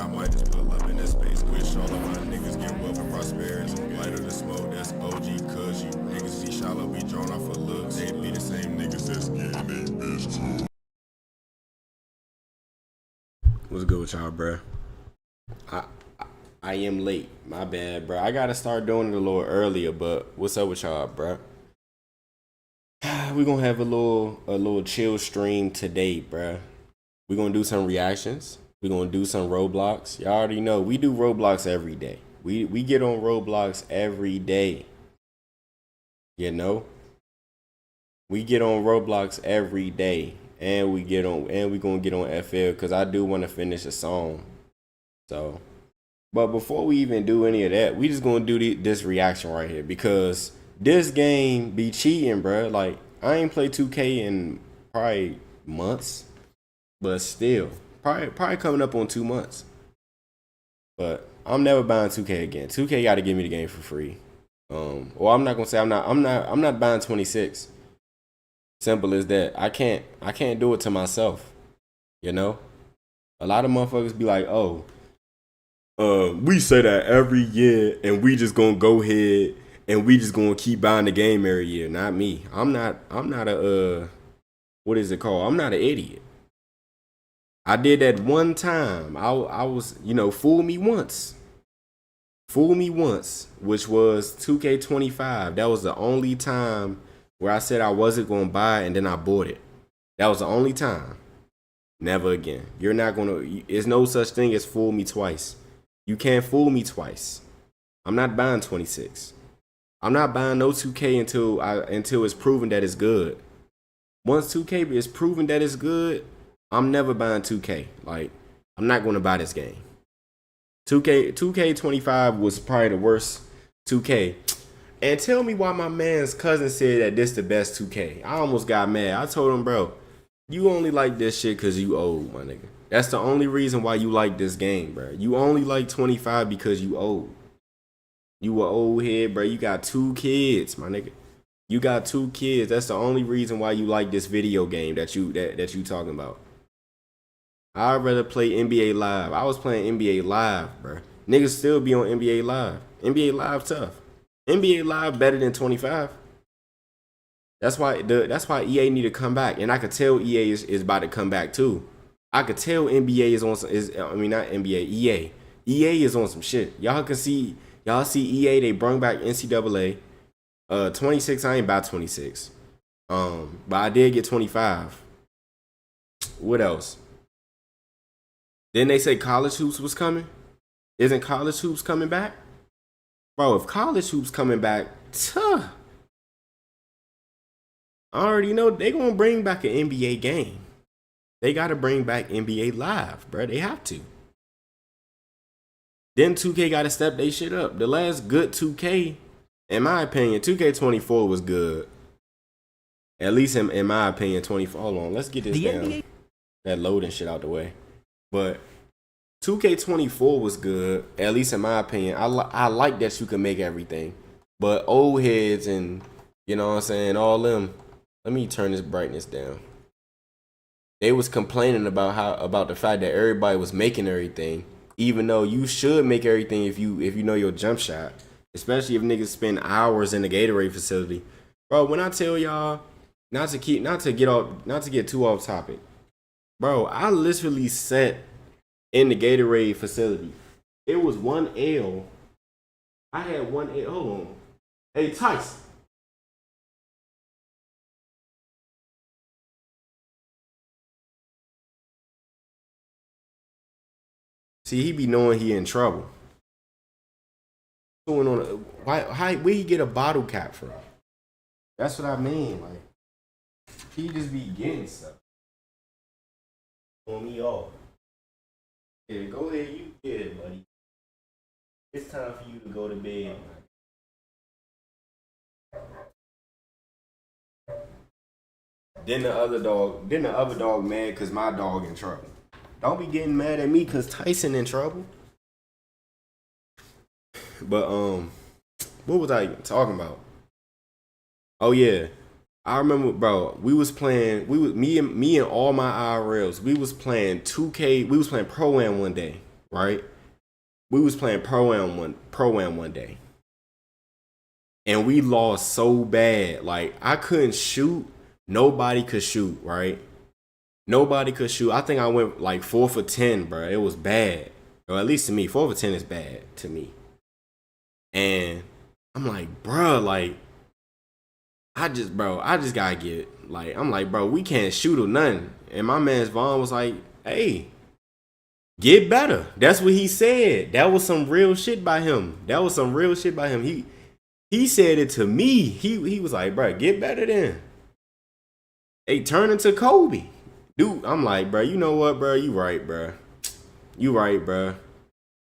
I might just pull up in this space. Wish all of my niggas get wealth and prosperity. Light of the smoke, that's OG, cuz you niggas see shallow, be drawn off for looks. They be the same niggas that's getting they bitch too. What's good with y'all, bruh? I am late. My bad, bruh. I gotta start doing it a little earlier, but what's up with y'all, bruh? We gonna have a little chill stream today, bruh. We gonna do some reactions. We gonna do some Roblox. Y'all already know we do Roblox every day. We get on Roblox every day. You know? We get on Roblox every day. And we gonna get on FL because I do want to finish a song. So, but before we even do any of that, we just gonna do this reaction right here because this game be cheating, bro. Like I ain't played 2K in probably months, but still, probably coming up on 2 months. But I'm never buying 2K again. 2K got to give me the game for free. Well, I'm not gonna say I'm not buying 26. Simple as that. I can't do it to myself. You know? A lot of motherfuckers be like, oh, we say that every year and we just gonna go ahead and we just gonna keep buying the game every year. Not me. I'm not a what is it called? I'm not an idiot. I did that one time. I was, fool me once. Fool me once, which was 2K25. That was the only time where I said I wasn't going to buy it and then I bought it. That was the only time. Never again. You're not going to, there's no such thing as fool me twice. You can't fool me twice. I'm not buying 26. I'm not buying no 2K until it's proven that it's good. Once 2K is proven that it's good, I'm never buying 2K. Like, I'm not going to buy this game. 2K25 was probably the worst 2K. And tell me why my man's cousin said that this the best 2K. I almost got mad. I told him, bro, you only like this shit because you old, my nigga. That's the only reason why you like this game, bro. You only like 25 because you old. You a old head, bro. You got 2 kids, my nigga. You got 2 kids. That's the only reason why you like this video game that you talking about. I'd rather play NBA Live. I was playing NBA Live, bro. Niggas still be on NBA Live. NBA Live tough. NBA Live better than 25. That's why EA need to come back, and I could tell EA is about to come back too. I could tell NBA is on some. Not NBA. EA. EA is on some shit. Y'all see EA. They brung back NCAA. 26. I ain't about 26. But I did get 25. What else? Didn't they say college hoops was coming? Isn't college hoops coming back? Bro, if college hoops coming back, I already know they gonna bring back an NBA game. They gotta bring back NBA Live, bro. They have to. Then 2K gotta step they shit up. The last good 2K, in my opinion, 2K24 was good. At least in my opinion, 24. Hold on, let's get this down. That loading shit out the way. But 2K24 was good, at least in my opinion. I like that you can make everything. But old heads and, you know what I'm saying, all them. Let me turn this brightness down. They was complaining about the fact that everybody was making everything, even though you should make everything if you know your jump shot. Especially if niggas spend hours in the Gatorade facility. Bro, when I tell y'all not to get too off topic. Bro, I literally sat in the Gatorade facility. It was 1 L. I had 1 L. Hold on. Hey, Tyson. See, he be knowing he in trouble. What's going on? Where he get a bottle cap from? That's what I mean. Like, he just be getting stuff. On me off. Yeah, go ahead, you get it, buddy. It's time for you to go to bed. Then the other dog mad cause my dog in trouble. Don't be getting mad at me cause Tyson in trouble. But what was I talking about? Oh yeah. I remember, bro, we was playing, me and all my IRLs, we was playing 2K, we was playing Pro-Am one day. right? We was playing pro-am one day. And we lost so bad. Like, I couldn't shoot. Nobody could shoot, right? Nobody could shoot. I think I went like 4 for 10, bro. It was bad. Or at least to me, 4 for 10 is bad to me. And I'm like, bro, like, I just gotta get, like, I'm like, bro, we can't shoot or nothing. And my man's Vaughn was like, hey, get better. That's what he said. That was some real shit by him. He said it to me. He was like, bro, get better then. Hey, turn into Kobe. Dude, I'm like, bro, you know what, bro? You right, bro. You right, bro.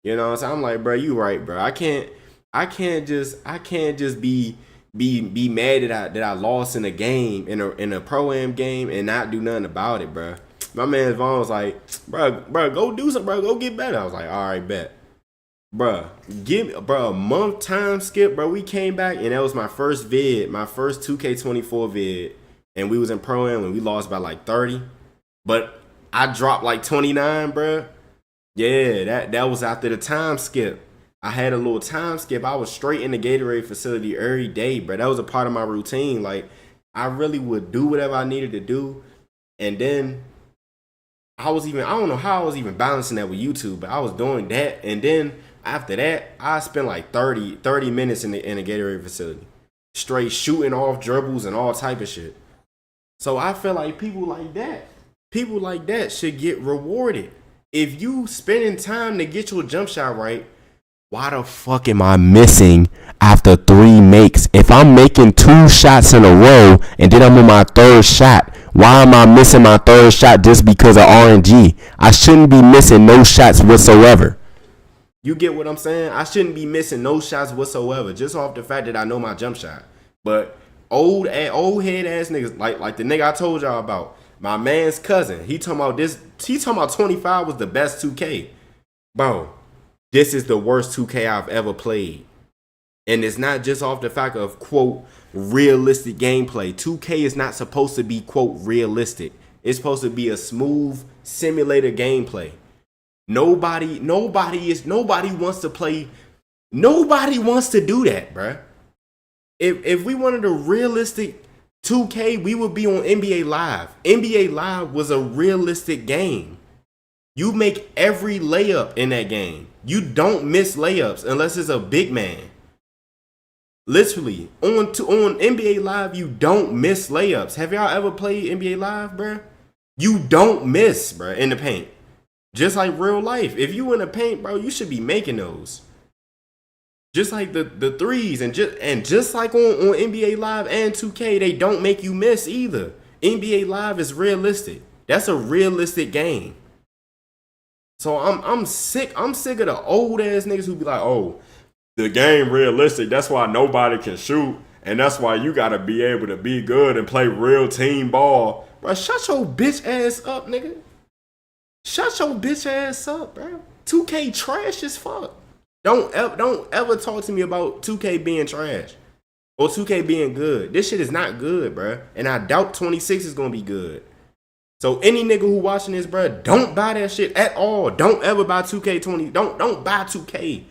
You know what I'm saying? I'm like, bro, you right, bro. I can't just be mad that I lost in a game, in a pro-am game, and not do nothing about it, bro. My man Vaughn was like, bro, go do something, bro. Go get better. I was like, all right, bet. Bro, a month time skip, bro. We came back, and that was my first 2K24 vid, and we was in pro-am, and we lost by like 30. But I dropped like 29, bro. Yeah, that was after the time skip. I had a little time skip. I was straight in the Gatorade facility every day, bro. That was a part of my routine. Like, I really would do whatever I needed to do. And then I don't know how I was even balancing that with YouTube, but I was doing that. And then after that, I spent like 30 minutes in the Gatorade facility, straight shooting off dribbles and all type of shit. So I feel like people like that should get rewarded. If you spending time to get your jump shot right, why the fuck am I missing after 3 makes? If I'm making 2 shots in a row and then I'm on my 3rd shot, why am I missing my 3rd shot just because of RNG? I shouldn't be missing no shots whatsoever. You get what I'm saying? I shouldn't be missing no shots whatsoever just off the fact that I know my jump shot. But old head ass niggas, like the nigga I told y'all about, my man's cousin, he talking about 25 was the best 2K. Bro, this is the worst 2K I've ever played. And it's not just off the fact of, quote, realistic gameplay. 2K is not supposed to be, quote, realistic. It's supposed to be a smooth simulator gameplay. Nobody wants to play. Nobody wants to do that, bruh. If we wanted a realistic 2K, we would be on NBA Live. NBA Live was a realistic game. You make every layup in that game. You don't miss layups unless it's a big man. Literally, on NBA Live, you don't miss layups. Have y'all ever played NBA Live, bruh? You don't miss, bruh, in the paint. Just like real life. If you in the paint, bro, you should be making those. Just like the threes, and just like on NBA Live and 2K, they don't make you miss either. NBA Live is realistic. That's a realistic game. So I'm sick of the old ass niggas who be like, oh, the game realistic. That's why nobody can shoot, and that's why you gotta be able to be good and play real team ball. Bro, shut your bitch ass up, nigga. Shut your bitch ass up, bro. 2K trash as fuck. Don't ever talk to me about 2K being trash or 2K being good. This shit is not good, bro. And I doubt 26 is gonna be good. So any nigga who watching this, bro, don't buy that shit at all. Don't ever buy 2K20. Don't buy 2K.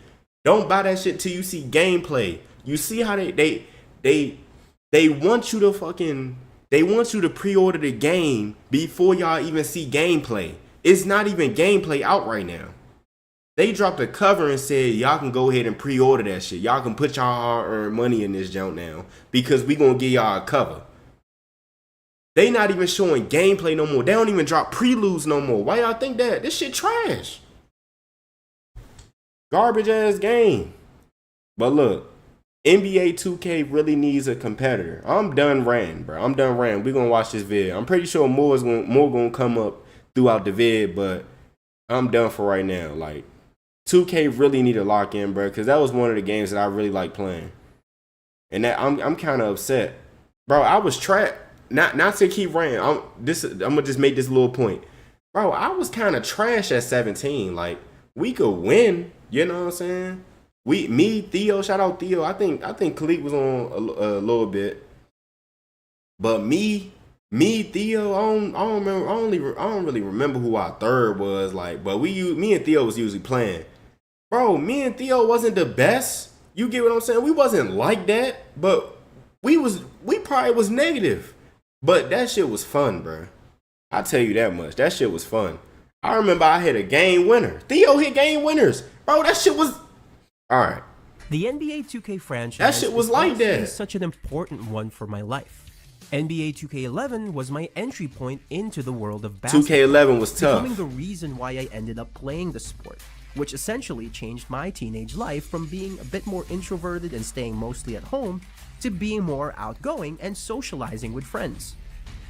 Don't buy that shit till you see gameplay. You see how they want you to pre-order the game before y'all even see gameplay. It's not even gameplay out right now. They dropped a cover and said, y'all can go ahead and pre-order that shit. Y'all can put y'all hard-earned money in this junk now because we gonna give y'all a cover. They not even showing gameplay no more. They don't even drop preludes no more. Why y'all think that? This shit trash. Garbage ass game. But look, NBA 2K really needs a competitor. I'm done ranting, bro. I'm done ranting. We gonna watch this vid. I'm pretty sure more gonna come up throughout the vid, but I'm done for right now. Like, 2K really need to lock in, bro, because that was one of the games that I really like playing. And that I'm kind of upset. Bro, I was trapped. Not to keep ranting. I'm gonna just make this little point. Bro, I was kind of trash at 17. Like, we could win, you know what I'm saying? Theo, shout out Theo. I think Khalid was on a little bit. But me Me, Theo, I don't remember. I don't really remember who our third was. Like, but me and Theo was usually playing. Bro, me and Theo wasn't the best. You get what I'm saying? We wasn't like that, but we probably was negative. But that shit was fun, bro. I tell you that much. That shit was fun. I remember I hit a game winner. Theo hit game winners. Bro, that shit was all right. The NBA 2K franchise That shit was like that. is such an important one for my life. NBA 2K11 was my entry point into the world of basketball. 2K11 was tough. Becoming the reason why I ended up playing the sport, which essentially changed my teenage life from being a bit more introverted and staying mostly at home to being more outgoing and socializing with friends.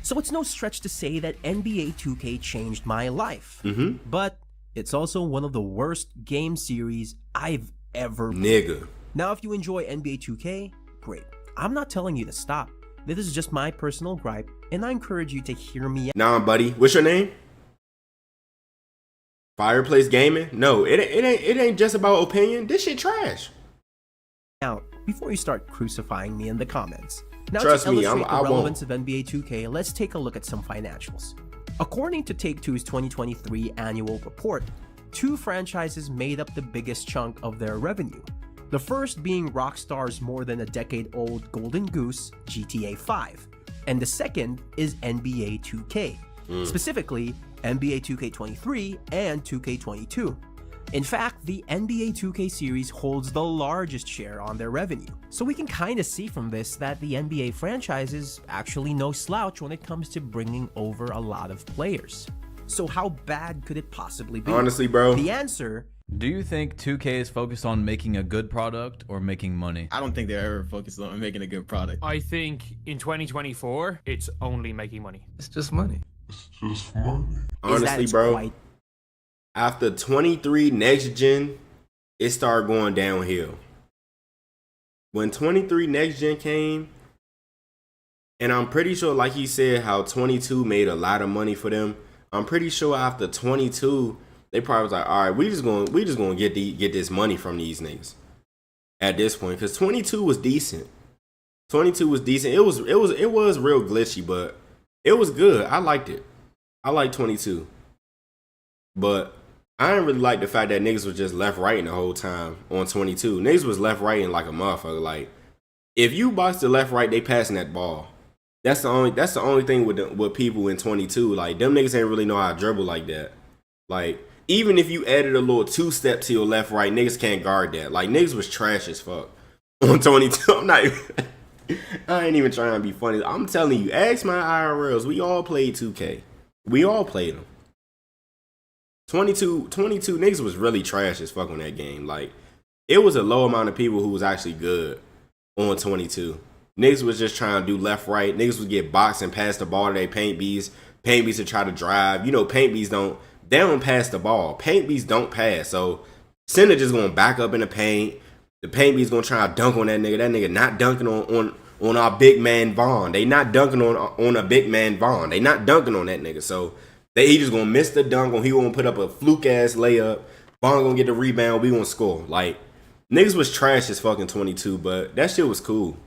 So it's no stretch to say that NBA 2K changed my life. But it's also one of the worst game series I've ever played. Nigga. Now, if you enjoy NBA 2K, great. I'm not telling you to stop. This is just my personal gripe, and I encourage you to hear me out. Nah, buddy. What's your name? Fireplace Gaming? No, it ain't just about opinion. This shit trash. Out before you start crucifying me in the comments. Now, Trust to me, illustrate I the won't. relevance of NBA 2K, let's take a look at some financials. According to Take-Two's 2023 annual report, two franchises made up the biggest chunk of their revenue. The first being Rockstar's more than a decade-old Golden Goose, GTA 5, and the second is NBA 2K, specifically NBA 2K23 and 2K22. In fact, the NBA 2K series holds the largest share on their revenue. So we can kind of see from this that the NBA franchise is actually no slouch when it comes to bringing over a lot of players. So how bad could it possibly be? Honestly, bro. The answer... Do you think 2K is focused on making a good product or making money? I don't think they're ever focused on making a good product. I think in 2024, it's only making money. It's just money. Honestly, bro. After 23 next gen, it started going downhill. When 23 next gen came, and I'm pretty sure, like he said, how 22 made a lot of money for them. I'm pretty sure after 22, they probably was like, all right, we just gonna get this money from these niggas at this point, because 22 was decent. 22 was decent. It was real glitchy, but it was good. I liked it. I liked 22, but I didn't really like the fact that niggas was just left right the whole time on 22. Niggas was left right like a motherfucker. Like, if you box the left right, they passing that ball. That's the only thing with people in 22. Like, them niggas ain't really know how to dribble like that. Like, even if you added a little two-step to your left right, niggas can't guard that. Like, niggas was trash as fuck on 22. I ain't even trying to be funny. I'm telling you, ask my IRLs. We all played 2K. We all played them. 22 niggas was really trash as fuck on that game. Like, it was a low amount of people who was actually good on 22. Niggas was just trying to do left, right. Niggas would get boxed and pass the ball to their paint bees. Paint bees would try to drive. You know, paint bees don't pass the ball. Paint bees don't pass. So, center just gonna back up in the paint. The paint bees gonna try to dunk on that nigga. That nigga not dunking on our big man Vaughn. They not dunking on a big man Vaughn. They not dunking on that nigga. So, he just gonna miss the dunk, or he gonna put up a fluke ass layup. Vaughn gonna get the rebound. We gonna score. Like, niggas was trash as fucking 22, but that shit was cool.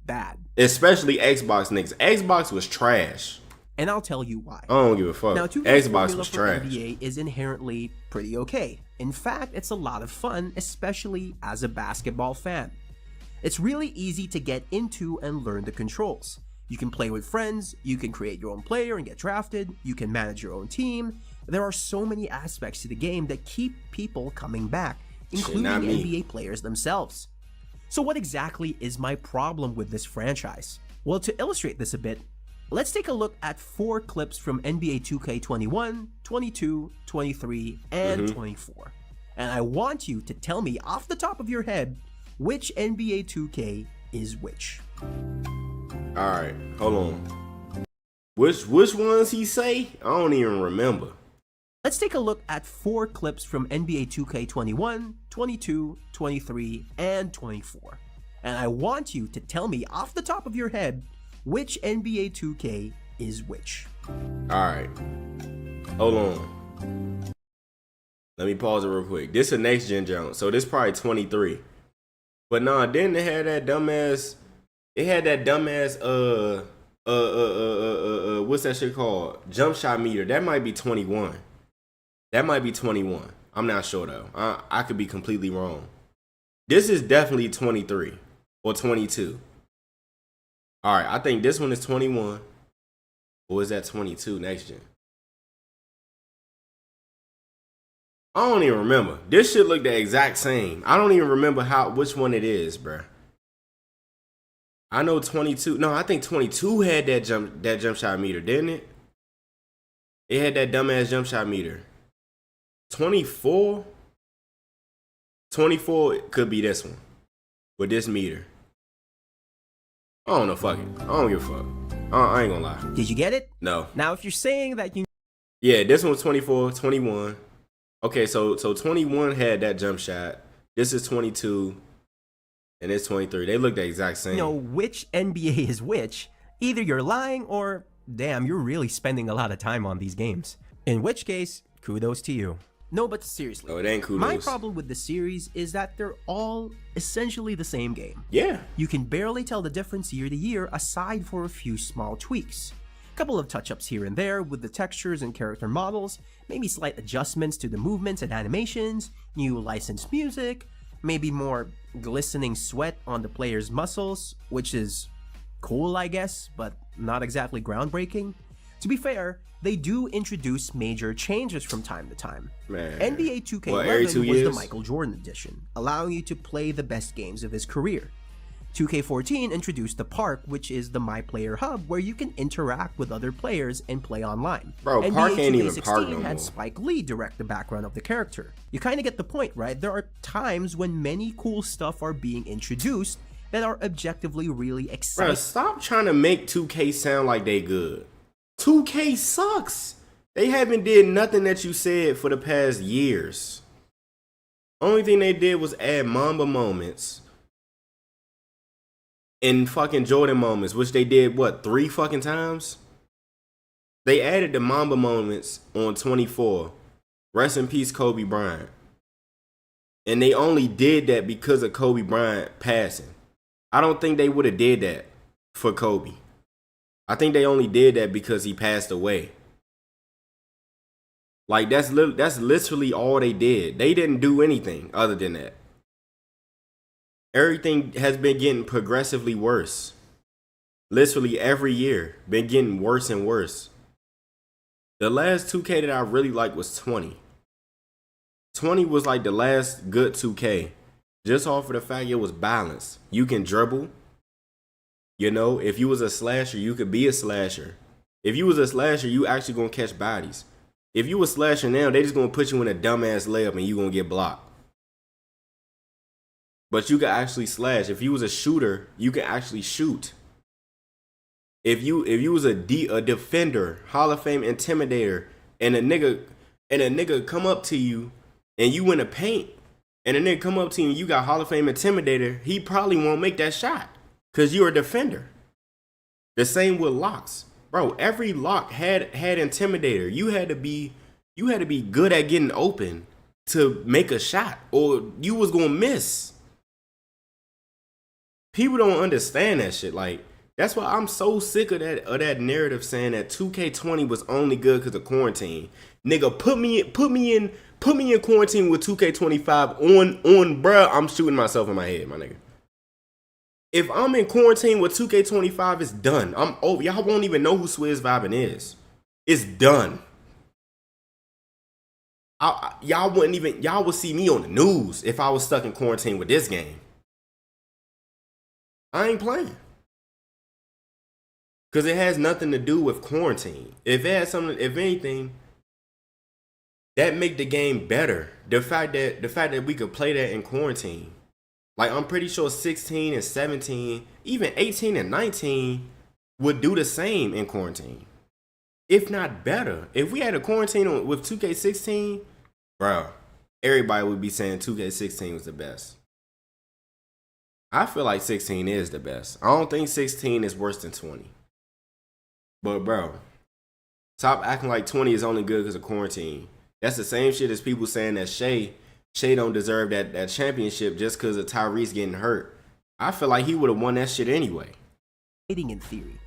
Bad. Especially Xbox niggas. Xbox was trash. And I'll tell you why. I don't give a fuck. Now, 2K's Xbox formula was for trash. NBA is inherently pretty okay. In fact, it's a lot of fun, especially as a basketball fan. It's really easy to get into and learn the controls. You can play with friends, you can create your own player and get drafted, you can manage your own team. There are so many aspects to the game that keep people coming back, including NBA players themselves. So what exactly is my problem with this franchise? Well, to illustrate this a bit, let's take a look at 4 clips from NBA 2K21, 22, 23, and 24. And I want you to tell me off the top of your head which NBA 2K is which. Alright, hold on. Which ones he say? I don't even remember. Let's take a look at 4 clips from NBA 2K21, 22, 23, and 24. And I want you to tell me off the top of your head which NBA 2K is which. Alright. Hold on. Let me pause it real quick. This is a next gen jump, so this probably 23. But nah, then they had that dumbass. It had that dumbass what's that shit called? Jump shot meter. That might be 21. That might be 21. I'm not sure though. I could be completely wrong. This is definitely 23 or 22. All right, I think this one is 21. Or is that 22 next gen? I don't even remember. This shit look the exact same. I don't even remember which one it is, bruh. I know 22. No, I think 22 had that jump shot meter, didn't it? It had that dumbass jump shot meter. 24 could be this one with this meter. I don't know. Fuck it. I don't give a fuck. I ain't gonna lie. Did you get it? No. Now, if you're saying that you Yeah, this one was 24, 21. Okay, so 21 had that jump shot. This is 22, and it's 23. They look the exact same. know which NBA is which, either you're lying or, damn, you're really spending a lot of time on these games. In which case, kudos to you. No, but seriously, Oh, it ain't kudos. my problem with the series is that they're all essentially the same game. Yeah. You can barely tell the difference year to year aside for a few small tweaks. Couple of touch-ups here and there with the textures and character models, maybe slight adjustments to the movements and animations, new licensed music, maybe more glistening sweat on the player's muscles, which is cool I guess, but not exactly groundbreaking. To be fair, they do introduce major changes from time to time. Man. NBA 2K11 every 2 was years? the Michael Jordan edition, allowing you to play the best games of his career. 2K14 introduced the Park, which is the My Player hub where you can interact with other players and play online. Bro, Park ain't even Park no had more. Spike Lee direct the background of the character. You kind of get the point, right? There are times when many cool stuff are being introduced that are objectively really Bro, exciting. stop trying to make 2K sound like they good. 2K sucks. They haven't did nothing that you said for the past years. Only thing they did was add Mamba moments and fucking Jordan moments, which they did, what, 3 fucking times? They added the Mamba moments on 24. Rest in peace, Kobe Bryant. And they only did that because of Kobe Bryant passing. I don't think they would have did that for Kobe. I think they only did that because he passed away. Like, that's literally all they did. They didn't do anything other than that. Everything has been getting progressively worse. Literally every year, been getting worse and worse. The last 2K that I really liked was 20. 20 was like the last good 2K. Just off of the fact it was balanced. You can dribble. You know, if you was a slasher, you could be a slasher. If you was a slasher, you actually gonna catch bodies. If you a slasher now, they just gonna put you in a dumbass layup and you gonna get blocked. But you can actually slash. If you was a shooter, you can actually shoot. If you was a defender, Hall of Fame intimidator, and a nigga come up to you and you in the paint, and a nigga come up to you and you got Hall of Fame intimidator, he probably won't make that shot. Cause you're a defender. The same with locks. Bro, every lock had intimidator. You had to be good at getting open to make a shot, or you was gonna miss. People don't understand that shit. Like, that's why I'm so sick of that narrative saying that 2K20 was only good because of quarantine. Nigga, put me in quarantine with 2K25 on bruh, I'm shooting myself in my head, my nigga. If I'm in quarantine with 2K25, it's done. I'm over. Y'all won't even know who Swizz Vibin is. It's done. Y'all would see me on the news if I was stuck in quarantine with this game. I ain't playing. Cause it has nothing to do with quarantine. If it has something, if anything, that make the game better. The fact that we could play that in quarantine. Like, I'm pretty sure 16 and 17, even 18 and 19 would do the same in quarantine. If not better. If we had a quarantine with 2K16, bro, everybody would be saying 2K16 was the best. I feel like 16 is the best. I don't think 16 is worse than 20. But, bro, stop acting like 20 is only good because of quarantine. That's the same shit as people saying that Shea don't deserve that championship just because of Tyrese getting hurt. I feel like he would have won that shit anyway. In theory.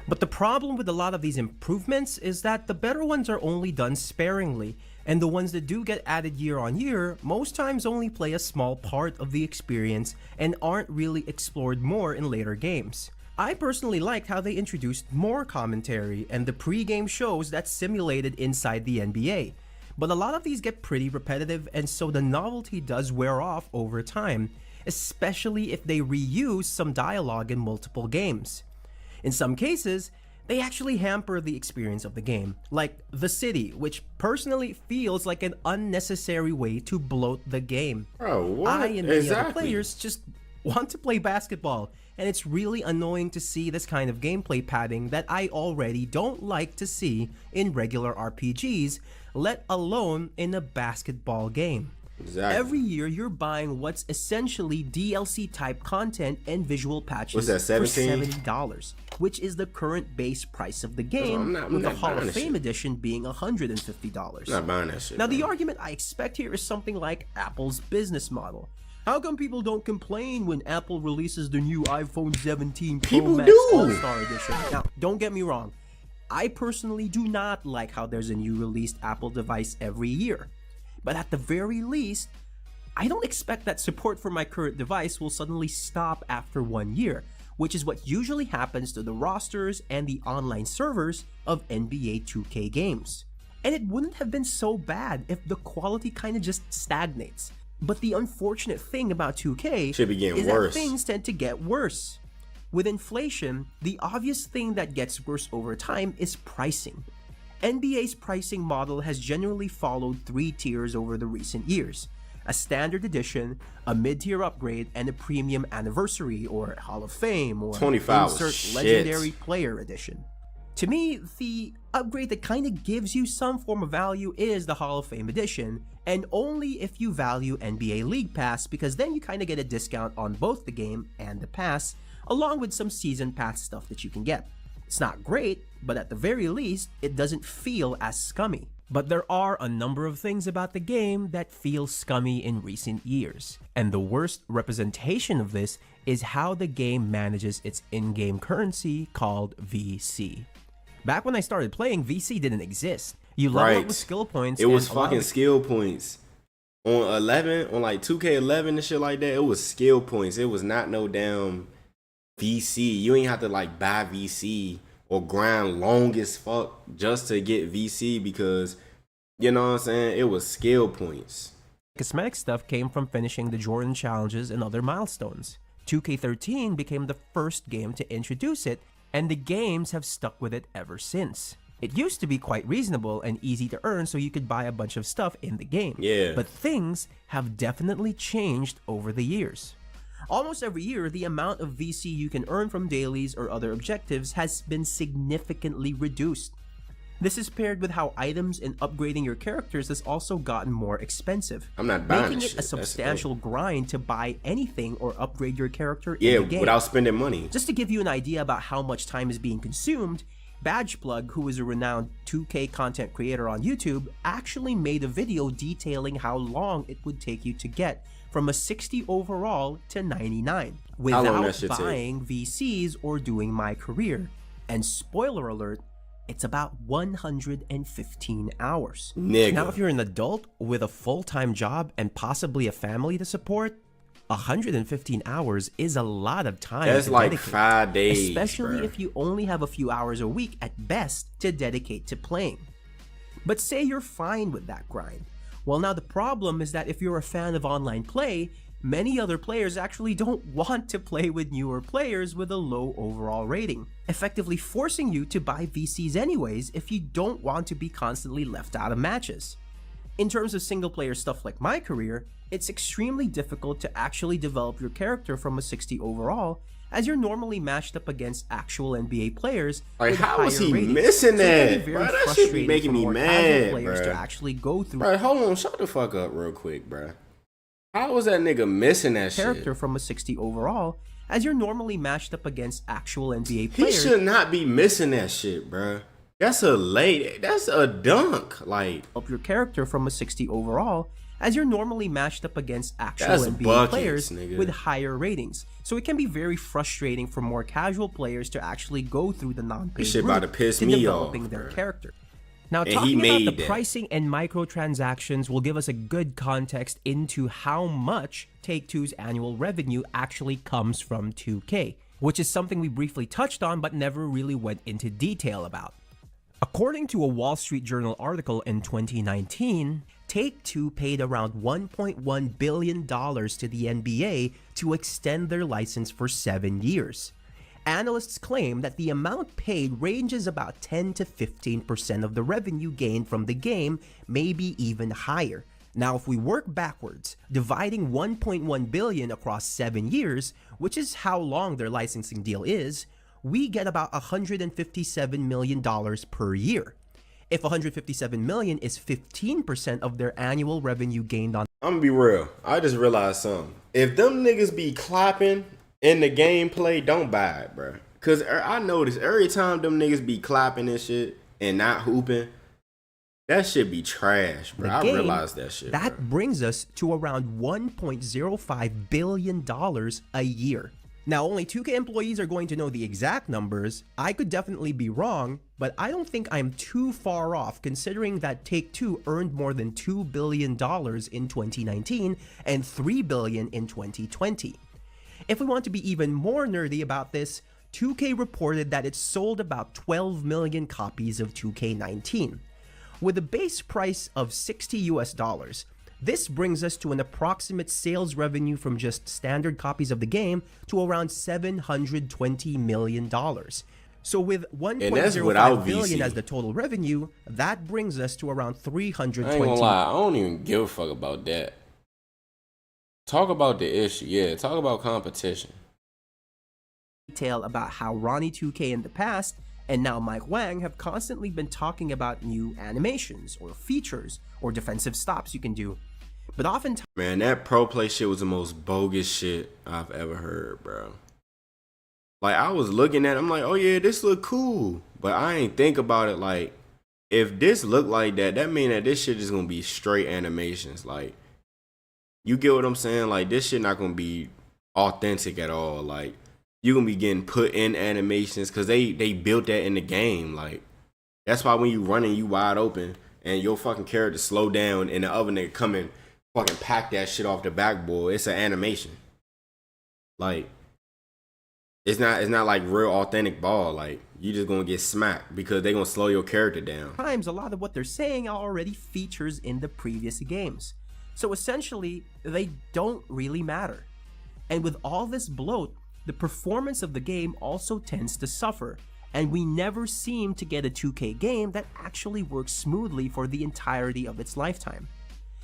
But the problem with a lot of these improvements is that the better ones are only done sparingly, and the ones that do get added year on year most times only play a small part of the experience and aren't really explored more in later games. I personally liked how they introduced more commentary and the pre-game shows that simulated inside the NBA, but a lot of these get pretty repetitive, and so the novelty does wear off over time, especially if they reuse some dialogue in multiple games. In some cases, they actually hamper the experience of the game, like The City, which personally feels like an unnecessary way to bloat the game. Bro, what? I and many other Exactly. players just want to play basketball, and it's really annoying to see this kind of gameplay padding that I already don't like to see in regular RPGs, let alone in a basketball game. Exactly. Every year, you're buying what's essentially DLC type content and visual patches What's that, for 17? $70, which is the current base price of the game, I'm with the not Hall buying of this Fame shit. edition being $150. I'm not buying that shit. Now, the bro. argument I expect here is something like Apple's business model. How come people don't complain when Apple releases the new iPhone 17 Pro People Max do. All-Star Edition? Now, don't get me wrong. I personally do not like how there's a new released Apple device every year. But at the very least, I don't expect that support for my current device will suddenly stop after 1 year, which is what usually happens to the rosters and the online servers of NBA 2K games. And it wouldn't have been so bad if the quality kind of just stagnates. But the unfortunate thing about 2K Should be getting is worse. that things tend to get worse. With inflation, the obvious thing that gets worse over time is pricing. NBA's pricing model has generally followed 3 tiers over the recent years: a standard edition, a mid-tier upgrade, and a premium anniversary or Hall of Fame or 25 was insert shit. legendary player edition. To me, the upgrade that kind of gives you some form of value is the Hall of Fame edition, and only if you value NBA League Pass, because then you kind of get a discount on both the game and the pass, along with some season pass stuff that you can get. It's not great, but at the very least, it doesn't feel as scummy. But there are a number of things about the game that feel scummy in recent years, and the worst representation of this is how the game manages its in-game currency called VC. Back when I started playing, VC didn't exist. You level up with skill points. It was and a lot fucking of skill points. On 11, on like 2K11 and shit like that, it was skill points. It was not no damn VC. You ain't have to like buy VC or grind long as fuck just to get VC because, you know what I'm saying, it was skill points. cosmetic stuff came from finishing the Jordan challenges and other milestones. 2K13 became the first game to introduce it, and the games have stuck with it ever since. It used to be quite reasonable and easy to earn, so you could buy a bunch of stuff in the game. Yeah. But things have definitely changed over the years. Almost every year, the amount of VC you can earn from dailies or other objectives has been significantly reduced. This is paired with how items and upgrading your characters has also gotten more expensive, I'm not buying making this it shit. a That's the thing. substantial grind to buy anything or upgrade your character Yeah, in the game. without spending money. Just to give you an idea about how much time is being consumed, Badgeplug, who is a renowned 2K content creator on YouTube, actually made a video detailing how long it would take you to get from a 60 overall to 99 long that without shit take? buying VCs or doing My Career. And spoiler alert, it's about 115 hours. Nigga. Now, if you're an adult with a full-time job and possibly a family to support, 115 hours is a lot of time. That's to like dedicate, 5 days, especially bruh. if you only have a few hours a week at best to dedicate to playing. But say you're fine with that grind. Well, now the problem is that if you're a fan of online play, many other players actually don't want to play with newer players with a low overall rating, effectively forcing you to buy VCs anyways if you don't want to be constantly left out of matches. In terms of single player stuff like My Career, it's extremely difficult to actually develop your character from a 60 overall, as you're normally matched up against actual NBA players. Like, with how was higher he ratings. missing So it can be that? very Bro, that shit be frustrating making for me more casual mad, players to bro. actually go through Bro, hold on, shut the fuck up real quick, bro. How was that nigga missing that character shit? from a 60 overall, as you're normally matched up against actual NBA He players. should not be missing that shit, bro. That's a dunk. Like, up your character from a 60 overall, as you're normally matched up against actual That's NBA buckets, players nigga. with higher ratings. So it can be very frustrating for more casual players to actually go through the non-paid This shit about to route piss to me developing off, their bruh. character. Now, And he talking about made the that. pricing and microtransactions will give us a good context into how much Take-Two's annual revenue actually comes from 2K, which is something we briefly touched on but never really went into detail about. According to a Wall Street Journal article in 2019, Take-Two paid around $1.1 billion to the NBA to extend their license for 7 years. Analysts claim that the amount paid ranges about 10 to 15% of the revenue gained from the game, maybe even higher. Now, if we work backwards, dividing $1.1 billion across 7 years, which is how long their licensing deal is, we get about $157 million per year. If $157 million is 15% of their annual revenue gained on I'm gonna be real. I just realized something. If them niggas be clapping in the gameplay, don't buy it, bro. Cause I notice every time them niggas be clapping and shit and not hooping, that shit be trash, bro. the I game, realized that shit. that bro. brings us to around $1.05 billion a year. Now, only 2K employees are going to know the exact numbers. I could definitely be wrong, but I don't think I'm too far off considering that Take-Two earned more than $2 billion in 2019 and $3 billion in 2020. If we want to be even more nerdy about this, 2K reported that it sold about 12 million copies of 2K19. With a base price of $60 US, this brings us to an approximate sales revenue from just standard copies of the game to around $720 million. So with that's without 1.05 billion VC. as the total revenue, that brings us to around I ain't gonna 320 lie. I don't even give a fuck about that. Talk about the issue. Yeah, talk about competition. detail about how Ronnie 2K in the past and now Mike Wang have constantly been talking about new animations or features or defensive stops you can do. But oftentimes Man, that pro play shit was the most bogus shit I've ever heard, bro. Like, I was looking at it, I'm like, oh yeah, this look cool. But I ain't think about it like, if this look like that, that mean that this shit is gonna be straight animations. Like, you get what I'm saying? Like, this shit not gonna be authentic at all. Like, you gonna be getting put in animations because they built that in the game. Like, that's why when you running, you wide open and your fucking character slow down and the other nigga come and fucking pack that shit off the backboard. It's an animation. Like, it's not like real authentic ball. Like, you just gonna get smacked because they gonna slow your character down. a lot of what they're saying are already features in the previous games. So essentially, they don't really matter. And with all this bloat, the performance of the game also tends to suffer, and we never seem to get a 2K game that actually works smoothly for the entirety of its lifetime.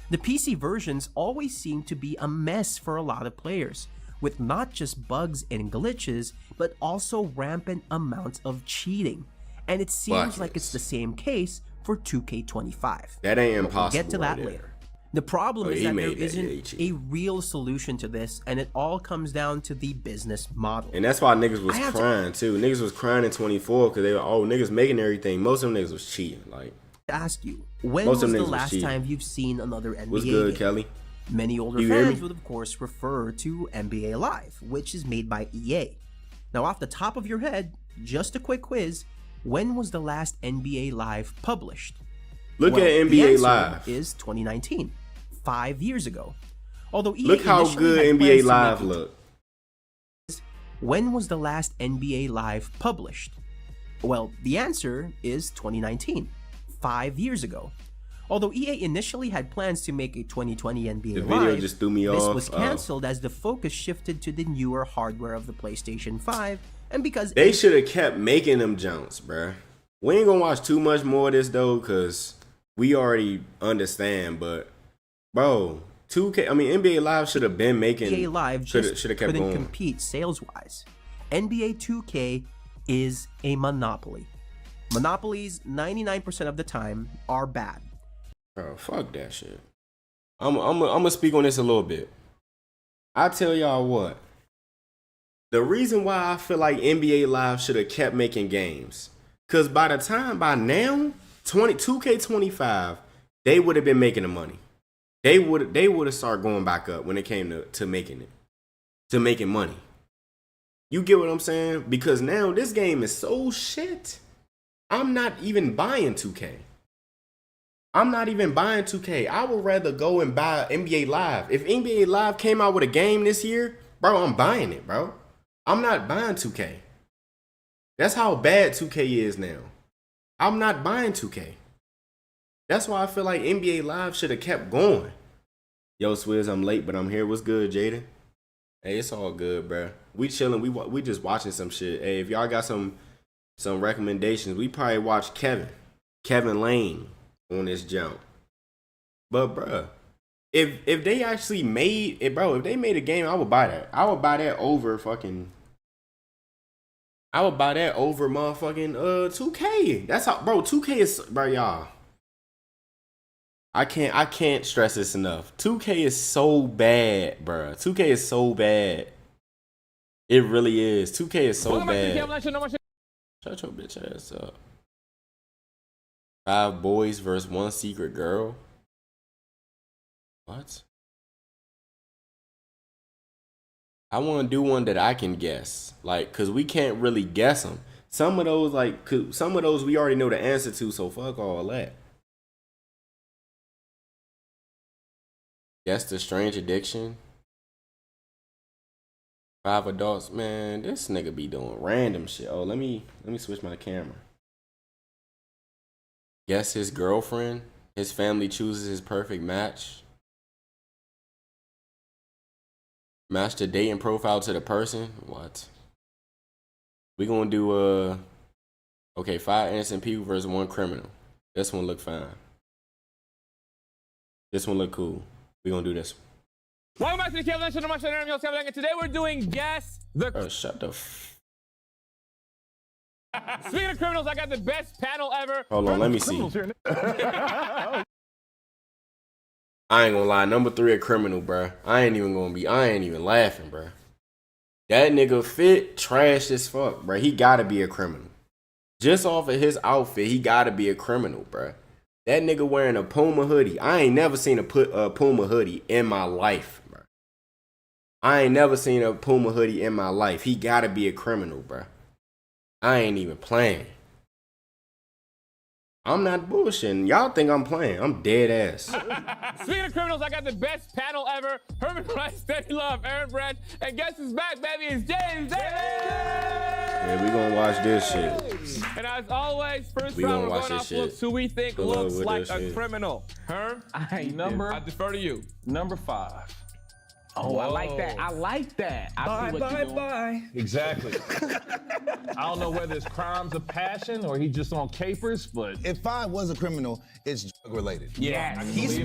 The PC versions always seem to be a mess for a lot of players, with not just bugs and glitches, but also rampant amounts of cheating. And it seems like it's the same case for 2K25. That ain't impossible. We'll get to that right there. later. The problem is he that there made that, yeah, he isn't cheated. a real solution to this, and it all comes down to the business model. And that's why niggas was I have to- crying too. Niggas was crying in 24 because they were, oh, niggas making everything. Most of them niggas was cheating. Like, Ask you, when Most was of the them niggas was last cheating. time you've seen another NBA what's good, game? Kelly? Many older You hear fans me? would of course refer to NBA Live, which is made by EA. Now off the top of your head, just a quick quiz, when was the last NBA Live published? Look Well, at the NBA answer Live. is 2019, 5 years ago. Although EA Look how initially good had NBA plans to Live make it- look. When was the last NBA Live published? Well, the answer is 2019, 5 years ago. Although EA initially had plans to make a 2020 NBA The video Live, just threw me this off. was Oh. canceled as the focus shifted to the newer hardware of the PlayStation 5, and because They should have kept making them jumps, bruh. We ain't gonna watch too much more of this though, cause we already understand. But bro, 2K, I mean NBA Live should have been making. NBA Live should just have kept couldn't going. compete sales-wise. NBA 2K is a monopoly. Monopolies, 99% of the time, are bad. Bro, fuck that shit. I'm gonna speak on this a little bit. I tell y'all what. The reason why I feel like NBA Live should have kept making games Cause by now, 2K25, they would have been making the money. They would have started going back up when it came to making money. You get what I'm saying? Because now this game is so shit. I'm not even buying 2K. I would rather go and buy NBA Live. If NBA Live came out with a game this year, bro, I'm buying it, bro. I'm not buying 2K. That's how bad 2K is now. I'm not buying 2K. That's why I feel like NBA Live should have kept going. Yo, Swizz, I'm late, but I'm here. What's good, Jaden? Hey, it's all good, bro. We chilling. We just watching some shit. Hey, if y'all got some recommendations, we probably watch Kevin Lane on this jump. But bruh, if they actually made it, bro, if they made a game, I would buy that. I would buy that over motherfucking 2K. That's how, bro. 2K is, bro, y'all. I can't stress this enough. 2K is so bad, bro. 2K is so bad. It really is. 2K is so bad. Shut your bitch ass up. 5 boys versus 1 secret girl. What? I want to do one that I can guess, like, cause we can't really guess them. Some of those we already know the answer to, so fuck all that. Guess the strange addiction. 5 adults, man. This nigga be doing random shit. Oh, let me switch my camera. Guess his girlfriend. His family chooses his perfect match. Match the dating profile to the person. What? We gonna do okay, 5 innocent people versus 1 criminal. This one look fine. This one look cool. We gonna do this one. Welcome back to the Kevin Show. I'm Kevin, and today we're doing Guess the... Oh, shut the Speaking of criminals, I got the best panel ever. Hold on, let me see. I ain't gonna lie, number 3 a criminal, bruh. I ain't even laughing, bruh. That nigga fit trash as fuck, bruh. He gotta be a criminal. Just off of his outfit, he gotta be a criminal, bruh. That nigga wearing a Puma hoodie. I ain't never seen a Puma hoodie in my life, bruh. I ain't never seen a Puma hoodie in my life. He gotta be a criminal, bruh. I ain't even playing. I'm not bullshitting. Y'all think I'm playing. I'm dead ass. Speaking of criminals, I got the best panel ever. Herman Price, Steady Love, Aaron Branch, and guess who's back, baby? It's James Davis! Yeah, we gonna watch this shit. And as always, first We round, gonna we're watch going this off shit. looks who we think Pull up looks with like this a shit. criminal. Herm, I defer to you. Number 5. Oh, I like that. I like that. I see what you're doing. Exactly. I don't know whether it's crimes of passion or he just on capers, but If 5 was a criminal, it's drug related. Yes, he's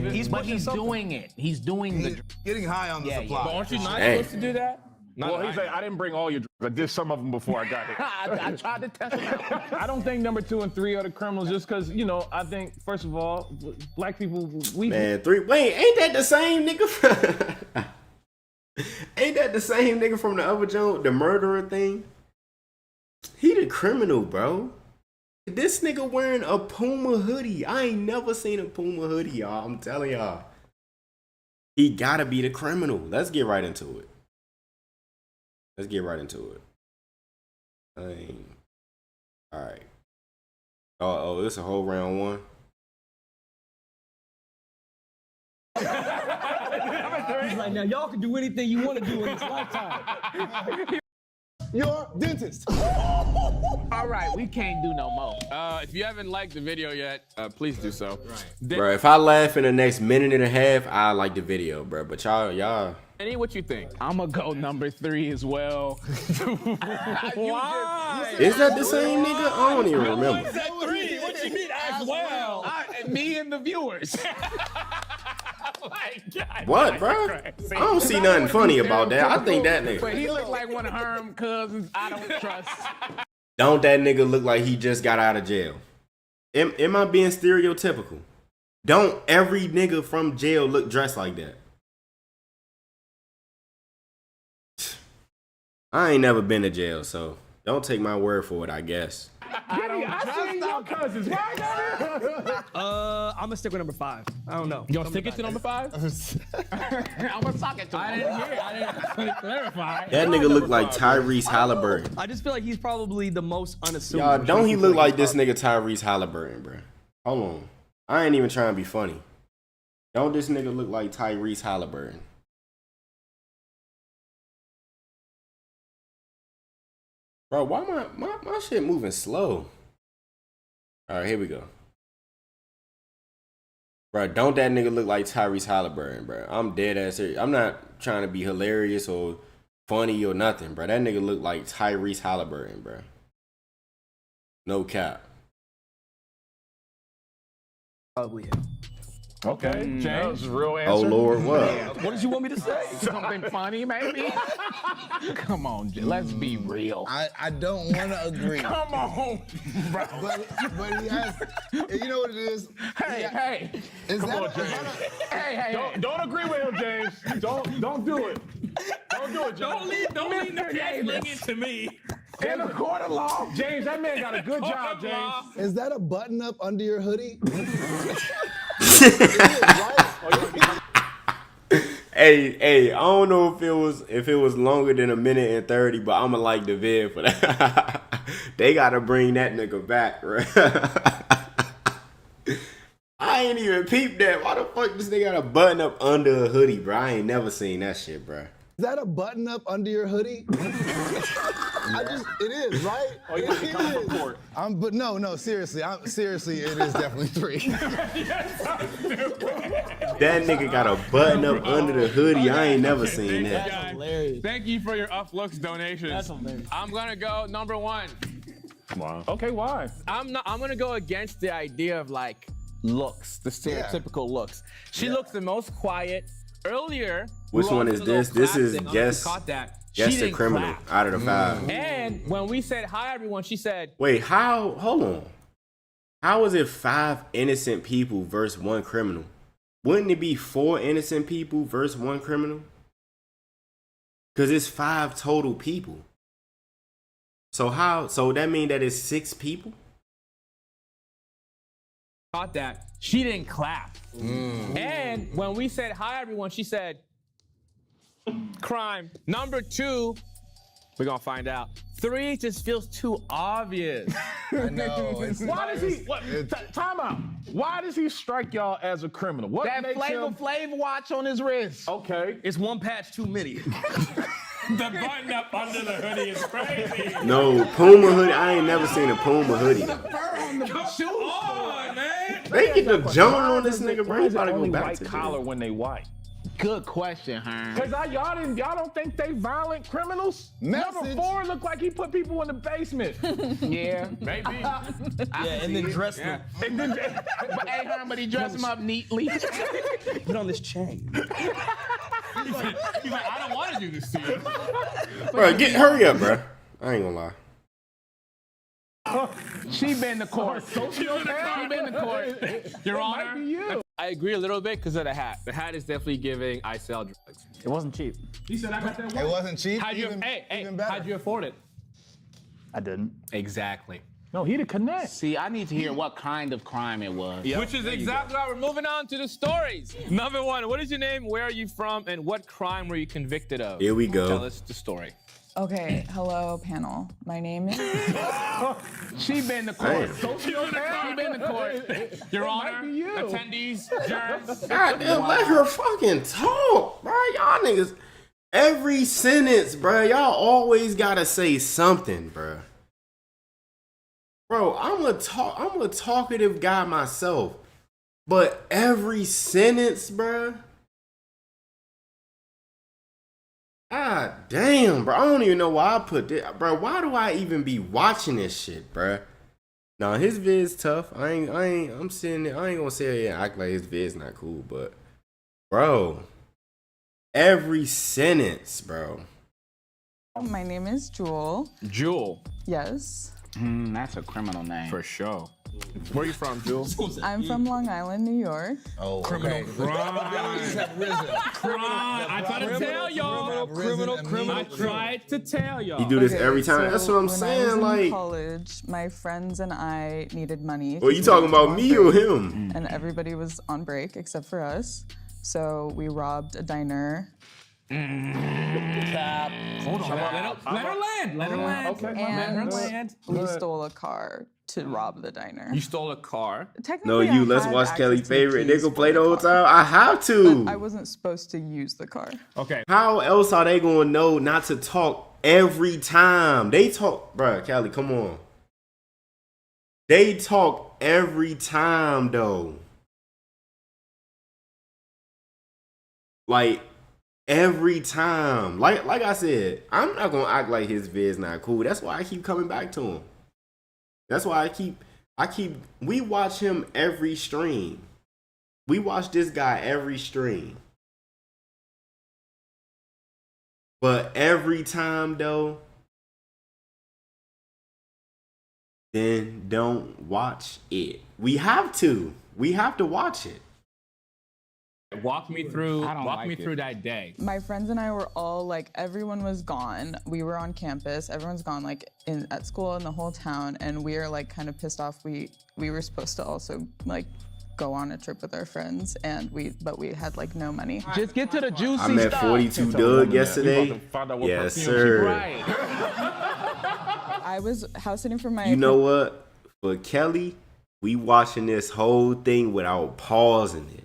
doing it. He's doing the. Getting high on the Yeah, supply. But aren't you not Dang. supposed to do that? well, he's like, I didn't bring all your drugs. I did some of them before I got here. I tried to test him out. I don't think number 2 and 3 are the criminals just because, I think, first of all, black people, we... Man, 3. Wait, ain't that the same nigga from... Ain't that the same nigga from the other joint, the murderer thing? He the criminal, bro. This nigga wearing a Puma hoodie. I ain't never seen a Puma hoodie, y'all. I'm telling y'all. He gotta be the criminal. Let's get right into it. Alright. Oh, this a whole round 1? Right now, y'all can do anything you want to do in this lifetime. Your dentist. All right, we can't do no more. If you haven't liked the video yet, please do so. Bro, if I laugh in the next minute and a half, I like the video, bro. But y'all. Danny, what you think? I'm gonna go number 3 as well. Why? Is that the same nigga? I don't even remember. That 3? What you mean as well? Me and the viewers. What, bro? I don't see nothing funny about that. I think that But nigga. he looked like one of Herm's cousins. I don't trust. Don't that nigga look like he just got out of jail? Am I being stereotypical? Don't every nigga from jail look dressed like that? I ain't never been to jail, so don't take my word for it, I guess. I seen your cousins. Right? I'm gonna stick with number 5. I don't know. You gonna stick it to number 5? I'm gonna sock it to him. I didn't hear. I didn't clarify. That nigga look like Tyrese Halliburton. I just feel like he's probably the most unassuming. Y'all, don't he look like this nigga Tyrese Halliburton, bro? Hold on. I ain't even trying to be funny. Don't this nigga look like Tyrese Halliburton? Bro, why my shit moving slow? All right, here we go. Bro, don't that nigga look like Tyrese Halliburton, bro? I'm dead ass serious. I'm not trying to be hilarious or funny or nothing, bro. That nigga look like Tyrese Halliburton, bro. No cap. Probably. Okay, James, real answer. Oh Lord, what? What did you want me to say? Something funny, maybe? Come on, let's be real. I don't want to agree. Come on, bro. But he has, you know what it is? Hey, Is Come that on, a- is James. that hey. Don't agree with him, James. Don't do it. Don't do it, James. Don't leave the Davis to me. In a court of law, James, that man got a good job, James. is that a button up under your hoodie? Hey, I don't know if it was longer than 1:30, but I'ma like the vid for that. They gotta bring that nigga back, bro. I ain't even peeped that. Why the fuck this nigga got a button up under a hoodie, bro? I ain't never seen that shit, bro. Is that a button up under your hoodie? It is, right? Oh, you can come from court. But no, seriously, it is definitely 3. That nigga got a button up under the hoodie. I ain't never seen that. Guys, hilarious. thank you for your Looks donations. That's hilarious. I'm gonna go number 1. Wow. Okay, why? I'm gonna go against the idea of like looks, the stereotypical looks. She looks the most quiet. Earlier, Which one is this? This is guess She the didn't criminal clap. out of the 5. And when we said hi everyone, she said, Wait, hold on. How is it 5 innocent people versus 1 criminal? Wouldn't it be 4 innocent people versus 1 criminal? Because it's 5 total people. So that mean that it's 6 people? caught that. She didn't clap. And when we said hi everyone, she said, crime. Number 2, we're gonna find out. 3 just feels too obvious. I know. Why does he? Time out. Why does he strike y'all as a criminal? What That makes Flavor him? Flav watch on his wrist. Okay. It's one patch too many. The button up under the hoodie is crazy. No, Puma hoodie. I ain't never seen a Puma hoodie. Fur on the shoes. Oh man. They get the jump on this nigga, Why bro. He is it about to go only back white to collar when they white? Good question, Hearn. Cause y'all don't think they violent criminals? Number Message. 4 look like he put people in the basement. Yeah. Maybe. Yeah, and then dress them. And then, But hey, Hearn, but he dressed him up neatly. Put on this chain. He's like, I don't want to do this to you. Bro, hurry up, bro. I ain't gonna lie. She been to court. She been to court. Your might Honor. be you. I agree a little bit because of the hat. The hat is definitely giving I sell drugs. It wasn't cheap. He said I got that It wasn't cheap. How'd you, even better. how'd you afford it? I didn't. Exactly. No, he the connect. See, I need to hear what kind of crime it was. Which is exactly why we're moving on to the stories. Number 1, what is your name? Where are you from? And what crime were you convicted of? Here we go. Tell us the story. Okay, hello panel. My name is She been to court. Damn. She been to court. Your Honor, be you. attendees, jurors. God damn, let her fucking talk, bro. Y'all niggas, every sentence, bro, y'all always gotta say something, bro. Bro, I'm a talkative guy myself, but every sentence, bro. God damn, bro. I don't even know why I put this, bro. Why do I even be watching this shit, bro? Nah, his vid's tough. I'm sitting there. I ain't gonna sit here and act like his vid's not cool, but bro, every sentence, bro. my name is Jewel. Jewel. Yes. That's a criminal name. For sure. Where you from, Jules? I'm from Long Island, New York. Oh, Criminal crime. have risen. Crime. I tried to tell y'all. I tried to tell y'all. You do this every time. That's what I'm when I saying. was in Like, college, my friends and I needed money. well, you talking about me or him? And everybody was on break except for us. So we robbed a diner. Hold on. Let her land. Let her land. Okay, my And man. land. we stole a car to rob the diner. You stole a car. Technically, No, you. I Let's had watch access Kelly's to the favorite. They keys gonna for play the whole car, time. I have to. but I wasn't supposed to use the car. Okay. How else are they gonna know not to talk every time? They talk, bruh, Kelly, come on. They talk every time though. Like every time. Like I said, I'm not gonna act like his vid's not cool. That's why I keep coming back to him. That's why we watch him every stream. We watch this guy every stream. But every time though, then don't watch it. We have to watch it. Walk me through. I don't Walk like me it. through that day. My friends and I were all like, everyone was gone. We were on campus. Everyone's gone, like at school in the whole town, and we are like kind of pissed off. We were supposed to also like go on a trip with our friends, but we had like no money. Just get to the juicy I met stuff. 42 Doug yesterday. Yes, sir. Right. I was house sitting for my. You know what? For Kelly, we watching this whole thing without pausing it.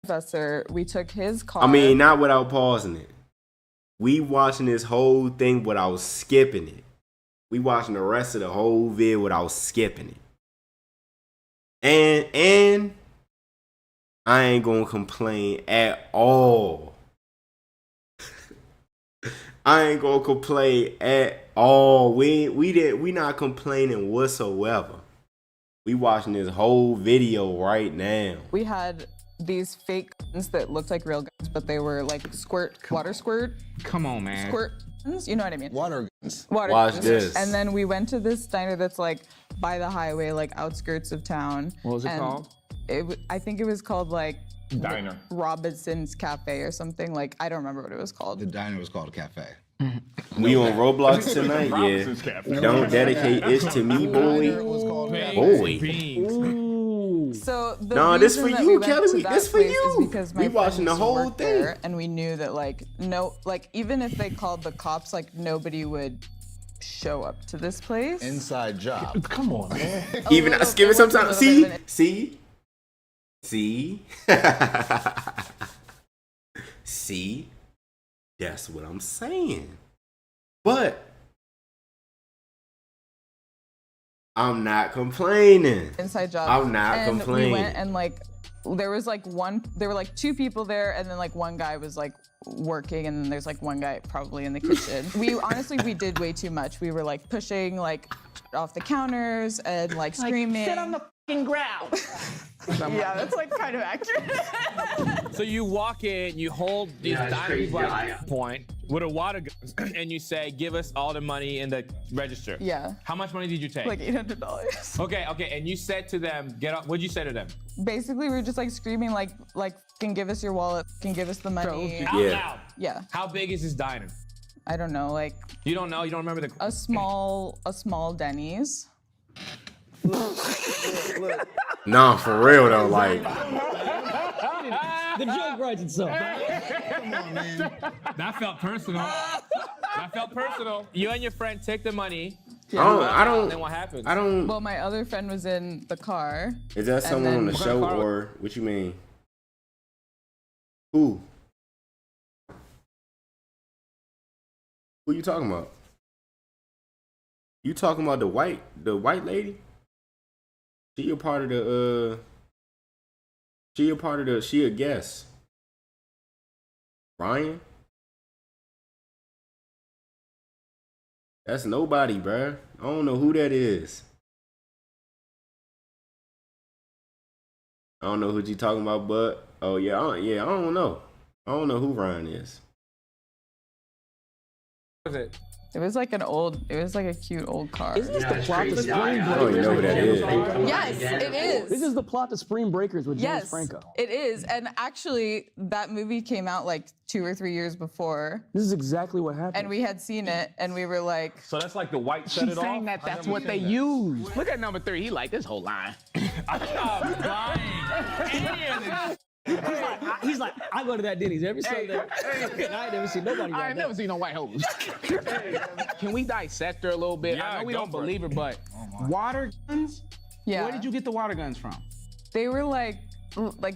Professor, we took his car. I mean, not without pausing it. We watching this whole thing without skipping it. We watching the rest of the whole vid without skipping it. And I ain't gonna complain at all. I ain't gonna complain at all. We not complaining whatsoever. We watching this whole video right now. We had these fake guns that looked like real guns, but they were like water squirt Come on, man. guns. You know what I mean? Water guns. Water Watch guns. this. And then we went to this diner that's like by the highway, like outskirts of town. What was it and called? I think it was called like Diner. Robinson's Cafe or something. Like I don't remember what it was called. The diner was called a cafe. We on Roblox tonight, Robinson's yeah. Cafe. Don't dedicate it to me, Diner boy. was called a cafe. Boy. So the No, this reason for that you, we went Kelly. to that This for place you. Is because my We watching friends the whole worked thing. there, and we knew that like even if they called the cops, like nobody would show up to this place. Inside job. Come on, man. Even little- skip it it was a sometimes. little bit See? of See? See? That's what I'm saying. But I'm not complaining. Inside job. I'm not and complaining. We went and like there were like two people there, and then like one guy was like working, and then there's like one guy probably in the kitchen. We did way too much. We were like pushing like off the counters and like screaming. Sit on the fucking ground. Yeah, that's like kind of accurate. So you walk in, you hold these diamonds like point with a water gun, and you say, "Give us all the money in the register." Yeah. How much money did you take? Like $800. Okay. And you said to them, "Get up." What'd you say to them? Basically, we were just like screaming like can give us your wallet, can give us the money. Out Yeah. loud. Yeah. How big is this diner? I don't know, like You don't know. You don't remember the. a small Denny's. Nah, for real though, like The joke writes itself. That felt personal. That felt personal. You and your friend take the money. I And then don't what happens? Well, my other friend was in the car. Is that someone then- on the What show kind of car? or what you mean? Who? Who you talking about? You talking about the white lady? She a part of the she a guest. Ryan? That's nobody, bruh. I don't know who that is. I don't know who you talking about, but oh yeah, I don't know. I don't know who Ryan is. was it? It was like a cute old car. Isn't this the plot to Spring I don't even know what that is. Yes, it is. This is the plot to Spring Breakers with James Yes, Franco. it is. And actually, that movie came out like 2 or 3 years before. This is exactly what happened. And we had seen it, and we were like, So that's like the white set She's it saying off? that that's what they use. Look at number 3. He like this whole line. He's like, I go to that Denny's every Sunday. And I ain't never seen nobody I like ain't that. never seen no white hoes. Can we dissect her a little bit? Yeah, I know we go don't for it. believe her, but water guns? yeah. Where did you get the water guns from? They were like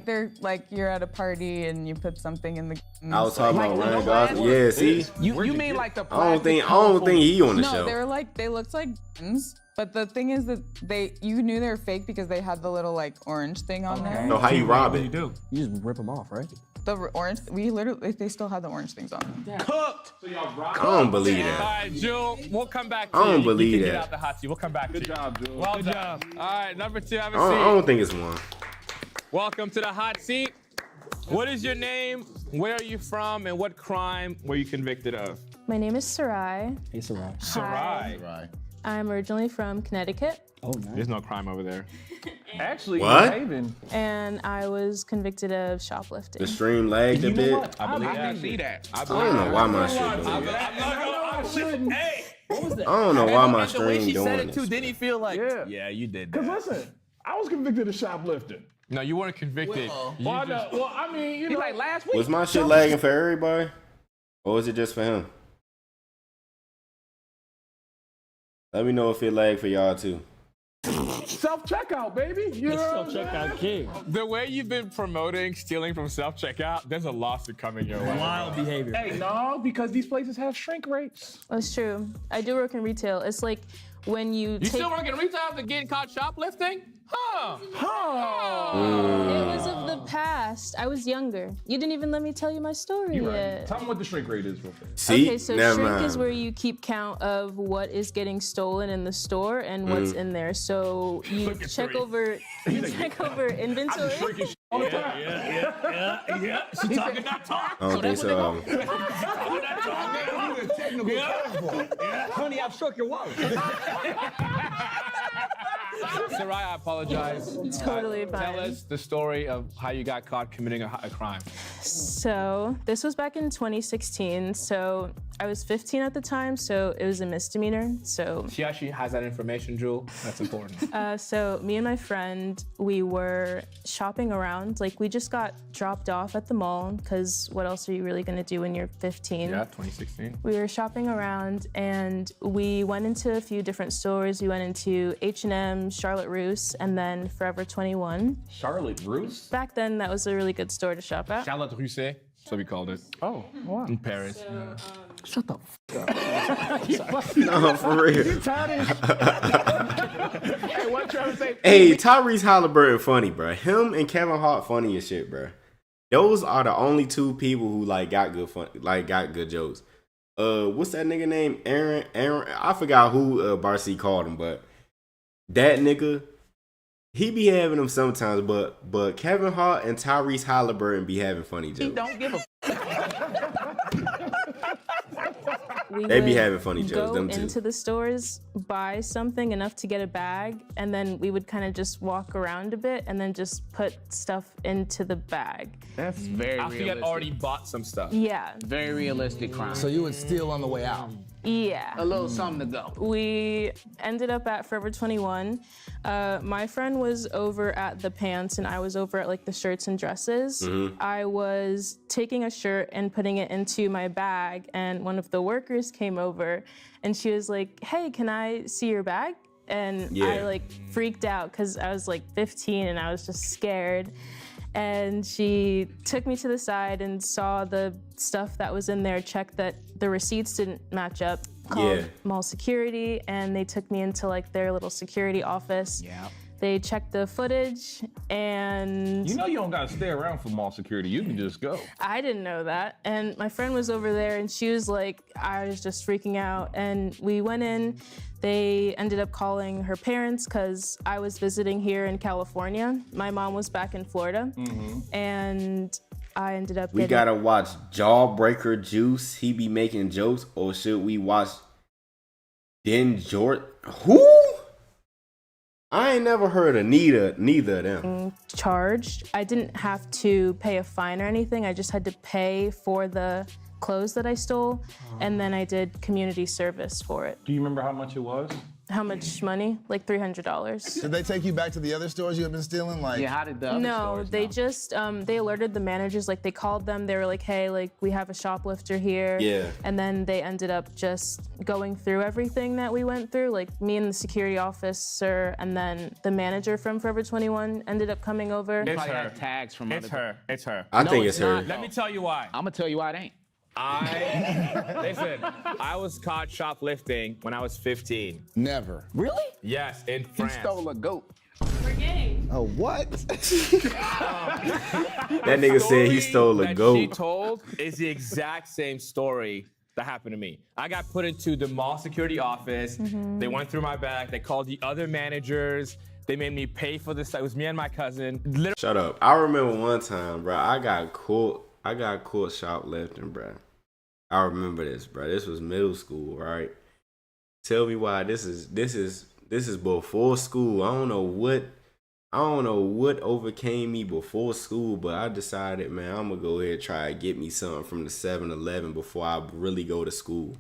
they're like you're at a party and you put something in the. I was talking about Like Ryan the Gosling. glass? Yeah, see? You mean like the I don't think colorful- he on the No, show. they were like they looked like guns, but the thing is that you knew they were fake because they had the little like orange thing on there. So how you rob it? You just rip them off, right? The orange, they still had the orange things on them. Cooked. I don't believe All that. right, Jewel, we'll come back to I you. don't You believe can get that. out the hot seat. We'll come back to you. Good job, Jewel. Well done. All right, number 2, have a I seat. don't think it's one. Welcome to the hot seat. What is your name? Where are you from? And what crime were you convicted of? My name is Sarai. Hey, Sarai. Sarai. I'm originally from Connecticut, Oh, nice. There's no crime over there. Actually, What? Haven. and I was convicted of shoplifting. The stream lagged a bit. I believe I that. can see that. I don't know why my shit doing this. I don't know why my The way stream she said doing it too, this. didn't he feel like, Yeah. you did Because that. listen, I was convicted of shoplifting. No, you weren't convicted. You Well, just- I mean, you He know. like last week. Was my shit lagging for everybody? Or was it just for him? Let me know if it lagged for y'all too. Self-checkout, baby. You know what I'm saying? Self-checkout king. The way you've been promoting stealing from self-checkout, there's a lawsuit coming your way. Wild behavior. Hey, no, because these places have shrink rates. That's true. I do work in retail. It's like when you You take. still work in retail after getting caught shoplifting? Huh. It was of the past. I was younger. You didn't even let me tell you my story You're yet. right. Tell them what the shrink rate is real quick. See? Okay, so Never shrink mind. is where you keep count of what is getting stolen in the store and what's in there. So you check over inventory. Shrinking all the time. Yeah. She talking that talk. I don't think so. Honey, I've struck your wallet. Sarai, I apologize. Totally Tell fine. us the story of how you got caught committing a crime. So this was back in 2016. So I was 15 at the time, so it was a misdemeanor. So She actually has that information, Jewel. That's important. so me and my friend, we were shopping around. Like we just got dropped off at the mall because what else are you really gonna do when you're 15? Yeah, 2016. We were shopping around and we went into a few different stores. We went into H&M, Charlotte Russe, and then Forever 21. Charlotte Russe? Back then, that was a really good store to shop at. Charlotte Russe, so we called it. Oh, wow. In Paris. Shut the No, for real. Hey, what Trevor say? Hey, Tyrese Halliburton funny, bro. Him and Kevin Hart funny as shit, bro. Those are the only two people who got good jokes. What's that nigga name? Aaron. I forgot who Barcy called him, but that nigga, he be having them sometimes. But Kevin Hart and Tyrese Halliburton be having funny jokes. He don't give a They be having funny jokes, Go them two. into the stores, buy something enough to get a bag, and then we would kind of just walk around a bit and then just put stuff into the bag. That's very After you had realistic. already bought some stuff. Yeah, Very realistic crime. So you would steal on the way out. yeah. a little something to go. We ended up at Forever 21. My friend was over at the pants and I was over at the shirts and dresses. I was taking a shirt and putting it into my bag and one of the workers came over and she was like, hey, can I see your bag? And I freaked out because I was 15 and I was just scared. And she took me to the side and saw the stuff that was in there, checked that the receipts didn't match up, called mall security, and they took me into their little security office. Yeah. They checked the footage and You know you don't gotta stay around for mall security. You can just go. I didn't know that. And my friend was over there and she was I was just freaking out. And we went in, they ended up calling her parents because I was visiting here in California. My mom was back in Florida. And I ended up We getting... gotta watch Jawbreaker Juice. He be making jokes, or should we watch Den Jordan? Who? I ain't never heard of neither of them. charged. I didn't have to pay a fine or anything. I just had to pay for the clothes that I stole, and then I did community service for it. Do you remember how much it was? How much money? Like $300. Did they take you back to the other stores you have been stealing? Like, Yeah, how did the other No, stores they know? just they alerted the managers. Like they called them. They were like, "Hey, like we have a shoplifter here." Yeah. And then they ended up just going through everything that we went through. Like me and the security officer, and then the manager from Forever 21 ended up coming over. They probably had tags from It's other. her. It's her. I think it's her. Let me tell you why. I'm gonna tell you why it ain't. Listen, I was caught shoplifting when I was 15. never. Really? Yes, in He France. stole a goat. Oh, what? That nigga said he stole a That she goat. told is the exact same story that happened to me. I got put into the mall security office. They went through my bag. They called the other managers. They made me pay for this. It was me and my cousin. Literally. Shut up. I remember one time, bro. I got caught shoplifting, bro. I remember this, bro. This was middle school, right? Tell me why this is before school. I don't know what overcame me before school, but I decided, man, I'm gonna go ahead and try to get me something from the 7-Eleven before I really go to school.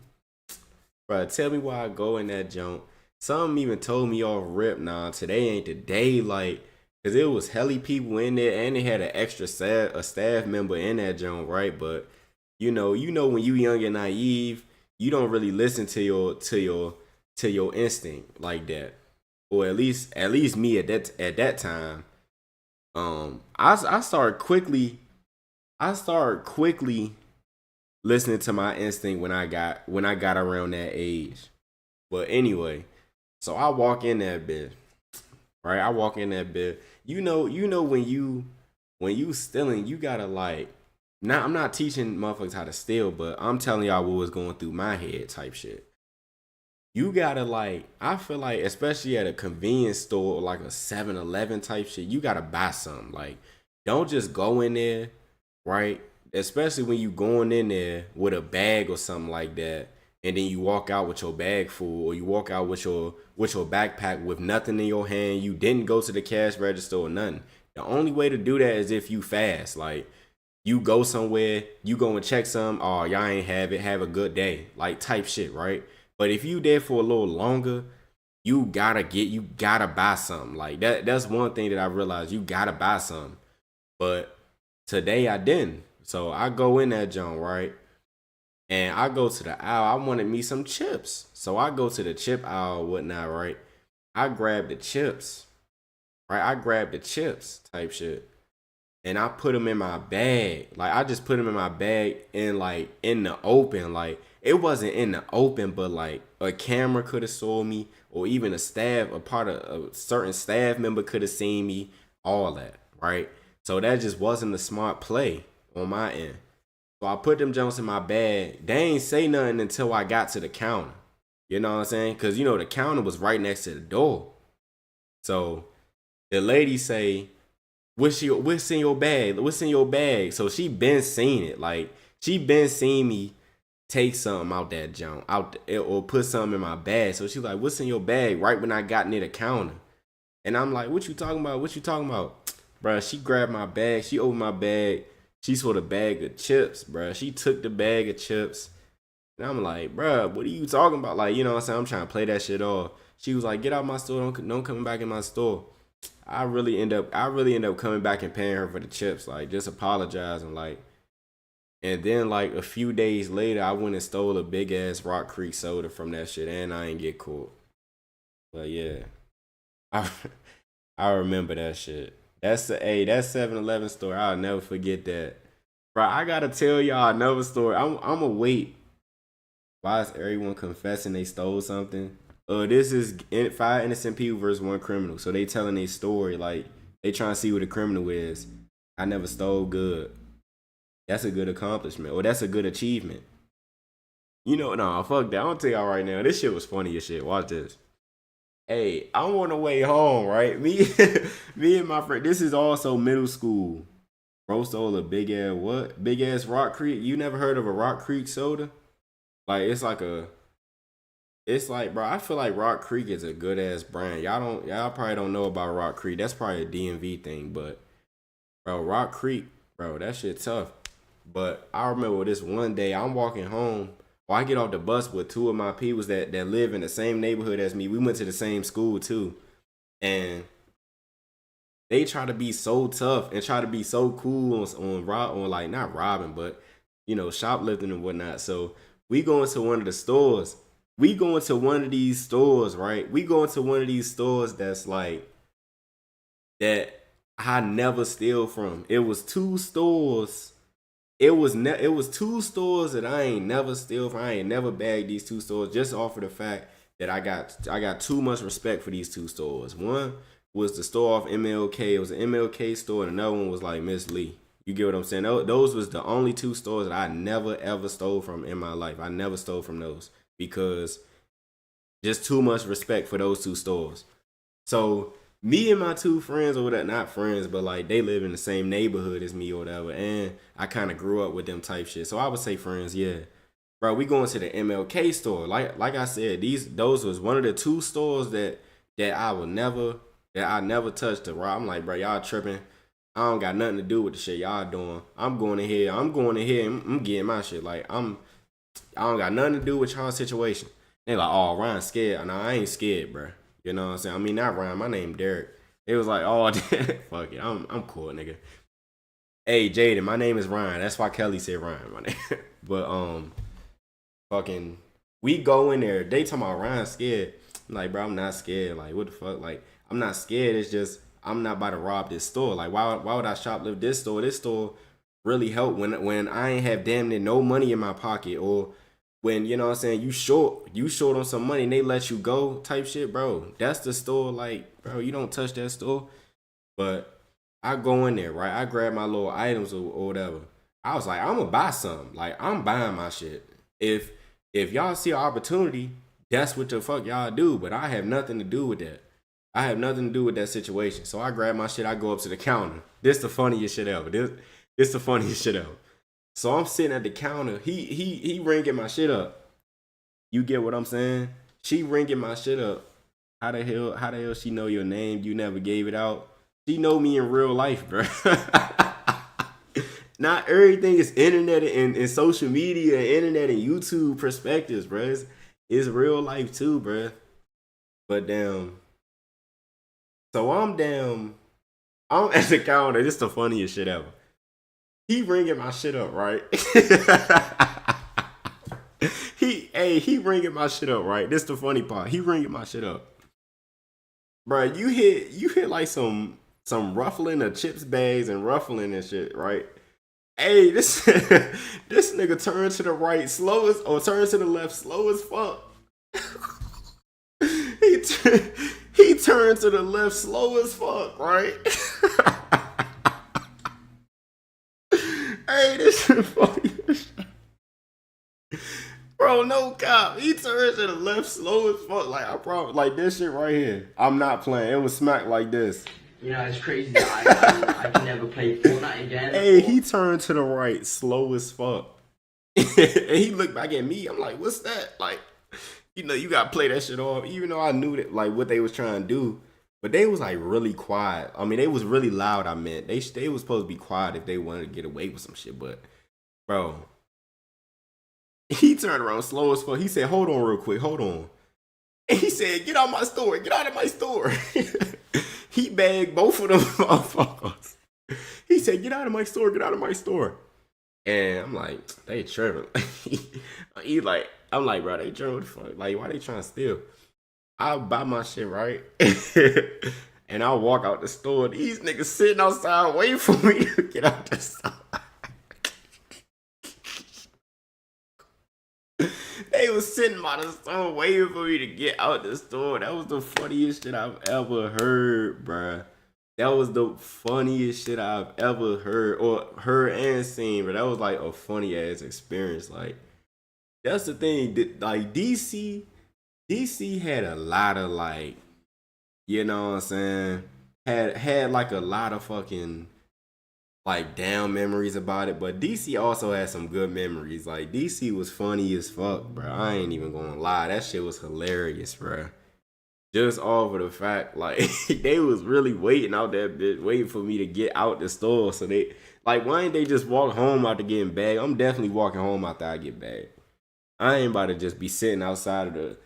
Bro, tell me why I go in that junk. Some even told me off rip, nah, today ain't the day, like, cause it was helly people in there, and they had an extra staff member in that junk, right? But you know when you young and naive, you don't really listen to your instinct like that. Or at least me at that time. I started quickly listening to my instinct when I got around that age. But anyway, so I walk in that bit. Right? I walk in that bit. You know when you stealing, you gotta like. Now, I'm not teaching motherfuckers how to steal, but I'm telling y'all what was going through my head type shit. You gotta like, I feel like, especially at a convenience store or like a 7-Eleven type shit, you gotta buy something. Like, don't just go in there, right? Especially when you going in there with a bag or something like that, and then you walk out with your bag full, or you walk out with your backpack with nothing in your hand. You didn't go to the cash register or nothing. The only way to do that is if you fast. Like, you go somewhere, you go and check some, oh, y'all ain't have it, have a good day, like type shit, right? But if you there for a little longer, you gotta buy something. Like that's one thing that I realized, you gotta buy something. But today I didn't. So I go in that joint, right? And I go to the aisle, I wanted me some chips. So I go to the chip aisle or whatnot, right? I grab the chips, right? I grab the chips type shit. And I put them in my bag. Like, I just put them in my bag in the open. Like, it wasn't in the open, but like a camera could have saw me, or even a certain staff member could have seen me, all that, right? So that just wasn't a smart play on my end. So I put them jumps in my bag. They ain't say nothing until I got to the counter. You know what I'm saying? Because, the counter was right next to the door. So the lady say, what's in your bag? What's in your bag? So she been seen it. Like, she been seen me take something out that junk, or put something in my bag. So she's like, what's in your bag? Right when I got near the counter. And I'm like, what you talking about? Bruh, she grabbed my bag. She opened my bag. She saw the bag of chips, bruh. She took the bag of chips. And I'm like, bruh, what are you talking about? Like, you know what I'm saying? I'm trying to play that shit off. She was like, get out my store. Don't come back in my store. I really end up coming back and paying her for the chips, like just apologizing, like. And then like a few days later, I went and stole a big ass Rock Creek soda from that shit, and I ain't get caught. But yeah, I remember that shit. That 7-Eleven story, I'll never forget that. Bro, I gotta tell y'all another story. I'ma wait. Why is everyone confessing they stole something? This is 5 innocent people versus 1 criminal. So they telling their story, like they trying to see who the criminal is. I never stole good. That's a good accomplishment, or that's a good achievement. Nah, fuck that. I'm gonna tell y'all right now. This shit was funny as shit. Watch this. Hey, I'm on the way home, right? Me and my friend. This is also middle school. Bro stole a big ass what? Big ass Rock Creek. You never heard of a Rock Creek soda? Like it's like bro, I feel like Rock Creek is a good ass brand. Y'all probably don't know about Rock Creek. That's probably a DMV thing, but bro, Rock Creek, bro, that shit tough. But I remember this one day I'm walking home. Well, I get off the bus with two of my peoples that live in the same neighborhood as me. We went to the same school too. And they try to be so tough and try to be so cool on like not robbing, but you know, shoplifting and whatnot. So we go into one of the stores. We go into one of these stores, right? We go into one of these stores that's like that I never steal from. It was two stores. It was two stores that I ain't never steal from. I ain't never bagged these two stores just off of the fact that I got too much respect for these two stores. One was the store off MLK. It was an MLK store, and another one was like Miss Lee. You get what I'm saying? Those was the only two stores that I never ever stole from in my life. I never stole from those because just too much respect for those two stores. So me and my two friends, or whatever, not friends, but like they live in the same neighborhood as me or whatever, and I kind of grew up with them type shit. So I would say friends, yeah. Bro, we going to the MLK store. Like I said, those was one of the two stores that I never touched it. Right? I'm like, bro, y'all tripping. I don't got nothing to do with the shit y'all doing. I'm going in here and I'm getting my shit. Like I don't got nothing to do with y'all situation. They like, oh, Ryan's scared. No, I ain't scared, bro. You know what I'm saying? I mean, not Ryan. My name Derek. It was like, oh, fuck it. I'm cool, nigga. Hey, Jaden, my name is Ryan. That's why Kelly said Ryan, my name. But fucking, we go in there. They talking about Ryan scared. I'm like, bro, I'm not scared. Like, what the fuck? Like, I'm not scared. It's just I'm not about to rob this store. Like, why would I shoplift this store? This store really helped when I ain't have damn near no money in my pocket, or when, you know what I'm saying, you short on some money and they let you go type shit, bro. That's the store. Like, bro, you don't touch that store. But I go in there, right? I grab my little items or whatever. I was like, I'm gonna buy something. Like, I'm buying my shit. If y'all see an opportunity, that's what the fuck y'all do. But I have nothing to do with that. I have nothing to do with that situation. So I grab my shit. I go up to the counter. This the funniest shit ever. This the funniest shit ever. So I'm sitting at the counter. He ringing my shit up. You get what I'm saying? She ringing my shit up. How the hell she know your name? You never gave it out. She know me in real life, bro. Not everything is internet and social media and internet and YouTube perspectives, bro. It's real life too, bro. But damn. So I'm at the counter. This is the funniest shit ever. He ringing my shit up, right? He ringing my shit up, right? This the funny part. He ringing my shit up. Bro, you hit like some ruffling of chips bags and ruffling and shit, right? Hey, this nigga turned to the right turns to the left slow as fuck. He turned to the left slow as fuck, right? Hey, this shit funny. Bro, no cop. He turned to the left slow as fuck. Like, I promise, like this shit right here. I'm not playing. It was smack like this. You know, it's crazy that I can never play Fortnite again. Hey, he turned to the right slow as fuck. And he looked back at me. I'm like, what's that? Like, you know, you gotta play that shit off. Even though I knew that, like, what they was trying to do. But they was, like, really quiet. I mean, they was really loud, I meant. They was supposed to be quiet if they wanted to get away with some shit. But, bro, he turned around slow as fuck. He said, hold on real quick. Hold on. And he said, get out my store. Get out of my store. He bagged both of them motherfuckers. He said, get out of my store. Get out of my store. And I'm like, they tripping. I'm like, bro, they tripping. What the fuck? Like, why they trying to steal? I'll buy my shit, right? And I'll walk out the store. These niggas sitting outside waiting for me to get out the store. They was sitting by the store waiting for me to get out the store. That was the funniest shit I've ever heard, bruh. That was the funniest shit I've ever heard and seen, but that was like a funny ass experience. Like, that's the thing. Like, DC had a lot of, like, you know what I'm saying? Had like a lot of fucking, like down memories about it, but DC also had some good memories. Like DC was funny as fuck, bro. I ain't even gonna lie, that shit was hilarious, bro. Just off of the fact, like they was really waiting out there, waiting for me to get out the store. So they, like, why ain't they just walk home after getting bagged? I'm definitely walking home after I get bagged. I ain't about to just be sitting outside of the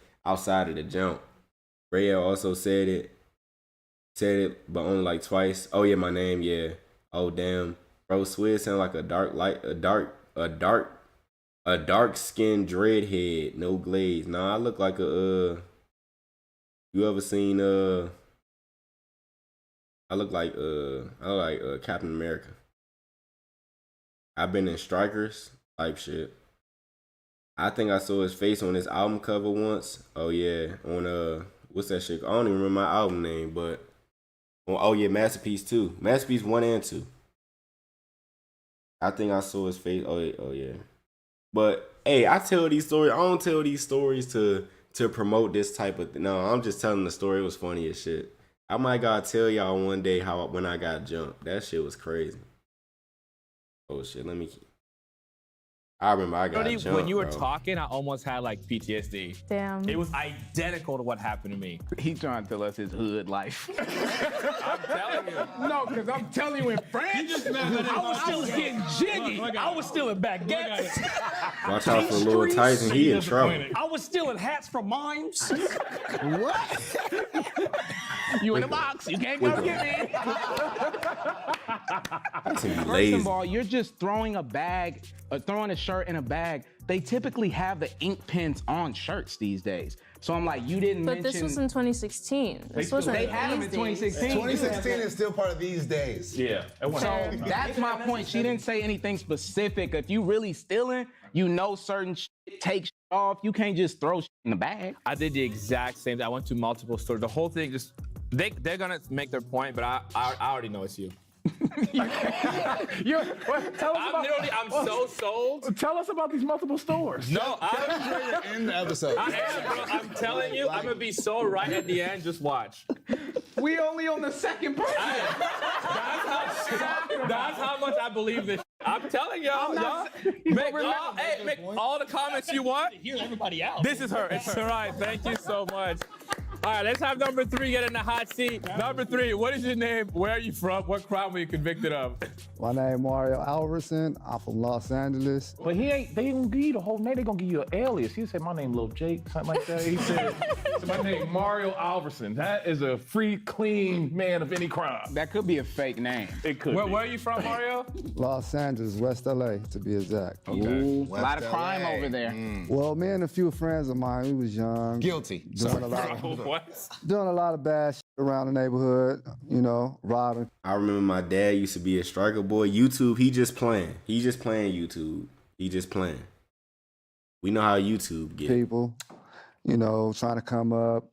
jump. Rayo also said it, but only like twice. Oh yeah, my name, yeah. Oh damn, bro, Swizz sound like a dark skinned dreadhead, no glaze. Nah, I look like a You ever seen I look like Captain America. I've been in Strikers type shit. I think I saw his face on his album cover once. Oh yeah, on what's that shit? I don't even remember my album name, but oh yeah, Masterpiece 2. Masterpiece 1 and 2. I think I saw his face. Oh yeah. But hey, I tell these stories. I don't tell these stories to promote this type of thing. No, I'm just telling the story. It was funny as shit. I might gotta tell y'all one day when I got jumped. That shit was crazy. Oh shit, I remember I got jumped, when you were bro. talking, I almost had like PTSD. Damn. It was identical to what happened to me. He trying to tell us his hood life. I'm telling you. No, because I'm telling you in France, I was still getting jiggy. I was still in baguettes. Watch out for Lil Tyson. He in trouble. I was stealing hats from mimes. What? You in the box. You can't come get me. That's him First lazy. of all, you're just throwing a bag, throwing a shirt in a bag. They typically have the ink pens on shirts these days. So I'm like, you didn't But mention. this was in 2016. This wasn't They had them in these days. 2016. 2016 is still part of these days. Yeah. So that's my point. She didn't say anything specific. If you really stealing, you know certain shit, take shit off. You can't just throw shit in the bag. I did the exact same thing. I went to multiple stores. The whole thing just, they're gonna make their point, but I already know it's you. Tell us I'm so sold. Tell us about these multiple stores. No, In the episode. I am, bro. I'm telling you, I'm gonna be so right at the end. Just watch. We only on the second part. That's how much I believe this. I'm telling y'all, make all the comments you want. Hear everybody out. This is her. It's all right. Thank you so much. All right, let's have number 3 get in the hot seat. Number 3, what is your name? Where are you from? What crime were you convicted of? My name Mario Alverson. I'm from Los Angeles. But they ain't gonna give you the whole name, they gonna give you an alias. He said, my name Lil Jake, something like that. He said, my name Mario Alverson. That is a free, clean man of any crime. That could be a fake name. It could be. Where are you from, Mario? Los Angeles, West LA, to be exact. Ooh, a West lot of crime LA. over there. Well, me and a few friends of mine, we was young. Guilty. Doing a lot of bad shit around the neighborhood, robbing. I remember my dad used to be a striker boy. YouTube, he just playing YouTube. He just playing. We know how YouTube get. People, trying to come up,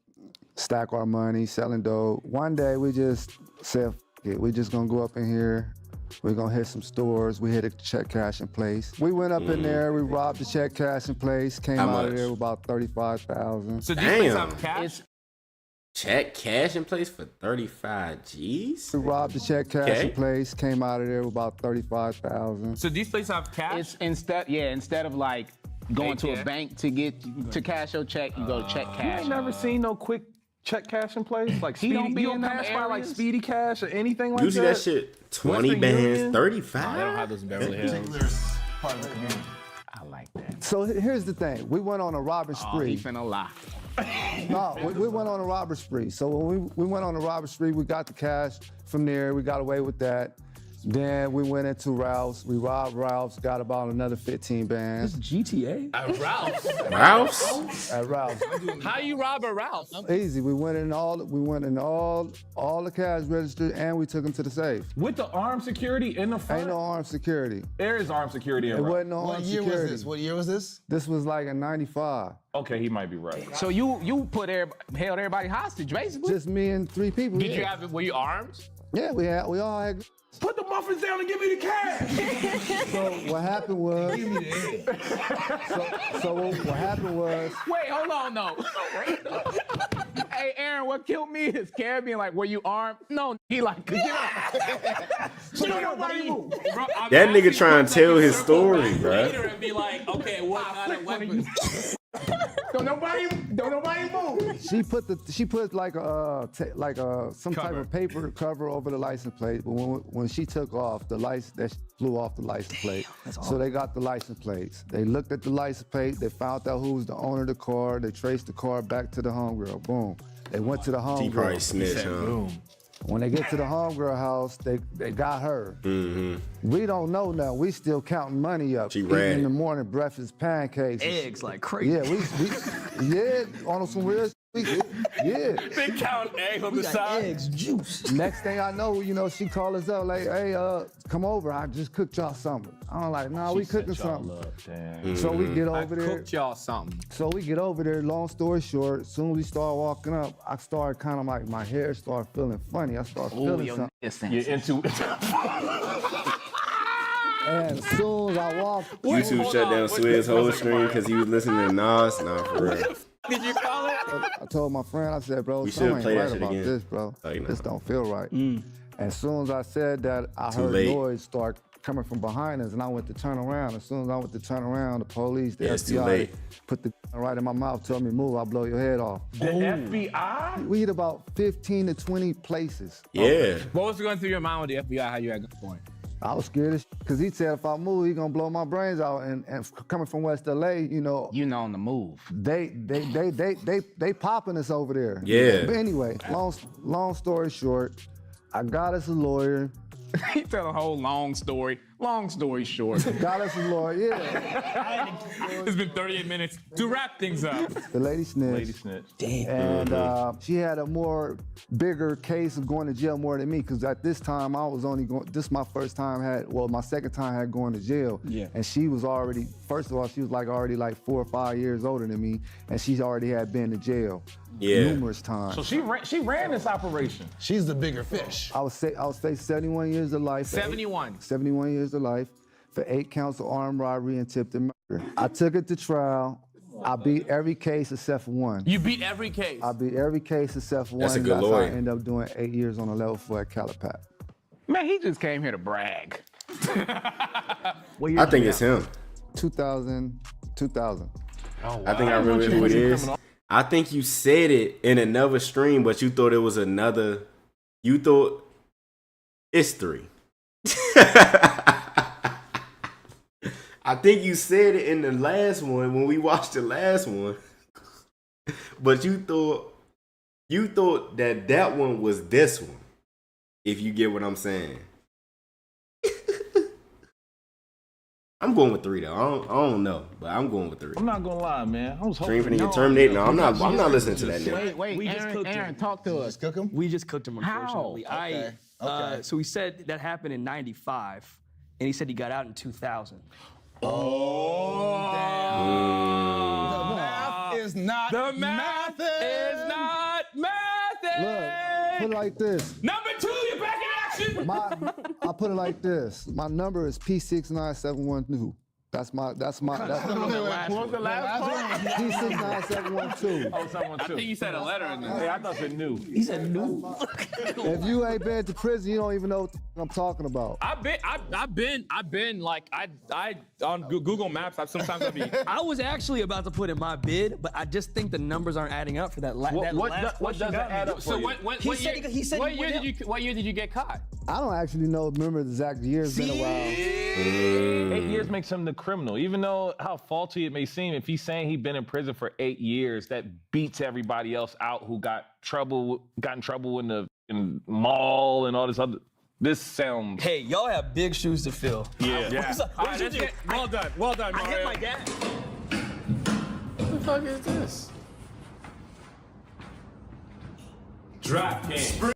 stack our money, selling dope. One day we just said, F it, we just gonna go up in here. We're gonna hit some stores. We hit a check cash in place. We went up in there, we robbed the check cash in place, came How out of much? there with about 35,000. So do you please Damn. have cash? Check cash in place for 35 G's? We robbed the check cash Okay. in place, came out of there with about 35,000. So these places have cash? It's instead of like going to a ATM? bank to cash your check, you go to check You cash. ain't never seen no quick check cash in place? Like He don't be you don't in them pass by like areas? Speedy Cash or anything like Usually that shit 20 Western bands, Union? 35. They don't have those in Beverly Hills. I like that. So here's the thing. We went on a robbing Oh, he spree. finna lie. No, we went on a robbery spree. So when we went on a robbery spree, we got the cash from there. We got away with that. Then we went into Ralph's. We robbed Ralph's, got about another 15 bands GTA? Ralph. Ralph's? at Ralph's. How you rob a Ralph? Easy. We went in all the cash register and we took them to the safe. With the armed security in the front? Ain't no armed security. There is armed security in It Ralph. wasn't no What armed year security. was this? What year was this? This was like in '95. Okay, he might be right. So you held everybody hostage, basically. Just me and 3 people. Did you have it? Were you armed? Yeah, we all had. Put the muffins down and give me the cash. So what happened was. So what happened was. Wait, hold on, no. Hey, Aaron, what killed me is Carrie being like, were you armed? No, he like, get out. That nigga trying to tell his story, bro. And be like, okay, what kind of weapons? Don't nobody move. She put like some type of paper cover over the license plate, but when she took off, that flew off the license plate. So they got the license plates. They looked at the license plate. They found out who was the owner of the car. They traced the car back to the homegirl. Boom. They went to the homegirl. She probably snitched, huh? When they get to the homegirl house, they got her. We don't know now. We still counting money up. She Eating ran in the it. morning breakfast pancakes. Eggs like crazy. Yeah, we on some real shit. Yeah. They count eggs on the side. Eggs, juice. Next thing I know, she called us up like, hey, come over. I just cooked y'all something. I'm like, nah, we cooking something. So we get over there. Cooked y'all something. So we get over there, long story short, as soon as we start walking up, I started kind of like, my hair started feeling funny. I started feeling something. You're into And as soon as I walked, YouTube shut down Swizz whole stream because he was listening to Nas. Nah, for real. Did you call it? I told my friend, I said, bro, We something should ain't play that right shit about again. this, bro. Oh, you know. This don't feel right. As soon as I said that, I Too heard late. noise start coming from behind us, and I went to turn around. As soon as I went to turn around, the police, the Yeah, it's too FBI, late. put the gun right in my mouth, told me, move, I'll blow your head off. the FBI. We hit about 15 to 20 places. Yeah. What was going through your mind with the FBI? How you had going? I was scared as because he said if I move, he gonna blow my brains out. And coming from West LA, You know on the move. they popping us over there. Yeah. But anyway, long story short, I got us a lawyer. He tell a whole long story. Long story short. Got us a lawyer, yeah. It's been 38 minutes to wrap things up. The lady snitched. Lady snitch. And she had a bigger case of going to jail more than me, because at this time I was only going, this my first time my second time had going to jail. Yeah. And she was already, first of all, she was already 4 or 5 years older than me, and she's already had been to jail numerous times. So she ran this operation. She's the bigger fish. I was facing 71 years of life. 71. 71 years of life for 8 counts of armed robbery and attempted murder. I took it to trial. I beat every case except for one. You beat every case. I beat every case except for one. That's a good That's lawyer. how I ended up doing 8 years on a level 4 at Calipat. Man, he just came here to brag. I think it's him. 2000. Oh, wow. I think I remember who it is. I think you said it in another stream, but you thought it was another. You thought it's 3. I think you said it in the last one when we watched the last one, but you thought that one was this one. If you get what I'm saying. I'm going with 3 though. I don't know, but I'm going with 3. I'm not gonna lie, man. I was Stream hoping. for nigga terminate. No, I'm not listening to that nigga. Wait, We just cooked Aaron, him. talk to us. Just cook him? We just cooked him, unfortunately. Okay. Okay. So he said that happened in 95, and he said he got out in 2000. The math is not The math is not mathing. Look, put it like this. Number 2, you're back in action. I put it like this. My number is P69712. That's What was the last part? P69712. Oh, someone I too. think you said a letter in there. Hey, I thought it knew. He said no. If you ain't been to prison, you don't even know what the I'm talking about. I've been like I on Google Maps. Sometimes I'll be. I was actually about to put in my bid, but I just think the numbers aren't adding up for that. That What last doesn't question got me. add up So for you? what He year? said he said what he year went did you? What year did you get caught? I don't actually remember the exact years. Been a while. 8 years makes him the criminal. Even though how faulty it may seem, if he's saying he's been in prison for 8 years, that beats everybody else out who got in trouble in the mall and all this other. This sounds. Hey, y'all have big shoes to fill. Yeah. What did you do? Well done, I Mario. hit my dad. What the fuck is this? Draft game.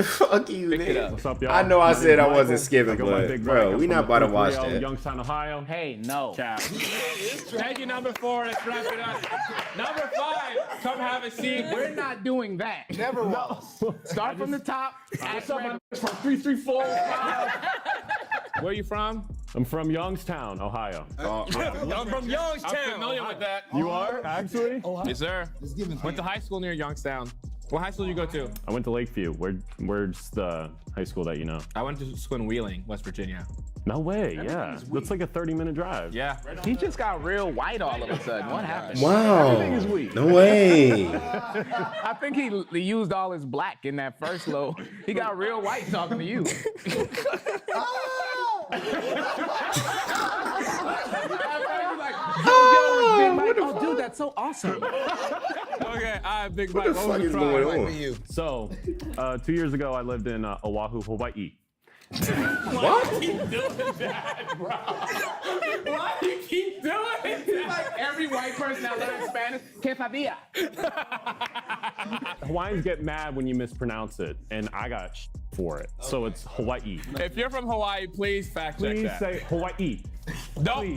Fuck you, nigga. What's up, y'all? I know I My said name's I Michael. wasn't skipping, I go by but Big bro, Mike. we I'm not from about to watch 330 that. Youngstown, Ohio. Hey, no. Cap. Thank you, number 4. Let's wrap it up. Number 5, come have a seat. We're not doing that. Never was. Start from the top. What's up, man? It's from 334. Where are you from? I'm from Youngstown, Ohio. I'm from Youngstown. I'm familiar with that. You are? Actually? Yes, sir. Went to high school near Youngstown. What high school did you go to? I went to Lakeview. Where's the high school that you know? I went to school in Wheeling, West Virginia. No way, yeah. That's like a 30-minute drive. Yeah. He just got real white all of a sudden. What happened? Wow. Everything is weak. No way. I think he used all his black in that first low. He got real white talking to you. Oh, dude, that's so awesome. Okay, all right, Big Mike. What the fuck is going on? So, 2 years ago, I lived in Oahu, Hawaii. Why do you keep doing that, bro? Why do you keep doing that? Like every white person that learns Spanish, que sabía. Hawaiians get mad when you mispronounce it, and I got for it. So it's Hawaii. If you're from Hawaii, please fact check that. Please say Hawaii. Don't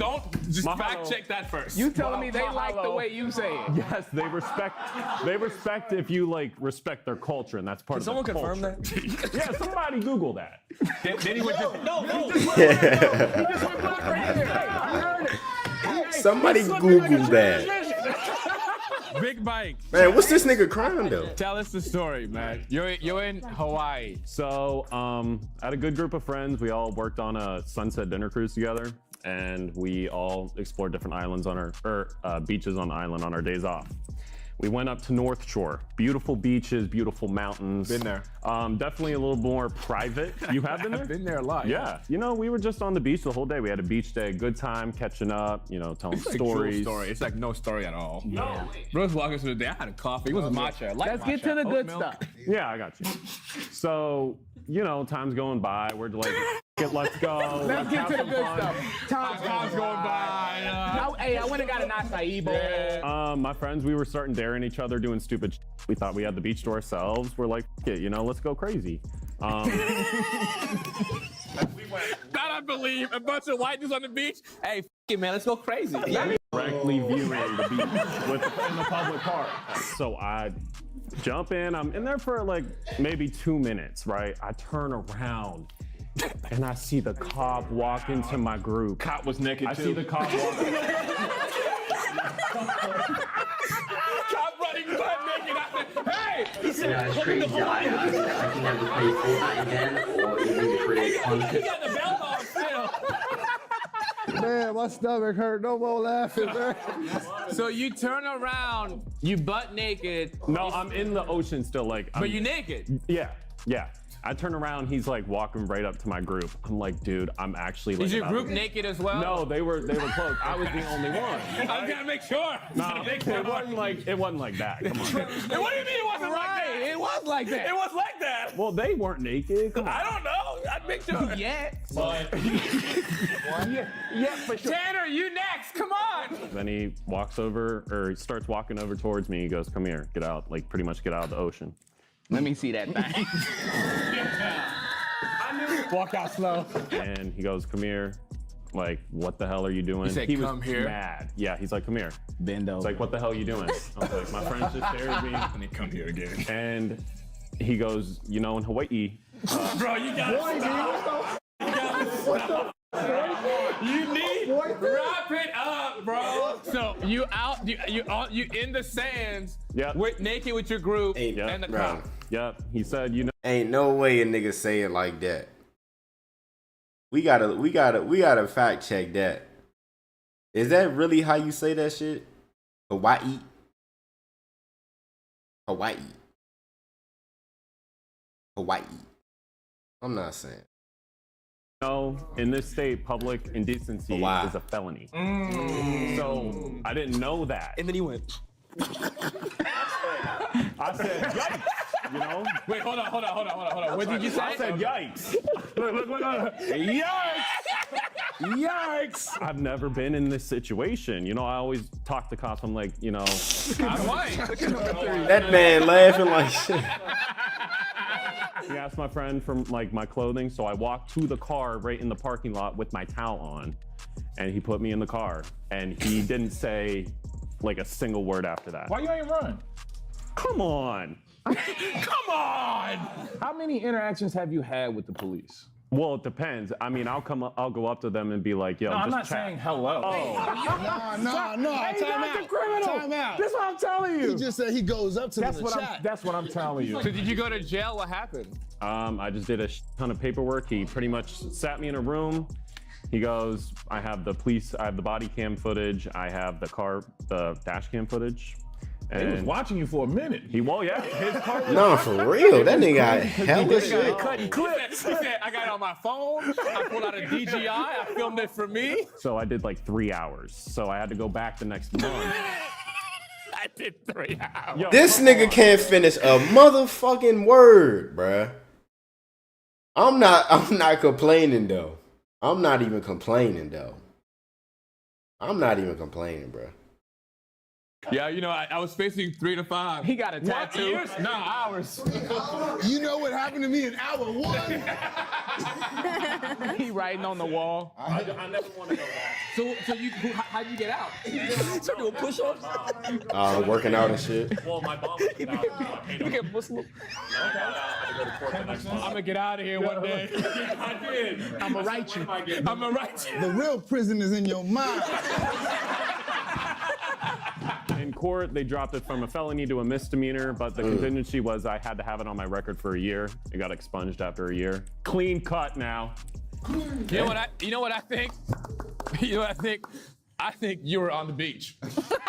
just Mahalo. Fact check that first. You telling me they like the way you say it? Yes, they respect if you like respect their culture, and that's part Can of the someone culture. confirm that? Yeah, somebody Google that. Then he went to Somebody Google that. Big Mike. Man, what's this nigga crying though? Tell us the story, man. You're in Hawaii. So, I had a good group of friends. We all worked on a sunset dinner cruise together, and we all explored different islands on our beaches on the island on our days off. We went up to North Shore. Beautiful beaches, beautiful mountains. Been there. Definitely a little more private. You have been there? I've been there a lot. Yeah. You know, we were just on the beach the whole day. We had a beach day, good time, catching up, you know, telling stories. Story. It's like no story at all. No. Bro was walking through the day. I had a coffee. It was a matcha. Let's get to the good stuff. Yeah, I got you. So, you know, time's going by. We're like, let's go. Let's get have to the some good fun. stuff. Time's going by. Hey, I went and got an acai bowl. My friends, we were starting daring each other, doing stupid shit. We thought we had the beach to ourselves. We're like, F it, you know, let's go crazy. That I believe. A bunch of white dudes on the beach. Hey, F it, man, let's go crazy. Directly viewing the beach in the public park. So I jump in. I'm in there for like maybe 2 minutes, right? I turn around and I see the cop walk into my group. Cop was naked I too. see the cop walk in. Cop running butt naked. I said, hey! He said, Yeah, it's crazy. I can never play Fortnite again or even create content. He got the belt on still. Man, my stomach hurt. No more laughing, man. So you turn around, you butt naked. No, I'm in the ocean still, like. But you naked. Yeah. I turn around, he's like walking right up to my group. I'm like, dude, I'm actually like. Is your group naked as well? No, they were close. I was the only one. I gotta make sure. No, it wasn't like that. Come on. What do you mean it wasn't like that? It was like that. It was like that. Well, they weren't naked. Come on. I don't know. I'd make sure. Yeah. But Yeah, for sure. Tanner, you next. Come on. Then he walks over, or he starts walking over towards me. He goes, "Come here, get out." Like pretty much get out of the ocean. Let me see that thing. Walk out slow. And he goes, "Come here." Like, what the hell are you doing? He said, he was "Come here." mad. Yeah, he's like, "Come here." Bend over. It's like, what the hell are you doing? I was like, my friends just stared at me. And he come here again. And he goes, you know, in Hawaii. Bro, you gotta stop. You gotta stop. You need wrap it up, bro. So you in the sands, naked with your group and the cop. Yep. He said, you know, ain't no way a nigga say it like that. We gotta fact check that. Is that really how you say that shit? Hawaii. I'm not saying. No, in this state, public indecency is a felony. So I didn't know that. And then he went. I said, yikes, you know? Wait, hold on. What did you say? I said, yikes. Look. Yikes. Yikes. I've never been in this situation. You know, I always talk to cops. I'm like, you know. That man laughing like shit. He asked my friend for like my clothing, so I walked to the car right in the parking lot with my towel on, and he put me in the car, and he didn't say like a single word after that. Why you ain't run? Come on. Come on. How many interactions have you had with the police? Well, it depends. I mean, I'll go up to them and be like, "Yo, No, I'm just not chat." saying hello. No. Hey, Time that's out. a criminal. Time out. That's what I'm telling you. He just said he goes up to them to chat. That's what I'm telling you. So did you go to jail? What happened? I just did a ton of paperwork. He pretty much sat me in a room. He goes, I have the body cam footage. I have the dash cam footage. He was watching you for a minute. Yeah. His car was No, for real. That nigga got hella shit. Cutting clips. He said, I got it on my phone. I pulled out a DJI. I filmed it for me. So I did like 3 hours. So I had to go back the next month. I did 3 hours. Yo, This nigga can't finish a motherfucking word, bruh. I'm not complaining though. I'm not even complaining, bruh. Yeah, you know, I was facing 3 to 5. He got a tattoo. Years? No, hours. You know what happened to me in hour 1? He writing on the wall. I never want to know that. So how'd you get out? Start doing push-ups? Working out and shit. Well, my mom was out. You became Muslim? I'm gonna get out of here one day. I did. I'm gonna write you. I'm gonna write you. The real prison is in your mind. In court, they dropped it from a felony to a misdemeanor, but the contingency was I had to have it on my record for a year. It got expunged after a year. Clean cut now. You know what I think? You know what I think? I think you were on the beach.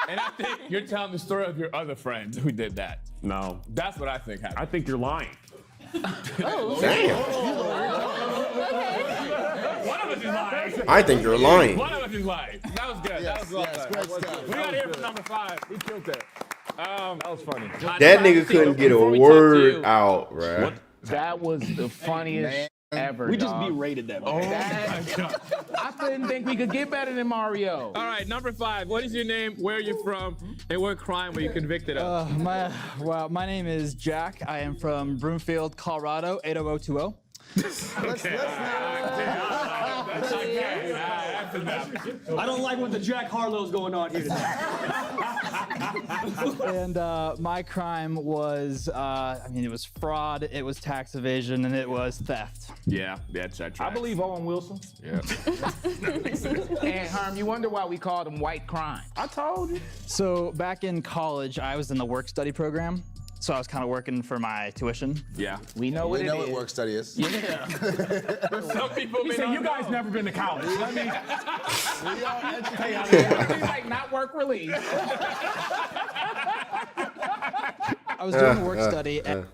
And I think you're telling the story of your other friend who did that. No. That's what I think happened. I think you're lying. Damn. One of us is lying. I think you're lying. One of us is lying. That was good. That was well done. great stuff. We gotta hear from number 5. He killed that. That was funny. That nigga couldn't get a word out, bruh. That was the funniest ever. We just dog. berated that. Oh Man. my God. I couldn't think we could get better than Mario. All right, number 5. What is your name? Where are you from? And what crime were you convicted of? My name is Jack. I am from Broomfield, Colorado, 80020. I don't like what the Jack Harlow's going on here today. And my crime was, it was fraud, it was tax evasion, and it was theft. Yeah, that's that I believe Owen Wilson. Yeah. And Herm, you wonder why we called them white crime. I told you. So back in college, I was in the work study program. So I was kind of working for my tuition. Yeah. We know what We it know is. what work study is. Yeah. But some people He may said, not you guys know. never been to college. Let me. We all educated. It's like not work release. I was doing a work study, and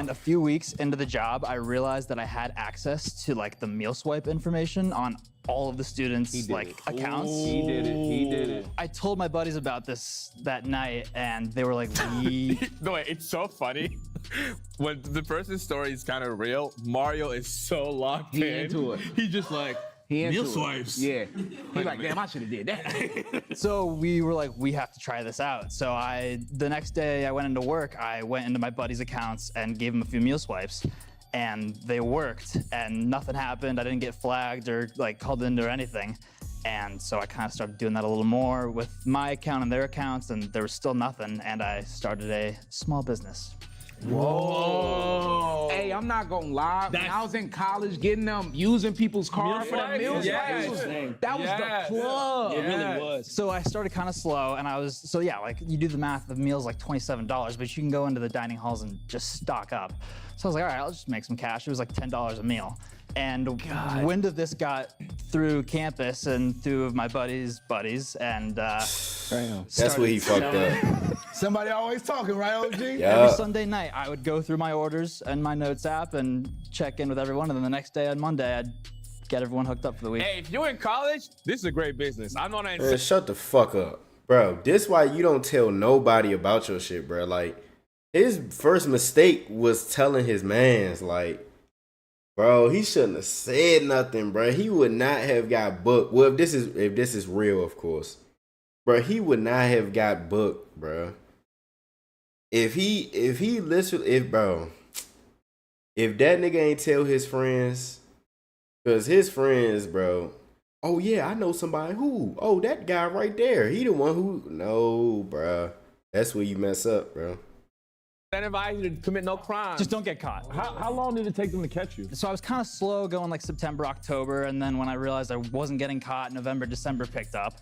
a few weeks into the job, I realized that I had access to like the meal swipe information on all of the students' accounts. He did it. I told my buddies about this that night, and they were like, No, wait, it's so funny. When the person's story is kind of real, Mario is so locked in. into it. He's just like, He into meal it. swipes. Yeah. He's like, damn, I should have did that. So we were like, we have to try this out. So the next day I went into work, I went into my buddy's accounts and gave him a few meal swipes, and they worked, and nothing happened. I didn't get flagged or like called in or anything. And so I kind of started doing that a little more with my account and their accounts, and there was still nothing. And I started a small business. Whoa. Hey, I'm not gonna lie. When I was in college using people's cars for the meal swipes, that was the plug. It really was. So I started kind of slow, and like you do the math, the meal's like $27, but you can go into the dining halls and just stock up. So I was like, all right, I'll just make some cash. It was like $10 a meal. And wind of this got through campus and through my buddies' and That's where he fucked up. Somebody always talking, right, OG? Every Sunday night, I would go through my orders and my notes app and check in with everyone. And then the next day on Monday, I'd get everyone hooked up for the week. Hey, if you're in college, this is a great business. I'm not Man, shut the fuck up. Bro, this why you don't tell nobody about your shit, bro. Like, his first mistake was telling his mans, like, bro, he shouldn't have said nothing, bro. He would not have got booked. Well, if this is real, of course. Bro, he would not have got booked, bro. If that nigga ain't tell his friends, cause his friends, bro, oh yeah, I know somebody who, oh, that guy right there, he the one who, no, bro. That's where you mess up, bro. incentivize you to commit no crime. Just don't get caught. How long did it take them to catch you? So I was kind of slow going like September, October, and then when I realized I wasn't getting caught, November, December picked up.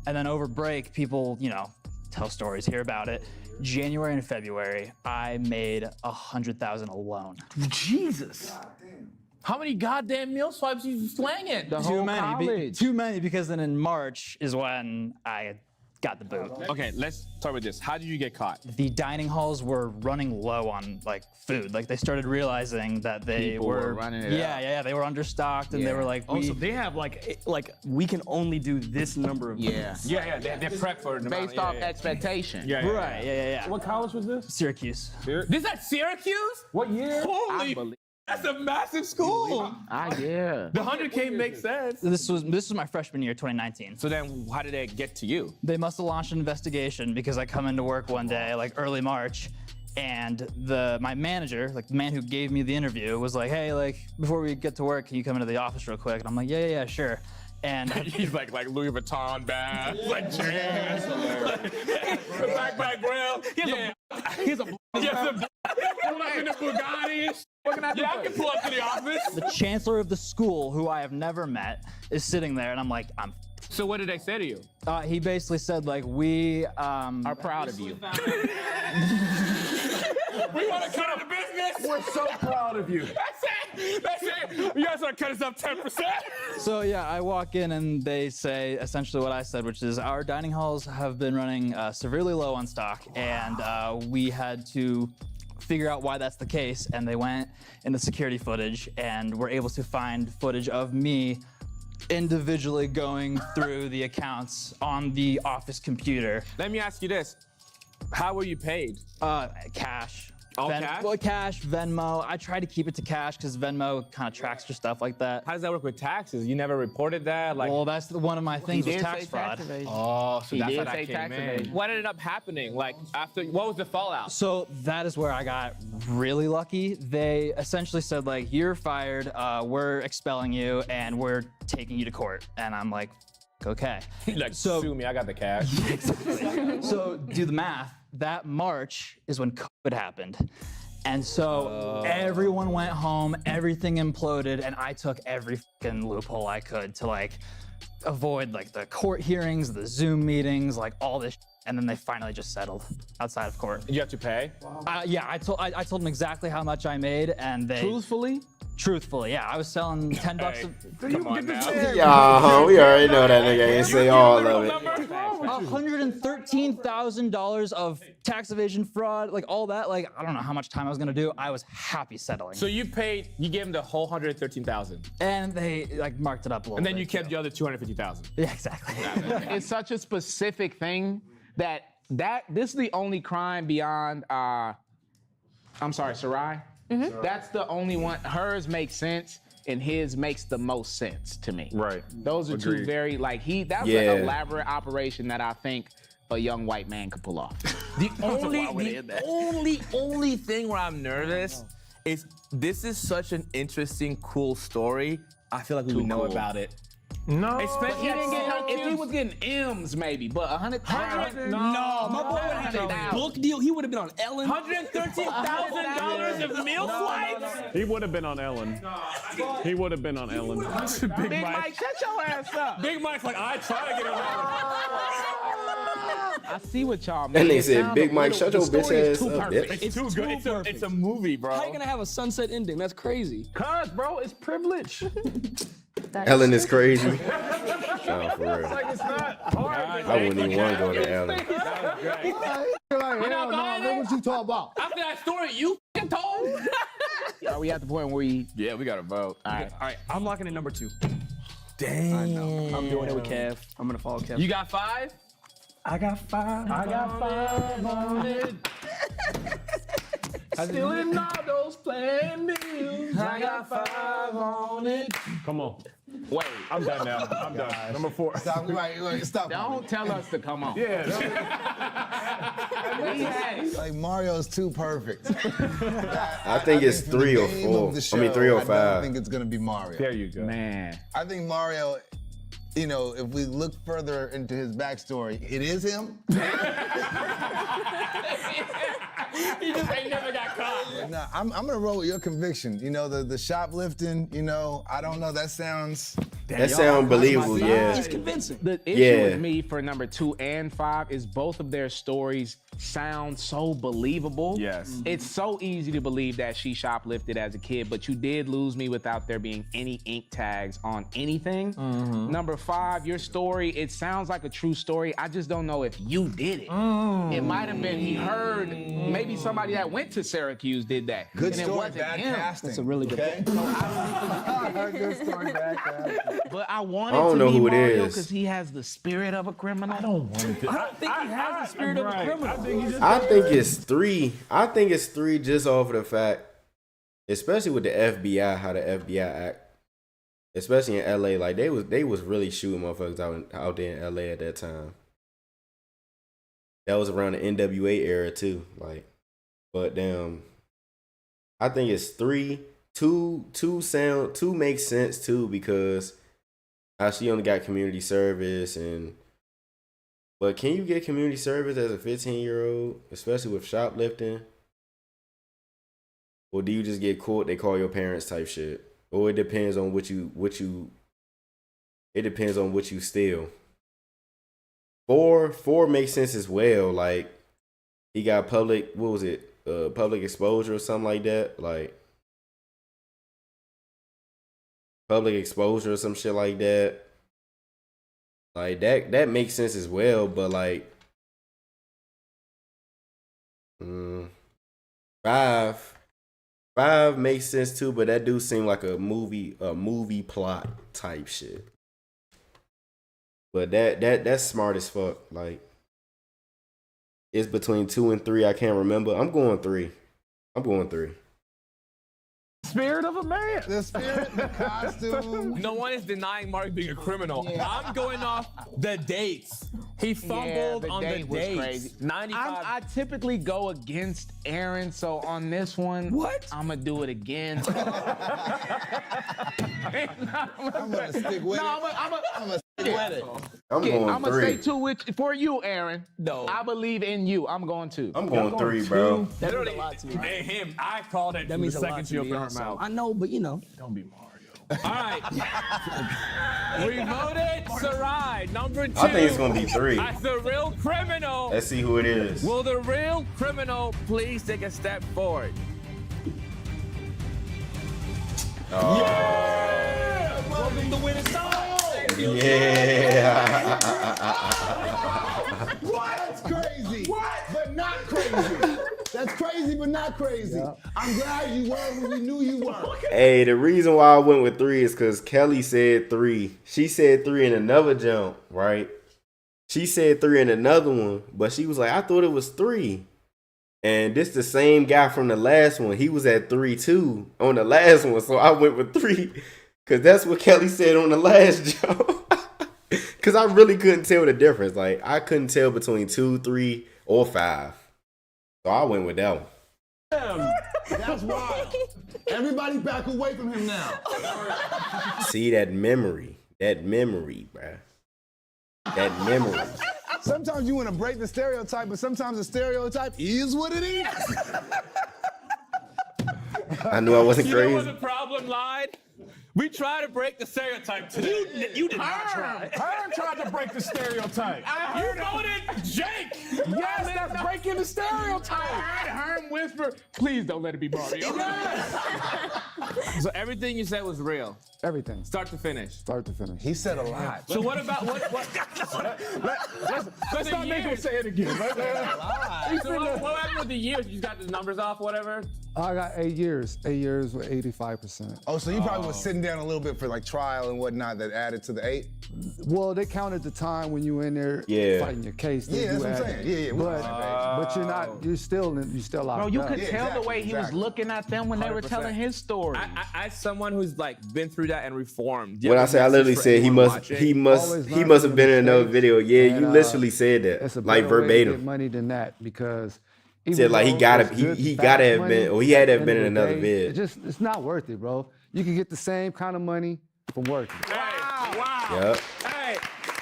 And then over break, people, you know, tell stories, hear about it. January and February, I made $100,000 alone. Jesus. How many goddamn meal swipes you slanging? Too many, because then in March is when I got the boot. Okay, let's start with this. How did you get caught? The dining halls were running low on like food. Like they started realizing that they People were running it out. Yeah, they were understocked, and they were like, so they have like we can only do this number of Yeah, they prep for it. Based off expectation. Right, yeah. What college was this? Syracuse. This at Syracuse? What year? Holy, that's a massive school. Yeah. The 100K makes sense. This was my freshman year, 2019. So then, how did they get to you? They must have launched an investigation because I come into work one day, like early March, and my manager, like the man who gave me the interview, was like, "Hey, like before we get to work, can you come into the office real quick?" And I'm like, "Yeah, sure." And he's like Louis Vuitton bag, like jeans, backpack grill. Here's a pull up in the Bugatti. Yeah, I can pull up to the office. The chancellor of the school, who I have never met, is sitting there, and I'm like, So what did they say to you? He basically said like, we are proud of you. We want to cut out the business. We're so proud of you. That's it. You guys want to cut us up 10%? So yeah, I walk in and they say essentially what I said, which is our dining halls have been running severely low on stock, and we had to figure out why that's the case. And they went in the security footage and were able to find footage of me individually going through the accounts on the office computer. Let me ask you this. How were you paid? Cash. All cash? Well, cash, Venmo. I try to keep it to cash because Venmo kind of tracks your stuff like that. How does that work with taxes? You never reported that? Like, well, that's one of my things was tax fraud. Oh, so that's how that came tax in. evasion. What ended up happening? Like, after, what was the fallout? So that is where I got really lucky. They essentially said like, you're fired, we're expelling you, and we're taking you to court. And I'm like, okay. Like, sue me, I got the cash. So do the math. That March is when COVID happened. And so everyone went home, everything imploded, and I took every fucking loophole I could to like avoid like the court hearings, the Zoom meetings, like all this shit. And then they finally just settled outside of court. You have to pay? Yeah, I told them exactly how much I made, and they Truthfully, yeah, I was selling $10. Come on now. Yeah, we already know that nigga ain't say all of it. $113,000 of tax evasion, fraud, like all that. Like I don't know how much time I was gonna do. I was happy settling. So you paid, you gave them the whole $113,000, and they like marked it up a little. and then bit, you kept the other $250,000. Yeah, exactly. It's such a specific thing that this is the only crime beyond. I'm sorry, Sarai. That's the only one. Hers makes sense, and his makes the most sense to me. Right. Those are two very like that was an elaborate operation that I think a young white man could pull off. The only thing where I'm nervous is this is such an interesting, cool story. I feel like we would know about it. No. Especially He didn't get no, if he was getting M's maybe, but 100,000. No, my boy would have had a book deal. He would have been on Ellen. $113,000 of meal swipes? He would have been on Ellen. He would have been on Ellen. Big Mike, shut your ass up. Big Mike's like, I try to get around. I see what y'all And mean. they It said, sound Big a Mike, little- shut your the bitch story is ass too up, perfect. bitch. It's too good. It's a movie, bro. How you gonna have a sunset ending? That's crazy. Cuz, bro, it's privilege. Ellen is crazy. No, for real. It's like it's not hard. I wouldn't even want to go to Ellen. You're like, hell no, what you talking about? After that story you told. Are we at the point where we? Yeah, we gotta vote. All right, I'm locking in number 2. Damn. I know. I'm doing it with Kev. I'm gonna follow Kev. You got 5? I got 5. I got 5 on it. Still in all those plan bills. I got 5 on it. Come on. Wait, I'm done now. I'm done. Number 4. Stop, wait, stop. don't tell us to come on. Yeah. Like Mario's too perfect. I think it's 3 or 4. I mean 3 or I 5. don't think it's gonna be Mario. There you go. Man. I think Mario, you know, if we look further into his backstory, it is him. He just ain't never got caught. Nah, I'm gonna roll with your conviction. You know, the shoplifting, you know, I don't know, that sounds... That sound believable, yeah. He's convincing. The issue Yeah. with me for number 2 and 5 is both of their stories sound so believable. Yes. It's so easy to believe that she shoplifted as a kid, but you did lose me without there being any ink tags on anything. Number 5, your story, it sounds like a true story. I just don't know if you did it. It might have been he heard, maybe somebody that went to Syracuse did that. Good and it story, wasn't bad him. casting. That's a really good okay? Good story, bad casting. But I wanted I don't to know be who it Mario is. because he has the spirit of a criminal. I don't think he has the spirit of a criminal. I think it's 3. I think it's 3 just off of the fact, especially with the FBI, how the FBI act, especially in LA. Like they was really shooting motherfuckers out there in LA at that time. That was around the NWA era too. Like, but damn, I think it's 3. 2 makes sense too because she only got community service but can you get community service as a 15-year-old, especially with shoplifting? Or do you just get caught, they call your parents type shit? Or it depends on what you steal. 4 makes sense as well. Like he got public exposure or something like that. Like public exposure or some shit like that. Like that makes sense as well, but like 5 makes sense too, but that do seem like a movie plot type shit. But that's smart as fuck. Like it's between 2 and 3. I can't remember. I'm going 3. Spirit of a man. The spirit, the costume. No one is denying Mark being a criminal. I'm going off the dates. He fumbled on the date was dates. crazy. 95. I typically go against Aaron, so on this one, I'm gonna do it again. I'm gonna stick with it. I'm gonna stick with it. I'm going I'm gonna 3. say 2 for you, Aaron. No. I believe in you. I'm going 2. I'm going 3, bro. That means a lot to me. Hey, him. I called it. That means a lot second to you me. opened her Also. mouth. I know, but you know. Don't be Mario. All right. We voted Sarai, number 2. I think it's gonna be 3. As the real criminal. Let's see who it is. Will the real criminal please take a step forward? Oh. Yeah! Welcome to Winning Song! Yeah. That's crazy. But not crazy. That's crazy, but not crazy. Yeah. I'm glad you were when we knew you were. Hey, the reason why I went with 3 is because Kelly said 3. She said 3 in another jump, right? She said 3 in another one, but she was like, I thought it was 3. And this the same guy from the last one. He was at 3 too on the last one, so I went with 3 because that's what Kelly said on the last jump. Because I really couldn't tell the difference. Like I couldn't tell between 2, 3, or 5. So I went with that one. Damn, that's wild. Everybody back away from him now. See that memory, bruh. That memory. Sometimes you want to break the stereotype, but sometimes the stereotype is what it is. I knew I wasn't You crazy. know what the problem lied? We tried to break the stereotype today. You did not try. Herm tried to break the stereotype. You voted Jake. Yes, that's breaking the stereotype. I heard Herm whisper, please don't let it be Mario. So everything you said was real, Everything. start to finish. Start to finish. He said a lot. So what about what? Let's not make him say it again. So what happened with the years? You got the numbers off, whatever. I got 8 years. 8 years with 85%. Oh, so you probably was sitting down a little bit for like trial and whatnot that added to the 8? Well, they counted the time when you were in there fighting your case. Yeah, that's what I'm saying. Yeah. But you're not. You're still locked Bro, you up. could tell the way he was looking at them when they were 100%. telling his story. As someone who's like been through that and reformed. When I say, I literally said he must have been in another video. Yeah, you literally said that, It's a like better way to verbatim. get money than that because. He said like he gotta have been, or he had to have been in another vid. It's not worth it, bro. You can get the same kind of money from working. Wow. Yep. Hey,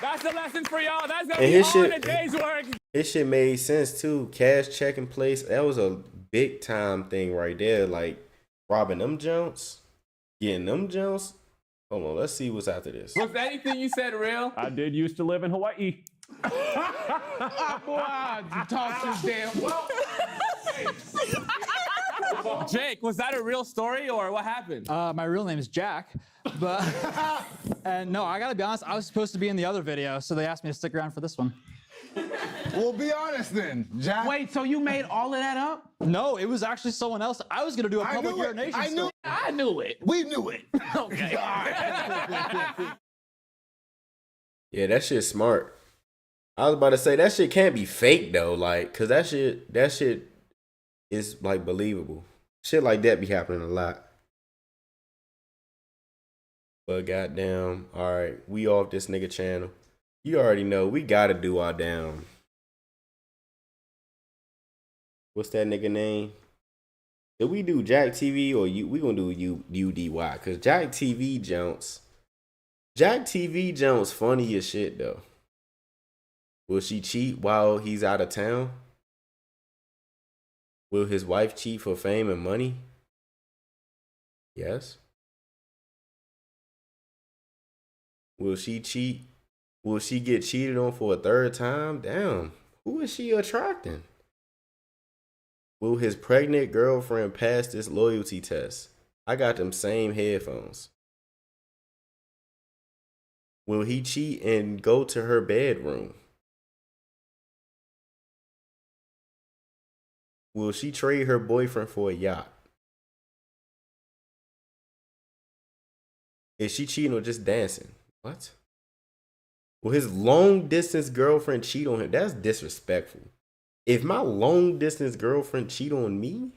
That's a lesson for y'all. That's gonna And be his all shit- in a day's work. His shit made sense too. Cash check in place. That was a big time thing right there. Like robbing them Jones, getting them Jones. Hold on, let's see what's after this. Was anything you said real? I did used to live in Hawaii. Boy, you talk too damn well. Jake, was that a real story or what happened? My real name is Jack, but and no, I gotta be honest. I was supposed to be in the other video, so they asked me to stick around for this one. Well, be honest then, Jack. Wait, so you made all of that up? No, it was actually someone else. I was gonna do a public urination. I knew it. We knew it. Okay. Yeah, that shit's smart. I was about to say that shit can't be fake though, like, cause that shit is like believable. Shit like that be happening a lot. But goddamn, all right, we off this nigga channel. You already know we gotta do our damn. What's that nigga name? Did we do Jack TV or we gonna do UDY? Cause Jack TV Jones funny as shit though. Will she cheat while he's out of town? Will his wife cheat for fame and money? Yes. Will she cheat? Will she get cheated on for a third time? Damn. Who is she attracting? Will his pregnant girlfriend pass this loyalty test? I got them same headphones. Will he cheat and go to her bedroom? Will she trade her boyfriend for a yacht? Is she cheating or just dancing? What? Will his long distance girlfriend cheat on him? That's disrespectful. If my long distance girlfriend cheat on me,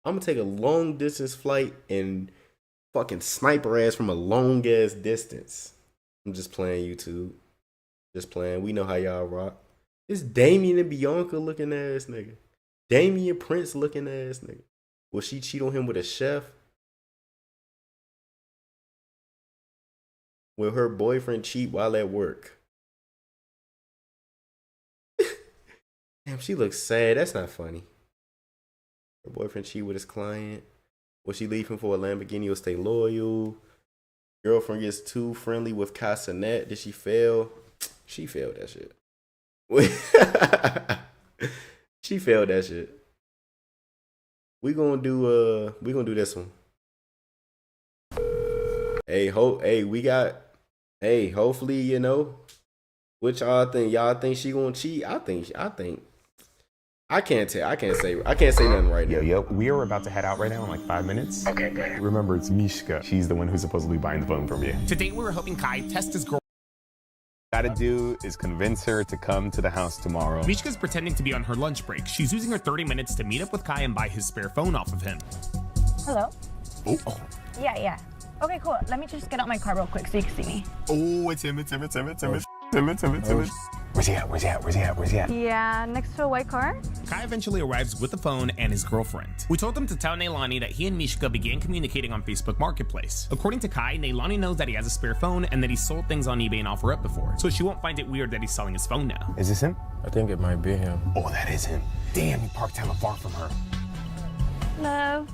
I'm gonna take a long distance flight and fucking snipe her ass from a long ass distance. I'm just playing, YouTube. Just playing. We know how y'all rock. It's Damien and Bianca looking ass nigga. Damian Prince looking ass nigga. Will she cheat on him with a chef? Will her boyfriend cheat while at work? Damn, she looks sad. That's not funny. Her boyfriend cheat with his client. Will she leave him for a Lamborghini or stay loyal? Girlfriend gets too friendly with Casanet. Did she fail? She failed that shit. She failed that shit. We gonna do this one. Hopefully, you know, what y'all think? Y'all think she gonna cheat? I think I can't say nothing right now. Yo, we are about to head out right now in like 5 minutes. Okay. Remember, it's Mishka. She's the one who's supposedly buying the phone from you. Today we were helping Kai test his girl. Gotta do is convince her to come to the house tomorrow. Mishka's pretending to be on her lunch break. She's using her 30 minutes to meet up with Kai and buy his spare phone off of him. Hello? Oh. Yeah. Okay, cool. Let me just get out my car real quick so you can see me. Oh, it's him. Where's he at? Yeah, next to a white car. Kai eventually arrives with the phone and his girlfriend. We told him to tell Neilani that he and Mishka began communicating on Facebook Marketplace. According to Kai, Neilani knows that he has a spare phone and that he sold things on eBay and OfferUp before, so she won't find it weird that he's selling his phone now. Is this him? I think it might be him. Oh, that is him. Damn, he parked hella far from her. Hello.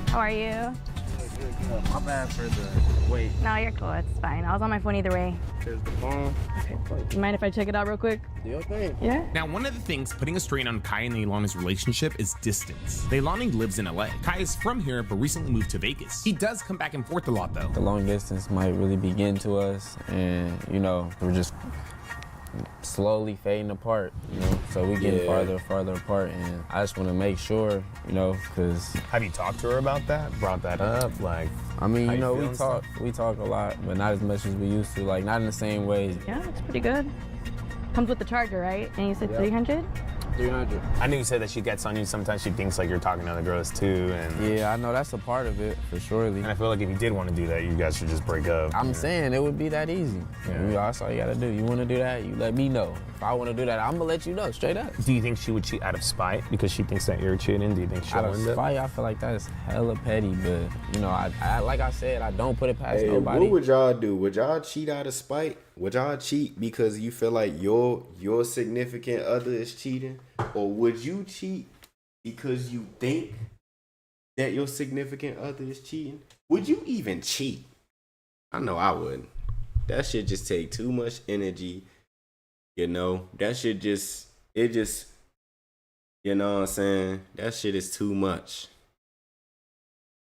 How are you? My bad for the wait. No, you're cool. It's fine. I was on my phone either way. There's the phone. Okay, cool. You mind if I check it out real quick? Do your thing. Yeah. Now, one of the things putting a strain on Kai and Neilani's relationship is distance. Neilani lives in LA. Kai is from here, but recently moved to Vegas. He does come back and forth a lot, though. The long distance might really begin to us, and, you know, we're just slowly fading apart, you know, so we getting farther apart, and I just want to make sure, you know, because Have you talked to her about that? Brought that up? Like, I mean, how you know, feel and we talk a lot, but not as much as we used to, like not in the same ways. Yeah, it's pretty good. Comes with the charger, right? And you said Yep. 300? 300. I knew you said that she gets on you. Sometimes she thinks like you're talking to other girls too, and Yeah, I know that's a part of it, for surely. and I feel like if you did want to do that, you guys should just break up. I'm saying it would be that easy. Yeah. That's all you gotta do. You wanna do that, you let me know. If I wanna do that, I'm gonna let you know, straight up. Do you think she would cheat out of spite because she thinks that you're cheating? Do you think she'll Out of end up? spite, I feel like that is hella petty, but you know, I like I said, I don't put it past Hey, nobody. what would y'all do? Would y'all cheat out of spite? Would y'all cheat because you feel like your significant other is cheating? Or would you cheat because you think that your significant other is cheating? Would you even cheat? I know I wouldn't. That shit just take too much energy. You know, that shit just, you know what I'm saying? That shit is too much.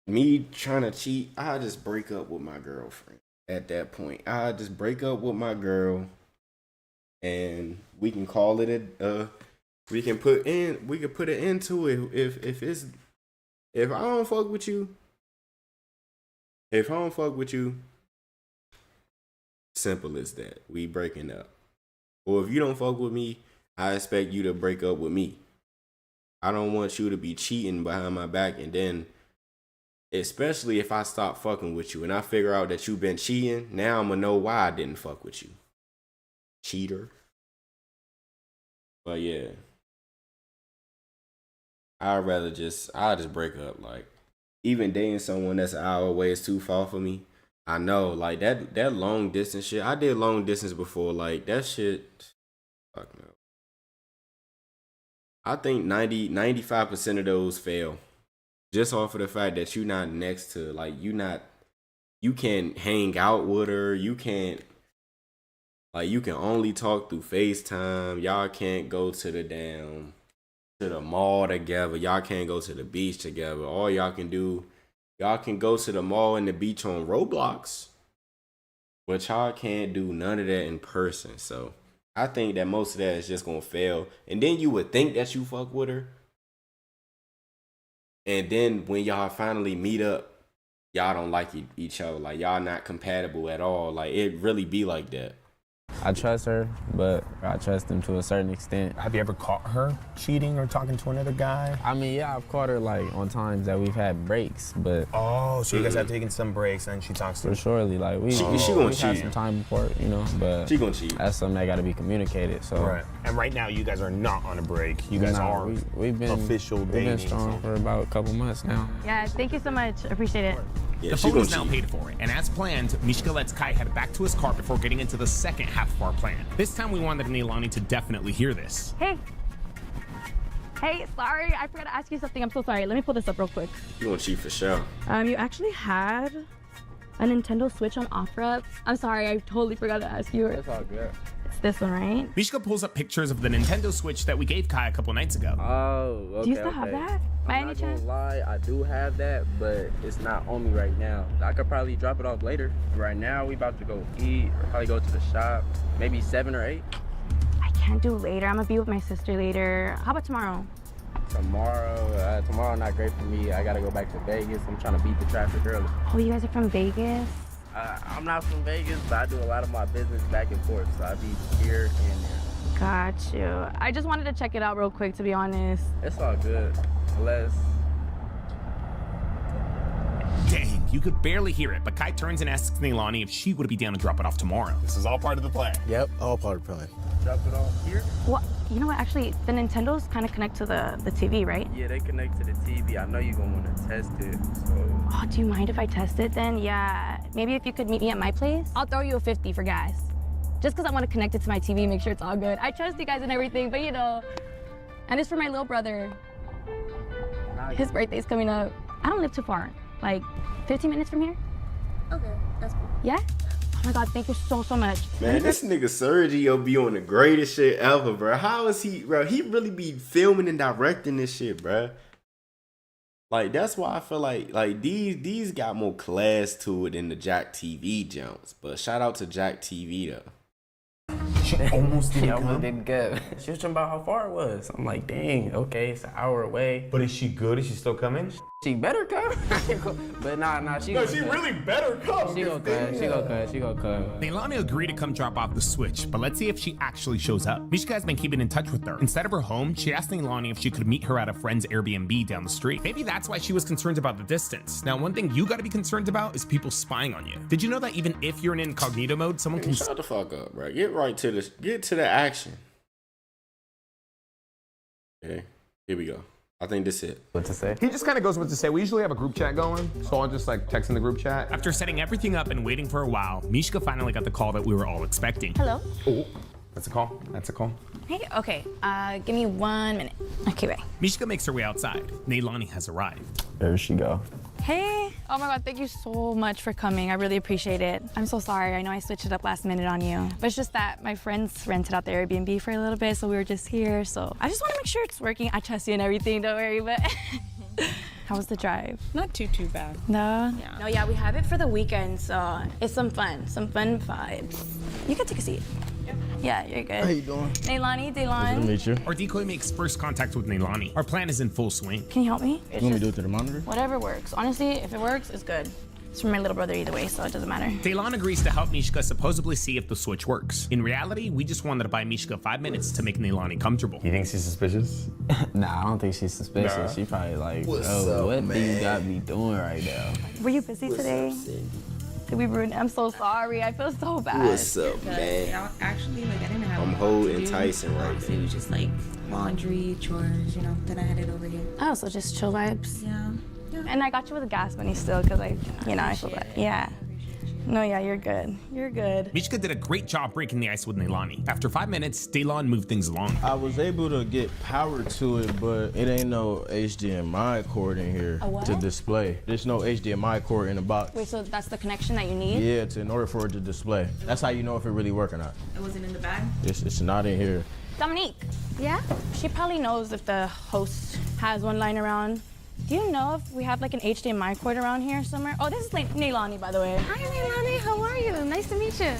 Me trying to cheat, I just break up with my girlfriend at that point. I just break up with my girl and we can call it we can put an end to it if I don't fuck with you. If I don't fuck with you, simple as that. We breaking up. Or if you don't fuck with me, I expect you to break up with me. I don't want you to be cheating behind my back, and then especially if I stop fucking with you and I figure out that you've been cheating, now I'm gonna know why I didn't fuck with you. Cheater. But yeah. I'll just break up. Like, even dating someone that's an hour away is too far for me. I know, like that long distance shit. I did long distance before. Like, that shit, fuck no. I think 95% of those fail. Just off of the fact that you're not next to, like, you can't hang out with her. You can't, like, you can only talk through FaceTime. Y'all can't go to the mall together. Y'all can't go to the beach together. All y'all can do, y'all can go to the mall and the beach on Roblox, but y'all can't do none of that in person. So I think that most of that is just gonna fail. And then you would think that you fuck with her, and then when y'all finally meet up, y'all don't like each other. Like, y'all not compatible at all. Like, it really be like that. I trust her, but I trust him to a certain extent. Have you ever caught her cheating or talking to another guy? I mean, yeah, I've caught her like on times that we've had breaks, but Oh, so you guys have taken some breaks and she talks to for you. surely, like we She gonna we've had cheat. some time apart, you know, but She gonna cheat. that's something that got to be communicated. So Right. And right now you guys are not on a break. You guys are we've been official we've dating. been strong for about a couple months now. Yeah, thank you so much. Appreciate it. Yeah, The she phone gonna is now cheat. paid for, and as planned, Mishka lets Kai head back to his car before getting into the second half of our plan. This time we wanted Neilani to definitely hear this. Hey. Hey, sorry, I forgot to ask you something. I'm so sorry. Let me pull this up real quick. You gonna cheat for sure. You actually had a Nintendo Switch on offer. I'm sorry, I totally forgot to ask you. It's all good. It's this one, right? Mishka pulls up pictures of the Nintendo Switch that we gave Kai a couple nights ago. Oh, okay. Do you still have that? By I'm any not chance? gonna lie, I do have that, but it's not on me right now. I could probably drop it off later. Right now, we about to go eat or probably go to the shop. Maybe 7 or 8. I can't do later. I'm gonna be with my sister later. How about tomorrow? Tomorrow not great for me. I gotta go back to Vegas. I'm trying to beat the traffic early. Oh, you guys are from Vegas? I'm not from Vegas, but I do a lot of my business back and forth, so I be here and there. Got you. I just wanted to check it out real quick, to be honest. It's all good, unless... Dang, you could barely hear it, but Kai turns and asks Neilani if she would be down to drop it off tomorrow. This is all part of the plan. Yep, all part of the plan. Drop it off here? Well, you know what? Actually, the Nintendos kind of connect to the TV, right? Yeah, they connect to the TV. I know you're gonna want to test it, so... Oh, do you mind if I test it then? Yeah. Maybe if you could meet me at my place, I'll throw you a 50 for gas. Just because I want to connect it to my TV, make sure it's all good. I trust you guys and everything, but you know. And it's for my little brother. His birthday's coming up. I don't live too far. Like 15 minutes from here? Okay, that's cool. Yeah? Oh my God, thank you so much. Man, this nigga Sergio be on the greatest shit ever, bro. How is he, bro? He really be filming and directing this shit, bro. Like, that's why I feel like these got more class to it than the Jack TV jumps. But shout out to Jack TV though. She almost didn't almost come. didn't go. She was talking about how far it was. I'm like, dang, okay, it's an hour away. But is she good? Is she still coming? She better come. But nah, she No, gonna she cut. really better come. She gonna cut. She gonna cut. Neilani agreed to come drop off the Switch, but let's see if she actually shows up. Mishka has been keeping in touch with her. Instead of her home, she asked Neilani if she could meet her at a friend's Airbnb down the street. Maybe that's why she was concerned about the distance. Now, one thing you gotta be concerned about is people spying on you. Did you know that even if you're in incognito mode, someone can Shut the fuck up, bro. Get to the action. Okay, here we go. I think this is it. What to say? He just kind of goes what to say. We usually have a group chat going, so I'll just like text in the group chat. After setting everything up and waiting for a while, Mishka finally got the call that we were all expecting. Hello? Oh, that's a call. That's a call. Hey, okay. Give me 1 minute. Okay, wait. Mishka makes her way outside. Neilani has arrived. There she go. Hey. Oh my God, thank you so much for coming. I really appreciate it. I'm so sorry. I know I switched it up last minute on you. But it's just that my friends rented out the Airbnb for a little bit, so we were just here. So I just want to make sure it's working. I trust you and everything, don't worry, but how was the drive? Not too bad. No? Yeah. No, yeah, we have it for the weekend, so it's some fun vibes. You can take a seat. Yeah, you're good. How you doing? Neilani, Nice Delon. to meet you. Our decoy makes first contact with Neilani. Our plan is in full swing. Can you help me? You want me to do it to the monitor? Whatever works. Honestly, if it works, it's good. It's for my little brother either way, so it doesn't matter. Delon agrees to help Mishka supposedly see if the Switch works. In reality, we just wanted to buy Mishka 5 minutes to make Neilani comfortable. You think she's suspicious? Nah, I don't think she's suspicious. Nah. She probably like, What's bro, up, what man? do you got me doing right now? Were you busy today? Did we ruin it? I'm so sorry. I feel so bad. What's up, man? Actually, like I didn't have. I'm much holding to do. Tyson right Honestly, it was just like laundry, chores, you know. Then I headed over here. Oh, so just chill vibes? Yeah. And I got you with the gas money still, because I feel bad. Yeah. No, yeah, you're good. You're good. Mishka did a great job breaking the ice with Neilani. After 5 minutes, Delon moved things along. I was able to get power to it, but it ain't no HDMI cord in here A what? to display. There's no HDMI cord in the box. Wait, so that's the connection that you need? Yeah, in order for it to display. That's how you know if it really work or not. It wasn't in the bag. It's not in here. Dominique. Yeah? She probably knows if the host has one lying around. Do you know if we have like an HDMI cord around here somewhere? Oh, this is like Neilani, by the way. Hi, Neilani. How are you? Nice to meet you.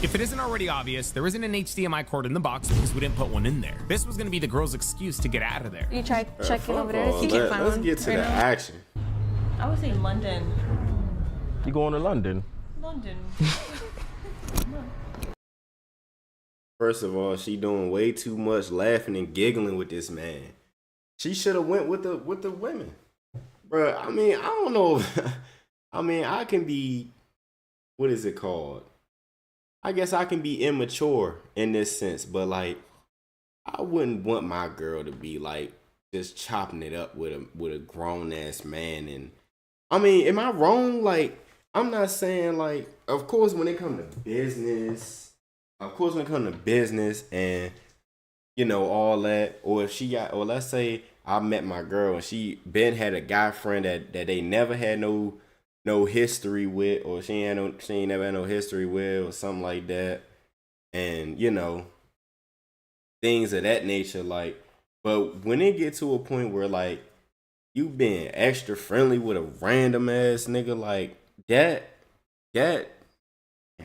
If it isn't already obvious, there isn't an HDMI cord in the box because we didn't put one in there. This was gonna be the girl's excuse to get out of there. You try checking over there? Oh, You can't find let's one get to right the now? action. I would say London. You going to London? London. First of all, she doing way too much laughing and giggling with this man. She should have went with the women. Bruh, I mean, I don't know. I mean, I can be, what is it called? I guess I can be immature in this sense, but like, I wouldn't want my girl to be like just chopping it up with a grown ass man. And I mean, am I wrong? Like, I'm not saying like, of course, when it comes to business, and you know all that, or if she got, or let's say I met my girl and she had a guy friend that they never had no history with, or she ain't never had no history with, or something like that, and you know, things of that nature. Like, but when it get to a point where like you being extra friendly with a random ass nigga like that, can't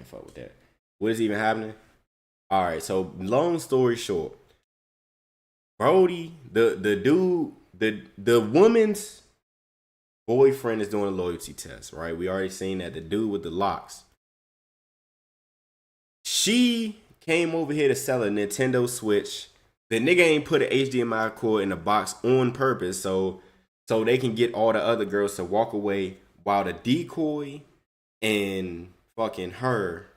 fuck with that. What is even happening? All right, so long story short, Brody, the dude, the woman's boyfriend is doing a loyalty test, right? We already seen that. The dude with the locks. She came over here to sell a Nintendo Switch. The nigga ain't put an HDMI cord in the box on purpose, so they can get all the other girls to walk away while the decoy and fucking her,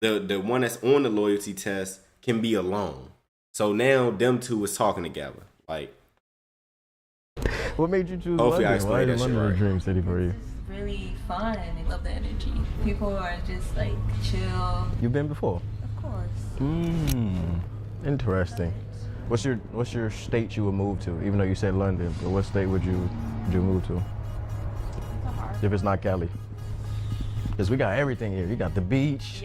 the one that's on the loyalty test, can be alone. So now them two is talking together. Like, what made you choose hopefully London? I explained Why that is shit London right. a dream city for you? Really fun. I love the energy. People are just like chill. You've been before? Of course. Interesting. What's your state you would move to? Even though you said London, but what state would you move to? If it's not Cali. Because we got everything here. You got the beach,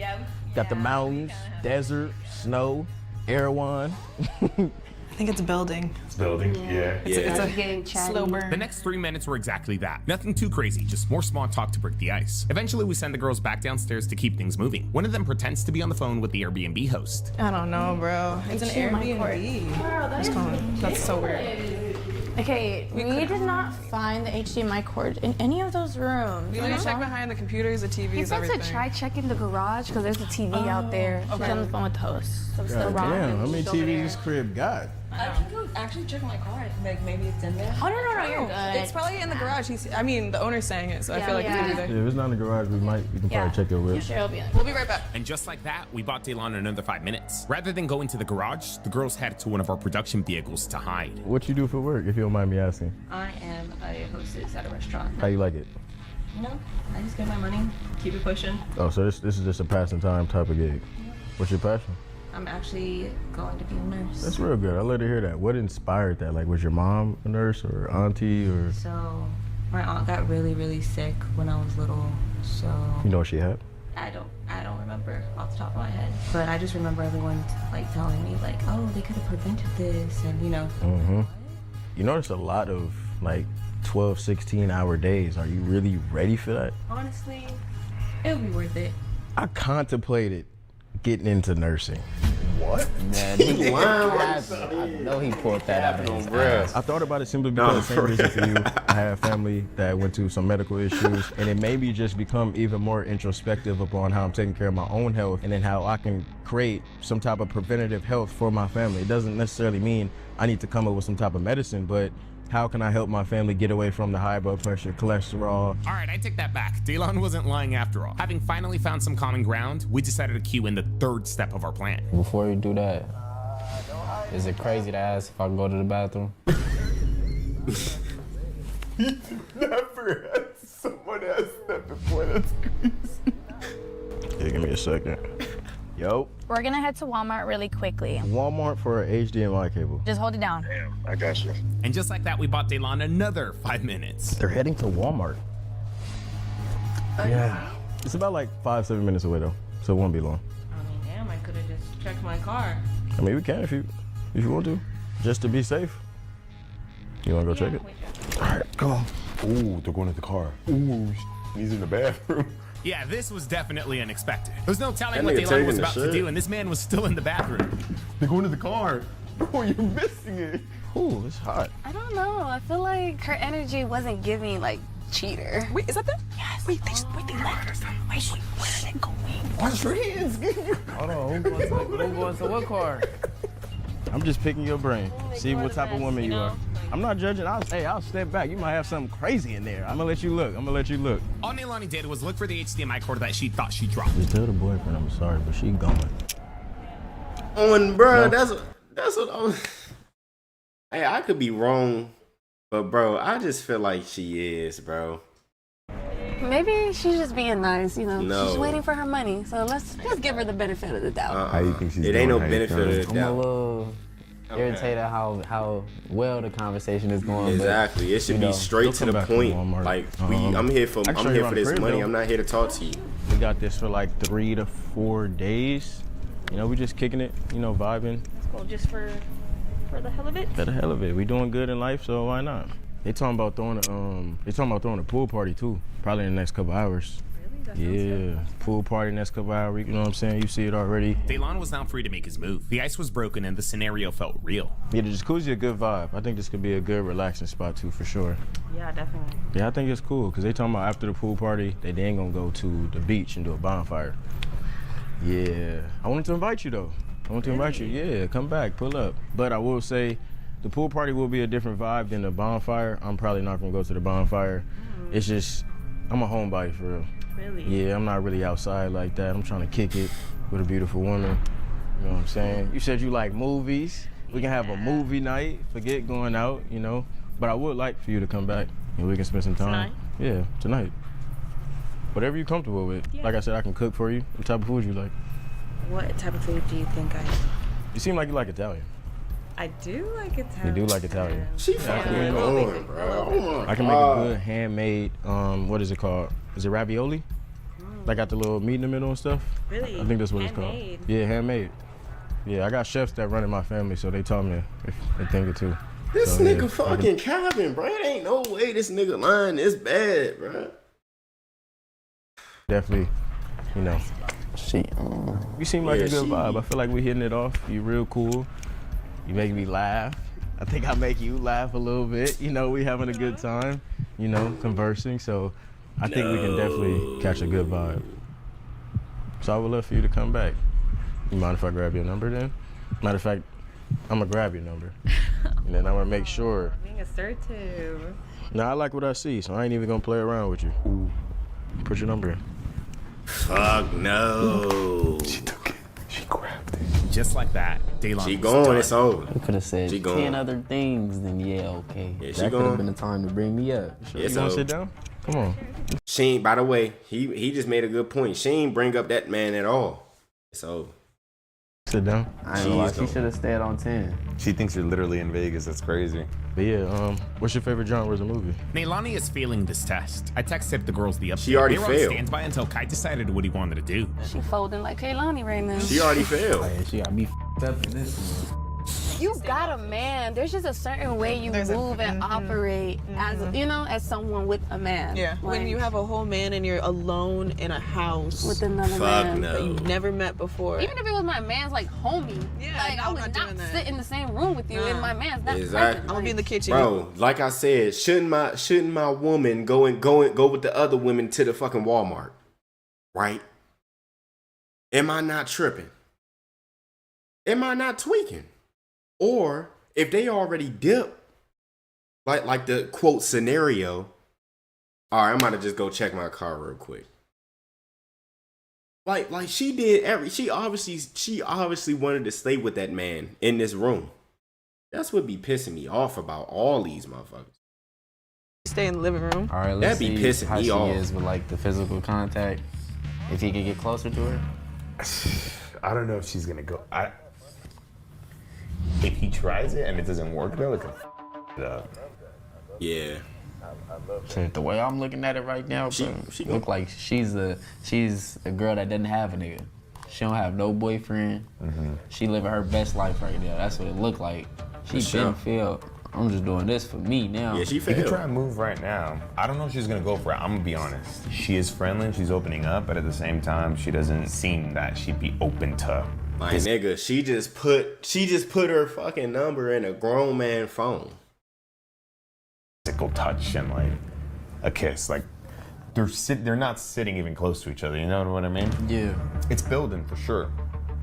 got the mountains, desert, snow, Erewhon. I think it's building. It's building, yeah. It's a slow burn. The next 3 minutes were exactly that. Nothing too crazy, just more small talk to break the ice. Eventually, we send the girls back downstairs to keep things moving. One of them pretends to be on the phone with the Airbnb host. I don't know, bro. It's an Airbnb. What's going on? That's so weird. Okay, we did not find the HDMI cord in any of those rooms. We checked behind the computers, the TVs, He said everything. to try checking the garage because there's a TV out there. She's on the phone with the host. So it's God still wrong. damn, how many TVs this crib got? I can go actually check my car. Like maybe it's in there. Oh no, you're good. It's probably in the garage. I mean, the owner's saying it, so I feel like it's gonna be there. Yeah, if it's not in the garage, we can probably check it with. We'll be right back. And just like that, we bought Daylon another 5 minutes. Rather than going to the garage, the girls headed to one of our production vehicles to hide. What you do for work, if you don't mind me asking? I am a hostess at a restaurant. How you like it? You know, I just get my money, keep it pushing. Oh, so this is just a passing time type of gig. What's your passion? I'm actually going to be a nurse. That's real good. I love to hear that. What inspired that? Like, was your mom a nurse or auntie or? So, my aunt got really, really sick when I was little. So. You know what she had? I don't remember off the top of my head, but I just remember everyone like telling me like, oh, they could have prevented this, and you know. Mm-hmm. You notice a lot of like 12, 16-hour days. Are you really ready for that? Honestly, it would be worth it. I contemplated getting into nursing. What? Man, I know he pulled that out of his ass. I thought about it simply because the same reason for you. I have family that went through some medical issues, and it made me just become even more introspective upon how I'm taking care of my own health, and then how I can create some type of preventative health for my family. It doesn't necessarily mean I need to come up with some type of medicine, but how can I help my family get away from the high blood pressure, cholesterol? All right, I take that back. Daylon wasn't lying after all. Having finally found some common ground, we decided to cue in the third step of our plan. Before you do that, is it crazy to ask if I can go to the bathroom? Never had someone ask that before. That's crazy. Yeah, give me a second. Yo. We're gonna head to Walmart really quickly. Walmart for an HDMI cable. Just hold it down. Damn, I got you. And just like that, we bought Daylon another 5 minutes. They're heading to Walmart. Yeah. It's about like 5-7 minutes away though, so it won't be long. I mean, damn, I could have just checked my car. I mean, we can if you want to, just to be safe. You wanna go check it? All right, come on. Ooh, they're going to the car. Ooh, he's in the bathroom. Yeah, this was definitely unexpected. There was no telling That what nigga Daylon was taking the about to shit. do, and this man was still in the bathroom. They're going to the car. Oh, you're missing it. Ooh, it's hot. I don't know. I feel like her energy wasn't giving like cheater. Wait, is that them? Yes. Wait, they left. Wait, where are they going? Watch friends. Hold on, who going to what car? I'm just picking your brain. See what type of woman you are. I'm not judging. I'll step back. You might have something crazy in there. I'm gonna let you look. All Nailani did was look for the HDMI cord that she thought she dropped. Just tell the boyfriend I'm sorry, but she going. On, bro, that's what I was. Hey, I could be wrong, but bro, I just feel like she is, bro. Maybe she's just being nice, you know. No. She's waiting for her money, so let's give her the benefit of the doubt. How you think she's It ain't no doing? How you benefit of the feeling? I'm a doubt. little irritated how well the conversation is going. Exactly. But, It should you be know, straight You'll to come the back to point. Walmart. Like I I'm here for can show you around the this crib, money. though. I'm not here to talk to you. We got this for like 3 to 4 days. You know, we just kicking it, you know, vibing. Well, just for the hell of it. For the hell of it. We doing good in life, so why not? They talking about throwing a pool party too, probably in the next couple hours. Yeah, pool party next couple hours, you know what I'm saying? You see it already. Daylon was now free to make his move. The ice was broken and the scenario felt real. Yeah, the jacuzzi a good vibe. I think this could be a good relaxing spot too, for sure. Yeah, definitely. Yeah, I think it's cool, because they talking about after the pool party, they then gonna go to the beach and do a bonfire. Yeah, I wanted to invite you though. Yeah, come back, pull up. But I will say, the pool party will be a different vibe than the bonfire. I'm probably not gonna go to the bonfire. It's just, I'm a homebody for real. Really? Yeah, I'm not really outside like that. I'm trying to kick it with a beautiful woman. You know what I'm saying? You said you like movies. We can have a movie night. Forget going out, you know. But I would like for you to come back and we can spend some time. Tonight? Yeah, tonight. Whatever you're comfortable with. Yeah. Like I said, I can cook for you. What type of food you like? What type of food do you think I? You seem like you like Italian. I do like Italian. You do like Italian. She Yeah, fucking I can going, bro. Oh my I can make a God. good handmade, what is it called? Is it ravioli? Like got the little meat in the middle and stuff? Really? I think that's what Handmade? it's called. Yeah, handmade. Yeah, I got chefs that run in my family, so they taught me a thing or two. This So, nigga yeah, fucking Calvin, bro. It ain't no way this nigga lying this bad, bro. Definitely, you know. You seem like Yeah, a good she- vibe. I feel like we hitting it off. You real cool. You make me laugh. I think I make you laugh a little bit. You know, we having a good time, you know, conversing. So I think we can definitely catch a good vibe. So I would love for you to come back. You mind if I grab your number then? Matter of fact, I'm gonna grab your number. And then I'm gonna make sure. Being assertive. Now I like what I see, so I ain't even gonna play around with you. Put your number in. Fuck no. She took it. She grabbed it. Just like that, Daylon She was gone, done. it's over. You could have said She 10 gone. other things, then yeah, okay. Yeah, she that could gone. have been the time to bring me up. Yeah, it's You wanna over. sit down? Come on. She ain't, by the way, he just made a good point. She ain't bring up that man at all. It's over. Sit down. I ain't gonna lie, she should have stayed on 10. She thinks you're literally in Vegas. That's crazy. But yeah, what's your favorite genre of movie? Nailani is failing this test. I texted the girls the update. She already they were failed. on standby until Kai decided what he wanted to do. She folding like Kaylani right now. She already failed. Yeah, she got me f***ed up in this one. You got a man. There's just a certain way you move and operate as, you know, as someone with a man. Yeah, when you have a whole man and you're alone in a house with another Fuck man no. that you've never met before. Even if it was my man's like homie, like I would not sit in the same room with you and my man's not Exactly. present. I'm gonna be in the kitchen. Bro, like I said, shouldn't my woman go with the other women to the fucking Walmart? Right? Am I not tripping? Am I not tweaking? Or if they already dip, like the quote scenario, all right, I'm about to just go check my car real quick. Like she did she obviously wanted to stay with that man in this room. That's what be pissing me off about all these motherfuckers. Stay in the living room. All right, let's That'd be see pissing how me she off. is with like the physical contact. If he could get closer to her. I don't know if she's gonna go. If he tries it and it doesn't work, though, it could f it up. Yeah. Shit, the way I'm looking at it right now, bro, she look like she's a girl that doesn't have a nigga. She don't have no boyfriend. She living her best life right now. That's what it look like. She For sure. didn't feel. I'm just doing this for me now. Yeah, she You could failed. try and move right now. I don't know if she's gonna go for it. I'm gonna be honest. She is friendly and she's opening up, but at the same time, she doesn't seem that she'd be open to. My nigga, she just put her fucking number in a grown man phone. Physical touch and like a kiss, like they're not sitting even close to each other. You know what I mean? Yeah. It's building for sure,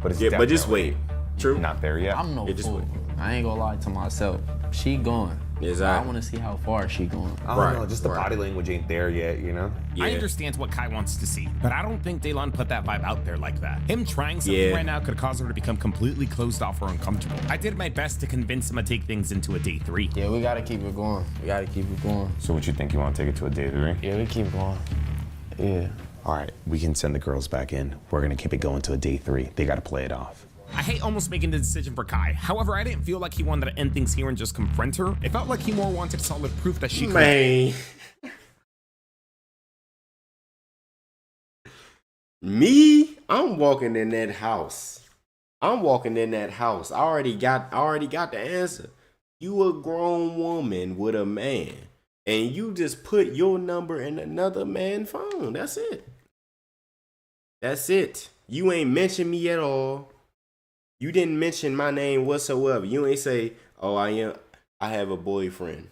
but it's But just definitely wait. True. not there yet. I'm no Yeah, just fool. I ain't gonna lie to myself. She going. Exactly. I want to see how far she going. I don't know, just the body language ain't there yet, you know? I understand what Kai wants to see, but I don't think Daylon put that vibe out there like that. Him trying something right now could cause her to become completely closed off or uncomfortable. I did my best to convince him to take things into a day 3. Yeah, we gotta keep it going. We gotta keep it going. So what you think, you want to take it to a day 3? Yeah, we keep going. Yeah. All right, we can send the girls back in. We're gonna keep it going to a day 3. They gotta play it off. I hate almost making the decision for Kai. However, I didn't feel like he wanted to end things here and just confront her. It felt like he more wanted solid proof that she could. Man. Me, I'm walking in that house. I already got the answer. You a grown woman with a man, and you just put your number in another man's phone. That's it. You ain't mention me at all. You didn't mention my name whatsoever. You ain't say, "Oh, I have a boyfriend."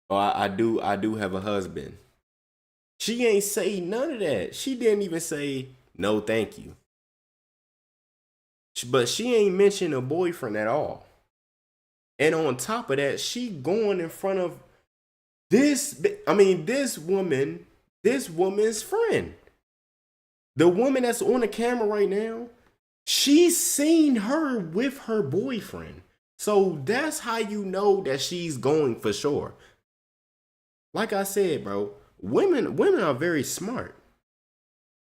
Or I do have a husband. She ain't say none of that. She didn't even say no, thank you. But she ain't mention a boyfriend at all. And on top of that, she going in front of this woman's friend. The woman that's on the camera right now, she's seen her with her boyfriend. So that's how you know that she's going for sure. Like I said, bro, women are very smart.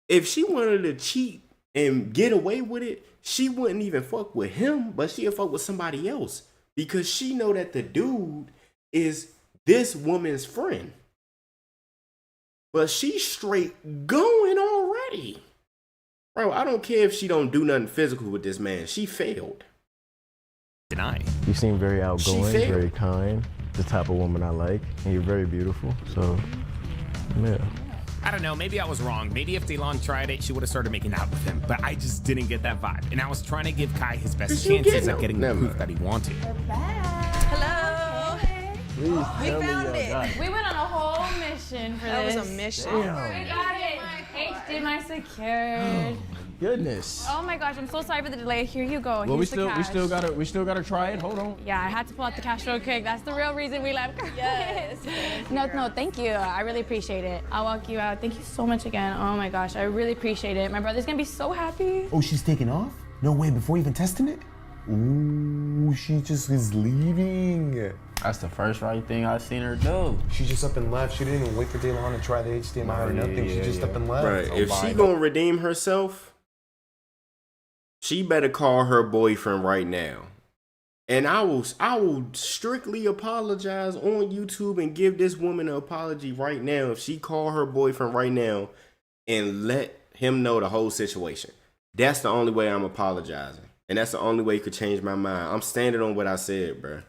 If she wanted to cheat and get away with it, she wouldn't even fuck with him, but she'd fuck with somebody else. Because she know that the dude is this woman's friend. But she's straight going already. Bro, I don't care if she don't do nothing physical with this man. She failed. Deny. You seem very outgoing, failed. very kind, the type of woman I like, and you're very beautiful. So, yeah. I don't know, maybe I was wrong. Maybe if Delon tried it, she would have started making out with him. But I just didn't get that vibe. And I was trying to give Kai his best chances at getting the proof that he wanted. Hello. Please tell me found y'all it. got We went on a whole mission for That this. was a mission. I got it. H did my secured. Goodness. Oh my gosh, I'm so sorry for the delay. Here you go. Well, Here's the cash. we still gotta try it. Hold on. Yeah, I had to pull out the cash real quick. That's the real reason we left. Yes. No, thank you. I really appreciate it. I'll walk you out. Thank you so much again. Oh my gosh, I really appreciate it. My brother's gonna be so happy. Oh, she's taking off? No way, before even testing it? Ooh, she just is leaving. That's the first right thing I've seen her do. She just up and left. She didn't even wait for Delon to try the HDMI or nothing. She just up and left. Right. If she gonna redeem herself, she better call her boyfriend right now. And I will strictly apologize on YouTube and give this woman an apology right now if she call her boyfriend right now and let him know the whole situation. That's the only way I'm apologizing. And that's the only way it could change my mind. I'm standing on what I said, bro.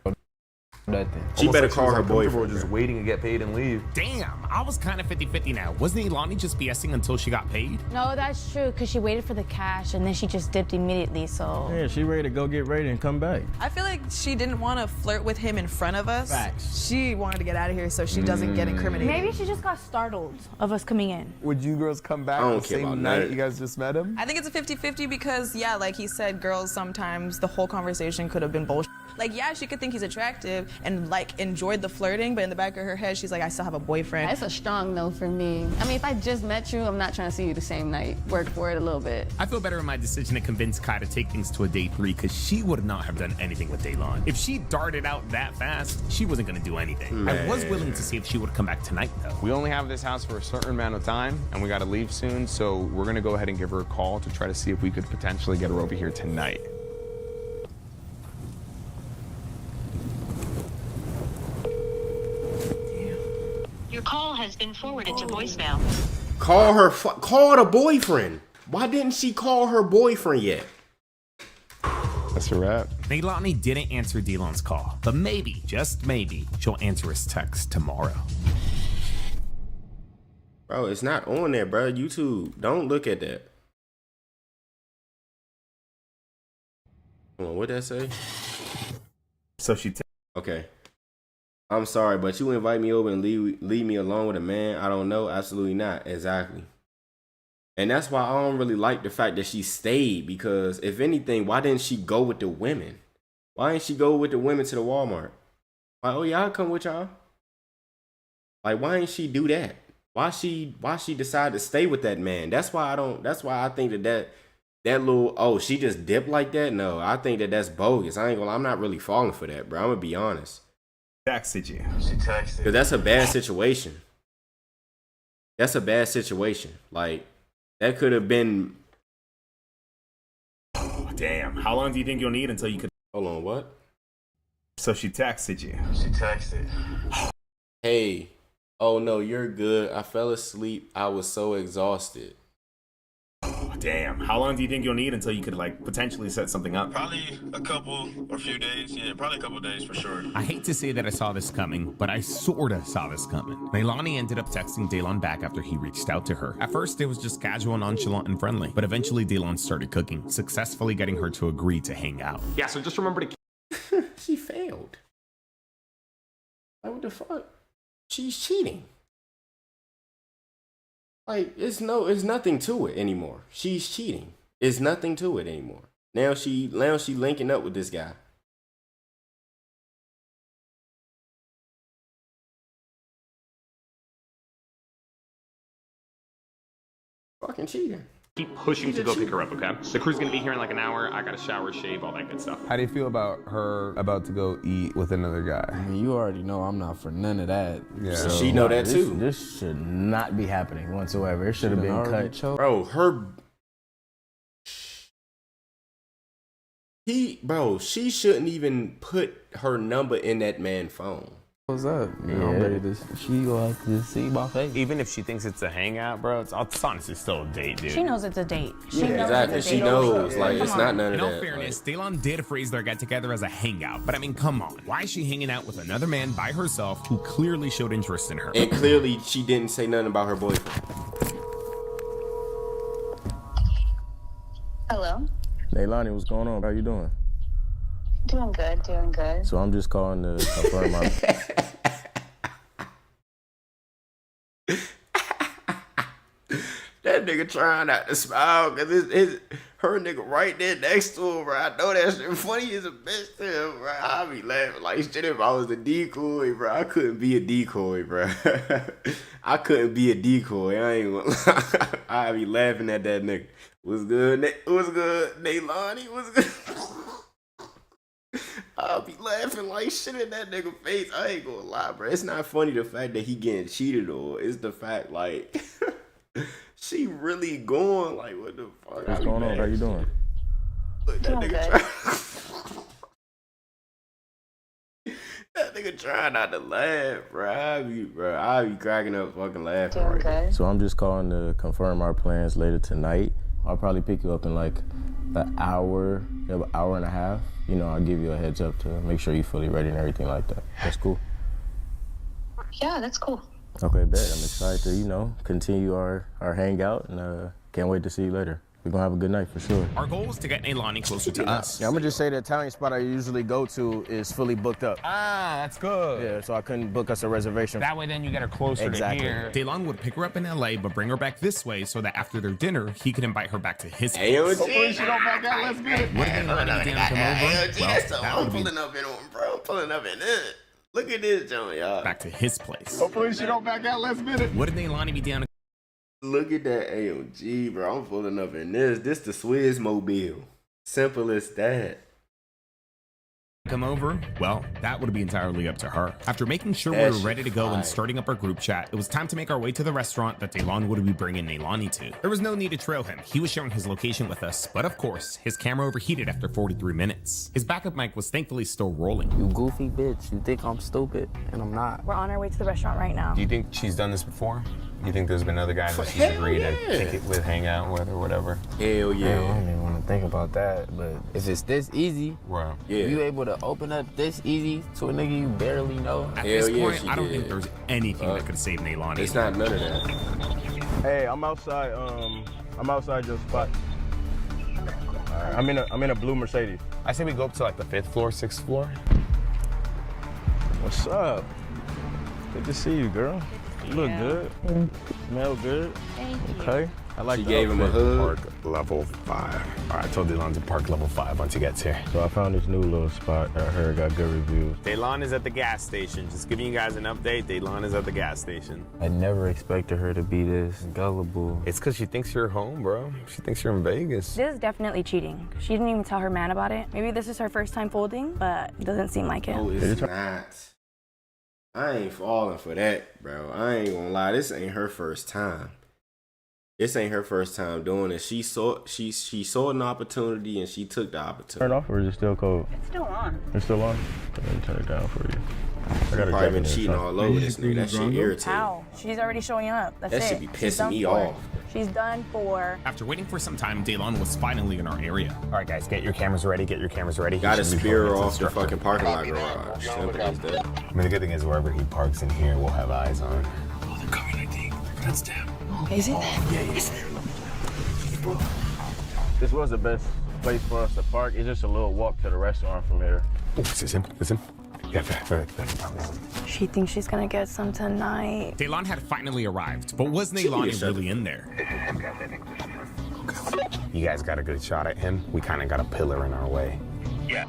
She better call her boyfriend. Just waiting to get paid and leave. Damn, I was kind of 50-50 now. Wasn't Ilani just BSing until she got paid? No, that's true, because she waited for the cash and then she just dipped immediately, so. Yeah, she ready to go get ready and come back. I feel like she didn't want to flirt with him in front of us. Facts. She wanted to get out of here so she doesn't get incriminated. Maybe she just got startled of us coming in. Would you girls come back I don't the care same about night that. you guys just met him? I think it's a 50-50 because, yeah, like he said, girls sometimes the whole conversation could have been bullshit. Like, yeah, she could think he's attractive and, like, enjoyed the flirting, but in the back of her head, she's like, I still have a boyfriend. That's a strong no for me. I mean, if I just met you, I'm not trying to see you the same night. Work for it a little bit. I feel better in my decision to convince Kai to take things to a day 3 because she would not have done anything with Daylon. If she darted out that fast, she wasn't going to do anything. I was willing to see if she would come back tonight, though. We only have this house for a certain amount of time, and we got to leave soon, so we're going to go ahead and give her a call to try to see if we could potentially get her over here tonight. Your call has been forwarded to voicemail. Call the boyfriend. Why didn't she call her boyfriend yet? That's a wrap. Neilani didn't answer Delon's call, but maybe, just maybe, she'll answer his text tomorrow. Bro, it's not on there, bro. YouTube, don't look at that. Hold on, what'd that say? So she okay. I'm sorry, but you invite me over and leave me alone with a man I don't know? Absolutely not. Exactly. And that's why I don't really like the fact that she stayed, because if anything, why didn't she go with the women? Why didn't she go with the women to the Walmart? Like, oh yeah, I'll come with y'all. Like, why didn't she do that? Why she decide to stay with that man? That's why I think that little, oh, she just dipped like that? No, I think that's bogus. I'm not really falling for that, bro. I'm gonna be honest. Texted you. She texted. Because that's a bad situation. That's a bad situation. Like, that could have been. Oh, damn. How long do you think you'll need until you could? Hold on, what? So she texted you. She texted. Hey, oh no, you're good. I fell asleep. I was so exhausted. Oh, damn. How long do you think you'll need until you could, like, potentially set something up? Probably a couple or a few days. Yeah, probably a couple days for sure. I hate to say that I saw this coming, but I sorta saw this coming. Neilani ended up texting Daylon back after he reached out to her. At first, it was just casual, nonchalant, and friendly, but eventually Daylon started cooking, successfully getting her to agree to hang out. Yeah, so just remember to... She failed. Like, what the fuck? She's cheating. Like, it's nothing to it anymore. She's cheating. It's nothing to it anymore. Now she linking up with this guy. Fucking cheating. Keep pushing to go pick her up, okay? The crew's gonna be here in like an hour. I gotta shower, shave, all that good stuff. How do you feel about her about to go eat with another guy? I mean, you already know I'm not for none of that. Yeah. So she know that too. This should not be happening whatsoever. It should have been cut. Bro, she shouldn't even put her number in that man's phone. What's up? I'm ready to. She gonna have to see my face. Even if she thinks it's a hangout, bro, it's honestly still a date, dude. She knows it's a date. She Yeah, knows exactly. it's a She date. knows. Like, it's not none of In all that. fairness, Daylon did phrase their get together as a hangout, but I mean, come on. Why is she hanging out with another man by herself who clearly showed interest in her? And clearly, she didn't say nothing about her boyfriend. Hello. Leilani, what's going on? How you doing? Doing good, doing good. So I'm just calling to confirm my. That nigga trying not to smile because her nigga right there next to him, bro. I know that shit funny as a bitch to him, bro. I be laughing like shit if I was a decoy, bro. I couldn't be a decoy, bro. I couldn't be a decoy. I ain't gonna lie. I be laughing at that nigga. What's good? What's good? Neilani? What's good? I'll be laughing like shit in that nigga face. I ain't gonna lie, bro. It's not funny the fact that he getting cheated on. It's the fact like she really going like what the fuck? What's going on? How you doing? Look, that nigga that nigga trying not to laugh, bro. I be cracking up fucking laughing right now. So I'm just calling to confirm our plans later tonight. I'll probably pick you up in like an hour and a half. You know, I'll give you a heads up to make sure you're fully ready and everything like that. That's cool. Yeah, that's cool. Okay, bet. I'm excited to, continue our hangout and can't wait to see you later. We're gonna have a good night for sure. Our goal is to get Neilani closer to us. Yeah, I'm gonna just say the Italian spot I usually go to is fully booked up. Ah, that's good. Yeah, so I couldn't book us a reservation. That way then you get her closer to here. Daylon would pick her up in LA, but bring her back this way so that after their dinner, he could invite her back to his place. Hopefully she don't back out. Let's get it. What did Neilani be down to come over? I'm pulling up in on, bro. I'm pulling up in it. Look at this, John, y'all. Back to his place. Hopefully she don't back out. Let's get it. What did Neilani be down to? Look at that AMG, bro. I'm pulling up in this. This the Swizz Mobile. Simple as that. Come over? Well, that would be entirely up to her. After making sure we That were shit ready to go fire. and starting up our group chat, it was time to make our way to the restaurant that Daylon would be bringing Neilani to. There was no need to trail him. He was sharing his location with us, but of course, his camera overheated after 43 minutes. His backup mic was thankfully still rolling. You goofy bitch. You think I'm stupid, and I'm not. We're on our way to the restaurant right now. Do you think she's done this before? Do you think there's been other guys that she's agreed to kick it with, hang out with, or whatever? Hell yeah. Man, I don't even want to think about that, but if it's this easy, wow. if you able to open up this easy to a nigga you barely know. At this point, I don't think there's anything that could save Neilani. It's not none of that. Hey, I'm outside. I'm outside your spot. All right, I'm in a blue Mercedes. I say we go up to like the 5th floor, 6th floor. What's up? Good to see you, girl. You look good. Smell good. Thank you. Okay. I like She the gave him a outfit. hug. Park level 5. All right, I told Daylon to park level 5 once he gets here. So I found this new little spot that I heard got good reviews. Daylon is at the gas station. Just giving you guys an update. Daylon is at the gas station. I never expected her to be this gullible. It's because she thinks you're home, bro. She thinks you're in Vegas. This is definitely cheating. She didn't even tell her man about it. Maybe this is her first time folding, but it doesn't seem like it. Oh, it's not. I ain't falling for that, bro. I ain't gonna lie. This ain't her first time. This ain't her first time doing it. She saw an opportunity and she took the opportunity. Turn off or is it still cold? It's still on. It's still on? Let me turn it down for you. I got Probably been cheating all over this nigga. That shit irritating. How? She's already showing up. That's That it. should be She's pissing done me for. off. She's done for. After waiting for some time, Daylon was finally in our area. All right, guys, get your cameras ready. Get your cameras ready. Gotta He should be spear her pulling off his the instructor. fucking parking lot garage. Simple as that. I mean, the good thing is wherever he parks in here, we'll have eyes on. Oh, they're coming, I think. That's them. Is it? This was the best place for us to park. It's just a little walk to the restaurant from here. Oh, is this him? Is him? Yeah, She thinks she's gonna get some tonight. Daylon had finally arrived, but was Neilani really in there? You guys got a good shot at him. We kind of got a pillar in our way. Yeah.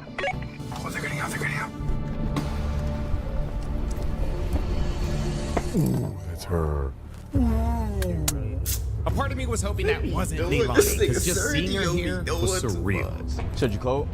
Oh, they're getting out. They're getting out. Ooh, that's her. A part of me was hoping that wasn't doing? Neilani, This nigga because just seeing her Sergio be here doing was too surreal. Said you cold?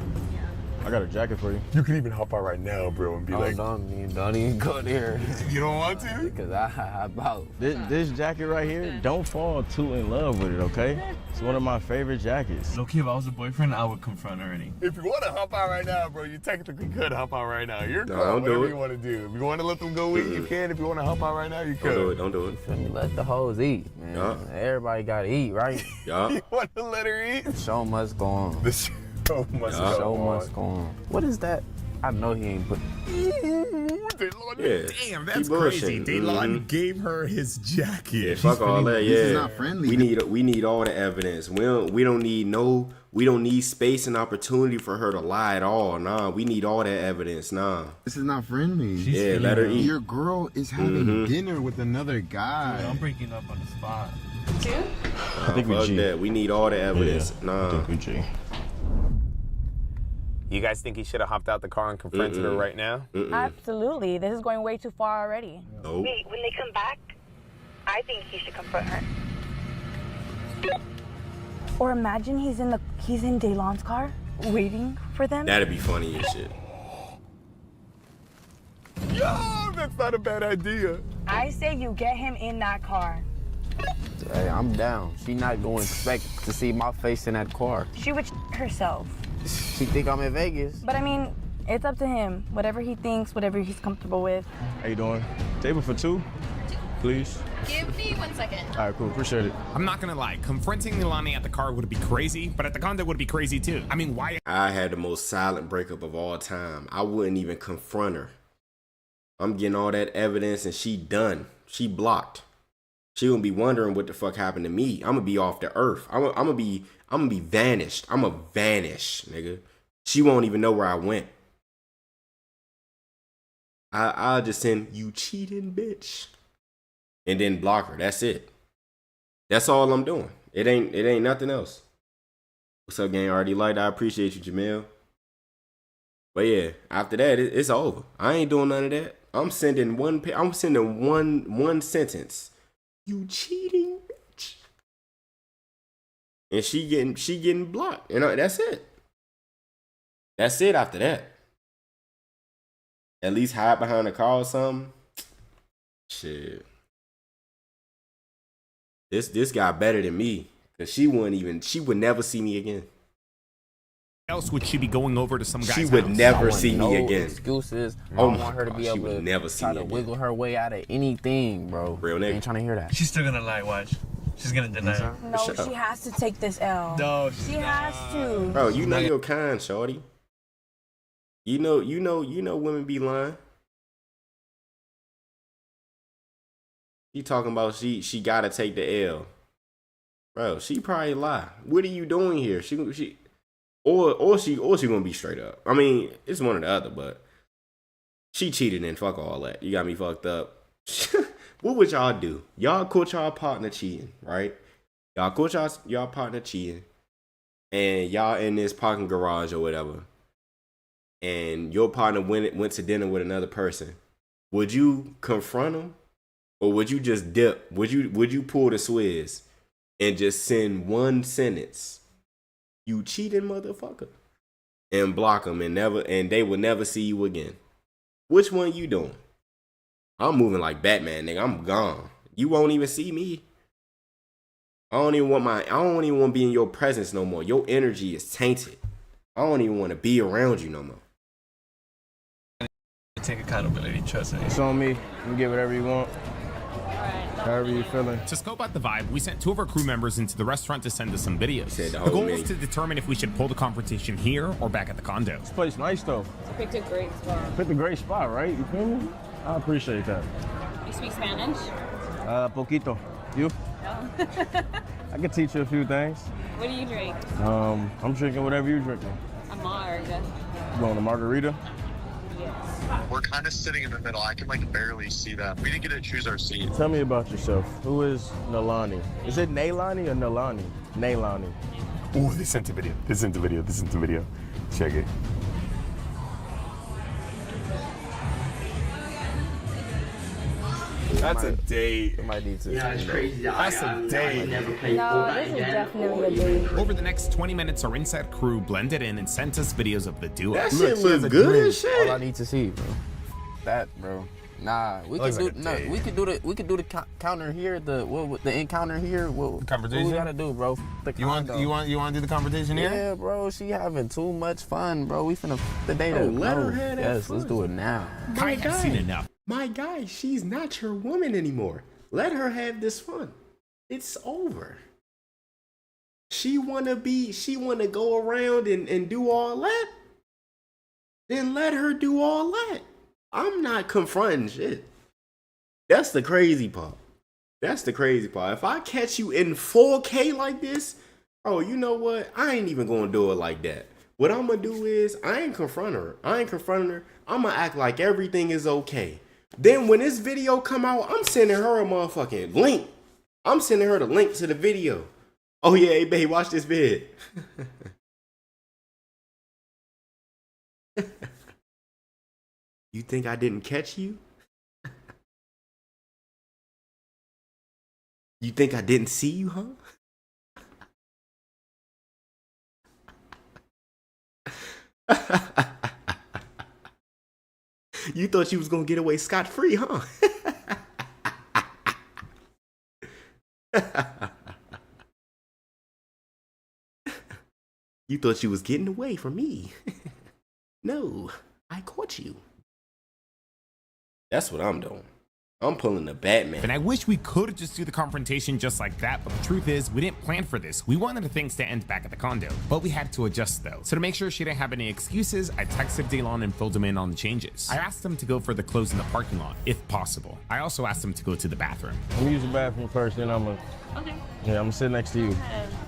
I got a jacket for you. You can even hop out right now, bro, and be don't even go there. You don't want to? Because I about. This jacket right here, don't fall too in love with it, okay? It's one of my favorite jackets. Low-key, if I was a boyfriend, I would confront her already. If you want to hop out right now, bro, you technically could hop out right now. You're cool, don't do whatever it. you want to do. If you want to let them go eat, you can. If you want to hop out right now, you Don't could. do it. Don't do it. Feel me? Let the hoes eat, man. Yeah. Everybody gotta eat, right? Yeah. You want to let her eat? The show must go on. The show must The go show on. must go on. What is that? I know he ain't put. Yeah. Damn, that's He crazy. bullshitting. Daylon gave her his jacket. Yeah, fuck all that. Yeah, This is not friendly. We need all the evidence. We don't need space and opportunity for her to lie at all. Nah, we need all that evidence. Nah. This is not friendly. Yeah, let her eat. Your girl is having dinner with another guy. I'm breaking up on the spot. I think we Fuck G. that. We need all the evidence. I Nah. think we G. You guys think he should have hopped out the car and confronted her right now? Absolutely. This is going way too far already. Nope. Wait, when they come back, I think he should confront her. Or imagine he's in Daylon's car waiting for them. That'd be funny as shit. Yo, that's not a bad idea. I say you get him in that car. Hey, I'm down. She not going to expect to see my face in that car. She would herself. She think I'm in Vegas. But I mean, it's up to him. Whatever he thinks, whatever he's comfortable with. How you doing? Table for two, please. Give me 1 second. All right, cool. Appreciate it. I'm not gonna lie, confronting Nilani at the car would be crazy, but at the condo would be crazy too. I mean, why? I had the most silent breakup of all time. I wouldn't even confront her. I'm getting all that evidence and she done. She blocked. She gonna be wondering what the fuck happened to me. I'm gonna be off the earth. I'm gonna be vanished. I'm gonna vanish, nigga. She won't even know where I went. I'll just send you cheating bitch, and then block her. That's it. That's all I'm doing. It ain't nothing else. What's up, gang? Already liked. I appreciate you, Jamil. But yeah, after that, it's over. I ain't doing none of that. I'm sending one sentence. You cheating bitch. And she getting blocked. You know, that's it. That's it after that. At least hide behind a car or something. Shit. This guy better than me. Cause she would never see me again. Else would she be going over to some guy's She would house? never see No me again. excuses. I Oh don't my want her to God, be she able would to never see try me to again. wiggle her way out of anything, bro. Real nigga. Ain't trying to hear that. She's still gonna lie, watch. She's gonna deny it. No, she has to take this L. No, she has to. Bro, you know your kind, shorty. You know women be lying. She talking about she gotta take the L. Bro, she probably lie. What are you doing here? She or she gonna be straight up. I mean, it's one or the other, but she cheated and fuck all that. You got me fucked up. What would y'all do? Y'all caught y'all partner cheating, right? Y'all caught y'all partner cheating, and y'all in this parking garage or whatever, and your partner went to dinner with another person. Would you confront him, or would you just dip? Would you pull the Swizz and just send one sentence? You cheating motherfucker, and block them and they will never see you again. Which one you doing? I'm moving like Batman, nigga. I'm gone. You won't even see me. I don't even want to be in your presence no more. Your energy is tainted. I don't even want to be around you no more. Take accountability, trust me. It's on me. You can get whatever you want. However you feeling. To scope out the vibe, we sent 2 of our crew members into the restaurant to send us some videos. The whole goal menu. was to determine if we should pull the confrontation here or back at the condo. This place nice though. Picked a great spot. Picked a great spot, right? You feel me? I appreciate that. You speak Spanish? Poquito. You? No. I can teach you a few things. What do you drink? I'm drinking whatever you're drinking. A marg. You going to margarita? We're kind of sitting in the middle. I can like barely see them. We didn't get to choose our seat. Tell me about yourself. Who is Nilani? Is it Naylani or Nilani? Naylani. Oh, they sent a video. This isn't the video. Check it. That's a date. It might need to. Yeah, it's crazy. That's a date. Never play No, Fortnite this is again. definitely a date. Over the next 20 minutes, our inside crew blended in and sent us videos of the duo. That Look, shit she has look a good drink. as shit. All I need to see, bro. That, bro. Nah, we Looks could like do a no. date. We could do the counter here. The encounter here. What Conversation? we gotta do, bro? The You want condo. you want to do the conversation here? Yeah, bro. She having too much fun, bro. We finna the date. Oh, let her have that Yes, fun. let's do it now. Kai has seen enough. My guy, she's not your woman anymore. Let her have this fun. It's over. She wanna go around and do all that. Then let her do all that. I'm not confronting shit. That's the crazy part. That's the crazy part. If I catch you in 4K like this, oh, you know what? I ain't even gonna do it like that. What I'm gonna do is I ain't confronting her. I'm gonna act like everything is okay. Then when this video come out, I'm sending her a motherfucking link. I'm sending her the link to the video. Oh yeah, hey babe, watch this vid. You think I didn't catch you? You think I didn't see you, huh? You thought you was gonna get away scot-free, huh? You thought you was getting away from me. No, I caught you. That's what I'm doing. I'm pulling the Batman. And I wish we could just do the confrontation just like that, but the truth is, we didn't plan for this. We wanted the things to end back at the condo, but we had to adjust though. So to make sure she didn't have any excuses, I texted Daylon and filled him in on the changes. I asked him to go for the clothes in the parking lot, if possible. I also asked him to go to the bathroom. I'm gonna use the bathroom first, then I'm gonna. Okay. Yeah, I'm gonna sit next to you.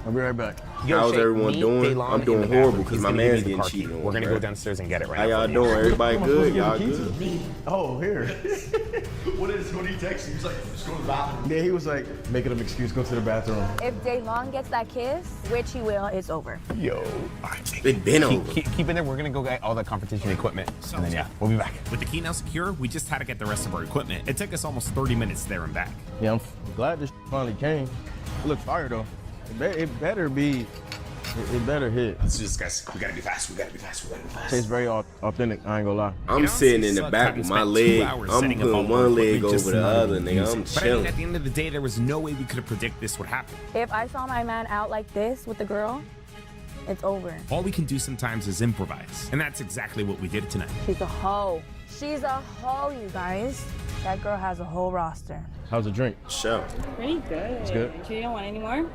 I'll be right back. How's everyone doing? I'm doing horrible because my man's getting cheated cheated on. We're gonna bro. go downstairs and get it right How now. y'all doing? Everybody good? Y'all good? Oh, here. What did he text you? He's like, just go to the bathroom. Yeah, he was like, making an excuse, go to the bathroom. If Daylon gets that kiss, which he will, it's over. Yo. It been over. Keep in there. We're gonna go get all the competition equipment, and then yeah, we'll be back. With the key now secure, we just had to get the rest of our equipment. It took us almost 30 minutes there and back. Yeah, I'm glad this finally came. It looked fire though. It better be. It better hit. Let's do this, guys. We gotta be fast. We gotta be fast. Tastes very authentic. I ain't gonna lie. I'm sitting in the back with my leg. I'm putting one leg over the other, nigga. I'm But I mean, chilling. at the end of the day, there was no way we could have predicted this would happen. If I saw my man out like this with the girl, it's over. All we can do sometimes is improvise, and that's exactly what we did tonight. She's a hoe. She's a hoe, you guys. That girl has a whole roster. How's the drink? Sure. Pretty good. It's good. Sure you don't want any more?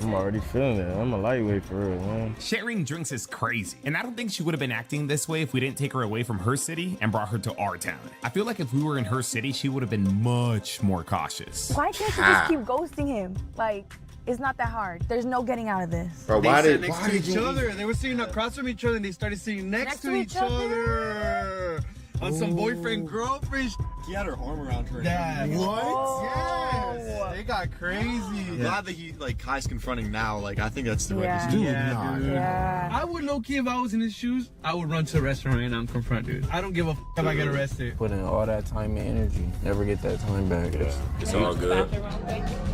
I'm already feeling it. I'm a lightweight for real, man. Sharing drinks is crazy, and I don't think she would have been acting this way if we didn't take her away from her city and brought her to our town. I feel like if we were in her city, she would have been much more cautious. Why can't you just keep ghosting him? Like, it's not that hard. There's no getting out of this. Bro, They why sat did next to each other. They were sitting across from each other and they started sitting next to each other. On some boyfriend girlfriend. He had her arm around her. Yeah. What? Yes. They got crazy. Glad that he Kai's confronting now. Like I think that's the right Yeah. decision. Yeah. I would low key if I was in his shoes. I would run to a restaurant right now and confront dude. I don't give a f if I get arrested. Put in all that time and energy. Never get that time back. It's all good.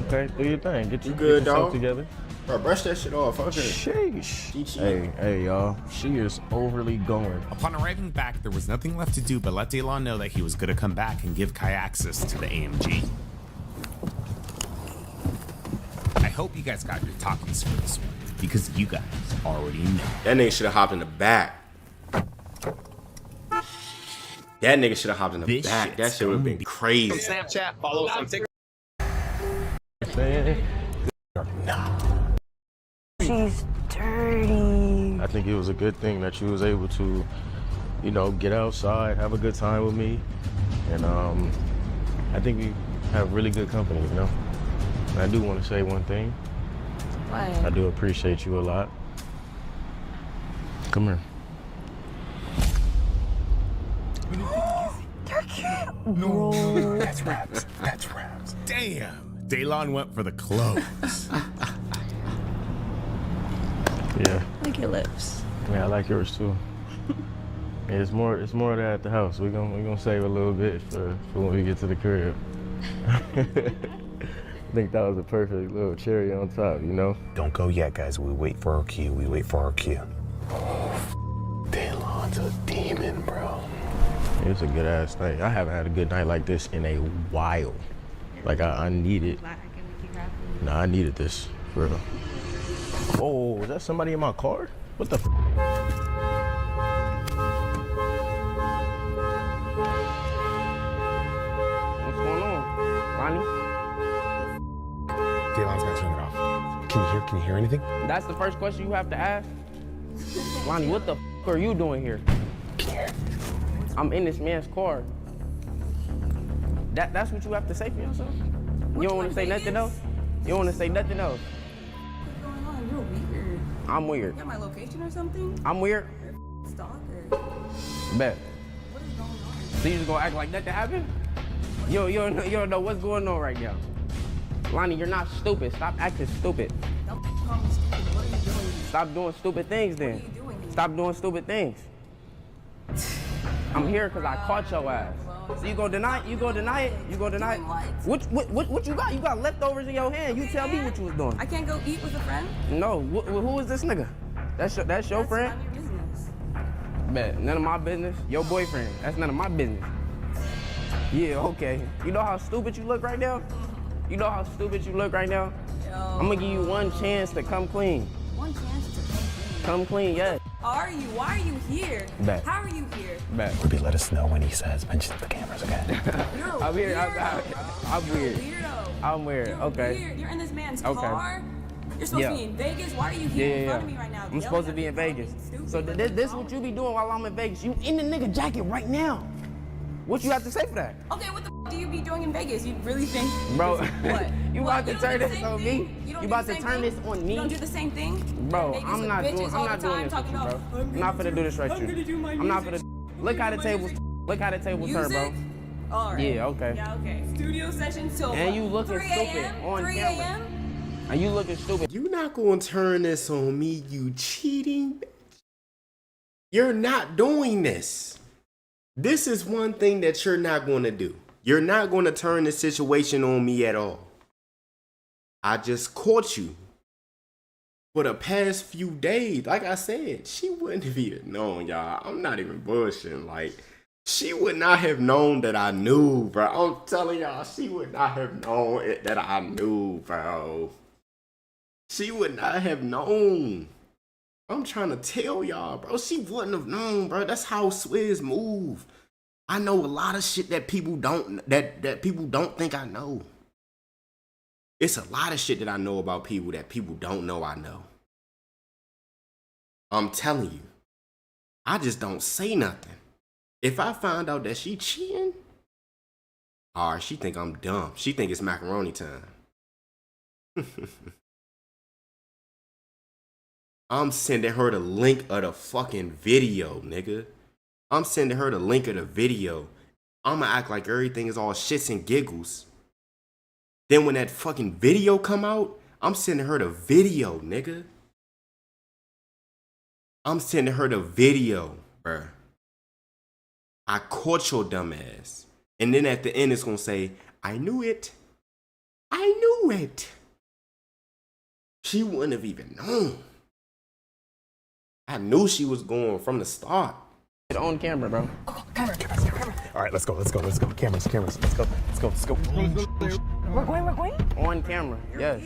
Okay, do your thing. Get You your good, yourself dog? together. Bro, brush that shit off. Fuck her. Sheesh. Hey, y'all. She is overly going. Upon arriving back, there was nothing left to do but let Daylon know that he was gonna come back and give Kai access to the AMG. I hope you guys got your talkies for this one, because you guys already know. That nigga should have hopped in the back. That nigga should have hopped in the back. That shit would have been crazy. Snapchat, follow us on TikTok. She's dirty. I think it was a good thing that you was able to, get outside, have a good time with me, and I think we have really good company, And I do want to say one thing. What? I do appreciate you a lot. Come here. No, that's raps. That's raps. Damn, Daylon went for the clothes. Yeah. I like your lips. Yeah, I like yours too. Yeah, it's more of that at the house. We're gonna save a little bit for when we get to the crib. I think that was a perfect little cherry on top, you know? Don't go yet, guys. We wait for our cue. We wait for our cue. Oh, Daylon's a demon, bro. It was a good ass night. I haven't had a good night like this in a while. Like I needed. Nah, I needed this for real. Oh, is that somebody in my car? What the? What's going on, Lonnie? Daylon's gonna turn it off. Can you hear anything? That's the first question you have to ask? Lonnie, what the are you doing here? Can you hear? I'm in this man's car. That's what you have to say for yourself? You don't want to say nothing else? You don't want to say nothing else? What's going on? You're weird. I'm weird. You got my location or something? I'm weird? You're a stalker. Bet. What is going on? So you just gonna act like nothing happened? You don't know what's going on right now. Lonnie, you're not stupid. Stop acting stupid. Don't call me stupid. What are you doing? Stop doing stupid things then. What are you doing? Stop doing stupid things. I'm here because I caught your ass. So you gonna deny it? You gonna deny it? You gonna deny it? What you got? You got leftovers in your hand. You tell me what you was doing. I can't go eat with a friend? No. Who is this nigga? That's your friend? None of your business. Bet. None of my business. Your boyfriend. That's none of my business. Yeah, okay. You know how stupid you look right now? You know how stupid you look right now? Yo. I'm gonna give you one chance to come clean. One chance to come clean. Come clean, yes. Are you? Why are you here? Bet. How are you here? Bet. Ruby, let us know when he says mention the cameras again. You're a I'm here. weirdo. I'm weird. You're a weirdo. I'm weird. You're Okay. weird. You're in this man's Okay. car. You're supposed to be in Vegas. Why are you here in front of me right now? I'm supposed to be in Vegas. So this is what you be doing while I'm in Vegas. You in the nigga jacket right now. What you have to say for that? Okay, what the do you be doing in Vegas? You really think? Bro, What? you What? about to You don't turn do the this same on thing? me? You don't You do about the to same turn thing? this on me? You don't do the same thing? Bro, Vegas I'm with not bitches doing all the this time with you, talking bro. about, I'm not finna do this right I'm to gonna you. do my I'm not music. finna look how the tables turn, bro. Music? All right. Yeah, okay. Yeah, okay. Studio session till And you looking 3 stupid a.m.? on 3 camera. a.m.? And you looking stupid. You not gonna turn this on me, you cheating bitch. You're not doing this. This is one thing that you're not gonna do. You're not gonna turn the situation on me at all. I just caught you. For the past few days, like I said, she wouldn't have even known, y'all. I'm not even bullshitting. Like, she would not have known that I knew, bro. I'm telling y'all, she would not have known it that I knew, bro. She would not have known. I'm trying to tell y'all, bro. She wouldn't have known, bro. That's how Swizz move. I know a lot of shit that people don't that people don't think I know. It's a lot of shit that I know about people that people don't know I know. I'm telling you. I just don't say nothing. If I find out that she cheating, alright, she think I'm dumb. She think it's macaroni time. I'm sending her the link of the fucking video, nigga. I'm sending her the link of the video. I'ma act like everything is all shits and giggles. Then when that fucking video come out, I'm sending her the video, nigga. I'm sending her the video, bruh. I caught your dumb ass. And then at the end it's gonna say, I knew it. I knew it. She wouldn't have even known. I knew she was going from the start. On camera, bro. Camera. All right, let's go. Cameras. Let's go. We're going? On camera, yes.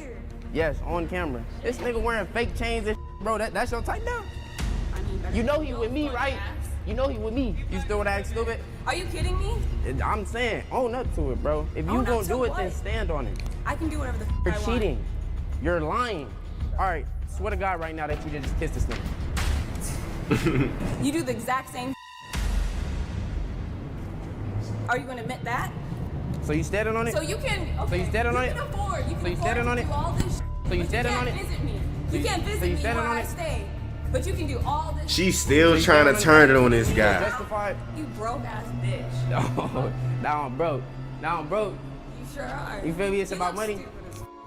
Yes, on camera. This nigga wearing fake chains and bro, that's your type now? You know he with me, right? You know he with me. You still would act stupid? Are you kidding me? I'm saying, own up to it, bro. If you Own up gonna to do it, what? then stand on it. I can do whatever the You're I want. cheating. You're lying. All right, swear to God right now that you just kissed this nigga. You do the exact same. Are you going to admit that? So you standing on it? So you can. Okay, So you standing on it? You can afford. You can So you afford standing to on it? do all this. So you standing on it? You can't visit me. So You you- can't so visit you me standing where on I it? stay. But you can do all this. She's still trying to turn it on this guy. Justified? You broke ass bitch. No, now I'm broke. You sure are. You feel me? It's about money.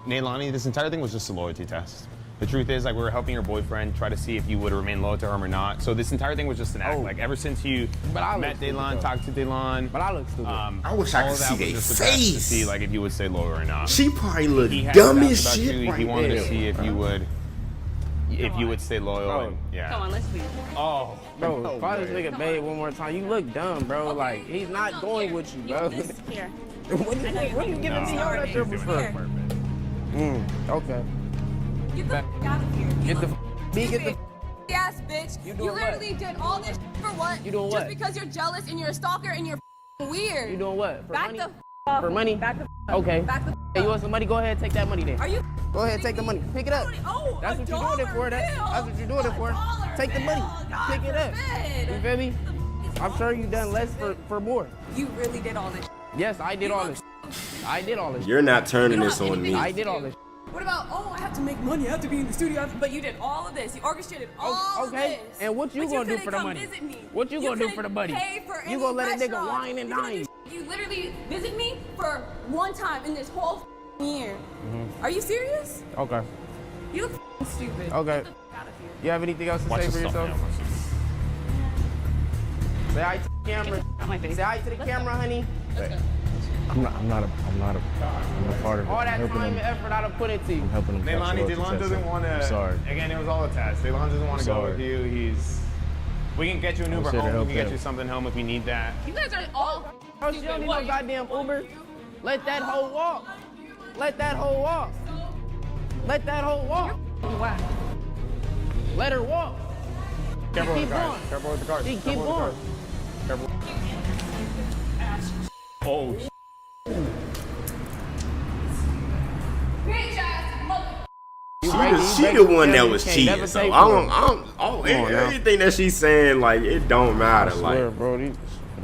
Nailani, this entire thing was just a loyalty test. The truth is, like, we were helping your boyfriend try to see if you would remain loyal to him or not. So this entire thing was just an act. Like, ever since you met Daylon, talked to Daylon. But I look stupid. I wish I all could of that see was their just a test to face. see, like, if you would stay loyal or not. She probably look He had dumb doubts as about shit you. right He wanted there. to see if you would, stay loyal. And, yeah. Come on, let's leave. Oh, Bro, no call this way. nigga babe one more time. You look dumb, bro. Like, he's not going with you, bro. Here. What are you giving me all that trouble for? Okay. Get the out of here. Get the get the Ass bitch. You You, doing what? literally did all this for what? You doing Just what? because you're jealous and you're a stalker and you're weird. You doing what? For Back money? the off. For money? Back the Okay. Back the Hey, you want some money? Go ahead, take that money then. Are you? Go ahead, take the money. Pick it up. Oh, That's what you're doing it for. That's what you're doing it for. Take the money. Pick it up. You feel me? I'm sure you done less for more. You really did all this. Yes, I did all this. I did all this. You're not turning this on me. I did all this. What about, oh, I have to make money, I have to be in the studio, but you did all of this. You orchestrated all of Okay. this. And what you But gonna do couldn't for the come money? visit me. What you gonna do for the money? Pay for You any gonna let a nigga restaurant. wine and You couldn't dine? do You literally visit me for one time in this whole year. Mm-hmm. Are you serious? Okay. You look stupid. Okay. Get the out of here. You have anything else to Watch say for yourself, yourself? man. Say hi to the camera. Say hi to the camera, honey. I'm not a part of it. All that I'm helping time and him. effort I done put into you. I'm helping him. catch Leilani, loyalty Daylon tests. doesn't want I'm to. sorry. Again, it was all a test. Daylon doesn't want to go with you. We can get you an I'm Uber here to home. help We can get him. you something home if you need that. You guys are all Oh, she don't need no goddamn Uber. Let that hoe walk. Let that hoe walk. Let that hoe walk. Let her walk. Careful with keep the cars. going. Careful with the cars. She keep Careful with the going. cars. Careful. Oh, She the one that was cheating. So everything that she's saying, like, it don't matter. Like, bro,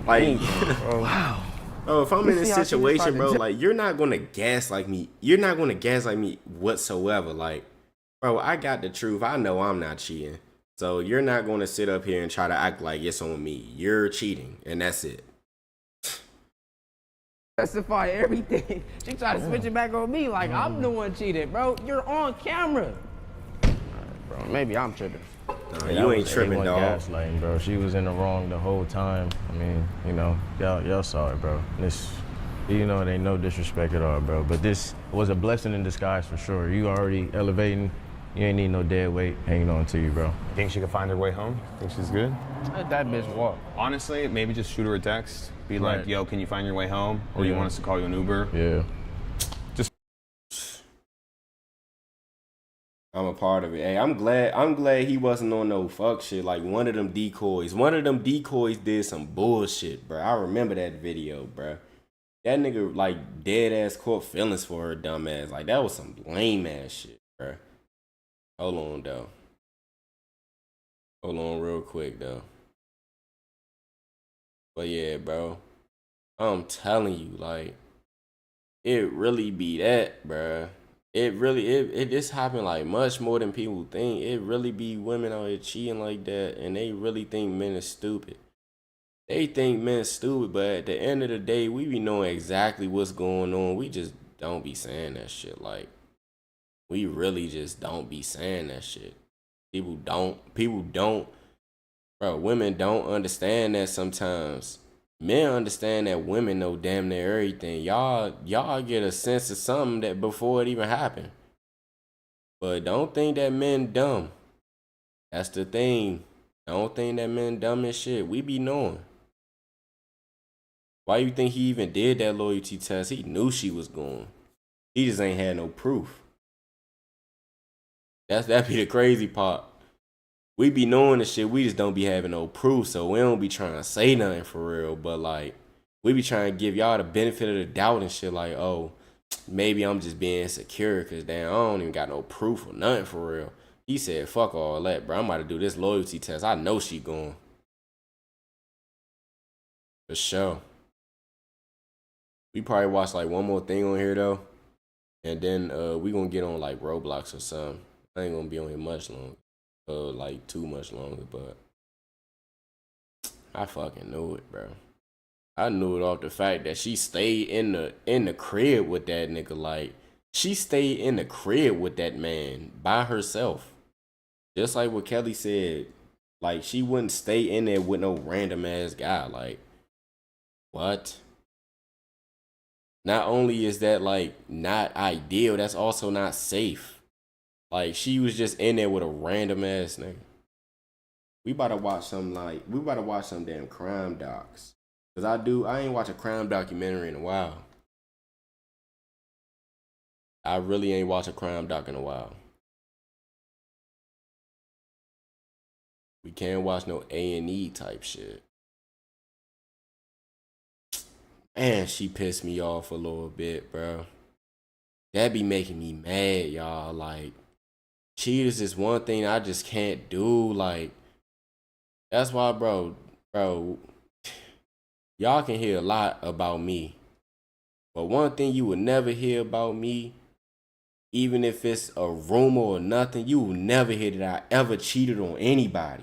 wow. Oh, if I'm in a situation, bro, like, you're not gonna gaslight me. You're not gonna gaslight me whatsoever. Like, bro, I got the truth. I know I'm not cheating. So you're not gonna sit up here and try to act like it's on me. You're cheating, and that's it. Justify everything. She tried to switch it back on me like I'm the one cheated, bro. You're on camera. All right, bro, maybe I'm tripping. Nah, you ain't tripping, A1 dog. gaslighting, bro. She was in the wrong the whole time. I mean, you know, y'all saw it, bro. This, you know, it ain't no disrespect at all, bro. But this was a blessing in disguise for sure. You already elevating. You ain't need no dead weight hanging on to you, bro. think she could find her way home? Think she's good? Let that bitch walk. Honestly, maybe just shoot her a text. Be like, Right. yo, can you find your way home? Or you Yeah. want us to call you an Uber? Yeah. I'm a part of it. Hey, I'm glad he wasn't on no fuck shit. Like one of them decoys did some bullshit, bro. I remember that video, bro. That nigga like dead ass caught feelings for her dumb ass. Like that was some lame ass shit, bro. Hold on though. Hold on real quick though. But yeah, bro. I'm telling you, like, it really be that, bro. It this happen like much more than people think. It really be women out here cheating like that, and they really think men is stupid. They think men stupid, but at the end of the day, we be knowing exactly what's going on. We just don't be saying that shit. Like, we really just don't be saying that shit. People don't, bro, women don't understand that sometimes. Men understand that women know damn near everything. Y'all get a sense of something that before it even happened. But don't think that men dumb. That's the thing. Don't think that men dumb as shit. We be knowing. Why you think he even did that loyalty test? He knew she was going. He just ain't had no proof. That be the crazy part. We be knowing the shit, we just don't be having no proof, so we don't be trying to say nothing for real, but like, we be trying to give y'all the benefit of the doubt and shit like, oh, maybe I'm just being insecure because damn, I don't even got no proof or nothing for real. He said, fuck all that, bro. I'm about to do this loyalty test. I know she going. For sure. We probably watch like one more thing on here though, and then we gonna get on like Roblox or something. I ain't gonna be on here much longer. Like too much longer, but I fucking knew it, bro. I knew it off the fact that she stayed in the crib with that nigga. Like, She stayed in the crib with that man by herself. Just like what Kelly said. Like, she wouldn't stay in there with no random ass guy. Like, what? Not only is that, like, not ideal, that's also not safe. Like, she was just in there with a random ass nigga. We about to watch some damn crime docs. Cause I ain't watched a crime documentary in a while. I really ain't watched a crime doc in a while. We can't watch no A&E type shit. Man, she pissed me off a little bit, bro. That be making me mad, y'all. Like, cheaters is one thing I just can't do. Like, that's why, bro, y'all can hear a lot about me. But one thing you will never hear about me, even if it's a rumor or nothing, you will never hear that I ever cheated on anybody.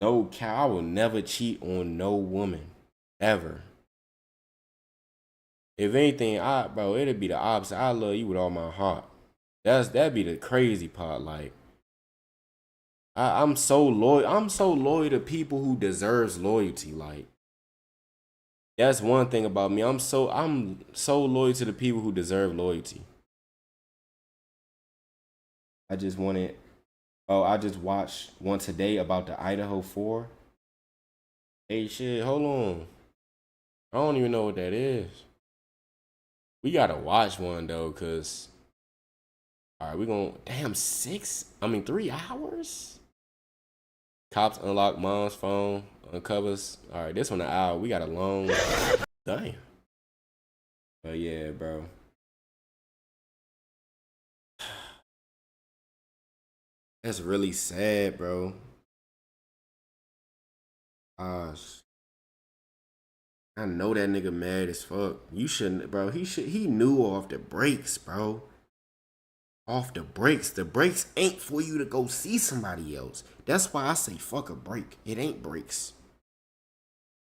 No cow, I will never cheat on no woman. Ever. If anything, it'd be the opposite. I love you with all my heart. That'd be the crazy part. Like, I'm so loyal. I'm so loyal to people who deserves loyalty. Like, that's one thing about me. I'm so loyal to the people who deserve loyalty. I just watched one today about the Idaho 4. Hey, shit, hold on. I don't even know what that is. We gotta watch one, though, because... All right, we're going... Damn, 3 hours? Cops unlock mom's phone, uncovers... All right, this one an hour. We got a long... Damn. But yeah, bro. That's really sad, bro. Gosh. I know that nigga mad as fuck. You shouldn't, bro. He knew off the breaks, bro. Off the breaks. The breaks ain't for you to go see somebody else. That's why I say fuck a break. It ain't breaks.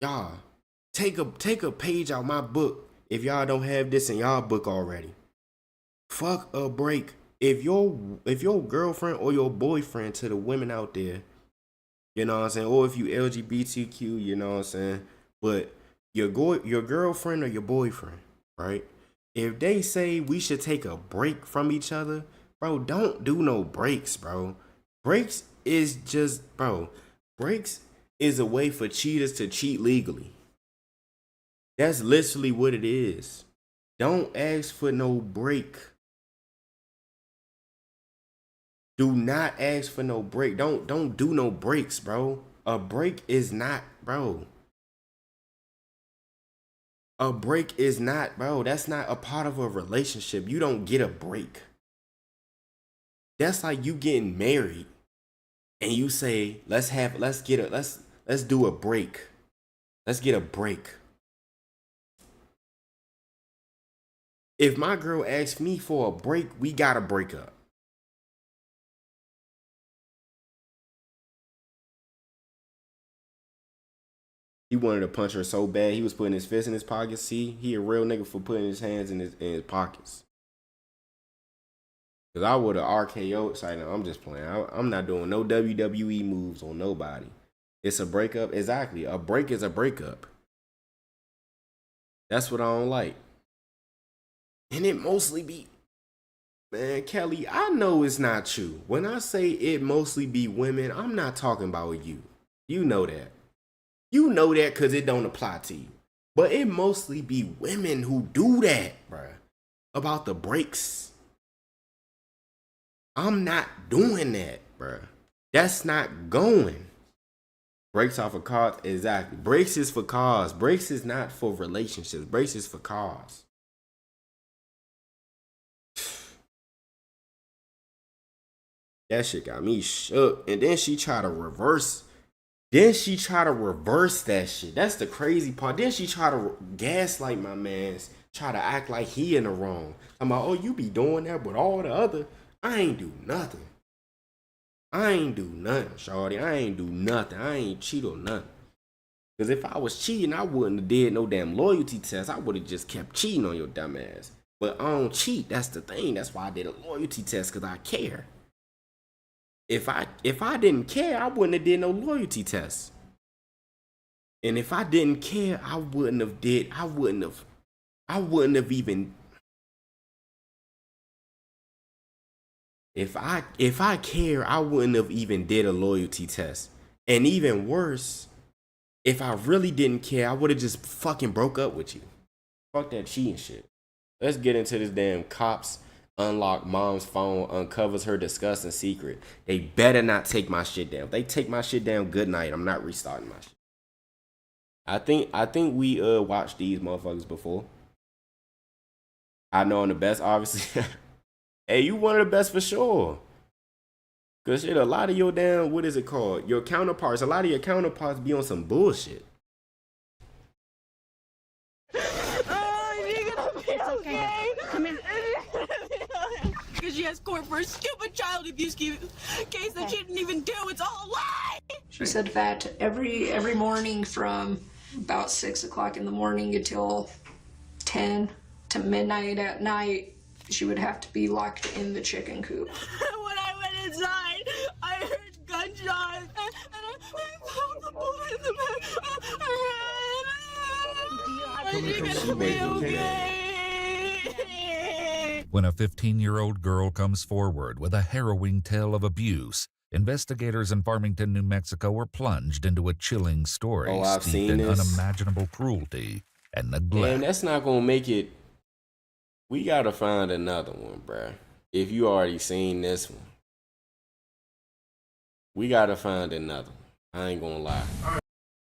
Y'all, take a page out my book if y'all don't have this in y'all book already. Fuck a break. If your girlfriend or your boyfriend, to the women out there, you know what I'm saying, or if you LGBTQ, you know what I'm saying, but your girlfriend or your boyfriend, right? If they say we should take a break from each other, bro, don't do no breaks, bro. Breaks is a way for cheaters to cheat legally. That's literally what it is. Don't ask for no break. Do not ask for no break. Don't do no breaks, bro. A break is not, bro. A break is not, bro. That's not a part of a relationship. You don't get a break. That's like you getting married and you say, let's do a break. Let's get a break. If my girl asks me for a break, we gotta break up. He wanted to punch her so bad, he was putting his fist in his pockets. See, he a real nigga for putting his hands in his pockets. Cause I would have RKO'd. Sorry, no, I'm just playing. I'm not doing no WWE moves on nobody. It's a breakup. Exactly. A break is a breakup. That's what I don't like. And it mostly be, man, Kelly, I know it's not you. When I say it mostly be women, I'm not talking about you. You know that. You know that because it don't apply to you. But it mostly be women who do that, bruh. About the breaks. I'm not doing that, bruh. That's not going. Breaks off of cars, exactly. Breaks is for cars. Breaks is not for relationships. Breaks is for cars. That shit got me shook. And then she tried to reverse. Then she tried to reverse that shit. That's the crazy part. Then she tried to gaslight my mans. Try to act like he in the wrong. I'm like, oh, you be doing that, but all the other, I ain't do nothing. I ain't do nothing, shawty. I ain't do nothing. I ain't cheat or nothing. Because if I was cheating, I wouldn't have did no damn loyalty test. I would have just kept cheating on your dumb ass. But I don't cheat. That's the thing. That's why I did a loyalty test, because I care. If I didn't care, I wouldn't have did no loyalty test. And if I didn't care, I wouldn't have even. If I care, I wouldn't have even did a loyalty test. And even worse, if I really didn't care, I would have just fucking broke up with you. Fuck that cheating shit. Let's get into this damn cops unlock mom's phone, uncovers her disgusting secret. They better not take my shit down. If they take my shit down, good night. I'm not restarting my shit. I think we watched these motherfuckers before. I know I'm the best, obviously. Hey, you one of the best for sure. Cause shit, a lot of your damn, what is it called? Your counterparts, a lot of your counterparts be on some bullshit. It's okay. Come in. Because she has court for a stupid child abuse case that she didn't even do. It's all a lie. She said that every morning from about 6 o'clock in the morning until 10 to midnight at night, she would have to be locked in the chicken coop. When I went inside, I heard gunshots, and I found the bullet in the back of her head. Are you gonna be okay? When a 15-year-old girl comes forward with a harrowing tale of abuse, investigators in Farmington, New Mexico are plunged into a chilling story steeped in unimaginable cruelty and neglect. Damn, that's not gonna make it. We gotta find another one, bruh. If you already seen this one, we gotta find another one. I ain't gonna lie.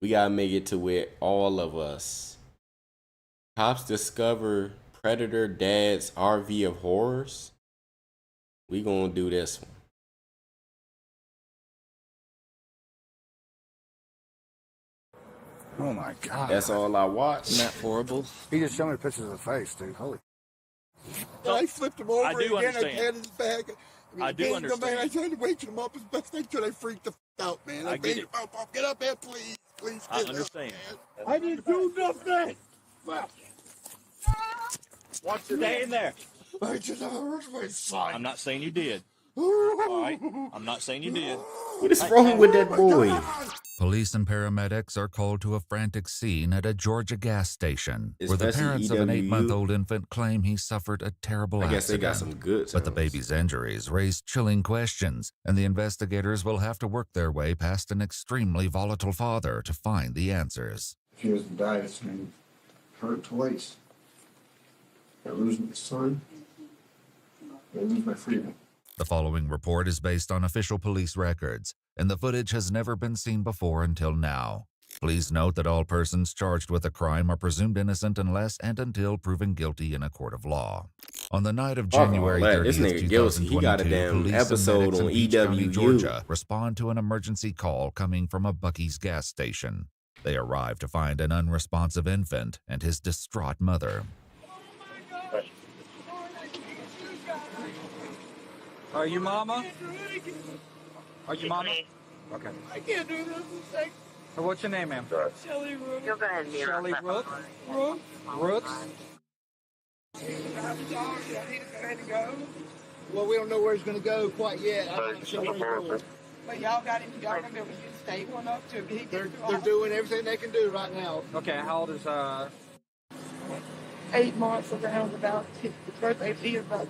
We gotta make it to where all of us. Cops discover Predator Dad's RV of horrors. We gonna do this one. Oh my God. That's all I watched. Isn't that horrible? He just showed me pictures of the face, dude. Holy. I flipped him over I do again. understand. I patted his back. I do understand. I tried to wake him up as best I could. I freaked the out, man. I get it. Get up, man, please. Please I get understand. Up, I didn't do nothing. Stay in there. I just hurt my son. I'm not saying you did. All right? I'm not saying you did. What is wrong with that boy? Police and paramedics are called to a frantic scene at a Georgia gas station, where the Especially parents of an EWU. 8-month-old infant claim he suffered a terrible I guess they accident. got some good But the baby's injuries raise chilling questions, and the investigators will have to work their way past an extremely volatile father to find the answers. If he was to die, it's going to hurt twice. I lose my son. I lose my freedom. The following report is based on official police records, and the footage has never been seen before until now. Please note that all persons charged with a crime are presumed innocent unless and until proven guilty in a court of law. On the night of January 30th, This nigga guilty. He got a 2022, damn police episode and medics on in Peach County, EWU. Georgia, respond to an emergency call coming from a Buc-ee's gas station. They arrive to find an unresponsive infant and his distraught mother. Are you mama? Are you mama? Okay. I can't do this. So what's your name, ma'am? Shelly Rooks. You're going to Shelly Rooks? Rooks? Well, we don't know where he's going to go quite yet. I'm not sure where he's going. But y'all got him. Y'all gonna be able to use state one up to get They're doing everything they can do right now. Okay, how old is 8 months around about his birthday be about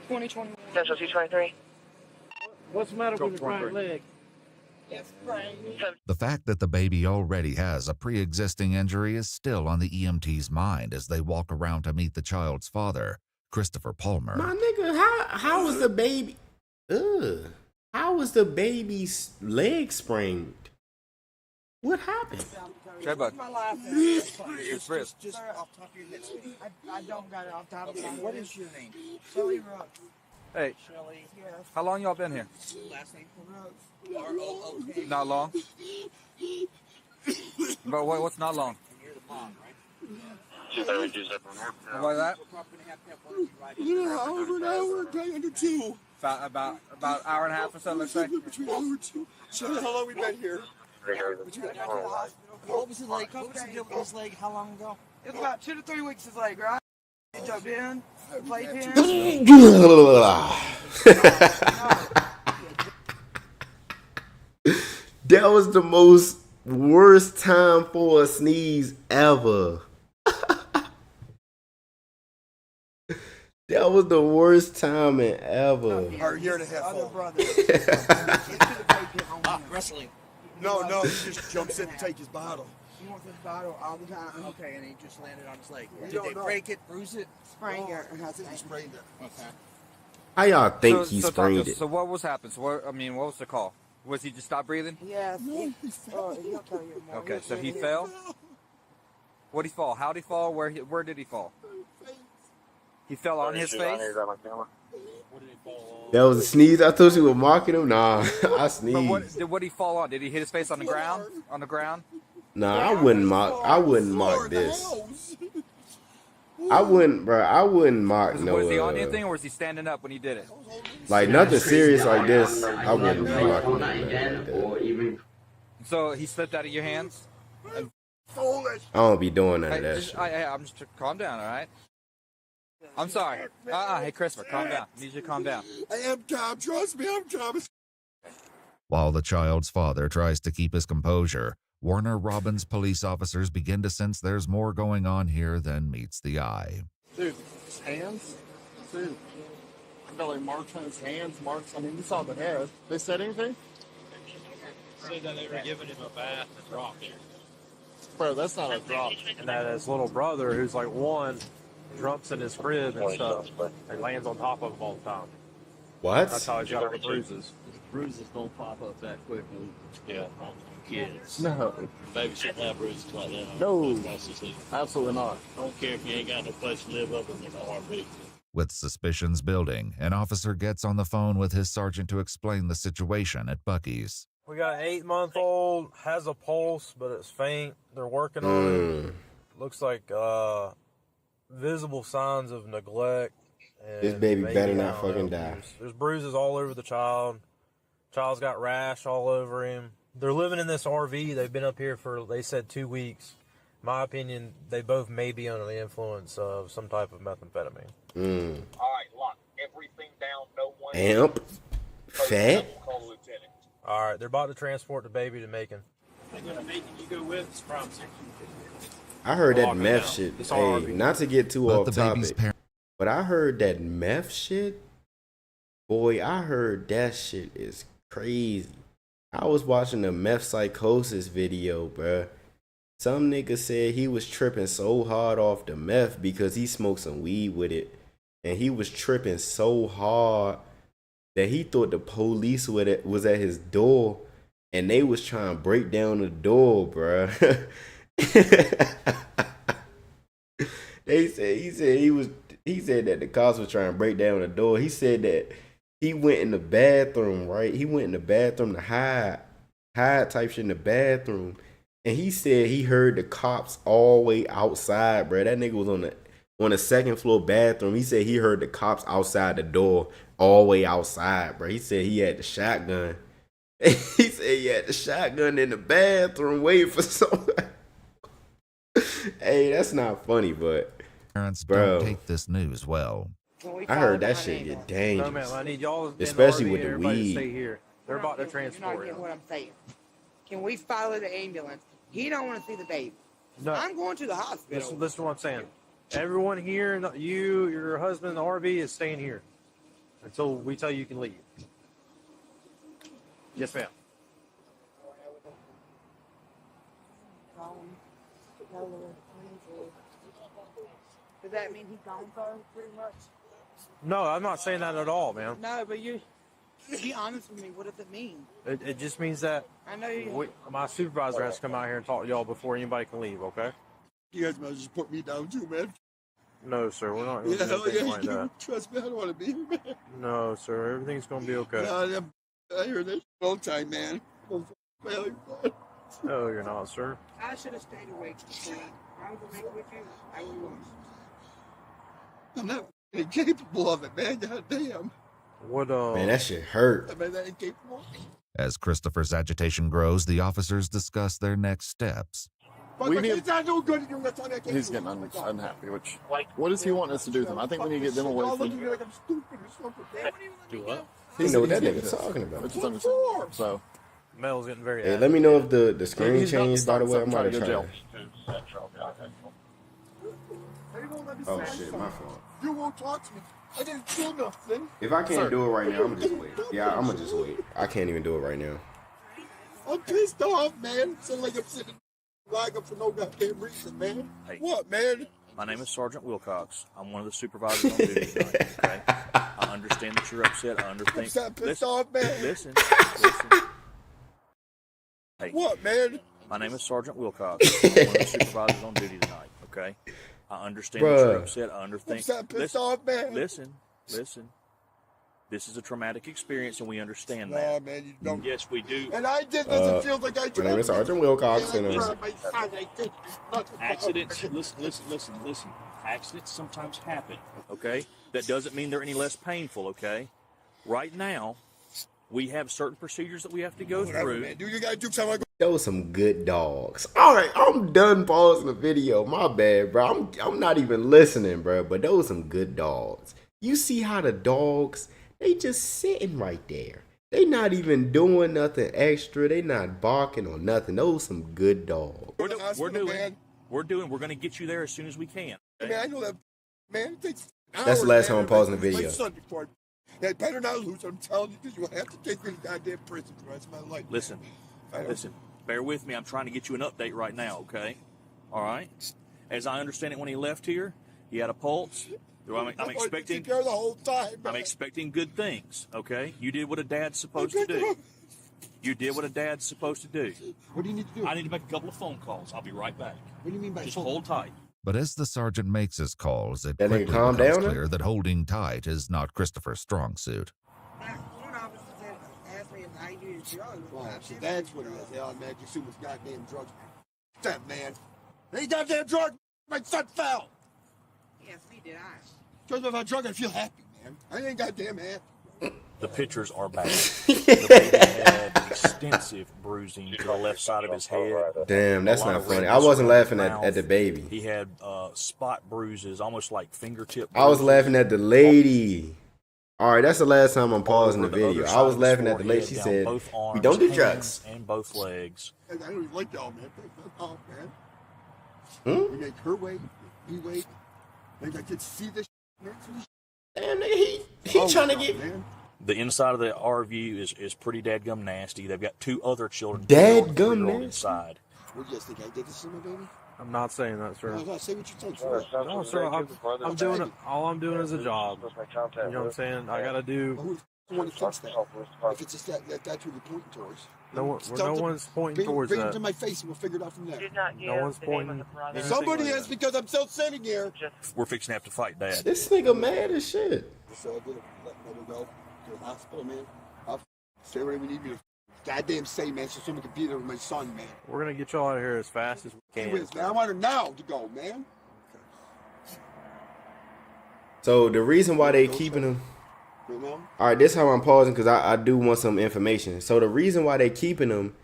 2021. Central 223. What's the matter with his right leg? Yes, right. The fact that the baby already has a pre-existing injury is still on the EMT's mind as they walk around to meet the child's father, Christopher Palmer. My nigga, how was the baby? How was the baby's leg sprained? What happened? Trevor. My life. It's wrist. Just off top of your head. I don't got it off top of my head. What is your name? Shelly Rooks. Hey, Shelly. Yes. how long y'all been here? Last name Rooks. R-O-O-K. Not long. But what's not long? You're the mom, right? What about that? Over an hour, under 2. About hour and a half or so, let's say. Between hour and 2. Shelly, how long we been here? But you got to the hospital. What was his leg? What was the deal with his leg? How long ago? It was about 2 to 3 weeks. His leg, right? He jumped in, played pin. That was the most worst time for a sneeze ever. That was the worst timing ever. Or a year and a half old. Wrestling. No, he just jumps in to take his bottle. He wants his bottle all the time. Okay, and he just landed on his leg. We Did don't they know. break it, bruise it? Sprained it. I think he sprained it. Okay. How y'all think he so sprained it? So what was happened? So what was the call? Was he just stop breathing? Yeah, he'll tell you more. Okay, so he fell. What did he fall? How did he fall? Where did he fall? He fell on his face. That was a sneeze. I thought you were mocking him. Nah, I But sneezed. what did he fall on? Did he hit his face on the ground? On the ground? Nah, I wouldn't mock this. I wouldn't mock Was he on no anything, or was he standing up when he did it? like nothing serious like this. I wouldn't mock him. So he slipped out of your hands. And I don't be doing none of that shit. I'm just calm down, all right? I'm sorry. Hey, Christopher, calm down. I need you to calm down. I am calm. Trust me, I'm calm. While the child's father tries to keep his composure, Warner Robins police officers begin to sense there's more going on here than meets the eye. Dude, his hands? Dude. I got like marks on his hands, you saw the head. They said anything? Said that they were giving him a bath and dropped him. Bro, that's not a drop. And that his little brother, who's like 1, jumps in his crib and stuff and lands on top of him all the time. What? That's how he's got all the bruises. Bruises don't pop up that quickly. Yeah, on kids. No. Baby shouldn't have bruises like that. No. Absolutely not. I don't care if you ain't got no place to live up in the RV. With suspicions building, an officer gets on the phone with his sergeant to explain the situation at Buc-ee's. We got an 8-month-old, has a pulse, but it's faint. They're working on it. Looks like visible signs of neglect. And This baby maybe, better I not don't fucking know, die. There's bruises all over the child. Child's got rash all over him. They're living in this RV. They've been up here for, they said, 2 weeks. In my opinion, they both may be under the influence of some type of methamphetamine. All right, lock everything down. No one. Amp. Fat. Call the lieutenant. All right, they're about to transport the baby to Macon. They're gonna make you go with us from 6. I heard that Walking meth down. shit. It's all Hey, RV. not to get too But off the baby's topic, but I heard that meth shit. Boy, I heard that shit is crazy. I was watching a meth psychosis video, bruh. Some nigga said he was tripping so hard off the meth because he smoked some weed with it. And he was tripping so hard that he thought the police was at his door and they was trying to break down the door, bruh. He said that the cops were trying to break down the door. He said that he went in the bathroom, right? He went in the bathroom to hide type shit in the bathroom. And he said he heard the cops all the way outside, bro. That nigga was on the second floor bathroom. He said he heard the cops outside the door all the way outside, bro. He said he had the shotgun. He said he had the shotgun in the bathroom waiting for someone. Hey, that's not funny, but Parents bro, don't take this news well. I heard that shit get dangerous. No, man, I need y'all in the Especially RV, with the everybody to weed. stay here. They're about to You're not transport getting him. what I'm saying. Can we follow the ambulance? He don't want to see the baby. No. I'm going to the hospital. Listen to what I'm saying. Everyone here, you, your husband, and the RV is staying here until we tell you can leave. Yes, ma'am. Does that mean he's gone for pretty much? No, I'm not saying that at all, man. No, but you be honest with me. What does it mean? It just means that I know you. my supervisor has to come out here and talk to y'all before anybody can leave, okay? You guys might just put me down too, man. No, sir, we're not Yeah, going to do hell anything yeah, like you that. trust me, I don't want to be here, man. No, sir, everything's going to be okay. I hear that all the time, man. No, you're not, sir. I should have stayed awake. I was awake with you. I was. I'm not incapable of it, man. God damn. What, man, that shit hurt. I mean, that incapable. As Christopher's agitation grows, the officers discuss their next steps. He's getting unhappy, which, what does he want us to do with him? I think we need to get them away from him. Do what? You know what that nigga's talking about. Which is understandable. So, Mel's getting very Hey, let me know if the screen He's not changed, by the way. I'm trying out to of go trying. Oh shit, my fault. You won't talk to me. I didn't do nothing. If I can't do it right now, I'm gonna just wait. Yeah, I'm gonna just wait. I can't even do it right now. I'm pissed off, man. Sound like I'm sitting like up for no goddamn reason, man. Hey. What, man? My name is Sergeant Wilcox. I'm one of the supervisors on duty tonight, okay? I understand that you're upset. I understand. I'm pissed off, man. Listen. Hey. What, man? My name is Sergeant Wilcox. I'm one of the supervisors on duty tonight, okay? I understand that you're upset. I understand. I'm pissed off, man. Listen. This is a traumatic experience, and we understand Nah, that. man, you don't. Yes, we do. And I did this. It feels like I My name is Sergeant Wilcox, and Accidents, listen. Accidents sometimes happen, okay? That doesn't mean they're any less painful, okay? Right now, we have certain procedures that we have to go through. Man, do you gotta do something? Those some good dogs. All right, I'm done pausing the video. My bad, bro. I'm not even listening, bro. But those some good dogs. You see how the dogs, they just sitting right there. They not even doing nothing extra. They not barking or nothing. Those some good dogs. We're going to get you there as soon as we can. Okay? Man, I know that. Man, it takes hours, That's the last time man. I'm pausing the My video. son before I better not lose. I'm telling you, because you'll have to take me to goddamn prison for the rest of my life. Listen. Bear with me. I'm trying to get you an update right now, okay? All right? As I understand it, when he left here, he had a pulse. I'm expecting the whole time. I'm expecting good things, okay? You did what a dad's supposed to do. You did what a dad's supposed to do. What do you need to do? I need to make a couple of phone calls. I'll be right back. What do you mean by just hold tight? But as the sergeant makes his calls, it That quickly nigga calm becomes down, clear that holding tight is not Christopher's strong suit. One officer asked me if I use drugs. Well, so that's what it is. They automatically assume it's goddamn drugs. That man. Ain't goddamn drug. My son fell. Yes, we did. Because if I drug, I feel happy, man. I ain't goddamn happy. The pictures are bad. The baby had extensive bruising to the left side of his head. Damn, that's not funny. I wasn't laughing at the baby. He had spot bruises, almost like fingertip bruises. I was laughing at the lady. All right, that's the last time I'm pausing the video. I was laughing at the lady. She said, "We don't do drugs." And both legs. I don't even like y'all, man. Oh, Hmm? man. We make her wait. We wait. Like I get to see this. Damn, nigga, he trying to get. The inside of the RV is pretty dadgum nasty. They've got two other children. Dadgum nasty? Inside. What do you guys think? I did this to my baby? I'm not saying that, sir. No, say what you think, sir. No, sir. I'm doing it. All I'm doing is a job. You know what I'm saying? I gotta do. Who's the one that thinks that? If it's just that's who you're pointing towards. No one's pointing towards bring that. it to my face and we'll figure it out from there. No one's pointing. Somebody is, because I'm still sitting here. We're fixing to have to fight Dad. This nigga mad as shit. So I did let me go to the hospital, man. I'll say whatever we need me to goddamn say, man, so someone can be there with my son, man. We're gonna get y'all out of here as fast as we can. Anyways, man, I want her now to go, man. So the reason why they keeping him. You know? All right, this is how I'm pausing because I do want some information. So the reason why they keeping him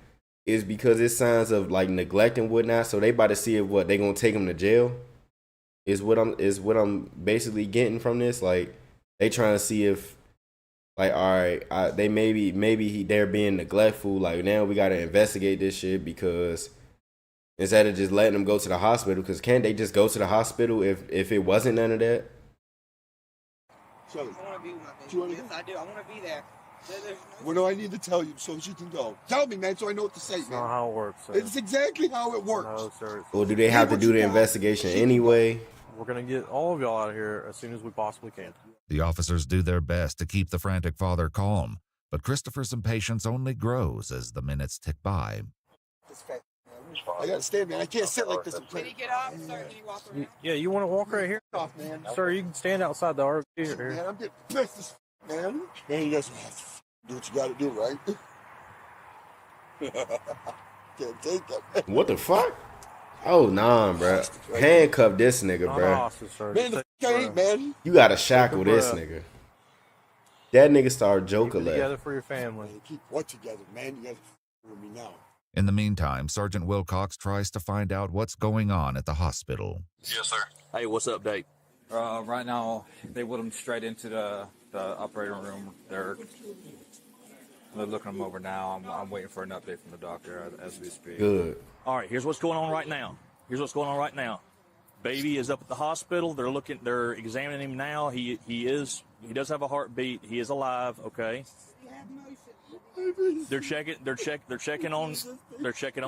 is because it's signs of like neglect and whatnot. So they about to see if what they gonna take him to jail. Is what I'm basically getting from this. Like they trying to see if like, all right, they maybe they're being neglectful. Like now we gotta investigate this shit because instead of just letting them go to the hospital, because can't they just go to the hospital if it wasn't none of that? Shelly, I want to be with my baby. Yes, I do. I want to be there. What do I need to tell you so she can go? Tell me, man, so I know what to say, man. That's not how it works, sir. It's exactly how it works. No, sir. Or do they have to do the investigation anyway? We're gonna get all of y'all out of here as soon as we possibly can. The officers do their best to keep the frantic father calm, but Christopher's impatience only grows as the minutes tick by. I gotta stand, man. I can't sit like this. Can you get up, sir? Can you walk around? Yeah, you want to walk right here? Off, man. Sir, you can stand outside the RV here. Man, I'm getting pissed as man. Man, you guys do what you gotta do, right? Can't take it. What the fuck? Oh nah, bro. Handcuff this nigga, bro. Man, the I ain't, man. You gotta shackle this nigga. That nigga started joking. Keep it together for your family. Keep what together, man? You gotta with me now. In the meantime, Sergeant Wilcox tries to find out what's going on at the hospital. Yes, sir. Hey, what's up, Dave? Right now, they put him straight into the operating room. They're looking him over now. I'm waiting for an update from the doctor as we speak. Good. All right, here's what's going on right now. Baby is up at the hospital. They're examining him now. He does have a heartbeat. He is alive, okay? They're checking on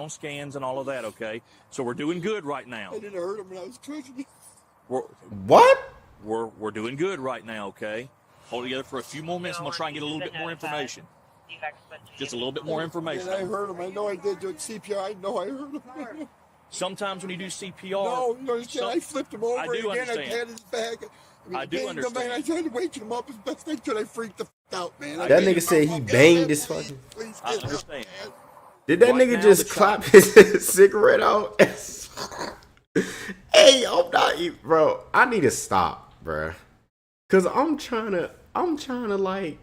scans and all of that, okay? So we're doing good right now. I didn't hurt him when I was cooking. We're doing good right now, okay? Hold together for a few more minutes. I'm gonna try and get a little bit more information. Just a little bit more information. I heard him. I know I did do CPR. I know I heard him. Sometimes when you do CPR, no, you understand? I flipped him over I do again. understand. I patted his back. I do understand. Man, I tried to wake him up as best I could. I freaked the f out, man. That nigga said he banged his fucking. I understand. Did that nigga just clap his cigarette out? Hey, I'm not even, bro. I need to stop, bro. Cause I'm trying to like.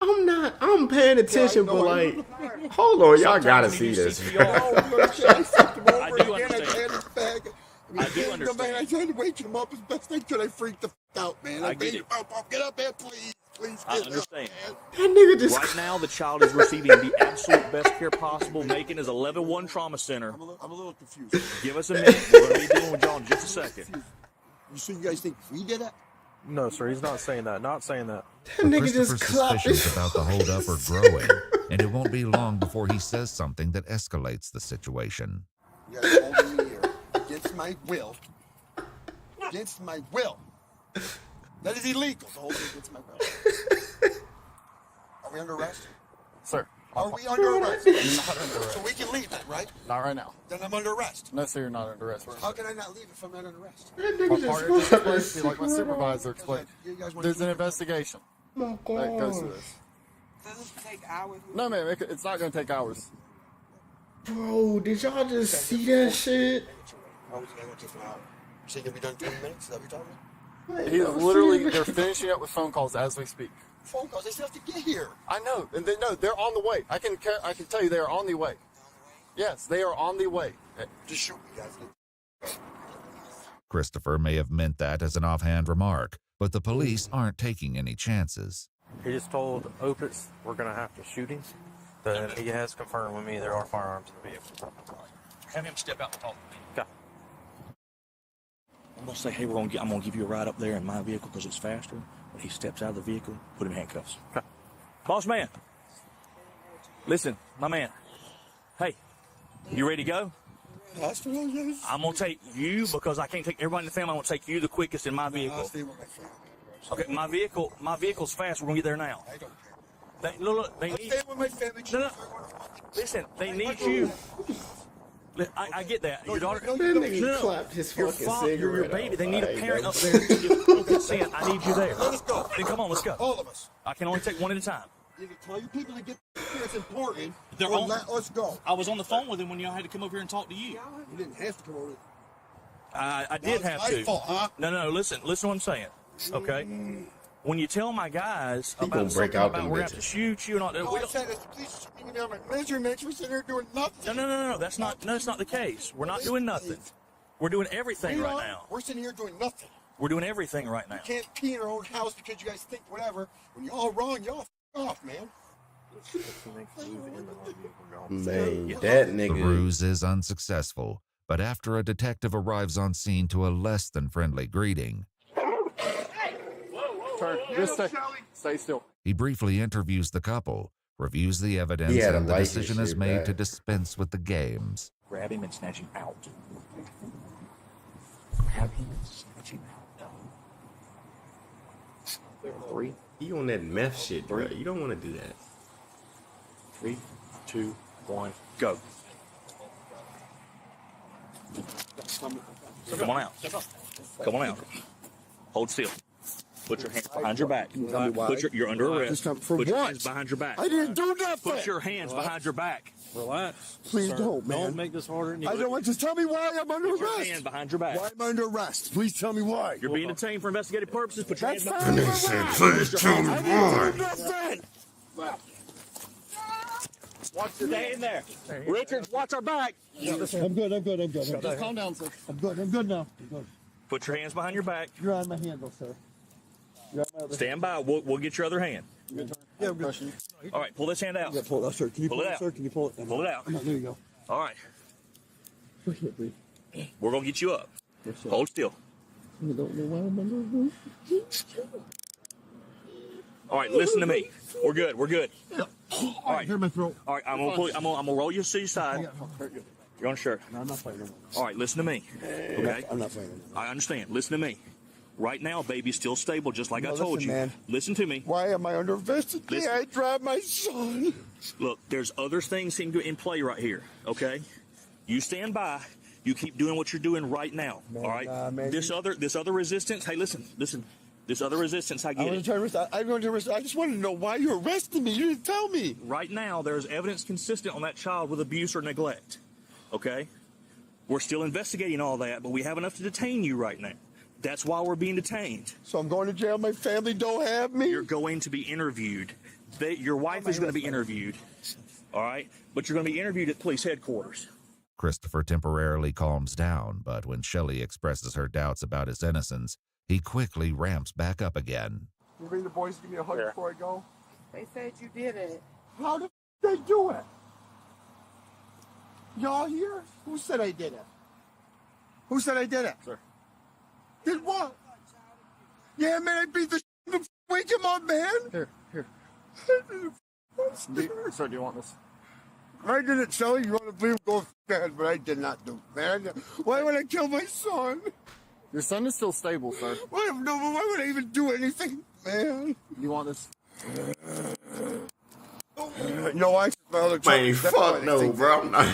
I'm paying attention, but like, hold on, y'all gotta see this. I do understand. Man, I tried to wake him up as best I could. I freaked the f out, man. I get it. Get up, man, please. Please I get understand. up. That nigga just. Right now, the child is receiving the absolute best care possible. Macon is a level 1 trauma center. I'm a little confused. Give us a minute. We're gonna be dealing with y'all in just a second. So you guys think we did it? No, sir. He's not saying that. Not saying that. That nigga Christopher's just clapped suspicions about the holdup are growing, and it won't be long before he says something that escalates the situation. You guys holding me here against my will. Against my will. That is illegal to hold me against my will. Are we under arrest? Sir. Are we under arrest? Not under arrest. So we can leave then, right? Not right now. Then I'm under arrest. No, sir, you're not under arrest. How can I not leave if I'm not under arrest? My partner just explained to me, like my supervisor explained. There's an investigation Oh, that goes through this. Does this take hours? No, man, it's not going to take hours. Bro, did y'all just see that shit? How was it going to take an hour? You say you'll be done in 20 minutes? Is that what you're talking about? He's literally, they're finishing up with phone calls as we speak. Phone calls, they still have to get here. I know, and they're on the way. I can tell you they are on the way. Yes, they are on the way. Just shoot me, guys. Christopher may have meant that as an offhand remark, but the police aren't taking any chances. He just told Opitz we're going to have to shoot him. But he has confirmed with me there are firearms in the vehicle. Have him step out and talk to me. Okay. I'm gonna say, hey, I'm gonna give you a ride up there in my vehicle because it's faster. When he steps out of the vehicle, put him in handcuffs. Okay. Boss man, listen, my man. Hey, you ready to go? Hospital, yes. I'm gonna take you because I can't take everybody in the family. I'm gonna take you the quickest in my vehicle. I'll stay with my family. Okay, my vehicle's fast. We're gonna get there now. I don't care. They I'll need. stay with my family. No. Listen, they need you. I get that. Your daughter. That nigga clapped his Your fucking father, cigarette your baby. They need a out. parent up there to give consent. I need you there. Let us go. Then come on, let's go. All of us. I can only take one at a time. You can tell your people to get here. It's important. They're Or on- let us go. I was on the phone with him when y'all had to come over here and talk to you. You didn't have to come over. I did Now have it's my to. fault, huh? No. Listen to what I'm saying. Okay. When you tell my guys He gonna about break something out about them we're gonna have to bitches. shoot you and all that, All we I don't. said is, please shoot me down my measurements. We're sitting here doing nothing. No. That's not the case. We're not doing nothing. We're doing everything right now. We're sitting here doing nothing. We're doing everything right now. You can't pee in our own house because you guys think whatever. When you're all wrong, y'all f off, man. Man, that The nigga. ruse is unsuccessful, but after a detective arrives on scene to a less than friendly greeting, Turn. Just stay still. he briefly interviews the couple, reviews the evidence, He had to and the like his decision is shit made back. to dispense with the games. Grab him and snatch him out. Grab him and snatch him out. 3, He on that meth shit, bro. You don't want to do that. 3, 2, 1, go. Come on out. Come on out. Hold still. Put your hands behind your back. Can you tell me why? You're under arrest. For Put your what? hands behind your back. I didn't do nothing. Put your hands behind your back. Relax. Please sir. don't, man. Don't make this harder than you I don't want. Just tell me why I'm under Put your arrest. hand behind your back. Why am I under arrest? Please tell me why. You're being detained for investigative purposes. Put your That's hands behind fine. your back. Please tell me why. I didn't do nothing. Stay in there. Richard, watch our back. I'm good. Just calm down, sir. I'm good now. I'm good. Put your hands behind your back. You're on my handle, sir. You're on my other Stand by. We'll get your other hand. hand. Yeah, I'm good. All right, pull this hand out. Yeah, pull it out, sir. Can you Pull pull it it, out. sir? Can you pull it? Pull it out. There you go. All right, Push it, please. we're gonna get you up. Yes, sir. Hold still. I don't know why I'm under arrest. All right, listen to me. We're good. All right, clear my throat. All right, I'm gonna roll you to your side. Hurt you. You're on shirt. No, I'm not fighting. All right, listen to me. Okay? I'm not fighting. I understand. Listen to me. Right now, baby's still stable, just like I No, told listen, you. man. Listen to me. Why am I under investigation? Listen. I dropped my son. Look, there's other things in play right here. Okay? You stand by. You keep doing what you're doing right now. Man, all right? man, This other resistance. Hey, listen. This other resistance, I get it. I'm going to arrest. I just wanted to know why you arrested me. You didn't tell me. Right now, there's evidence consistent on that child with abuse or neglect. Okay? We're still investigating all that, but we have enough to detain you right now. That's why we're being detained. So I'm going to jail. My family don't have me. You're going to be interviewed. Your wife is going to be interviewed. All right? But you're going to be interviewed at police headquarters. Christopher temporarily calms down, but when Shelley expresses her doubts about his innocence, he quickly ramps back up again. You bring the boys to give me a hug before I go? They said you did it. How did they do it? Y'all here? Who said I did it? Who said I did it? Sir. Did what? Yeah, man, I beat the shit to wake him up, man. Here. Sir, do you want this? I didn't tell you. You want to believe go bad, but I did not do that. Why would I kill my son? Your son is still stable, sir. Why would I even do anything, man? You want this? No, I my other Man, fuck no, bro. I'm not.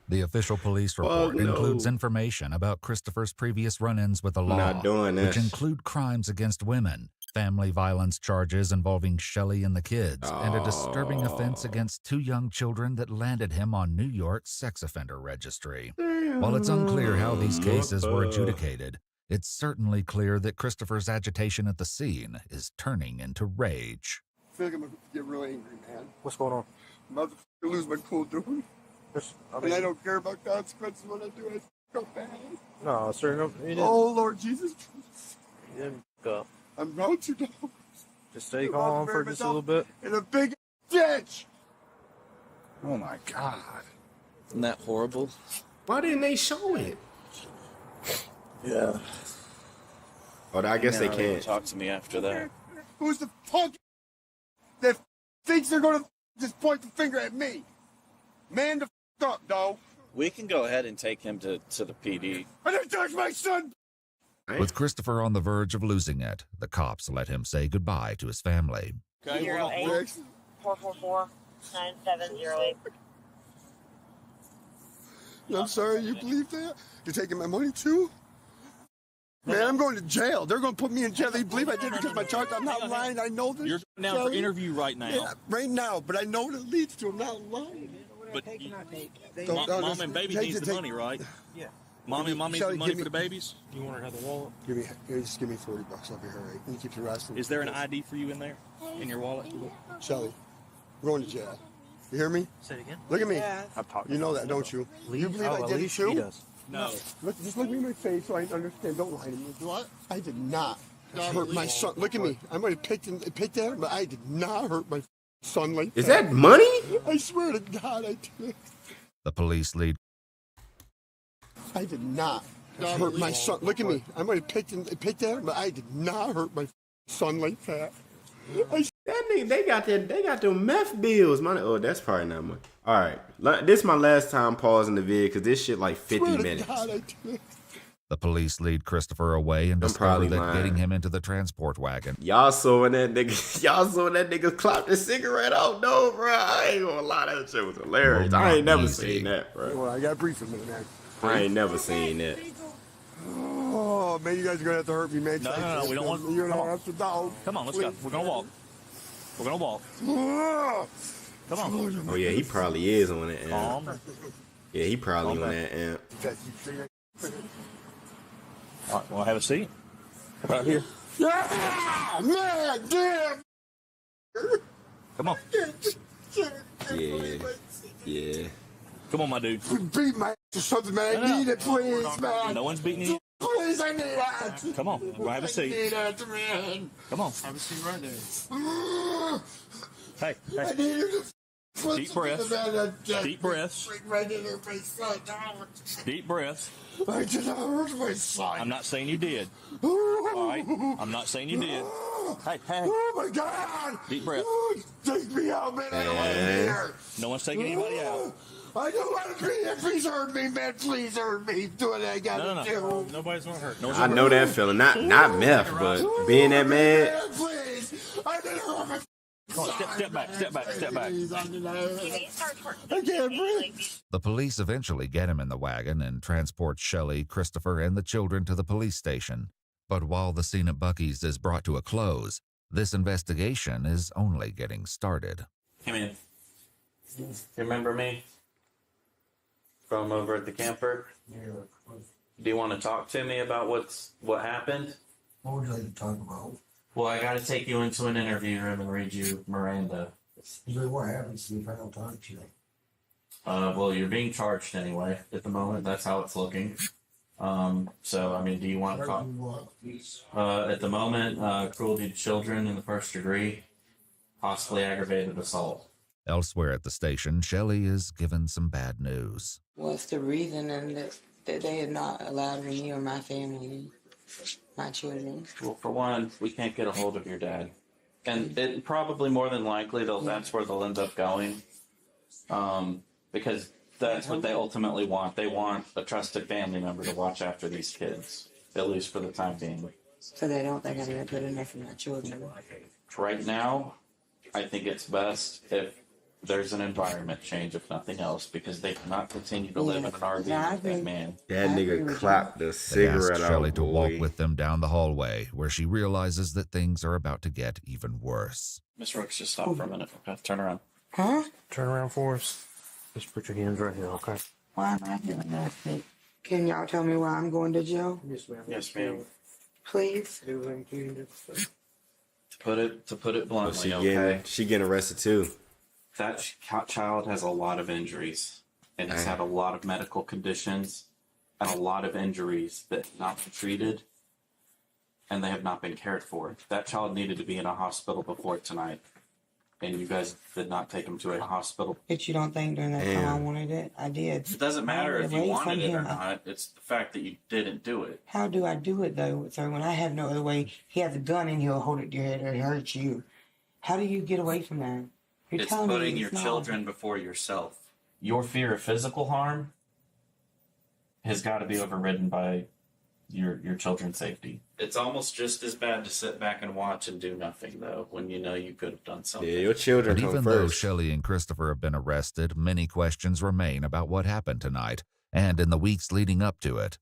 The official police report no. includes information about Christopher's previous run-ins with the law, Not doing which this. include crimes against women, family violence charges involving Shelley and the kids, and a disturbing offense against 2 young children that landed him on New York's sex offender registry. While it's unclear how these cases were adjudicated, it's certainly clear that Christopher's agitation at the scene is turning into rage. I feel like I'm going to get really angry, man. What's going on? I'm about to lose my cool, dude. And I don't care about consequences when I do it. Go bad. No, sir. No, you didn't. Oh, Lord Jesus. You didn't fuck up. I'm going to know. Just stay calm for just a little bit. In a big ditch. Oh my God. Isn't that horrible? Why didn't they show it? Yeah. Oh, I guess they can't. Talk to me after that. Who's the punk that thinks they're going to just point the finger at me? Man the up, dog. We can go ahead and take him to the PD. I didn't touch my son. With Christopher on the verge of losing it, the cops let him say goodbye to his family. Okay, 444-9708. I'm sorry, you believe that? You're taking my money too? Man, I'm going to jail. They're going to put me in jail. They believe I did it because my charge. I'm not lying. I know this. You're down for interview right now. Yeah, right now, but I know what it leads to. I'm not lying. But Mom and baby needs the money, right? Yeah. Mom needs the money for the babies? You want her to have the wallet? Just give me $40. I'll be all right. You keep your ass. Is there an ID for you in there? In your wallet? Shelly, we're going to jail. You hear me? Say it again. Look at me. Yes. You know that, don't you? You believe I did it She too? does. No. Just look me in my face so I understand. Don't lie to me. What? I did not hurt my son. Look at me. I might have picked at him, but I did not hurt my son like that. Is that money? I swear to God, I did. The police lead I did not hurt my son. Look at me. I might have picked at him, but I did not hurt my son like that. That nigga, they got them meth bills, man. Oh, that's probably not much. All right, this is my last time pausing the vid because this shit like 50 minutes. God, I did. The police lead Christopher away and discover probably that lying. getting him into the transport wagon. Y'all saw when that nigga clapped the cigarette out. No, bro, I ain't gonna lie, that shit was hilarious. Well, I ain't not never easy. seen that, bro. Well, I got a brief a minute, man. I ain't never seen that. Oh, Oh, man, you guys are going to have to hurt me, man. No, we don't want. You're Come going to on. have to dog. Come on, let's go. We're gonna walk. We're gonna walk. Come on. Oh yeah, he probably is on that amp. Calm. Yeah, he probably Calm on back. that amp. All right, want to have a seat? Right here. Yeah, man, damn. Come on. Yeah. Come on, my dude. Beat my ass or something, man. I need it, please, man. No one's beating you. Please, I need that. Come on, we'll have a seat. I need that, man. Come on. Have a seat right there. Hey, I need you to put deep breaths. Deep breaths. Right in my son. Deep breaths. I did not hurt my son. I'm not saying you did. All right? I'm not saying you did. Hey. Oh my God! Deep breath. Take me out, man. I don't want to be here. No one's taking anybody out. I don't want to be here. Please hurt me, man. Please hurt me. Do what I gotta do. Nobody's gonna hurt. I know that feeling. Not meth, but being that mad. Please. I didn't hurt my Come on, step back. I can't breathe. The police eventually get him in the wagon and transport Shelley, Christopher, and the children to the police station. But while the scene at Buc-ee's is brought to a close, this investigation is only getting started. Hey man, you remember me? From over at the camper? Do you want to talk to me about what happened? What would you like to talk about? Well, I got to take you into an interview room and read you Miranda. Usually what happens if I don't talk to you? Well, you're being charged anyway at the moment. That's how it's looking. So, I mean, do you want to talk? At the moment, cruelty to children in the first degree, possibly aggravated assault. Elsewhere at the station, Shelley is given some bad news. What's the reason that they have not allowed me or my family, my children? Well, for one, we can't get a hold of your dad. And it probably more than likely that's where they'll end up going. Because that's what they ultimately want. They want a trusted family member to watch after these kids, at least for the time being. So they don't think I'm going to put enough for my children. Right now, I think it's best if there's an environment change, if nothing else, because they cannot continue to live in an RV with that man. That nigga clapped the They cigarette ask out, Shelley to walk boy. with them down the hallway, where she realizes that things are about to get even worse. Miss Rooks, just stop for a minute. Okay, turn around. Huh? Turn around for us. Just put your hands right here, okay? Why am I doing that? Can y'all tell me why I'm going to jail? Yes, ma'am. Yes, ma'am. Please? To put it bluntly, She getting arrested too. That child has a lot of injuries and has had a lot of medical conditions and a lot of injuries that have not been treated and they have not been cared for. That child needed to be in a hospital before tonight, and you guys did not take him to a hospital. But you don't think during that time I wanted it? I did. It doesn't matter if you Away wanted from it or him. not. It's the fact that you didn't do it. How do I do it though, sir? When I have no other way, he has a gun and he'll hold it to your head or he'll hurt you. How do you get away from that? You're It's telling me putting it's your not. children before yourself. Your fear of physical harm has got to be overridden by your children's safety. It's almost just as bad to sit back and watch and do nothing, though, when you know you could have done something. Yeah, your children But come even though first. Shelley and Christopher have been arrested, many questions remain about what happened tonight and in the weeks leading up to it.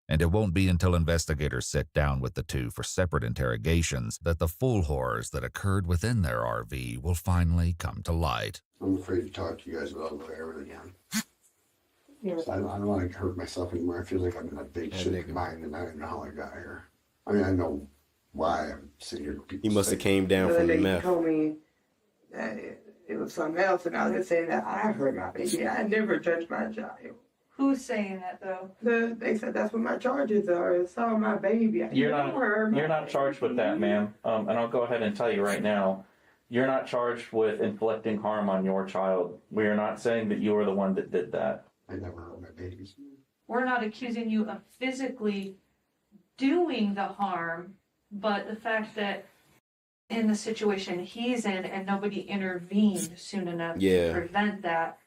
And it won't be until investigators sit down with the two for separate interrogations that the full horrors that occurred within their RV will finally come to light. I'm afraid to talk to you guys about everything again. So I don't want to hurt myself anymore. I feel like I'm in a big shit mind and I don't know how I got here. I mean, I know why I'm sitting here. He must have came down The from the lady meth. told me that it was something else, and I was just saying that I hurt my baby. I never touched my child. Who's saying that though? They said that's what my charges are. It's all my baby. I You're never hurt my not charged with that, ma'am. And I'll go ahead and tell you right now, you're not charged with inflicting harm on your child. We are not saying that you are the one that did that. I never hurt my babies. We're not accusing you of physically doing the harm, but the fact that in the situation he's in and nobody intervened soon enough Yeah. to prevent that.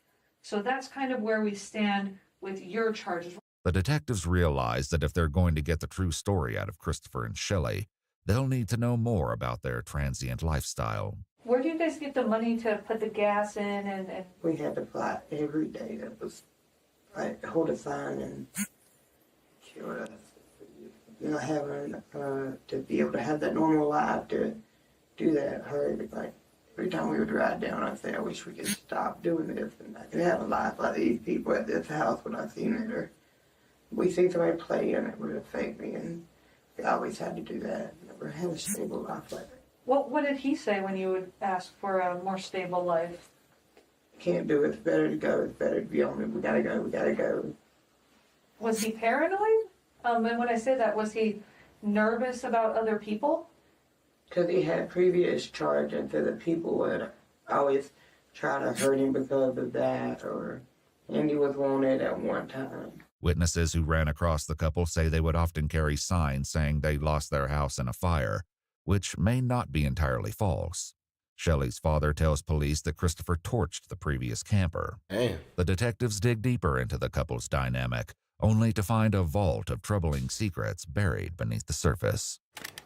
So that's kind of where we stand with your charges. The detectives realize that if they're going to get the true story out of Christopher and Shelley, they'll need to know more about their transient lifestyle. Where do you guys get the money to put the gas in and We had to fly every day. That was like hold a sign and kill us. having to be able to have that normal life, to do that hurt. Like every time we would ride down, I'd say, I wish we could stop doing this and I could have a life like these people at this house when I seen it, or we see somebody play and it would affect me, and we always had to do that. Never had a stable life like that. What did he say when you would ask for a more stable life? Can't do it. It's better to go. It's better to be on it. We gotta go. We gotta go. Was he paranoid? And when I say that, was he nervous about other people? Because he had previous charges, so that people would always try to hurt him because of that, and he was wanted at one time. Witnesses who ran across the couple say they would often carry signs saying they lost their house in a fire, which may not be entirely false. Shelley's father tells police that Christopher torched the previous camper. Damn. The detectives dig deeper into the couple's dynamic, only to find a vault of troubling secrets buried beneath the surface.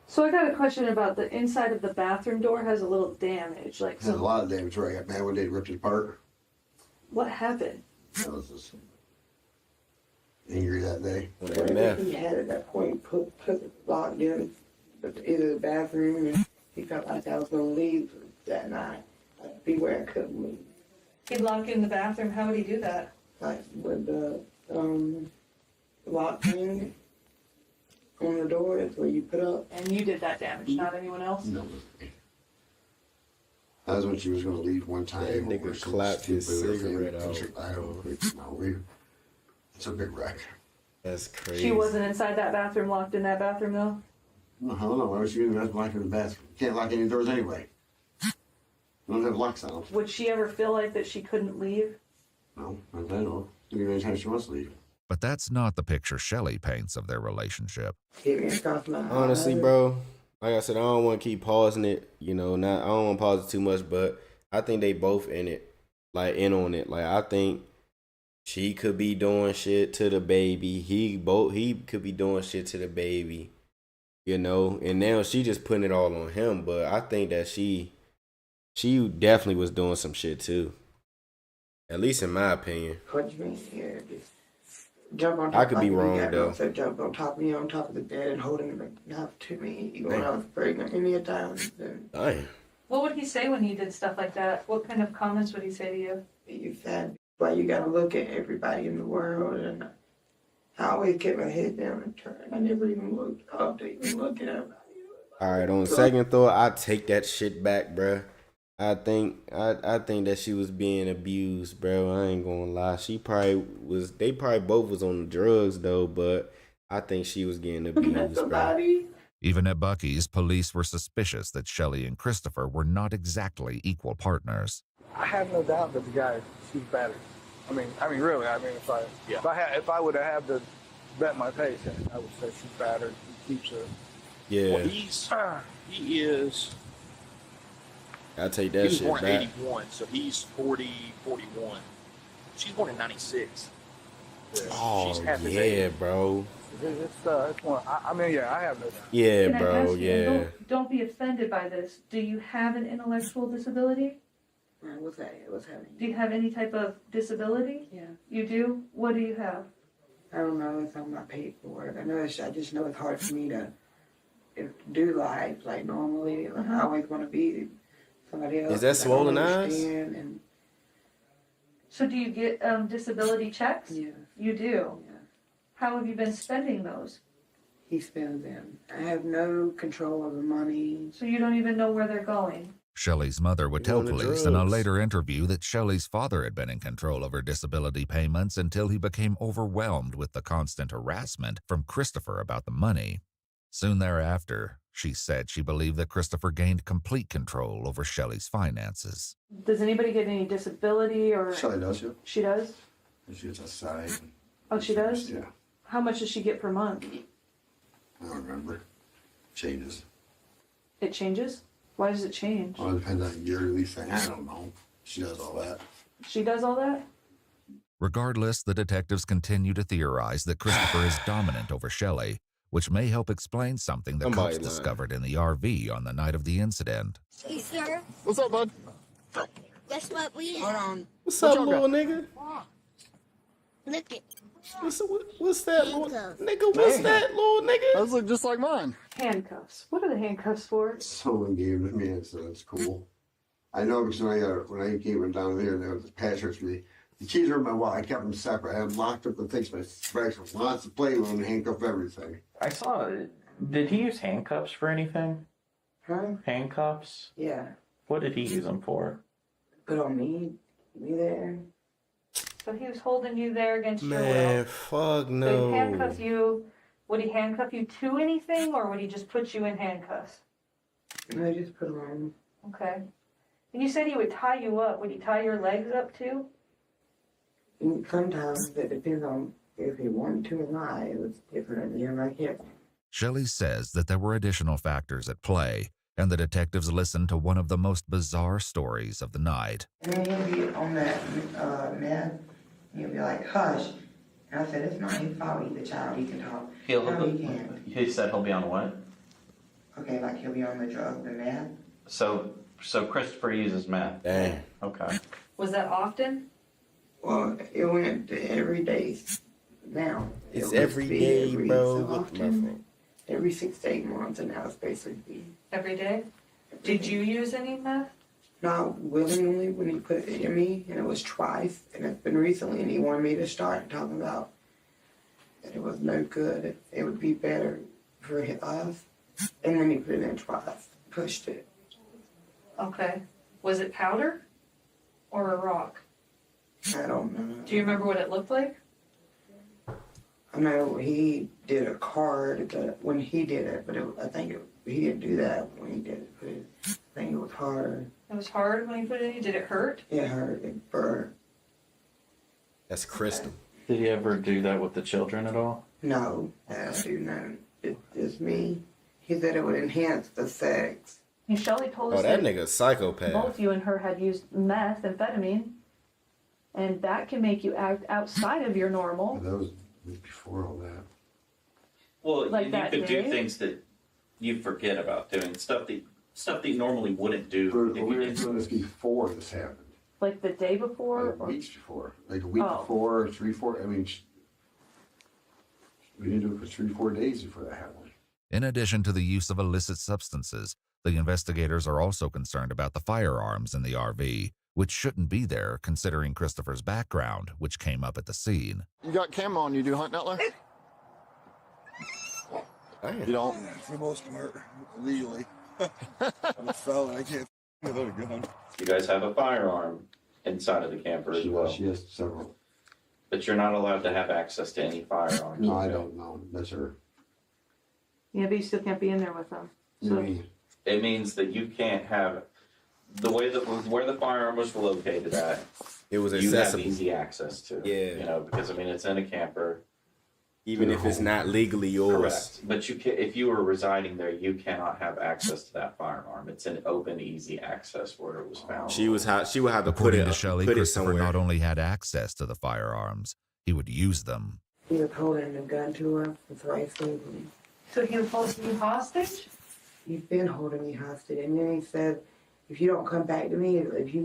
So I got a question about the inside of the bathroom door has a little damage. Like, There's a lot of damage where I got mad one day, ripped it apart. what happened? I was just angry that day. Whatever he had at that point, put it locked in either the bathroom, and he felt like I was going to leave that night. I'd be where I couldn't leave. He'd lock in the bathroom. How would he do that? Like with the lock pin on the door, that's where you put up. And you did that damage, not anyone else? No. That was when she was going to leave one time. That nigga clapped his cigarette out. It's a big wreck. That's crazy. She wasn't inside that bathroom, locked in that bathroom, though? I don't know. Why was she in the locked in the bathroom? You can't lock any doors anyway. We don't have locks on them. Would she ever feel like that she couldn't leave? No, not that all. Even anytime she wants to leave. But that's not the picture Shelley paints of their relationship. Honestly, bro, like I said, I don't want to keep pausing it. I don't want to pause it too much, but I think they both in on it. Like, I think she could be doing shit to the baby. He could be doing shit to the baby. And now she just putting it all on him. But I think that she definitely was doing some shit too. At least in my opinion. What do you mean here? Just jump on top. I could be wrong though. So jump on top of me, on top of the bed, and holding the knife to me when I was pregnant any time. Damn. What would he say when he did stuff like that? What kind of comments would he say to you? You said, well, you gotta look at everybody in the world, and I always kept my head down and turned. I never even looked up to even look at everybody. All right, on second thought, I take that shit back, bruh. I think that she was being abused, bro. I ain't gonna lie. They probably both was on the drugs though, but I think she was getting abused, bro. Even at Buc-ee's, police were suspicious that Shelley and Christopher were not exactly equal partners. I have no doubt that the guy she's battered. I mean, really. I mean, if I would have to bet my pace, I would say she's battered. He keeps her. Yeah. Well, he is. I take that shit back. He was born in 81, so he's 40, 41. She's born in 96. Oh, she's half his yeah, age. bro. It's one. I have no doubt. Yeah, Can I bro, ask you, yeah. Don't be offended by this. Do you have an intellectual disability? What's happening? Do you have any type of disability? Yeah. You do? What do you have? I don't know if I'm not paid for it. I just know it's hard for me to do life like normally. Like, I always want to be somebody else. Is that swollen eyes? And So do you get disability checks? Yeah. You do? Yeah. How have you been spending those? He spends them. I have no control over money. So you don't even know where they're going? Shelley's mother would tell police in a later interview that Shelley's father had been in control of her disability payments until he became overwhelmed with the constant harassment from Christopher about the money. Soon thereafter, she said she believed that Christopher gained complete control over Shelley's finances. Does anybody get any disability or? Shelley does, yeah. She does? She gets a side. Oh, she does? Yeah. How much does she get per month? I don't remember. Changes. It changes? Why does it change? Well, it depends on the yearly thing. I don't know. She does all that. She does all that? Regardless, the detectives continue to theorize that Christopher is dominant over Shelley, which may help explain something the cops discovered in the RV on the night of the incident. Hey, sir. What's up, bud? Guess what we have? Hold on. What's up, little nigga? Look it. What's that, little nigga? What's that, little nigga? Those look just like mine. Handcuffs. What are the handcuffs for? Someone gave them to me and said it's cool. I know because when I came down there, there was a password for me. The keys were in my wallet. I kept them separate. I had them locked up and things. My bags were lots of play with them, handcuff everything. I saw. Did he use handcuffs for anything? Huh? Handcuffs? Yeah. What did he use them for? Put on me there. So he was holding you there against your will. Man, fuck So no. he handcuff you. Would he handcuff you to anything, or would he just put you in handcuffs? No, just put them on. Okay. And you said he would tie you up. Would he tie your legs up too? Sometimes it depends on if he wanted to or not. It was different. You know, I can't. Shelley says that there were additional factors at play, and the detectives listened to one of the most bizarre stories of the night. And then he'll be on that meth. He'll be like, hush. And I said, it's not his fault. He's a child. He can talk. No, he can't. He said he'll be on what? Okay, like he'll be on the drugs, the meth. So Christopher uses meth. Damn. Okay. Was that often? Well, it went to every day now. It's It every used to be day, every bro. so What my often, fault? every 6 to 8 months, and now it's basically. Every day? Did you use any meth? Not willingly when he put it in me, and it was twice, and it's been recently, and he wanted me to start talking about that it was no good. It would be better for us, and then he put it in twice, pushed it. Okay. Was it powder or a rock? I don't know. Do you remember what it looked like? I know he did a card when he did it, but he didn't do that when he did it. But I think it was hard. It was hard when you put it in. Did it hurt? It hurt. It burned. That's crystal. Did he ever do that with the children at all? No, I do not. It's just me. He said it would enhance the sex. And Shelley told us Oh, that nigga psychopath. both you and her had used methamphetamine, and that can make you act outside of your normal. That was before all that. Well, Like you that could day? do things that you forget about doing, stuff that you normally wouldn't do. But if we you were didn't. doing this before this happened. Like the day before? Like Or... weeks before. Like a week Oh. before, 3, 4. I mean, we didn't do it for 3, 4 days before that happened. In addition to the use of illicit substances, the investigators are also concerned about the firearms in the RV, which shouldn't be there considering Christopher's background, which came up at the scene. You got camera on you do hunting out there? You don't? Yeah, for the most part, legally. I'm a felon. I can't without a gun. You guys have a firearm inside of the camper as well. She has several. But you're not allowed to have access to any firearms. No, I don't know. That's her. Yeah, but you still can't be in there with them. So, It means that you can't have the way that where the firearm was located at. It was You have accessible. easy access to. Yeah. You know, because I mean it's in a camper. Even if it's not legally yours. Correct. But you can, if you were residing there, you cannot have access to that firearm. It's an open, easy access where it was found. She would have to put According it to Shelley, put it Christopher somewhere. not only had access to the firearms, he would use them. He was holding the gun to her. That's why he's sleeping. so he was holding you hostage? He's been holding me hostage, and then he said, "If you don't come back to me, if you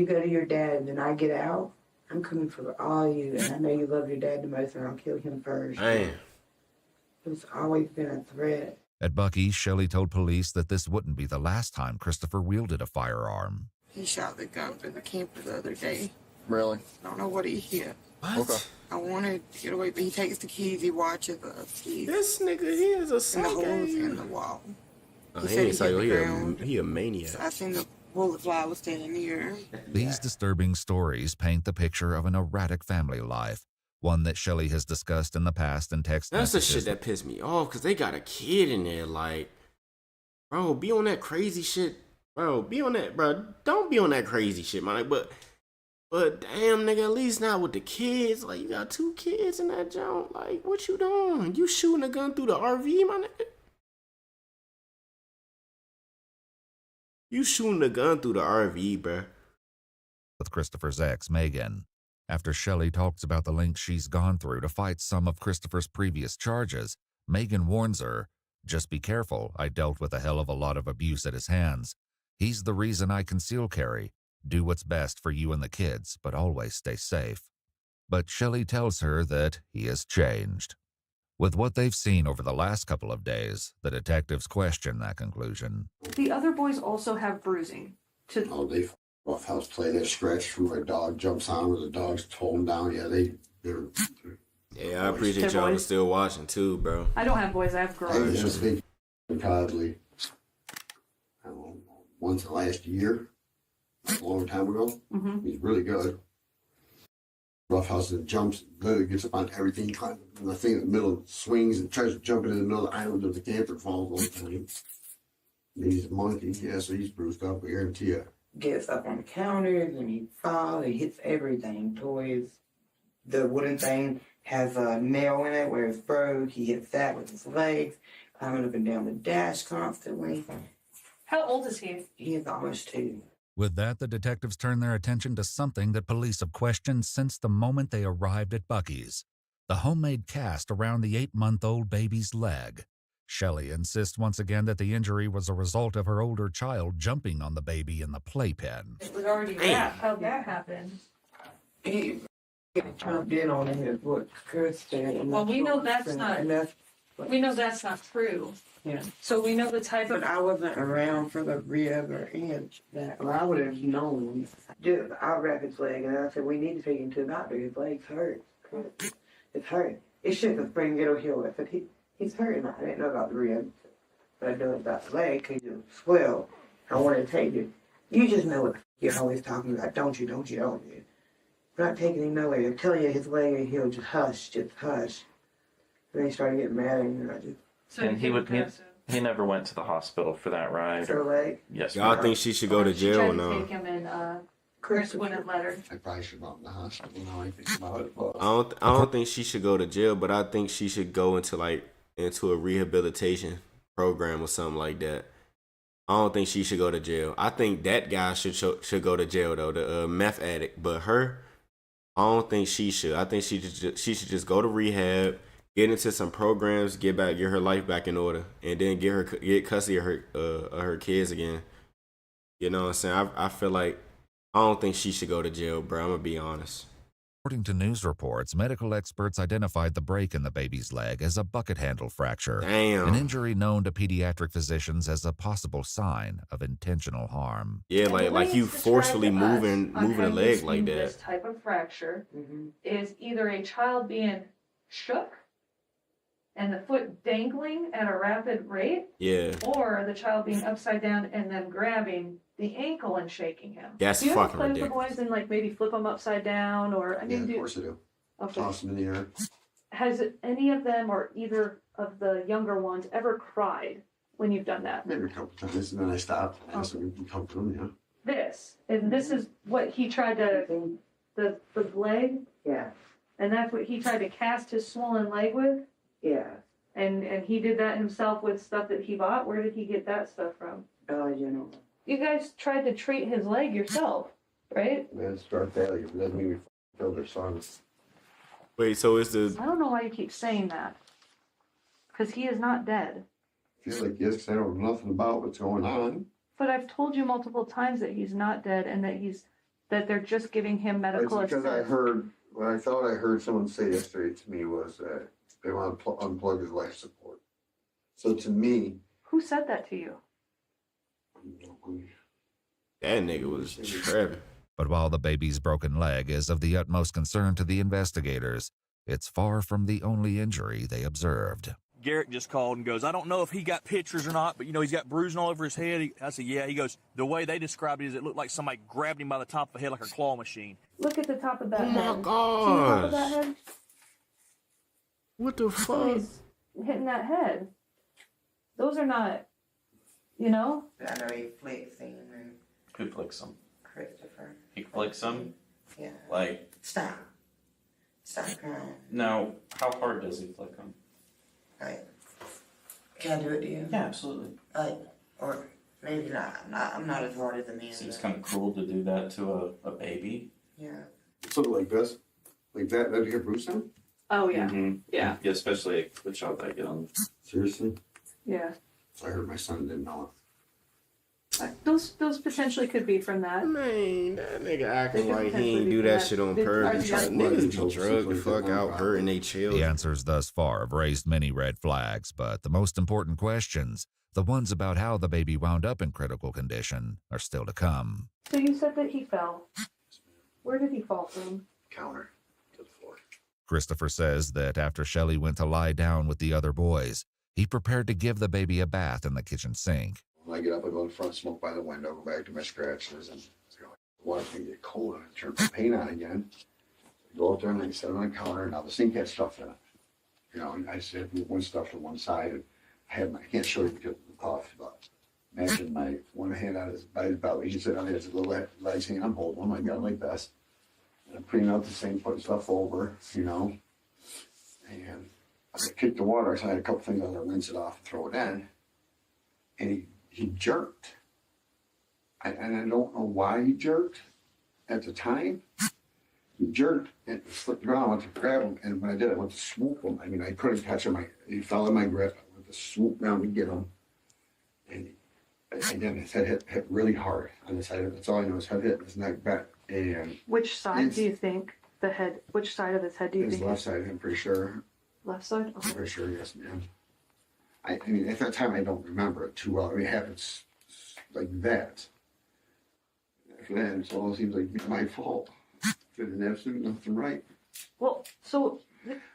go to your dad, and then I get out, I'm coming for all you. And I know you love your dad the most, and I'll kill him first." Damn. It's always been a threat. At Buc-ee's, Shelley told police that this wouldn't be the last time Christopher wielded a firearm. He shot the gun through the camper the other day. Really? I don't know what he hit. What? Okay. I wanted to get away, but he takes the keys. He watches us. This nigga, he is a And the holes psycho. in the wall. Oh, He he said ain't he psycho. hit the ground. He a maniac. I seen the bullet fly was standing near. These disturbing stories paint the picture of an erratic family life, one that Shelley has discussed in the past in text That's the messages. shit that pissed me off because they got a kid in there. Like, bro, be on that crazy shit. Bro, be on that, bro. Don't be on that crazy shit, man. But damn, nigga, at least not with the kids. Like, you got 2 kids in that joint. Like, what you doing? You shooting a gun through the RV, my nigga? You shooting a gun through the RV, bruh. With Christopher's ex, Megan. After Shelley talks about the lengths she's gone through to fight some of Christopher's previous charges, Megan warns her, "Just be careful, I dealt with a hell of a lot of abuse at his hands. He's the reason I conceal carry. Do what's best for you and the kids, but always stay safe." But Shelley tells her that he has changed. With what they've seen over the last couple of days, the detectives question that conclusion. The other boys also have bruising. Oh, they off house play. They scratch through a dog jumps on or the dog's towing down. Yeah, they're Yeah, I appreciate They're y'all boys. still watching too, bro. I don't have boys, I have I girls. just think Codley, I don't know, once the last year, a long time ago. Mhm. He's really good. Roughhouse and jumps, literally gets up on everything, climbs the thing in the middle, swings and tries to jump into the middle of the island of the camper, falls all the time. He's a monkey, yeah, so he's bruised up, I guarantee you. Gets up on the counters and he falls, he hits everything. Toys. The wooden thing has a nail in it where it's broke. He hits that with his legs, climbing up and down the dash constantly. How old is he? He is almost 2. With that, the detectives turn their attention to something that police have questioned since the moment they arrived at Buc-ee's. The homemade cast around the 8-month-old baby's leg. Shelley insists once again that the injury was a result of her older child jumping on the baby in the playpen. It was already wrapped. How'd that happen? He jumped in on him is what Chris said. Well, we know that's not. And that's, We know that's not true. yeah. So we know the type of. But I wasn't around for the rib or inch that. Well, I would have known. Dude, I wrapped his leg and I said, we need to take him to the doctor. His leg's hurt. It's hurt. It should have spring it'll heal it. But he's hurting. I didn't know about the rib. But I knew about the leg because it swelled. I wanted to take it. You just know what you're always talking about. Don't you? I'm not taking him nowhere. I'm telling you his leg ain't healed. Just hush. Just hush. And then he started getting mad at me and I just. So And he never went to the hospital for that ride. For the leg? Yes. Y'all think she should go to jail or Tried to no? take him in Chris wouldn't let her. I probably should have gone to the hospital now I think about it. But I don't think she should go to jail, but I think she should go into a rehabilitation program or something like that. I don't think she should go to jail. I think that guy should go to jail though, the meth addict. But her, I don't think she should. I think she should just go to rehab, get into some programs, get her life back in order, and then get custody of her kids again. You know what I'm saying? I feel like I don't think she should go to jail, bro. I'm gonna be honest. According to news reports, medical experts identified the break in the baby's leg as a bucket handle fracture, Damn. an injury known to pediatric physicians as a possible sign of intentional harm. Yeah, like you forcefully moving On how a you leg see like This that. type of fracture is either a child being shook and the foot dangling at a rapid rate, Yeah. or the child being upside down and then grabbing the ankle and shaking him. That's do you ever fucking play ridiculous. with the boys and like maybe flip them upside down, or I yeah, mean, of course I do. Okay. Toss them in the air. Has any of them or either of the younger ones ever cried when you've done that? Maybe a couple times, and then I stopped. I asked him to come to him, This is what he tried to the leg, Yeah. and that's what he tried to cast his swollen leg with. Yeah. And he did that himself with stuff that he bought. Where did he get that stuff from? You know. You guys tried to treat his leg yourself, right? Man, start failure. It doesn't mean we killed their son. Wait, so is the I don't know why you keep saying that. Because he is not dead. I feel like yes, because I don't know nothing about what's going on. But I've told you multiple times that he's not dead and that they're just giving him medical It's because I assistance. heard, what I thought I heard someone say yesterday to me was that they want to unplug his life support. So to me, Who said that to you? that nigga was tripping. But while the baby's broken leg is of the utmost concern to the investigators, it's far from the only injury they observed. Garrett just called and goes, I don't know if he got pictures or not, but he's got bruising all over his head. I said, yeah. He goes, the way they described it is it looked like somebody grabbed him by the top of the head like a claw machine. Look at the top of that head. my See the top of that gosh. head? What the fuck? Somebody's hitting that head. Those are not, I know he flicks him and Who flicks him? Christopher. He flicks him? Yeah. Like, Stop crying. now, how hard does he flick him? Like, can I do it to you? Yeah, absolutely. Like, or maybe not. I'm not as hard as a man. Seems kind of cruel to do that to a baby. Yeah. something like this, like that, that'd get bruised on? Oh, yeah. Yeah, especially the child that young. Seriously? Yeah. I heard my son didn't know it. Those potentially could be from that. Man, that nigga acting They could like he potentially ain't be do from that shit on purpose. Like, niggas be Jokes drugged the like fuck that, out, no hurting they The children. answers thus far have raised many red flags, but the most important questions, the ones about how the baby wound up in critical condition, are still to come. So you said that he fell. Where did he fall from? Counter to the floor. Christopher says that after Shelley went to lie down with the other boys, he prepared to give the baby a bath in the kitchen sink. When I get up, I go in front, smoke by the window, go back to my scratches, and water can get cold, and I turn the paint on again. I go out there and I sit on the counter. Now the sink had stuff in it, you know. And I said, move one stuff to one side. And I can't show you because of the cough, but imagine my one hand on by his belly. He said, I his little legs hanging. I'm holding him. I got like this. And I'm cleaning out the sink, putting stuff over, you know. And I kicked the water, so I had a couple things I had to rinse it off and throw it in. And he jerked. And I don't know why he jerked at the time. He jerked and slipped around. I went to grab him, and when I did, I went to swoop him. I mean, I couldn't catch him. He fell in my grip. I went to swoop down to get him. And again, his head hit really hard on the side. That's all I know. His head hit his neck back. And Which side do you think the head? Which side of his head do you his think? left side, I'm pretty sure. Left side. I'm pretty sure, yes, ma'am. I mean, at that time, I don't remember it too well. I mean, it happens like that. And so it seems like my fault. I did absolutely nothing right. Well, so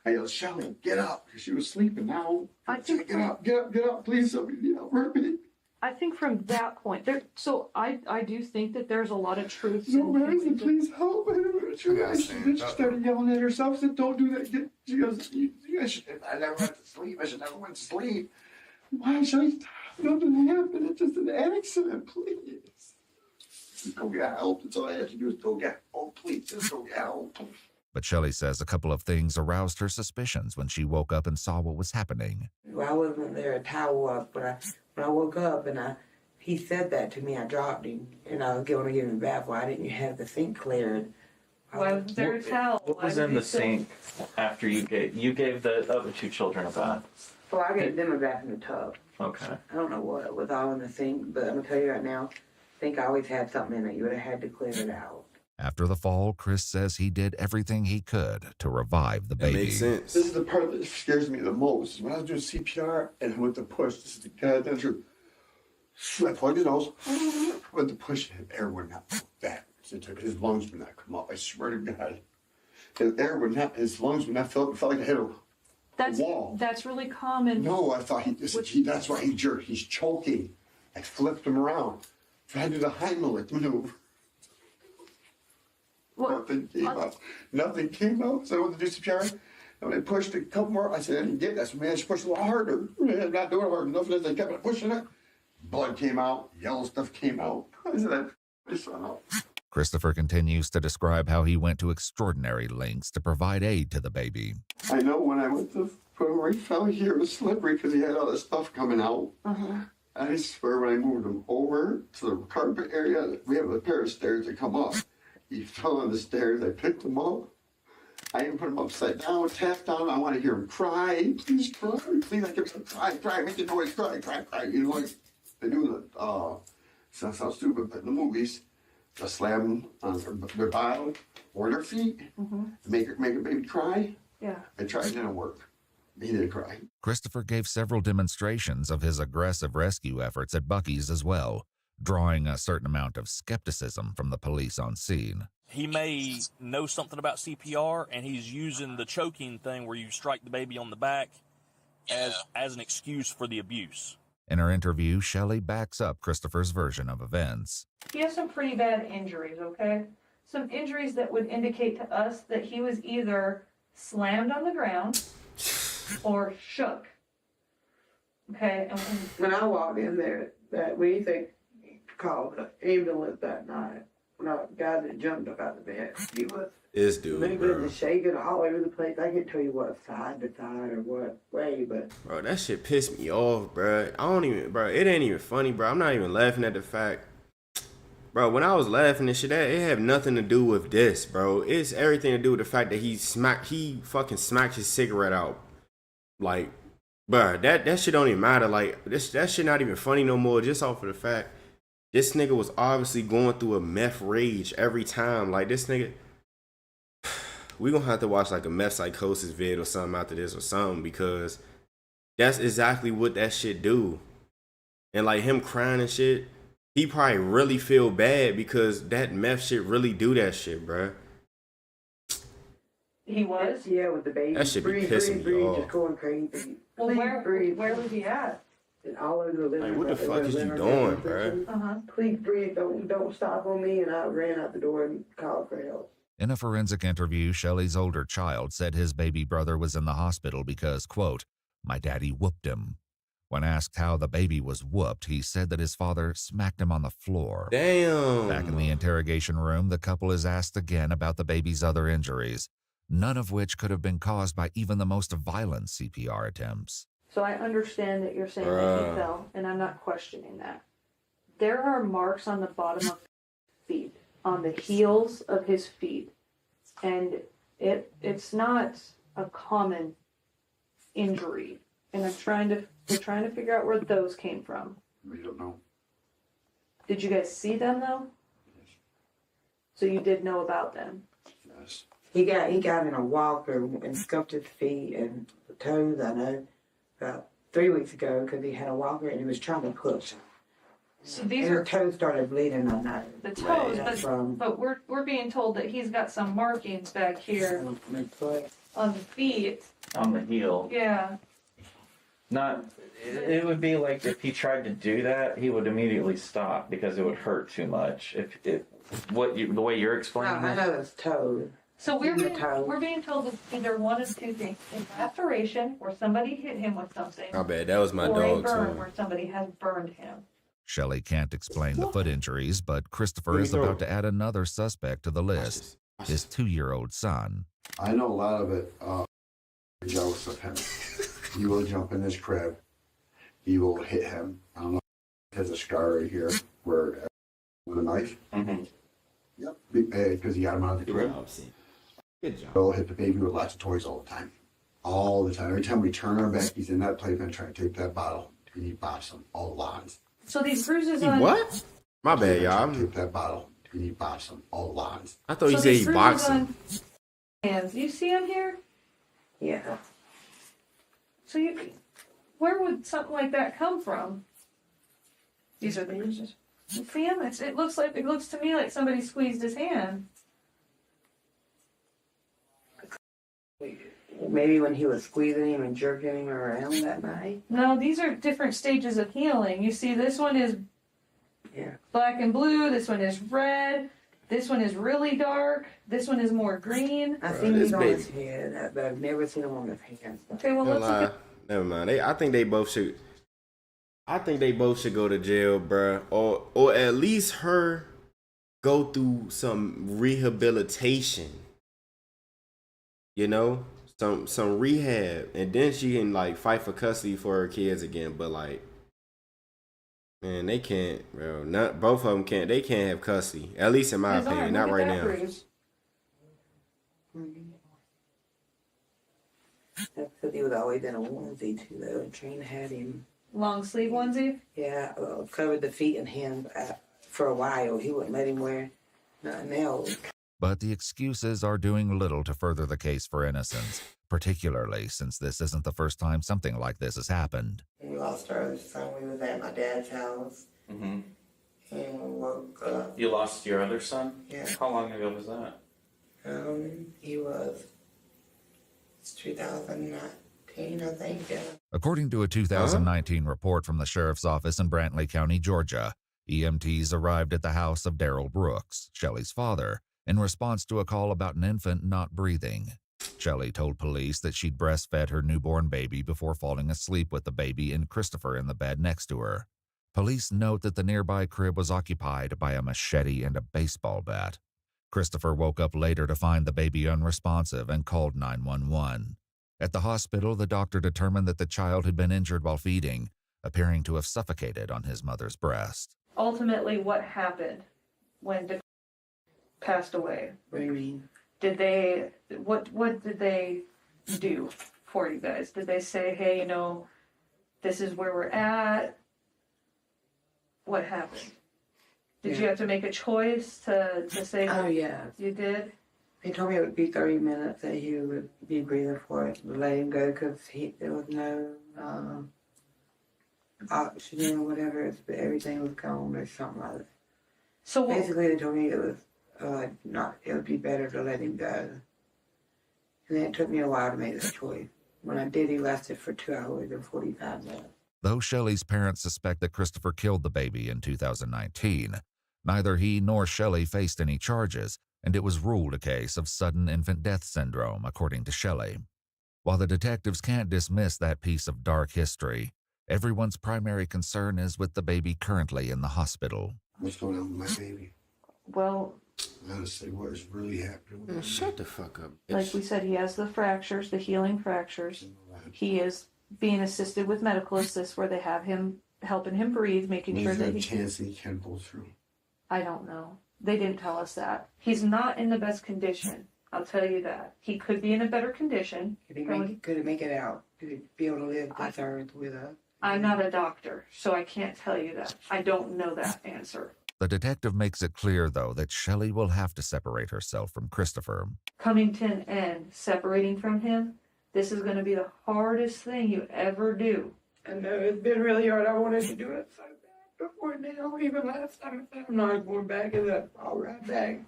I yelled, Shelley, get up, because she was sleeping now. I think get up, please, somebody, hurt me. I think from that point there. So I do think that there's a lot of truth. No, man, I said, please help. She started yelling at herself. Said, don't do that. She goes, I never went to sleep. I should never went to sleep. Why, Shelley, stop. Nothing happened. It's just an accident, please. Just go get help. That's all I had to do is go get help. Please, just go get help. But Shelley says a couple of things aroused her suspicions when she woke up and saw what was happening. Well, I wasn't there to towel up, but when I woke up and he said that to me, I dropped him and I was going to give him a bath. Why didn't you have the sink cleared? Why was there a towel? What was in the sink after you gave the other two children a bath? Well, I gave them a bath in the tub. Okay. I don't know what was all in the sink, but I'm gonna tell you right now, I think I always had something in it. You would have had to clear it out. After the fall, Chris says he did everything he could to revive the baby. That makes sense. This is the part that scares me the most. When I was doing CPR and I went to push, this is the guy that through. I plugged his nose, went to push, and air would not go back. His lungs would not come up. I swear to God. His lungs would not fill up. It felt like I hit a wall. That's really common. No, I thought that's why he jerked. He's choking. I flipped him around. Tried to do the Heimlich maneuver. Nothing came out. Nothing came out. So I went to do CPR. And when I pushed a couple more, I said, I didn't get that. So maybe I should push a little harder. I'm not doing it hard enough. And I kept pushing it. Blood came out. Yellow stuff came out. I said, I saw out. Christopher continues to describe how he went to extraordinary lengths to provide aid to the baby. I know when I went to put him where he fell here, it was slippery because he had all this stuff coming out. I swear when I moved him over to the carpet area, we have a pair of stairs that come up. He fell on the stairs. I picked him up. I even put him upside down, tapped on him. I want to hear him cry. Please cry. Please, I kept saying, cry, make the noise, cry. You know, like they do the, sounds stupid, but in the movies, just slam them on their bottom or their feet, make a baby cry. Yeah. I tried, it didn't work. He didn't cry. Christopher gave several demonstrations of his aggressive rescue efforts at Buc-ee's as well, drawing a certain amount of skepticism from the police on scene. He may know something about CPR, and he's using the choking thing where you strike the baby on the back as an excuse for the abuse. In her interview, Shelley backs up Christopher's version of events. He has some pretty bad injuries, okay? Some injuries that would indicate to us that he was either slammed on the ground or shook. Okay? And when I walked in there, we think called the ambulance that night. When I got that jumped up out of bed, he was This dude, moving bro. and shaking all over the place. I can't tell you what side to side or what way, but Bro, that shit pissed me off, bro. It ain't even funny, bro. I'm not even laughing at the fact. Bro, when I was laughing and shit, it had nothing to do with this, bro. It's everything to do with the fact that he fucking smacked his cigarette out. Like, bro, that shit don't even matter. Like, that shit not even funny no more, just off of the fact This nigga was obviously going through a meth rage every time. Like, this nigga, we gonna have to watch like a meth psychosis vid or something after this or something, because that's exactly what that shit do. And like him crying and shit, he probably really feel bad because that meth shit really do that shit, bruh. He was? Yeah, with the baby. That should be pissing me off. Just going crazy. Well, where was he at? And all over the living Like, room. what the fuck is you doing, bruh? Uh-huh. Please breathe, don't stop on me. And I ran out the door and called for help. In a forensic interview, Shelley's older child said his baby brother was in the hospital because, quote, my daddy whooped him. When asked how the baby was whooped, he said that his father smacked him on the floor. Damn. Back in the interrogation room, the couple is asked again about the baby's other injuries, none of which could have been caused by even the most violent CPR attempts. So I understand that you're saying that he fell, and I'm not questioning that. There are marks on the bottom of his feet, on the heels of his feet, and it's not a common injury. And we're trying to figure out where those came from. We don't know. Did you guys see them though? Yes. So you did know about them? Yes. He got in a walker and scuffed his feet and the toes, I know, about 3 weeks ago because he had a walker and he was trying to push. So these and are the toes started bleeding, I know. the toes, Right. but we're being told that he's got some markings back here on the feet. On the heel. Yeah. Not. It would be like if he tried to do that, he would immediately stop because it would hurt too much. If the way you're explaining I it. know it's toes. So we're being told it's either one of two things: a laceration, where somebody hit him with something. My bad, that was my or dog a burn, too. where somebody has burned him. Shelley can't explain the foot injeries, but Christopher is about to add another suspect to the list, his 2-year-old son. I know a lot of it. Jealous of him. He will jump in his crib. He will hit him. I don't know. He has a scar right here where with a knife. Mm-hmm. Yep. Because he got him out of the crib. Good job. He'll hit the baby with lots of toys all the time. All the time. Every time we turn our back, he's in that playpen trying to take that bottle. And he bops them all the lines. So these bruises on What? My bad, y'all. Take that bottle. And he bops them all the lines. I thought you said these he bruises boxed him. on hands. You see him here? Yeah. So where would something like that come from? These are the bruises. You see him? It looks to me like somebody squeezed his hand. Maybe when he was squeezing him and jerking him around that night. No, these are different stages of healing. You see, this one is black and blue. This one is red. This one is really dark. This one is more green. I've seen these on his head, but I've never seen them on his hands. Okay, well, let's look at... Never mind. I think they both should. I think they both should go to jail, bruh. Or at least her go through some rehabilitation. You know, some rehab, and then she can like fight for custody for her kids again. But like, man, they can't, bro. Not both of them can't. They can't have custody. At least in my opinion, not right now. That's because he was always in a onesie too, though. And Trina had him. Long sleeve onesie? Yeah, covered the feet and hands for a while. He wouldn't let him wear nothing else. But the excuses are doing little to further the case for innocence, particularly since this isn't the first time something like this has happened. We lost our other son. We was at my dad's house. Mm-hmm. And we woke up. You lost your other son? Yeah. How long ago was that? He was 2019, I think. Yeah. According to a 2019 report from the Sheriff's Office in Brantley County, Georgia, EMTs arrived at the house of Daryl Brooks, Shelley's father, in response to a call about an infant not breathing. Shelley told police that she'd breastfed her newborn baby before falling asleep with the baby and Christopher in the bed next to her. Police note that the nearby crib was occupied by a machete and a baseball bat. Christopher woke up later to find the baby unresponsive and called 911. At the hospital, the doctor determined that the child had been injured while feeding, appearing to have suffocated on his mother's breast. Ultimately, what happened when Dakota passed away? What do you mean? Did they, what did they do for you guys? Did they say, hey, you know, this is where we're at? What happened? Did you have to make a choice to say? Oh, yeah. You did? He told me it would be 30 minutes that he would be breathing for it, to let him go, because there was no oxygen or whatever. Everything was gone or something like that. So basically, they told me it was it would be better to let him go. And then it took me a while to make that choice. When I did, he lasted for 2 hours and 45 minutes. Though Shelley's parents suspect that Christopher killed the baby in 2019, neither he nor Shelley faced any charges, and it was ruled a case of sudden infant death syndrome, according to Shelley. While the detectives can't dismiss that piece of dark history, everyone's primary concern is with the baby currently in the hospital. What's going on with my baby? Well, Honestly, what is really happening? Man, shut the fuck up. like we said, he has the fractures, the healing fractures. He is being assisted with medical assist where they have him helping him breathe, making sure Is that there a he chance that he can pull through? I don't know. They didn't tell us that. He's not in the best condition. I'll tell you that. He could be in a better condition. Could he make it out? Could he be able to live this earth with us? I'm not a doctor, so I can't tell you that. I don't know that answer. The detective makes it clear, though, that Shelley will have to separate herself from Christopher. Coming to an end, separating from him, this is going to be the hardest thing you ever do. I know it's been really hard. I wanted to do it so bad before now. Even last time, I said I'm not going back. I'll right back.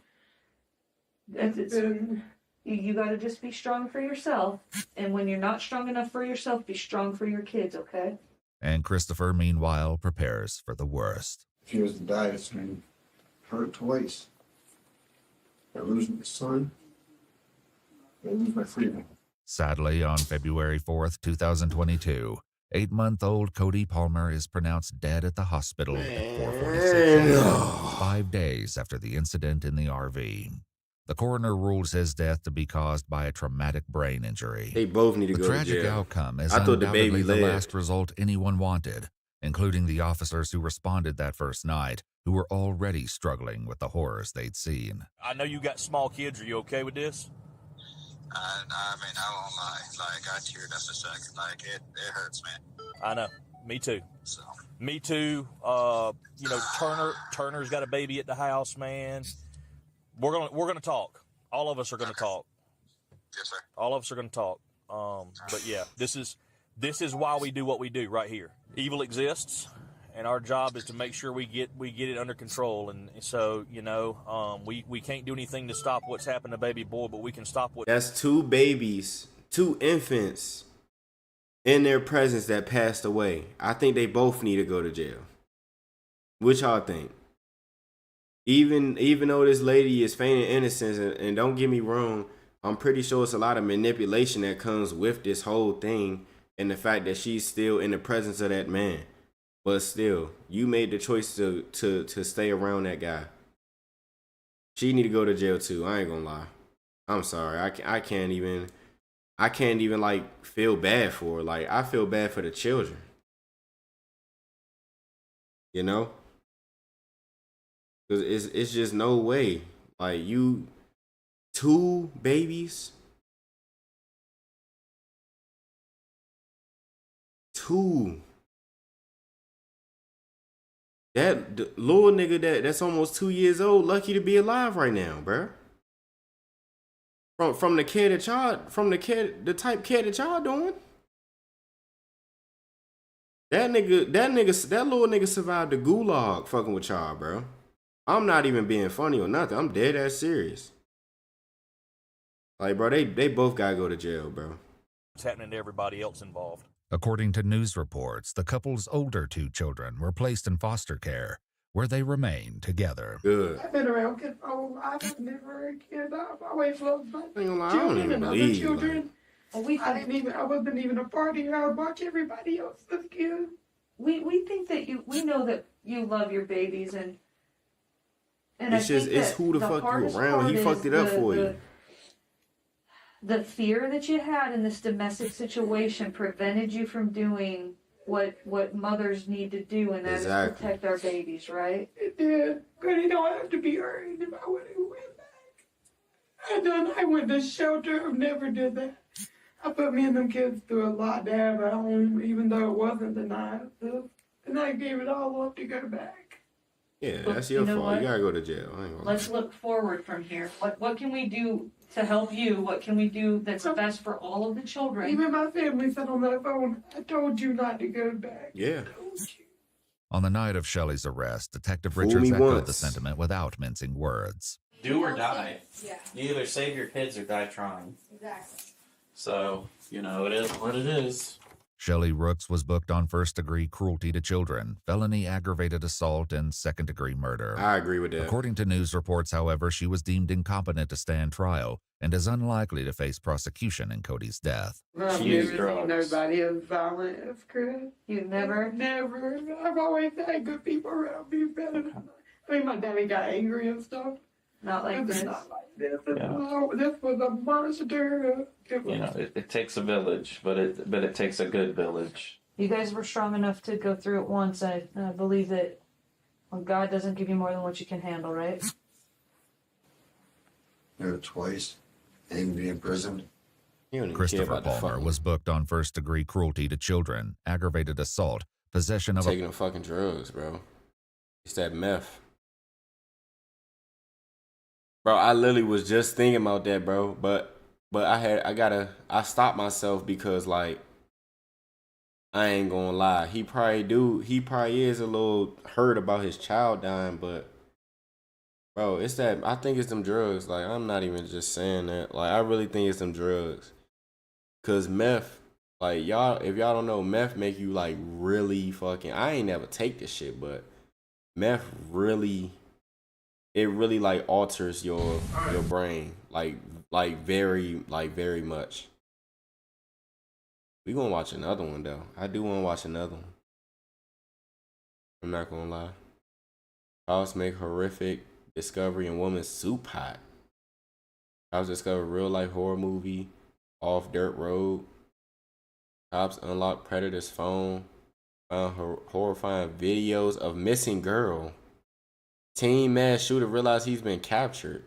You got to just be strong for yourself. And when you're not strong enough for yourself, be strong for your kids, okay? And Christopher, meanwhile, prepares for the worst. If he was to die, it's going to hurt twice. I lose my son. I lose my freedom. Sadly, on February 4th, 2022, 8-month-old Cody Palmer is pronounced dead at the hospital at 4:46 a.m., 5 days after the incident in the RV. The coroner rules his death to be caused by a traumatic brain injury. They both need to the go to tragic jail. outcome is I thought the undoubtedly baby the lived. last result anyone wanted, including the officers who responded that first night, who were already struggling with the horrors they'd seen. I know you got small kids. Are you okay with this? I mean, I won't lie. Like, I teared up a second. Like, it hurts, man. I know. Me too. So. Me too. You know, Turner's got a baby at the house, man. We're gonna talk. All of us are gonna talk. Yes, sir. All of us are gonna talk. But yeah, this is why we do what we do right here. Evil exists, and our job is to make sure we get it under control. And so, you know, we can't do anything to stop what's happened to baby boy, but we can stop what. That's 2 babies, 2 infants in their presence that passed away. I think they both need to go to jail. What y'all think? Even though this lady is feigning innocence, and don't get me wrong, I'm pretty sure it's a lot of manipulation that comes with this whole thing, and the fact that she's still in the presence of that man. But still, you made the choice to stay around that guy. She need to go to jail too. I ain't gonna lie. I'm sorry. I can't even like feel bad for her. Like, I feel bad for the children. You know? Cause it's just no way. Like, 2 babies. 2. That little nigga that's almost 2 years old, lucky to be alive right now, bruh. From the care that y'all, the type care that y'all doing. That little nigga survived the gulag fucking with y'all, bro. I'm not even being funny or nothing. I'm dead ass serious. Like, bro, they both gotta go to jail, bro. It's happening to everybody else involved. According to news reports, the couple's older 2 children were placed in foster care, where they remain together. Good. I've been around kids my whole life. I've never a kid. I've always loved my I don't children even and other believe, children. I wasn't even a party. I would watch everybody else's kids. We think that we know that you love your babies, and It's just, it's who the fuck you around. He fucked it up for you. The fear that you had in this domestic situation prevented you from doing what mothers need to do, and that is protect our babies, right? It did. But he don't have to be hurried if I would have went back. I went to shelter. I never did that. I put me and them kids through a lot to have at home, even though it wasn't the nicest. And I gave it all up to go back. Yeah, But that's your you know fault. what? You gotta go to jail. I ain't gonna Let's look forward from here. What can we do to help you? What can we do that's best for all of the children? Even my family said on that phone, I told you not to go back. Yeah. On the night of Shelley's arrest, Detective Fool Richards me echoed the once. sentiment without mincing words. Do or die. Yeah. You either save your kids or die trying. Exactly. So, you know, it is what it is. Shelley Rooks was booked on first-degree cruelty to children, felony aggravated assault, and second-degree murder. I agree with that. According to news reports, however, she was deemed incompetent to stand trial and is unlikely to face prosecution in Cody's death. I've never seen nobody as violent as Chris. You've never? Never. I've always had good people around me better than I mean, my daddy got angry and stuff. Not like This is this. not like this. Yeah. This was a monster. You know, it takes a village, but it takes a good village. You guys were strong enough to go through it once. I believe that God doesn't give you more than what you can handle, right? Twice. And be in prison. Christopher Palmer was booked on first-degree cruelty to children, aggravated assault, possession of taking them fucking drugs, bro. It's that meth. Bro, I literally was just thinking about that, bro. But I stopped myself because, like, I ain't gonna lie. He probably is a little hurt about his child dying, but bro, I think it's them drugs. Like, I'm not even just saying that. Like, I really think it's them drugs. Cause meth, like, if y'all don't know, meth make you like really fucking, I ain't never take this shit, but meth really like alters your brain like very much. We gonna watch another one though. I do want to watch another one. I'm not gonna lie. Cops make horrific discovery in woman's soup pot. Cops discover real life horror movie off dirt road. Cops unlock predator's phone. Found horrifying videos of missing girl. Teen mass shooter realized he's been captured.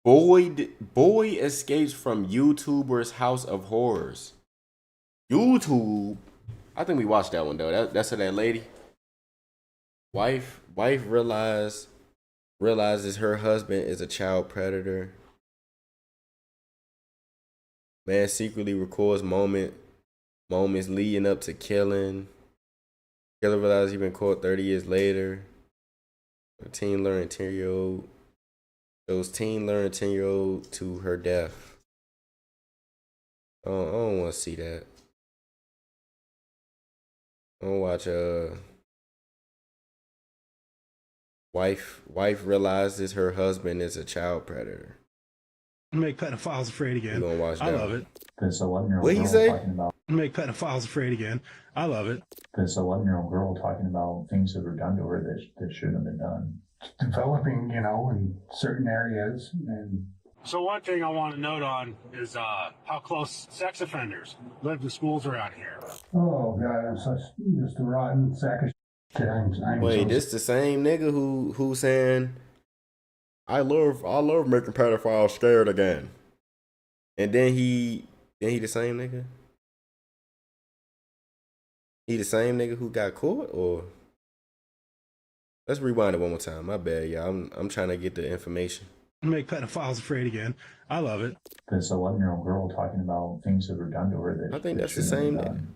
Boy escapes from YouTuber's house of horrors. YouTube. I think we watched that one though. That's that lady. Wife realizes her husband is a child predator. Man secretly records moments leading up to killing. Killer realizes he's been caught 30 years later. Teen luring 10-year-old. Shows teen luring 10-year-old to her death. I don't want to see that. I want to watch wife realizes her husband is a child predator. Make pedophiles afraid again. You gonna watch I that? love it. Because a 11-year-old What he girl say? talking about. Make pedophiles afraid again. I love it. Because a 11-year-old girl talking about things that were done to her that shouldn't have been done. Developing, in certain areas. And So one thing I want to note on is how close sex offenders live to schools around here. oh god, I'm such just a rotten sack of shit. I'm Wait, so this the same nigga who saying I love making pedophiles scared again. And then he the same nigga? He the same nigga who got caught, or let's rewind it one more time. My bad, y'all. I'm trying to get the information. Make pedophiles afraid again. I love it. Because a 11-year-old girl talking about things that were done to her that I think that that's the shouldn't have same been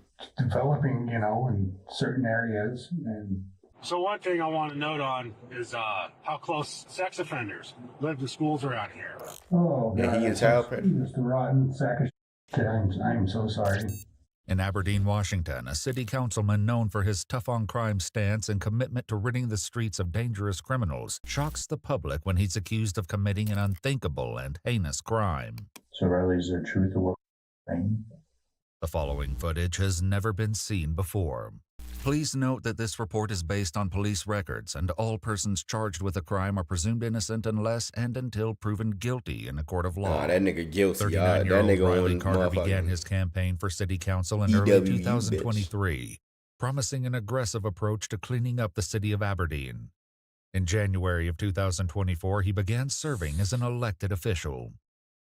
done. Developing, in certain areas. And So one thing I want to note on is how close sex offenders live to schools around here. oh god, Yeah, he a I'm child such predator. just a rotten sack of shit. I'm so sorry. In Aberdeen, Washington, a city councilman known for his tough-on-crime stance and commitment to ridding the streets of dangerous criminals shocks the public when he's accused of committing an unthinkable and heinous crime. So Riley, is there truth to what we're saying? The following footage has never been seen before. Please note that this report is based on police records, and all persons charged with a crime are presumed innocent unless and until proven guilty in a court of law. Nah, that nigga guilty, y'all. That 39-year-old nigga Riley on Carter began motherfucking his campaign for city council in early EWE, 2023, promising an aggressive approach to cleaning up the city of Aberdeen. In January of 2024, he began serving as an elected official.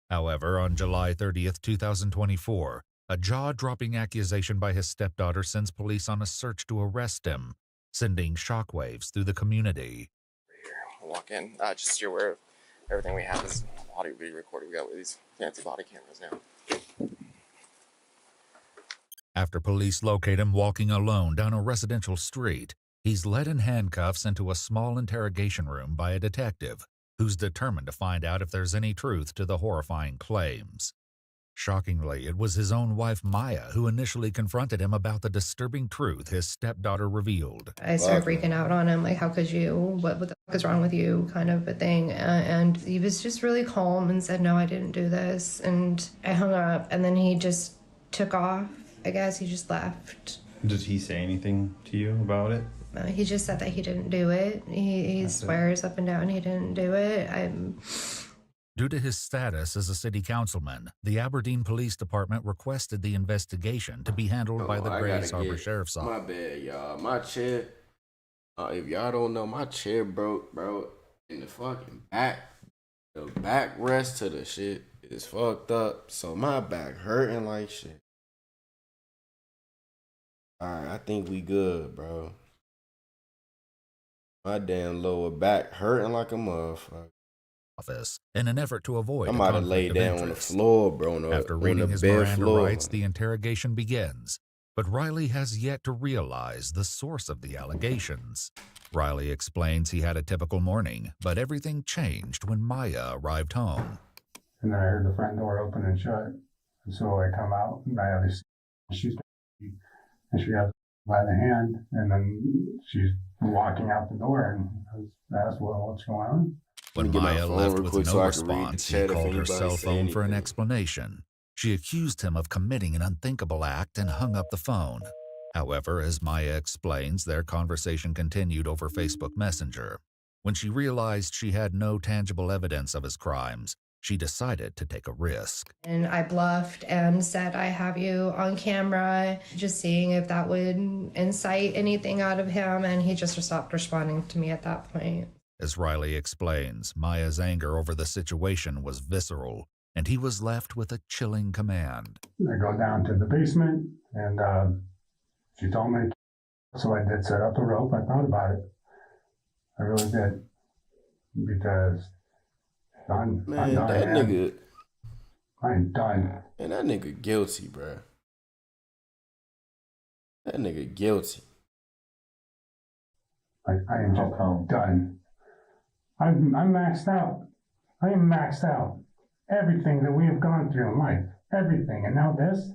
However, on July 30th, 2024, a jaw-dropping accusation by his stepdaughter sends police on a search to arrest him, sending shockwaves through the community. Walk in, just so you're aware of everything we have is audio video recorded. We got these fancy body cameras now. After police locate him walking alone down a residential street, he's led in handcuffs into a small interrogation room by a detective who's determined to find out if there's any truth to the horrifying claims. Shockingly, it was his own wife, Maya, who initially confronted him about the disturbing truth his stepdaughter revealed. I started freaking out on him, like, how could you? What the fuck is wrong with you? Kind of a thing. And he was just really calm and said, no, I didn't do this. And I hung up, and then he just took off. I guess he just left. Did he say anything to you about it? He just said that he didn't do it. He swears up and down he didn't do it. Due to his status as a city councilman, the Aberdeen Police Department requested the investigation to be handled by the Grays Harbor Sheriff's Office. My bad, y'all. My chair, if y'all don't know, my chair broke, bro, in the fucking back. The backrest to the shit is fucked up, so my back hurting like shit. Alright, I think we good, bro. My damn lower back hurting like a motherfucker. Office in an effort to avoid I might have laid down on the floor, bro. After reading his Miranda rights, the interrogation begins. But Riley has yet to realize the source of the allegations. Riley explains he had a typical morning, but everything changed when Maya arrived home. And then I heard the front door open and shut. And so I come out and I have this, she's and she has by the hand, and then she's walking out the door, and I asked, well, what's going on? When Maya left with no response, he called her cell phone for an explanation. She accused him of committing an unthinkable act and hung up the phone. However, as Maya explains, their conversation continued over Facebook Messenger. When she realized she had no tangible evidence of his crimes, she decided to take a risk. And I bluffed and said, I have you on camera, just seeing if that would incite anything out of him, and he just stopped responding to me at that point. As Riley explains, Maya's anger over the situation was visceral, and he was left with a chilling command. I go down to the basement, and she told me, so I did set up a rope. I thought about it. I really did. Because I'm done, that man. nigga. I'm done. Man, that nigga guilty, bro. That nigga guilty. I am just done. I'm maxed out. I am maxed out. Everything that we have gone through in life, everything, and now this.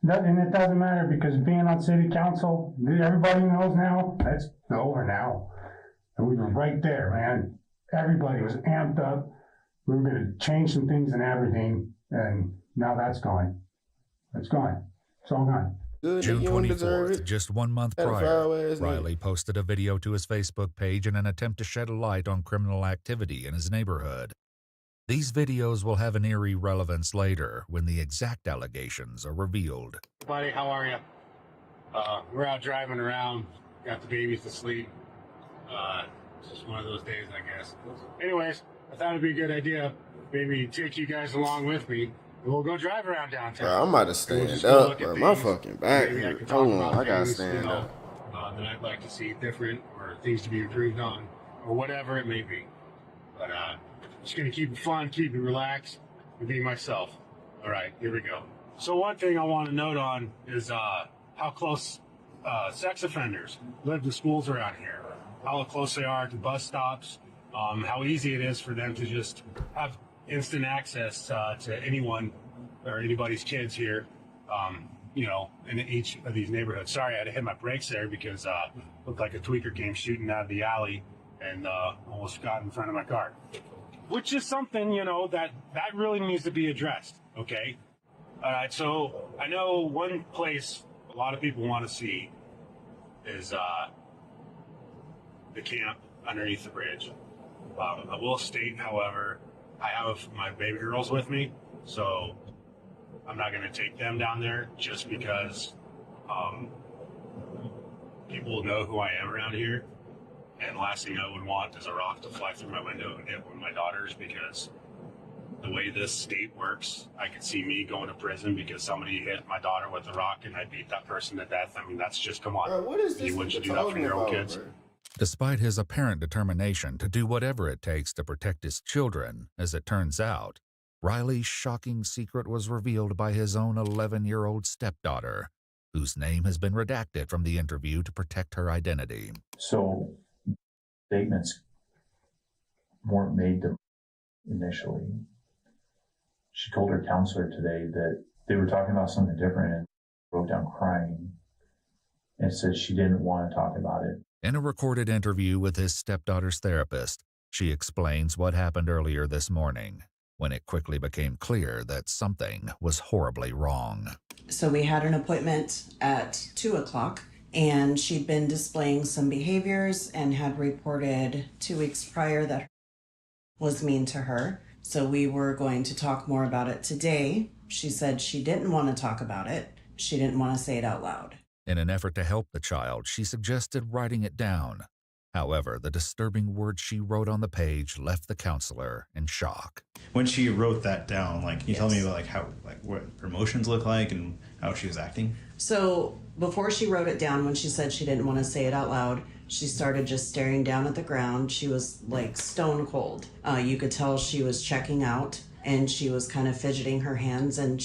And it doesn't matter because being on city council, everybody knows now, that's over now. And we were right there, man. Everybody was amped up. We were going to change some things in Aberdeen, and now that's gone. It's gone. It's all gone. June 24th, just 1 month prior, Riley posted a video to his Facebook page in an attempt to shed a light on criminal activity in his neighborhood. These videos will have an eerie relevance later when the exact allegations are revealed. Buddy, how are you? We're out driving around, got the babies to sleep. It's just one of those days, I guess. Anyways, I thought it'd be a good idea, maybe take you guys along with me. We'll go drive around downtown. Bro, I'm about to stand up, bro. My fucking back hurt. Hold on, I gotta stand up. That I'd like to see different, or things to be improved on, or whatever it may be. But just gonna keep it fun, keep it relaxed, and be myself. All right, here we go. So one thing I want to note on is how close sex offenders live to schools around here. How close they are to bus stops. How easy it is for them to just have instant access to anyone or anybody's kids here, in each of these neighborhoods. Sorry, I had to hit my brakes there because looked like a tweaker came shooting out of the alley and almost got in front of my car. Which is something, that really needs to be addressed, okay? All right, so I know one place a lot of people want to see is the camp underneath the bridge. I will state, however, I have my baby girls with me, so I'm not going to take them down there just because people will know who I am around here. And the last thing I would want is a rock to fly through my window and hit one of my daughters because the way this state works, I could see me going to prison because somebody hit my daughter with a rock and I beat that person to death. I mean, that's just, come on. Bro, what is this Wouldn't you nigga do that for talking your own about, kids? bro? Despite his apparent determination to do whatever it takes to protect his children, as it turns out, Riley's shocking secret was revealed by his own 11-year-old stepdaughter, whose name has been redacted from the interview to protect her identity. So statements weren't made to initially. She told her counselor today that they were talking about something different and broke down crying and said she didn't want to talk about it. In a recorded interview with his stepdaughter's therapist, she explains what happened earlier this morning, when it quickly became clear that something was horribly wrong. So we had an appointment at 2 o'clock, and she'd been displaying some behaviors and had reported 2 weeks prior that was mean to her. So we were going to talk more about it today. She said she didn't want to talk about it. She didn't want to say it out loud. In an effort to help the child, she suggested writing it down. However, the disturbing words she wrote on the page left the counselor in shock. When she wrote that down, like, can you tell me about what her emotions look like and how she was acting? So before she wrote it down, when she said she didn't want to say it out loud, she started just staring down at the ground. She was like stone cold. You could tell she was checking out, and she was kind of fidgeting her hands. And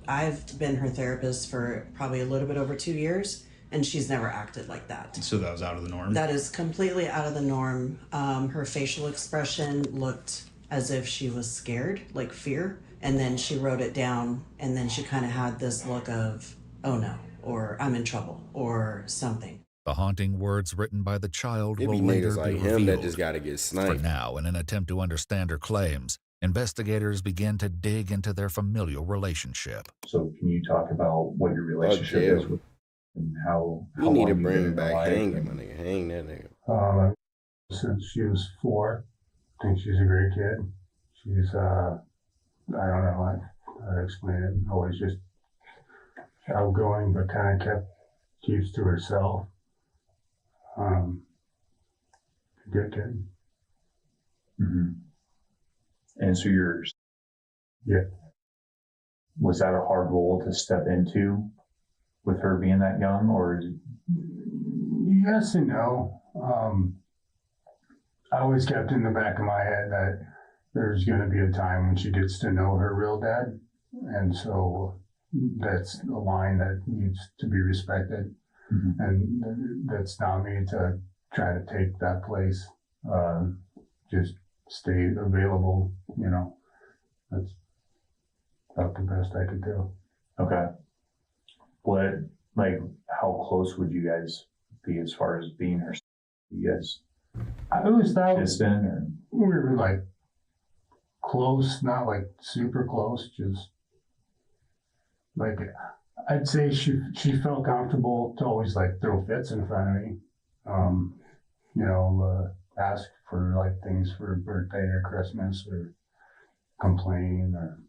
I've been her therapist for probably a little bit over 2 years, and she's never acted like that. So that was out of the norm? That is completely out of the norm. Her facial expression looked as if she was scared, like fear. And then she wrote it down, and then she kind of had this look of, oh no, or I'm in trouble, or something. The haunting words written by the child It will be later niggas like be him revealed. that just gotta get sniped. For now, in an attempt to understand her claims, investigators begin to dig into their familial relationship. So can you talk about what your relationship is with and how We need to long you've been bring in her back life Hanging, and- my nigga. Hang that nigga. Since she was 4, I think she's a great kid. She's, I don't know how to explain it. Always just outgoing, but kind of keeps to herself. Good kid. Mm-hmm. And so was that a hard role to step into with her being that young, or is it? Yes and no. I always kept in the back of my head that there's going to be a time when she gets to know her real dad. And so that's a line that needs to be respected. Mm-hmm. And that's not me to try to take that place. Just stay available, That's about the best I could do. Okay. How close would you guys be as far as being her? You guys I always thought distant, or we were like close, not like super close, just like I'd say she felt comfortable to always like throw fits in front of me. Ask for like things for a birthday or Christmas, or complain, or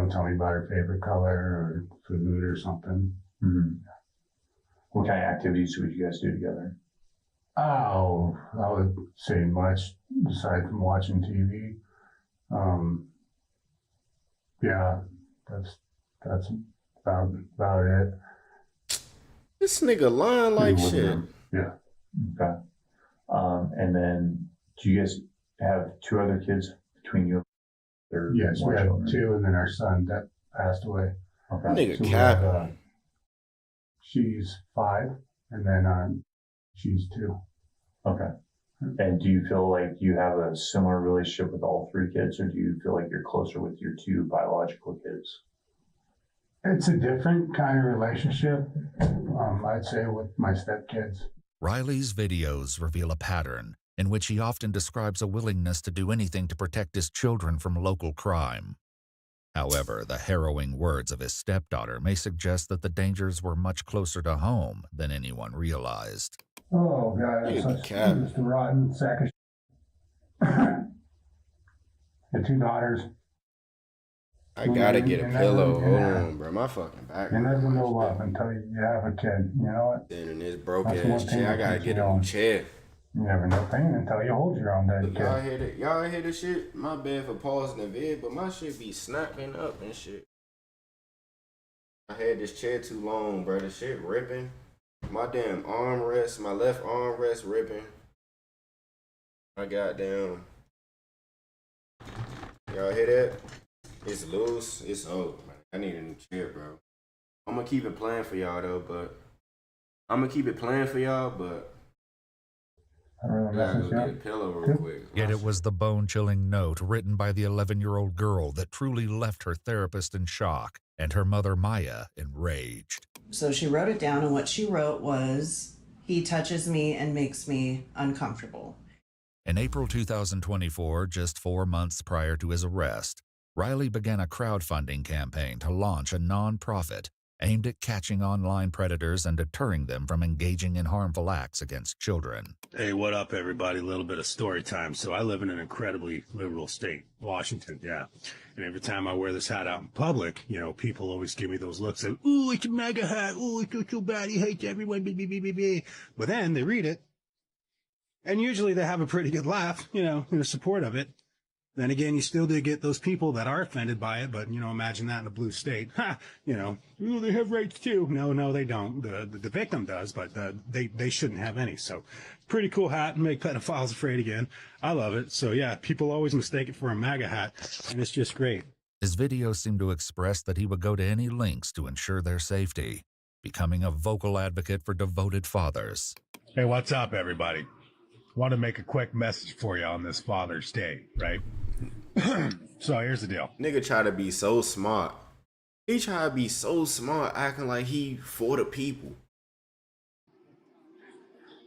tell me about her favorite color or food or something. Mm-hmm. What kind of activities would you guys do together? Oh, I would say much aside from watching TV. That's about it. This nigga lying like shit. Yeah. Okay. And then do you guys have 2 other kids between you? Yes, we had 2, and then our son that passed away. Okay. Nigga we cap. have, she's 5, and then she's 2. Okay. And do you feel like you have a similar relationship with all 3 kids, or do you feel like you're closer with your 2 biological kids? It's a different kind of relationship, I'd say, with my stepkids. Riley's videos reveal a pattern in which he often describes a willingness to do anything to protect his children from local crime. However, the harrowing words of his stepdaughter may suggest that the dangers were much closer to home than anyone realized. Oh, God, I'm just a rotten sack of shit. The 2 daughters. I gotta get a pillow. Hold Yeah. on, bro. My fucking back. You never know love until you have a kid. You know what? Then in this broke That's one ass thing chair, I that gotta keeps get me a new going. chair. You never know pain until you hold your own dead Y'all kid. hear that? Y'all hear the shit? My bad for pausing the vid, but my shit be snapping up and shit. I had this chair too long, bro. The shit ripping. My damn armrest, my left armrest ripping. I got down. Y'all hear that? It's loose. It's old, man. I need a new chair, bro. I'm gonna keep it playing for y'all though, but I gotta go get a pillow real quick. Yet it was the bone-chilling note written by the 11-year-old girl that truly left her therapist in shock and her mother, Maya, enraged. So she wrote it down, and what she wrote was, "He touches me and makes me uncomfortable." In April 2024, just 4 months prior to his arrest, Riley began a crowdfunding campaign to launch a nonprofit aimed at catching online predators and deterring them from engaging in harmful acts against children. Hey, what up, everybody? A little bit of story time. So I live in an incredibly liberal state, Washington, yeah. And every time I wear this hat out in public, you know, people always give me those looks of, ooh, it's a MAGA hat. Ooh, it's so bad. He hates everyone. But then they read it, and usually they have a pretty good laugh, you know, in support of it. Then again, you still do get those people that are offended by it, but, you know, imagine that in a blue state. Ha! You know, ooh, they have rights too. No, they don't. The victim does, but they shouldn't have any. So, pretty cool hat, and make pedophiles afraid again. I love it. So, yeah, people always mistake it for a MAGA hat, and it's just great. His videos seem to express that he would go to any lengths to ensure their safety, becoming a vocal advocate for devoted fathers. Hey, what's up, everybody? Want to make a quick message for you on this Father's Day, right? So here's the deal. Nigga try to be so smart. He try to be so smart, acting like he for the people.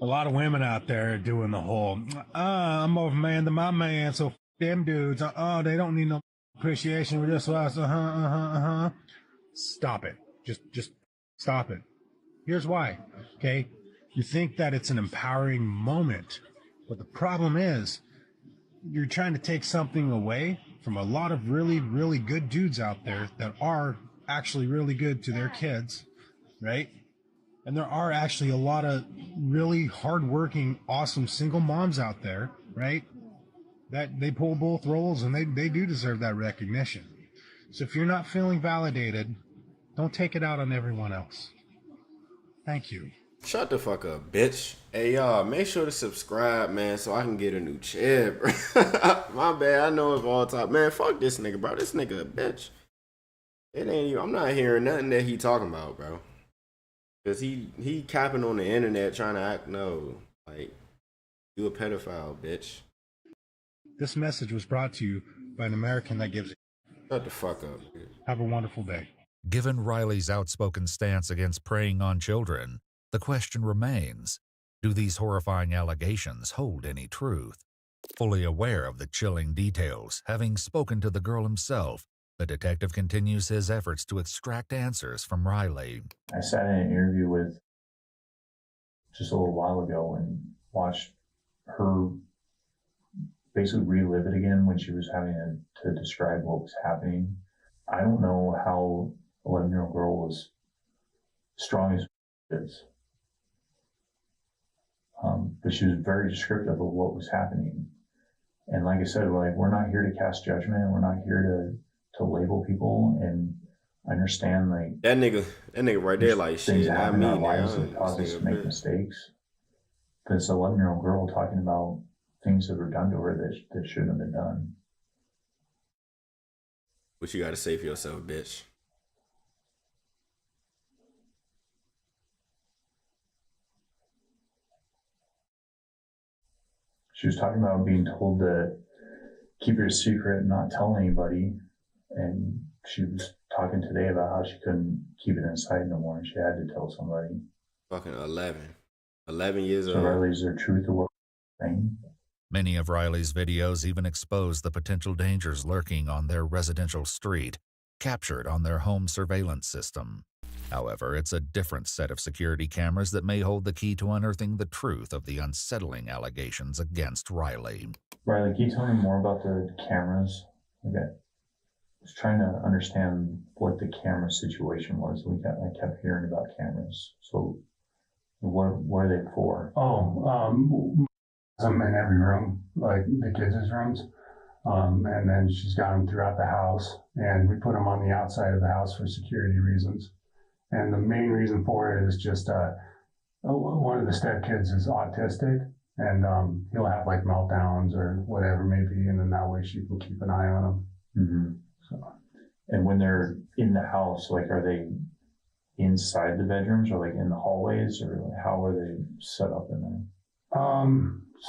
A lot of women out there are doing the whole, I'm more of a man than my man, so f them dudes. They don't need no appreciation with this us. Stop it. Just stop it. Here's why. Okay, you think that it's an empowering moment, but the problem is, you're trying to take something away from a lot of really, really good dudes out there that are actually really good to their kids, right? And there are actually a lot of really hardworking, awesome single moms out there, right? That they pull both roles, and they do deserve that recognition. So if you're not feeling validated, don't take it out on everyone else. Thank you. Shut the fuck up, bitch. Hey, y'all, make sure to subscribe, man, so I can get a new chair, bro. My bad, I know it's all top. Man, fuck this nigga, bro. This nigga a bitch. It ain't you. I'm not hearing nothing that he talking about, bro. Because he capping on the internet trying to act, no, like, you a pedophile, bitch. This message was brought to you by an American that gives. Shut the fuck up, dude. Have a wonderful day. Given Riley's outspoken stance against preying on children, the question remains, do these horrifying allegations hold any truth? Fully aware of the chilling details, having spoken to the girl himself, the detective continues his efforts to extract answers from Riley. I sat in an interview with just a little while ago and watched her basically relive it again when she was having to describe what was happening. I don't know how 11-year-old girl was strong as she is. But she was very descriptive of what was happening. And like I said, like, we're not here to cast judgment. We're not here to label people. And I understand, like, that nigga right there, like, things shit, I happen in our mean, lives that cause us to make mistakes. But it's an 11-year-old girl talking about things that were done to her that shouldn't have been done. What you gotta say for yourself, bitch? She was talking about being told to keep it a secret and not tell anybody. And she was talking today about how she couldn't keep it inside no more and she had to tell somebody. Fucking 11. 11 years old. So Riley, is there truth to what you're saying? Many of Riley's videos even expose the potential dangers lurking on their residential street, captured on their home surveillance system. However, it's a different set of security cameras that may hold the key to unearthing the truth of the unsettling allegations against Riley. Riley, can you tell me more about the cameras? I was trying to understand what the camera situation was. I kept hearing about cameras. So what are they for? them in every room, like the kids' rooms. And then she's got them throughout the house, and we put them on the outside of the house for security reasons. And the main reason for it is just one of the stepkids is autistic, and he'll have like meltdowns or whatever maybe, and then that way she can keep an eye on him. Mm-hmm. So. And when they're in the house, like, are they inside the bedrooms or like in the hallways, or how are they set up in there?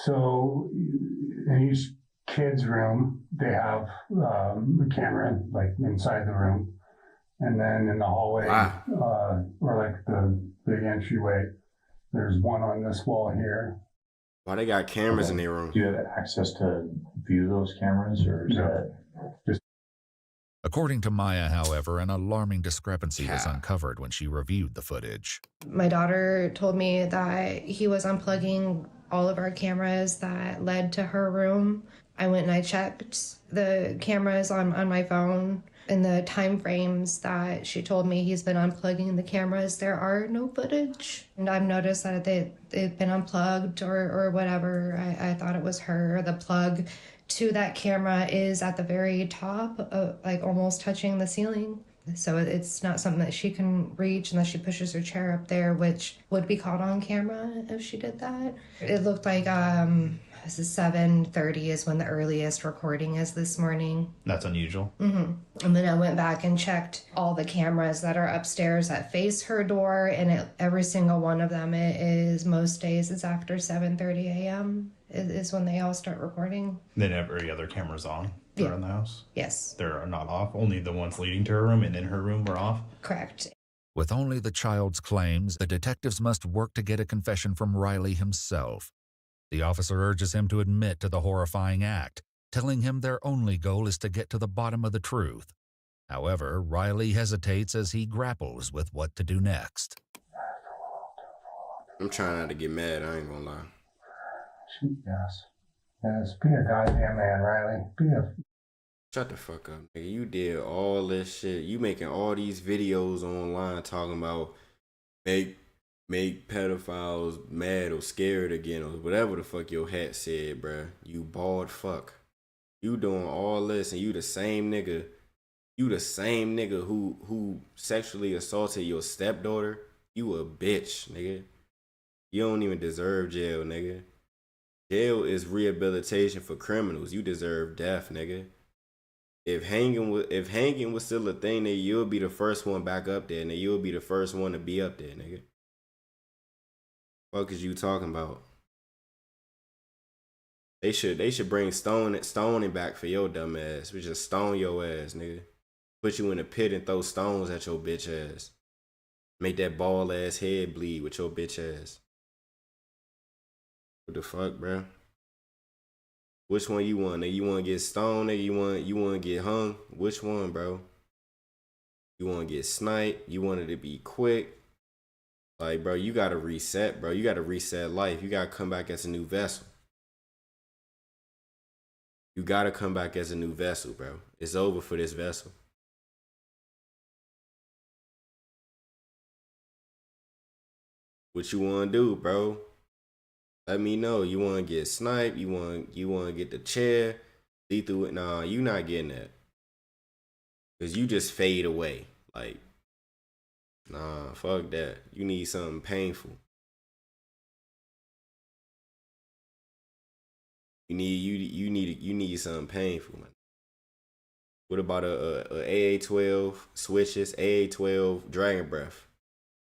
So in each kid's room, they have a camera like inside the room, and then in the hallway, or like the big entryway, there's one on this wall here. Why they got cameras in their room? Do you have access to view those cameras, or is that just? According to Maya, however, an alarming discrepancy was uncovered when she reviewed the footage. My daughter told me that he was unplugging all of our cameras that led to her room. I went and I checked the cameras on my phone. In the time frames that she told me he's been unplugging the cameras, there are no footage. And I've noticed that they've been unplugged or whatever. I thought it was her. The plug to that camera is at the very top, like almost touching the ceiling. So it's not something that she can reach unless she pushes her chair up there, which would be caught on camera if she did that. It looked like this is 7:30 is when the earliest recording is this morning. That's unusual. Mm-hmm. And then I went back and checked all the cameras that are upstairs that face her door, and every single one of them is most days it's after 7:30 a.m. is when they all start recording. Then every other camera's on around the house? Yes. They're not off. Only the ones leading to her room and in her room were off? Correct. With only the child's claims, the detectives must work to get a confession from Riley himself. The officer urges him to admit to the horrifying act, telling him their only goal is to get to the bottom of the truth. However, Riley hesitates as he grapples with what to do next. I'm trying not to get mad, I ain't gonna lie. Yes. Yes, be a goddamn man, Riley. Be a... Shut the fuck up, nigga. You did all this shit. You making all these videos online talking about make pedophiles mad or scared again or whatever the fuck your hat said, bruh. You bald fuck. You doing all this and you the same nigga. You the same nigga who sexually assaulted your stepdaughter. You a bitch, nigga. You don't even deserve jail, nigga. Jail is rehabilitation for criminals. You deserve death, nigga. If hanging was still a thing, then you'll be the first one back up there, and then you'll be the first one to be up there, nigga. Fuck is you talking about? They should bring stoning back for your dumb ass. We just stone your ass, nigga. Put you in a pit and throw stones at your bitch ass. Make that bald ass head bleed with your bitch ass. What the fuck, bro? Which one you want, nigga? You want to get stoned, nigga? You want to get hung? Which one, bro? You want to get sniped? You want it to be quick? Like, bro, you got to reset, bro. You got to reset life. You got to come back as a new vessel. You got to come back as a new vessel, bro. It's over for this vessel. What you want to do, bro? Let me know. You want to get sniped? You want to get the chair? See through it? Nah, you not getting that. Because you just fade away. Like, nah, fuck that. You need something painful. You need something painful, man. What about a AA-12 switches, AA-12 Dragon Breath?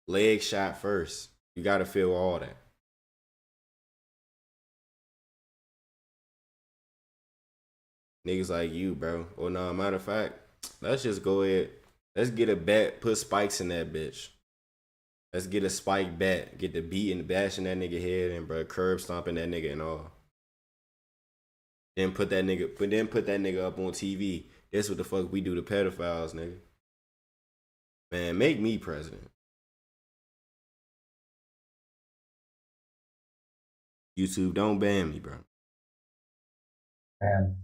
Leg shot first. You gotta feel all that. Niggas like you, bro. Or nah, matter of fact, let's just go ahead. Let's get a bat, put spikes in that bitch. Let's get a spike bat. Get the beating, bashing that nigga head and bro, curb stomping that nigga and all. Then put that nigga up on TV. That's what the fuck we do to pedophiles, nigga. Man, make me president. YouTube, don't ban me, bro. And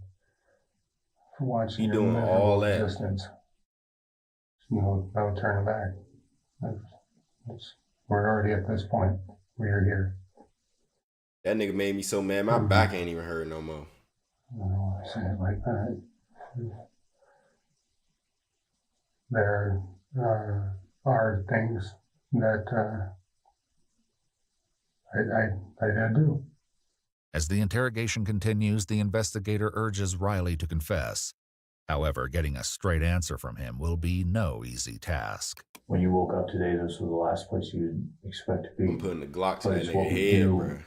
for watching you your doing all that. Existence. No turning back. We're already at this point. We're here. That nigga made me so mad. My back ain't even hurt no more. I don't want to say it like that. There are things that I did do. As the interrogation continues, the investigator urges Riley to confess. However, getting a straight answer from him will be no easy task. When you woke up today, this was the last place you'd expect to be. I'm putting the Glocks But in it's that what nigga we head, do bro.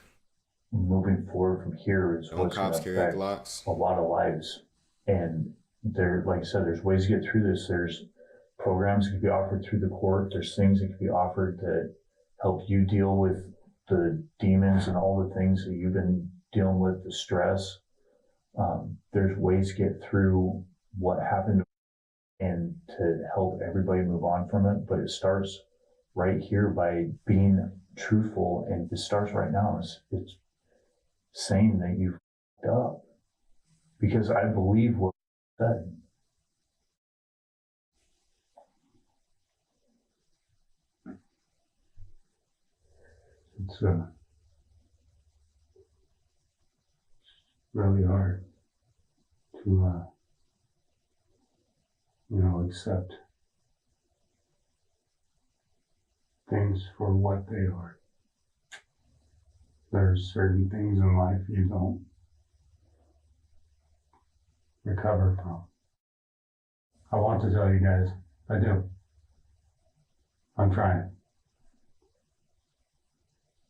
moving forward from here is Don't what's going cops to carry affect Glocks? a lot of lives. And there, like I said, there's ways to get through this. There's programs that can be offered through the court. There's things that can be offered that help you deal with the demons and all the things that you've been dealing with, the stress. There's ways to get through what happened and to help everybody move on from it. But it starts right here by being truthful, and it starts right now. It's saying that you f***ed up, because I believe what you said. It's really hard to, accept things for what they are. There's certain things in life you don't recover from. I want to tell you guys, I do. I'm trying.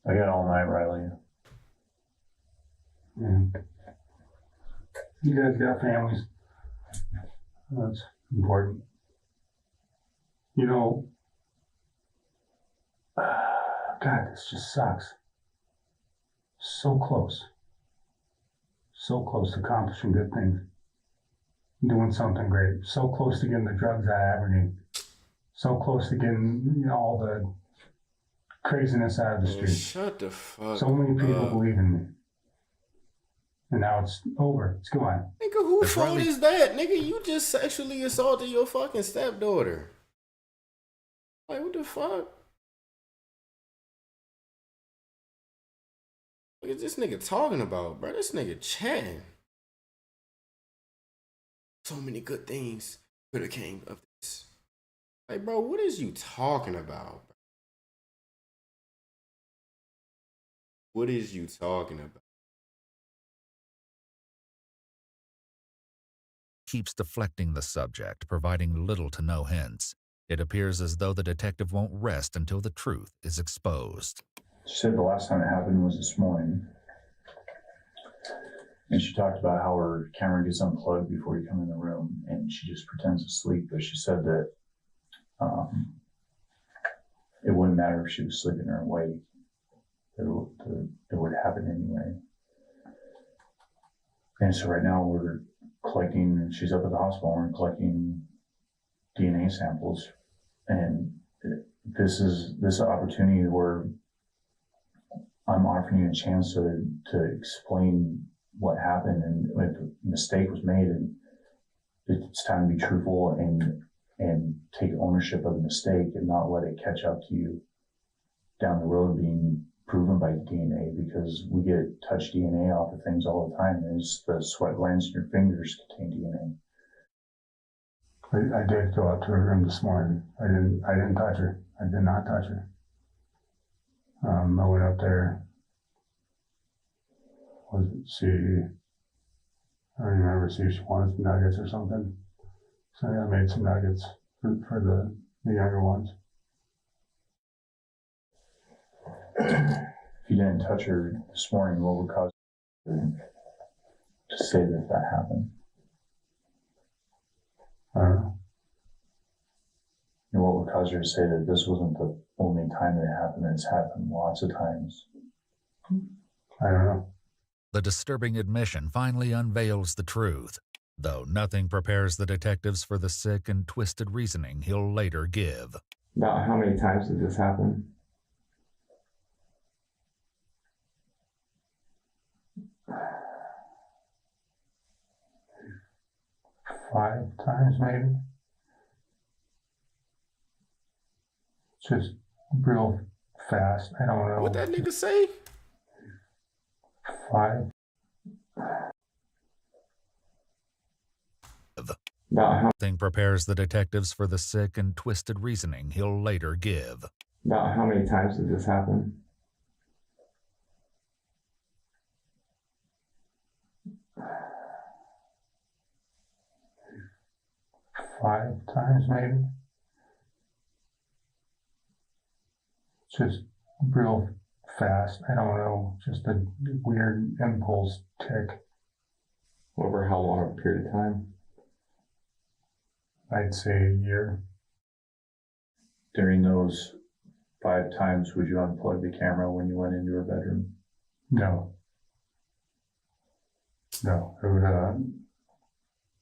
I got all night, Riley. And you guys got families. That's important. God, this just sucks. So close. So close to accomplishing good things. Doing something great. So close to getting the drugs out of Aberdeen. So close to getting, all the craziness out of the street. Shut the fuck So many people up. believe in me. And now it's over. It's gone. Nigga, whose fault is that? Nigga, you just sexually assaulted your fucking stepdaughter. Like, what the fuck? What is this nigga talking about, bro? This nigga chatting. So many good things could have came of this. Like, bro, what is you talking about? What is you talking about? Keeps deflecting the subject, providing little to no hints. It appears as though the detective won't rest until the truth is exposed. She said the last time it happened was this morning. And she talked about how her camera gets unplugged before you come in the room, and she just pretends to sleep. But she said that it wouldn't matter if she was sleeping or awake. It would happen anyway. And so right now we're collecting, she's up at the hospital, we're collecting DNA samples. And this is an opportunity where I'm offering you a chance to explain what happened, and if a mistake was made, and it's time to be truthful and take ownership of the mistake and not let it catch up to you down the road being proven by DNA, because we get touch DNA off of things all the time. There's the sweat glands in your fingers contain DNA. I did go out to her room this morning. I didn't touch her. I did not touch her. I went up there. I don't remember, see if she wanted some nuggets or something. So I made some nuggets for the younger ones. If you didn't touch her this morning, what would cause you to say that happened? I don't know. And what would cause her to say that this wasn't the only time that it happened, it's happened lots of times? I don't know. The disturbing admission finally unveils the truth, though nothing prepares the detectives for the sick and twisted reasoning he'll later give. About how many times did this happen? Five times maybe. Just real fast. I don't know. What that nigga say? 5. Thing prepares the detectives for the sick and twisted reasoning he'll later give. About how many times did this happen? Five times maybe. Just real fast. I don't know. Just a weird impulse tick. Over how long a period of time? I'd say a year. During those 5 times, would you unplug the camera when you went into her bedroom? No. No. It would,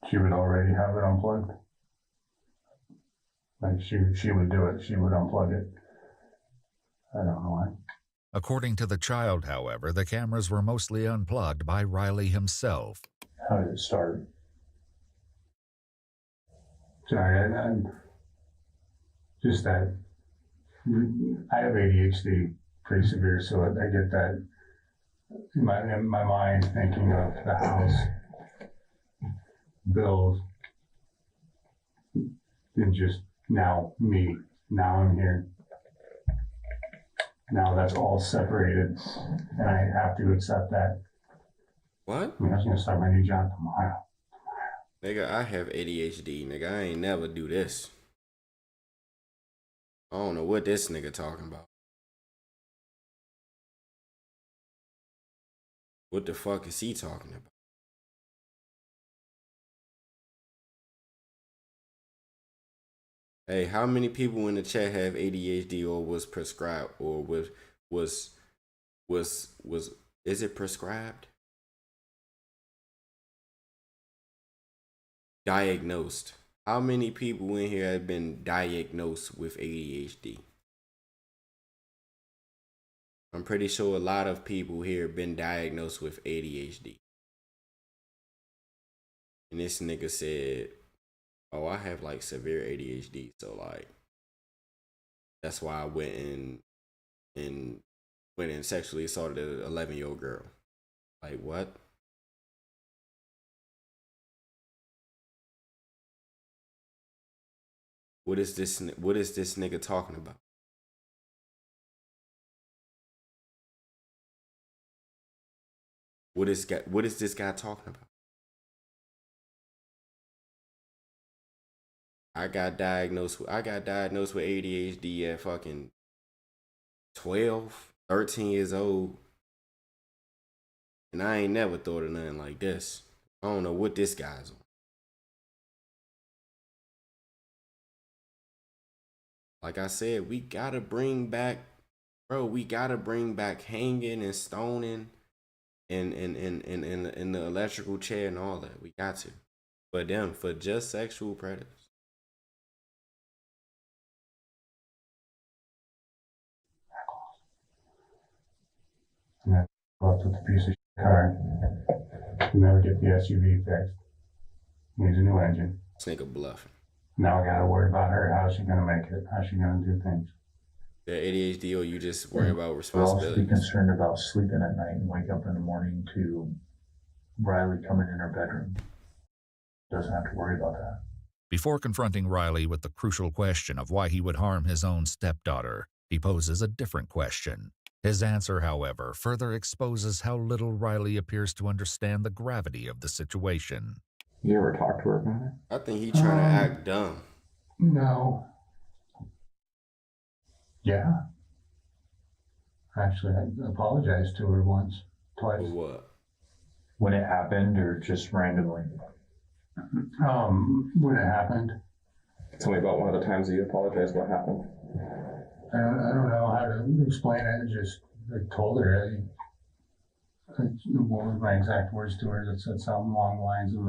she would already have it unplugged. Like she would do it. She would unplug it. I don't know why. According to the child, however, the cameras were mostly unplugged by Riley himself. How did it start? Sorry, I'm just that I have ADHD pretty severe, so I get that in my mind thinking of the house, bills, and just now me. Now I'm here. Now that's all separated, and I have to accept that. What? I mean, I was gonna start my new job tomorrow. Nigga, I have ADHD, nigga. I ain't never do this. I don't know what this nigga talking about. What the fuck is he talking about? Hey, how many people in the chat have ADHD or was prescribed or was is it prescribed? Diagnosed. How many people in here have been diagnosed with ADHD? I'm pretty sure a lot of people here have been diagnosed with ADHD. And this nigga said, oh, I have like severe ADHD, so like that's why I went and sexually assaulted an 11-year-old girl. Like what? What is this nigga talking about? What is this guy talking about? I got diagnosed with ADHD at fucking 12, 13 years old. And I ain't never thought of nothing like this. I don't know what this guy's on. Like I said, we gotta bring back hanging and stoning and the electrical chair and all that. We got to. For just sexual predators. And then left with a piece of car. Never get the SUV fixed. Needs a new engine. This nigga bluffing. Now I gotta worry about her. How's she gonna make it? How's she gonna do things? The ADHD, or you just worry about We'll responsibility? also be concerned about sleeping at night and wake up in the morning to Riley coming in her bedroom. Doesn't have to worry about that. Before confronting Riley with the crucial question of why he would harm his own stepdaughter, he poses a different question. His answer, however, further exposes how little Riley appears to understand the gravity of the situation. You ever talk to her about it? I think he trying to act dumb. No. Yeah. Actually, I apologized to her once, twice. For what? When it happened or just randomly? When it happened. Tell me about one of the times that you apologized. What happened? I don't know how to explain it. I told her. What were my exact words to her? That said something along the lines of,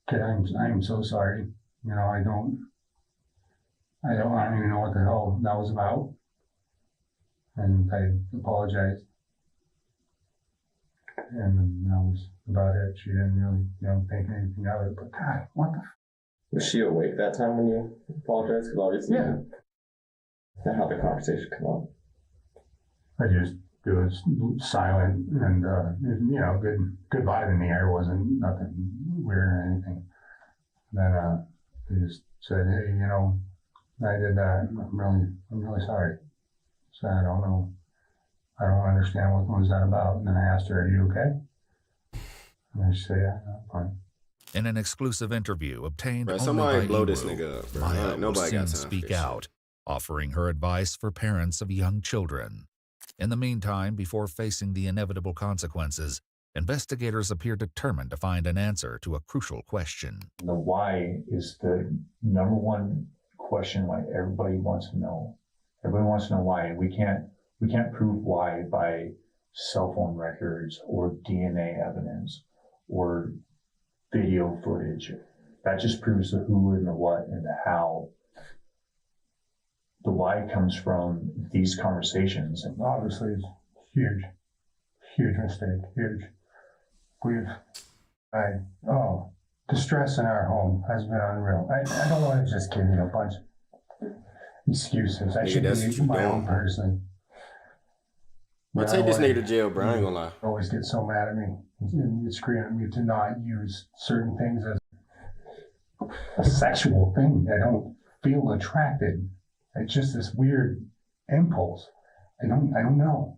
"Kid, I'm so sorry. You know, I don't even know what the hell that was about." And I apologized. And that was about it. She didn't really, think anything of it. But God, what the? Was she awake that time when you apologized? Because obviously, yeah. How the conversation come up. I just it was silent and, you know, good vibe in the air. Wasn't nothing weird or anything. Then he just said, hey, you know, I did that. I'm really sorry. So I don't know. I don't understand what was that about. And then I asked her, are you okay? And she said, yeah, I'm fine. In an exclusive interview obtained Bro, only somebody by blow this Ewu, nigga up, bro. Maya will Nobody got soon time for speak this out, offering her advice for parents of young children. In the meantime, before facing the inevitable consequences, investigators appear determined to find an answer to a crucial question. The why is the number one question why everybody wants to know. Everybody wants to know why, and we can't prove why by cell phone records or DNA evidence or video footage. That just proves the who and the what and the how. The why comes from these conversations. And Obviously, it's huge mistake, huge. The stress in our home has been unreal. I don't want to just give you a bunch of excuses. I should be my own person. Bro, take this nigga to jail, bro. I ain't gonna lie. Always get so mad at me. You scream at me to not use certain things as a sexual thing. I don't feel attracted. It's just this weird impulse. I don't know.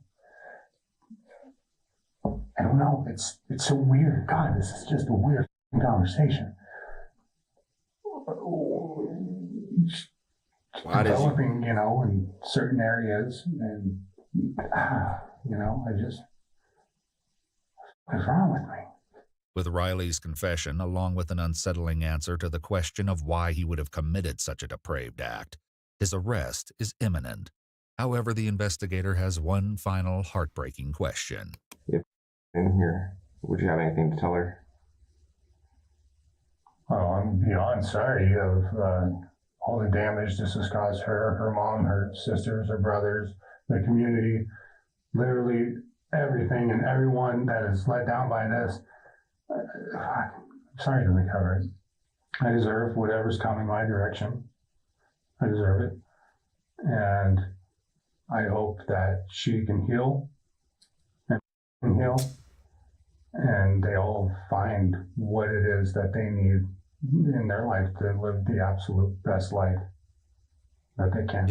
I don't know. It's so weird. God, this is just a weird conversation. Developing, you know, in certain areas, and you know, what's wrong with me? With Riley's confession, along with an unsettling answer to the question of why he would have committed such a depraved act, his arrest is imminent. However, the investigator has one final heartbreaking question. If in here, would you have anything to tell her? Oh, I'm beyond sorry of all the damage this has caused her, her mom, her sisters, her brothers, the community, literally everything and everyone that is let down by this. I'm sorry to recover it. I deserve whatever's coming my direction. I deserve it. And I hope that she can heal and can heal. And they all find what it is that they need in their life to live the absolute best life that they can.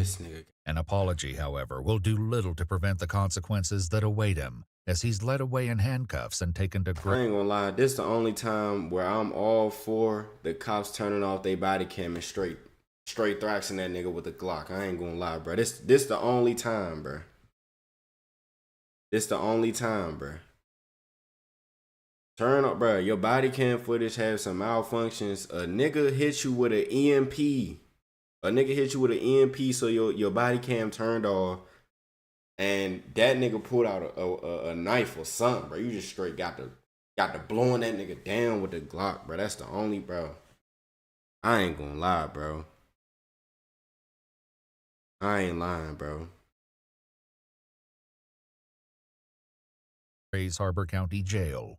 An apology, however, will do little to prevent the consequences that await him, as he's led away in handcuffs and taken to I ain't gonna lie, this the only time where I'm all for the cops turning off their body cam and straight thrashing that nigga with a Glock. I ain't gonna lie, bro. This the only time, bro. This the only time, bro. Turn up, bro. Your body cam footage have some malfunctions. A nigga hit you with an EMP. A nigga hit you with an EMP, so your body cam turned off. And that nigga pulled out a knife or something, bro. You just straight got the blowing that nigga down with the Glock, bro. That's the only, bro. I ain't gonna lie, bro. I ain't lying, bro. Grays Harbor County Jail.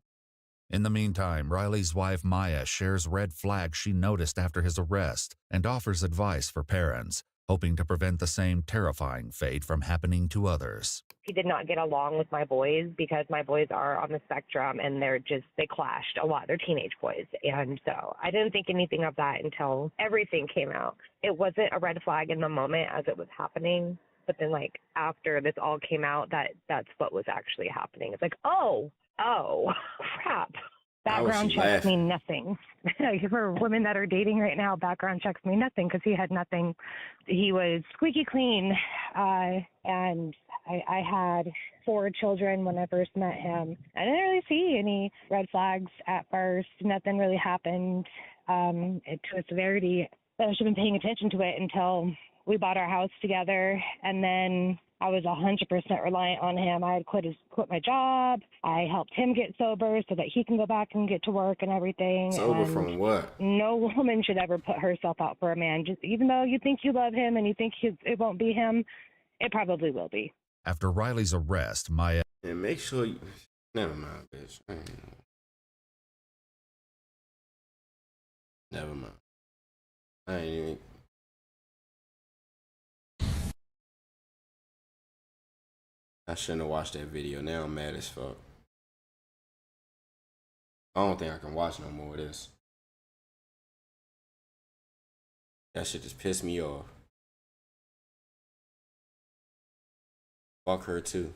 In the meantime, Riley's wife Maya shares red flags she noticed after his arrest and offers advice for parents, hoping to prevent the same terrifying fate from happening to others. He did not get along with my boys because my boys are on the spectrum and they clashed a lot. They're teenage boys. And so I didn't think anything of that until everything came out. It wasn't a red flag in the moment as it was happening. But then like after this all came out, that's what was actually happening. It's like, oh, crap. Background checks mean nothing. For women that are dating right now, background checks mean nothing because he had nothing. He was squeaky clean. And I had 4 children when I first met him. I didn't really see any red flags at first. Nothing really happened to a severity that I should have been paying attention to it until we bought our house together. And then I was 100% reliant on him. I had quit my job. I helped him get sober so that he can go back and get to work and everything. Sober from what? No woman should ever put herself out for a man. Just even though you think you love him and you think it won't be him, it probably will be. After Riley's arrest, Maya... And make sure you... Never mind, bitch. Never mind. I ain't even... I shouldn't have watched that video. Now I'm mad as fuck. I don't think I can watch no more of this. That shit just pissed me off. Fuck her too.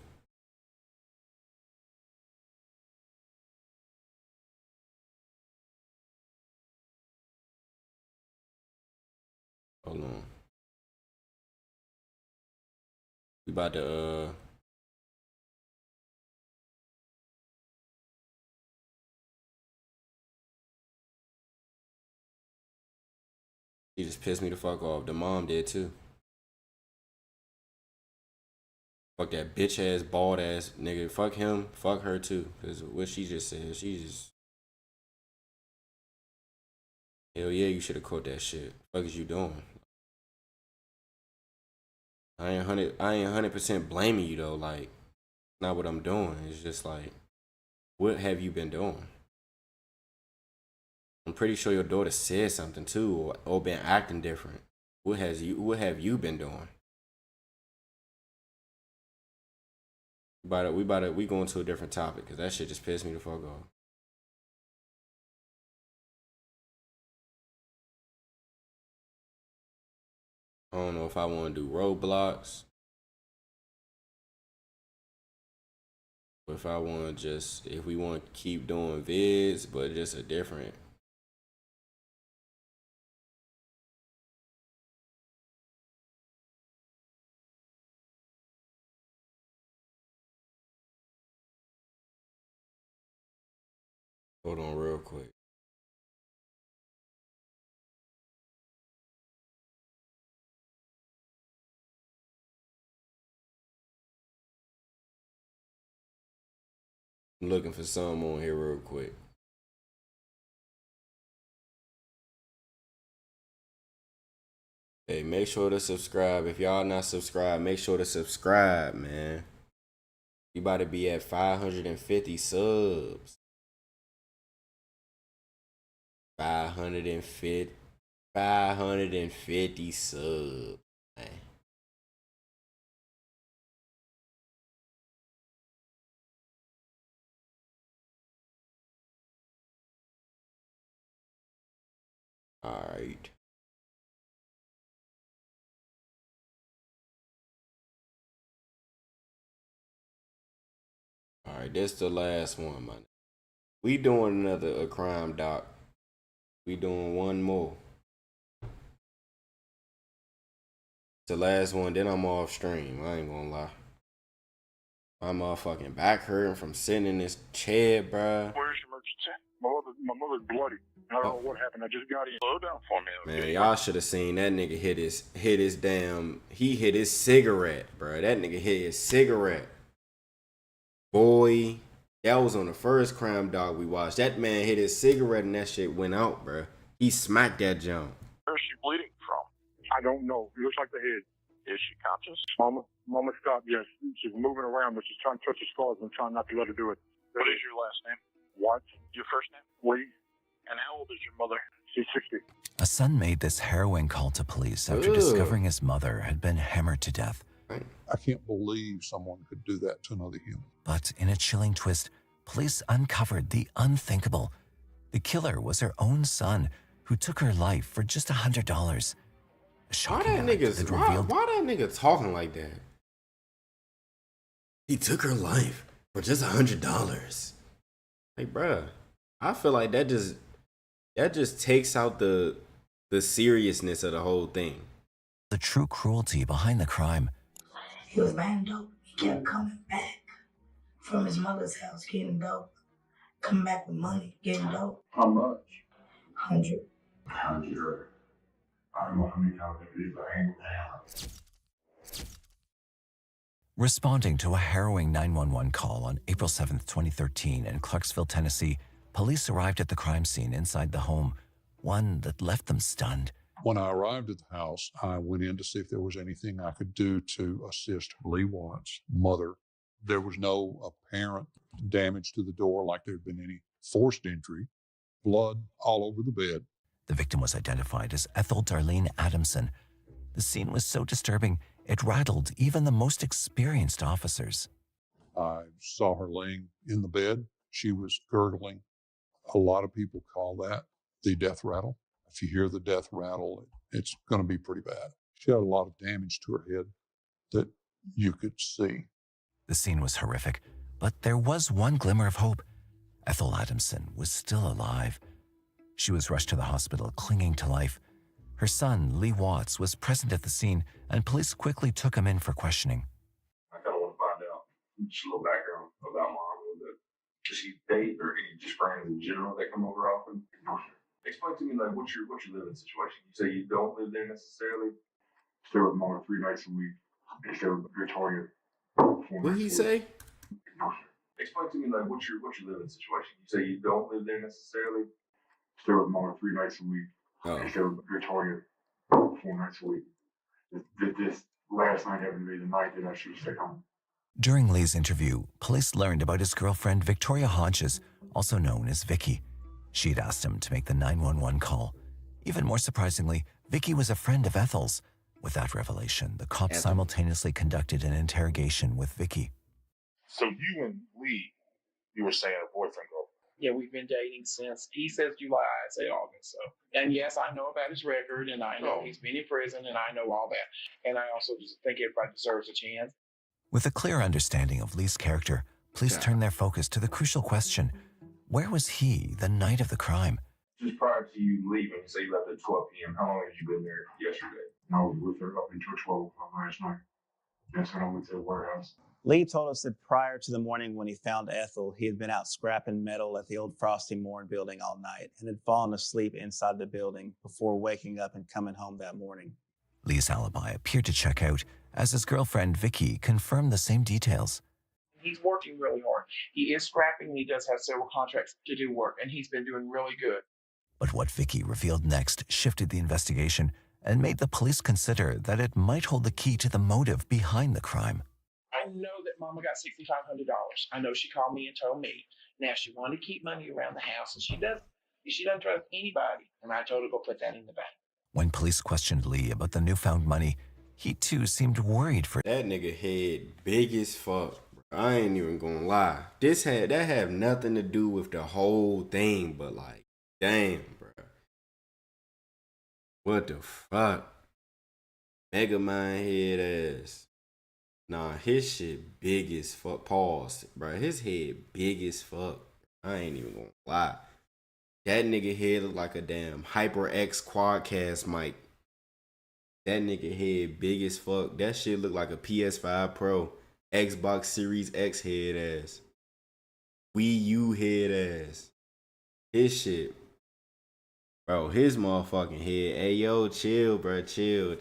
Hold on. We about to he just pissed me the fuck off. The mom did too. Fuck that bitch ass, bald ass nigga. Fuck him. Fuck her too. Cause what she just said, she just. Hell yeah, you should have caught that shit. Fuck is you doing? I ain't 100% blaming you though. Like, not what I'm doing. It's just like, what have you been doing? I'm pretty sure your daughter said something too, or been acting different. What have you been doing? We going to a different topic because that shit just pissed me the fuck off. I don't know if I want to do Roblox. Or if I want to if we want to keep doing vids, but just a different. Hold on real quick. I'm looking for some on here real quick. Hey, make sure to subscribe. If y'all not subscribed, make sure to subscribe, man. You about to be at 550 subs. 550 subs, man. All right. All right, this the last one, man. We doing another crime doc. We doing one more. The last one, then I'm off stream. I ain't gonna lie. My motherfucking back hurting from sitting in this chair, bruh. Where's your emergency? My mother's bloody. I don't know what happened. I just got in. Slow down for me. Okay? Man, y'all should have seen that nigga hit his cigarette, bruh. That nigga hit his cigarette. Boy, that was on the first crime dog we watched. That man hit his cigarette and that shit went out, bruh. He smacked that jump. Where's she bleeding from? I don't know. It looks like the head. Is she conscious? Mama stopped. Yes, she's moving around, but she's trying to touch the scars and trying not to let her do it. What is your last name? What? Your first name? Lee. And how old is your mother? She's 60. A son made this harrowing call to police after discovering his mother had been hammered to death. I can't believe someone could do that to another human. But in a chilling twist, police uncovered the unthinkable. The killer was her own son, who took her life for just $100. Why that nigga talking like that? He took her life for just $100. Like, bruh, I feel like that just takes out the seriousness of the whole thing. The true cruelty behind the crime. He was buying dope. He kept coming back from his mother's house getting dope. Coming back with money, getting dope. How much? 100. 100. I don't know how many times it is, but I ain't down. Responding to a harrowing 911 call on April 7th, 2013 in Clarksville, Tennessee, police arrived at the crime scene inside the home, one that left them stunned. When I arrived at the house, I went in to see if there was anything I could do to assist Lee Watt's mother. There was no apparent damage to the door like there had been any forced injury. Blood all over the bed. The victim was identified as Ethel Darlene Adamson. The scene was so disturbing, it rattled even the most experienced officers. I saw her laying in the bed. She was gurgling. A lot of people call that the death rattle. If you hear the death rattle, it's going to be pretty bad. She had a lot of damage to her head that you could see. The scene was horrific, but there was one glimmer of hope. Ethel Adamson was still alive. She was rushed to the hospital, clinging to life. Her son, Lee Watts, was present at the scene, and police quickly took him in for questioning. I kind of want to find out just a little background about Mom a little bit. Does she date or any just friends in general that come over often? Explain to me like what's your living situation. You say you don't live there necessarily. Stay with Mom 3 nights a week. And stay with Victoria 4 What nights he a say? week. Explain to me like what's your living situation. You say you don't live there necessarily. Stay with Mom 3 nights a week. And stay with Victoria 4 nights a week. This last night happened to be the night that I should stay home. During Lee's interview, police learned about his girlfriend, Victoria Hodges, also known as Vicky. She had asked him to make the 911 call. Even more surprisingly, Vicky was a friend of Ethel's. With that revelation, the cops simultaneously conducted an interrogation with Vicky. So you and Lee, you were saying a boyfriend, girl. Yeah, we've been dating since, he says July, I say August. So, and yes, I know about his record, and I know he's been in prison, and I know all that. And I also just think everybody deserves a chance. With a clear understanding of Lee's character, police turned their focus to the crucial question, where was he the night of the crime? Just prior to you leaving, say you left at 12 p.m., how long had you been there yesterday? I was with her up until 12 last night. That's when I went to the warehouse. Lee told us that prior to the morning when he found Ethel, he had been out scrapping metal at the old Frosty Moore building all night and had fallen asleep inside the building before waking up and coming home that morning. Lee's alibi appeared to check out, as his girlfriend Vicky confirmed the same details. He's working really hard. He is scrapping, and he does have several contracts to do work, and he's been doing really good. But what Vicky revealed next shifted the investigation and made the police consider that it might hold the key to the motive behind the crime. I know that Mama got $6,500. I know she called me and told me. Now she wanted to keep money around the house, and she doesn't trust anybody. And I told her to go put that in the bank. When police questioned Lee about the newfound money, he too seemed worried for that nigga head big as fuck. I ain't even gonna lie. That have nothing to do with the whole thing, but like, damn, bro. What the fuck? Mega Mind head ass. Nah, his shit big as fuck. Pause, bro. His head big as fuck. I ain't even gonna lie. That nigga head look like a damn HyperX Quadcast mic. That nigga head big as fuck. That shit look like a PS5 Pro, Xbox Series X head ass, Wii U head ass. His shit, bro. His motherfucking head. Hey yo, chill, bro. Chill.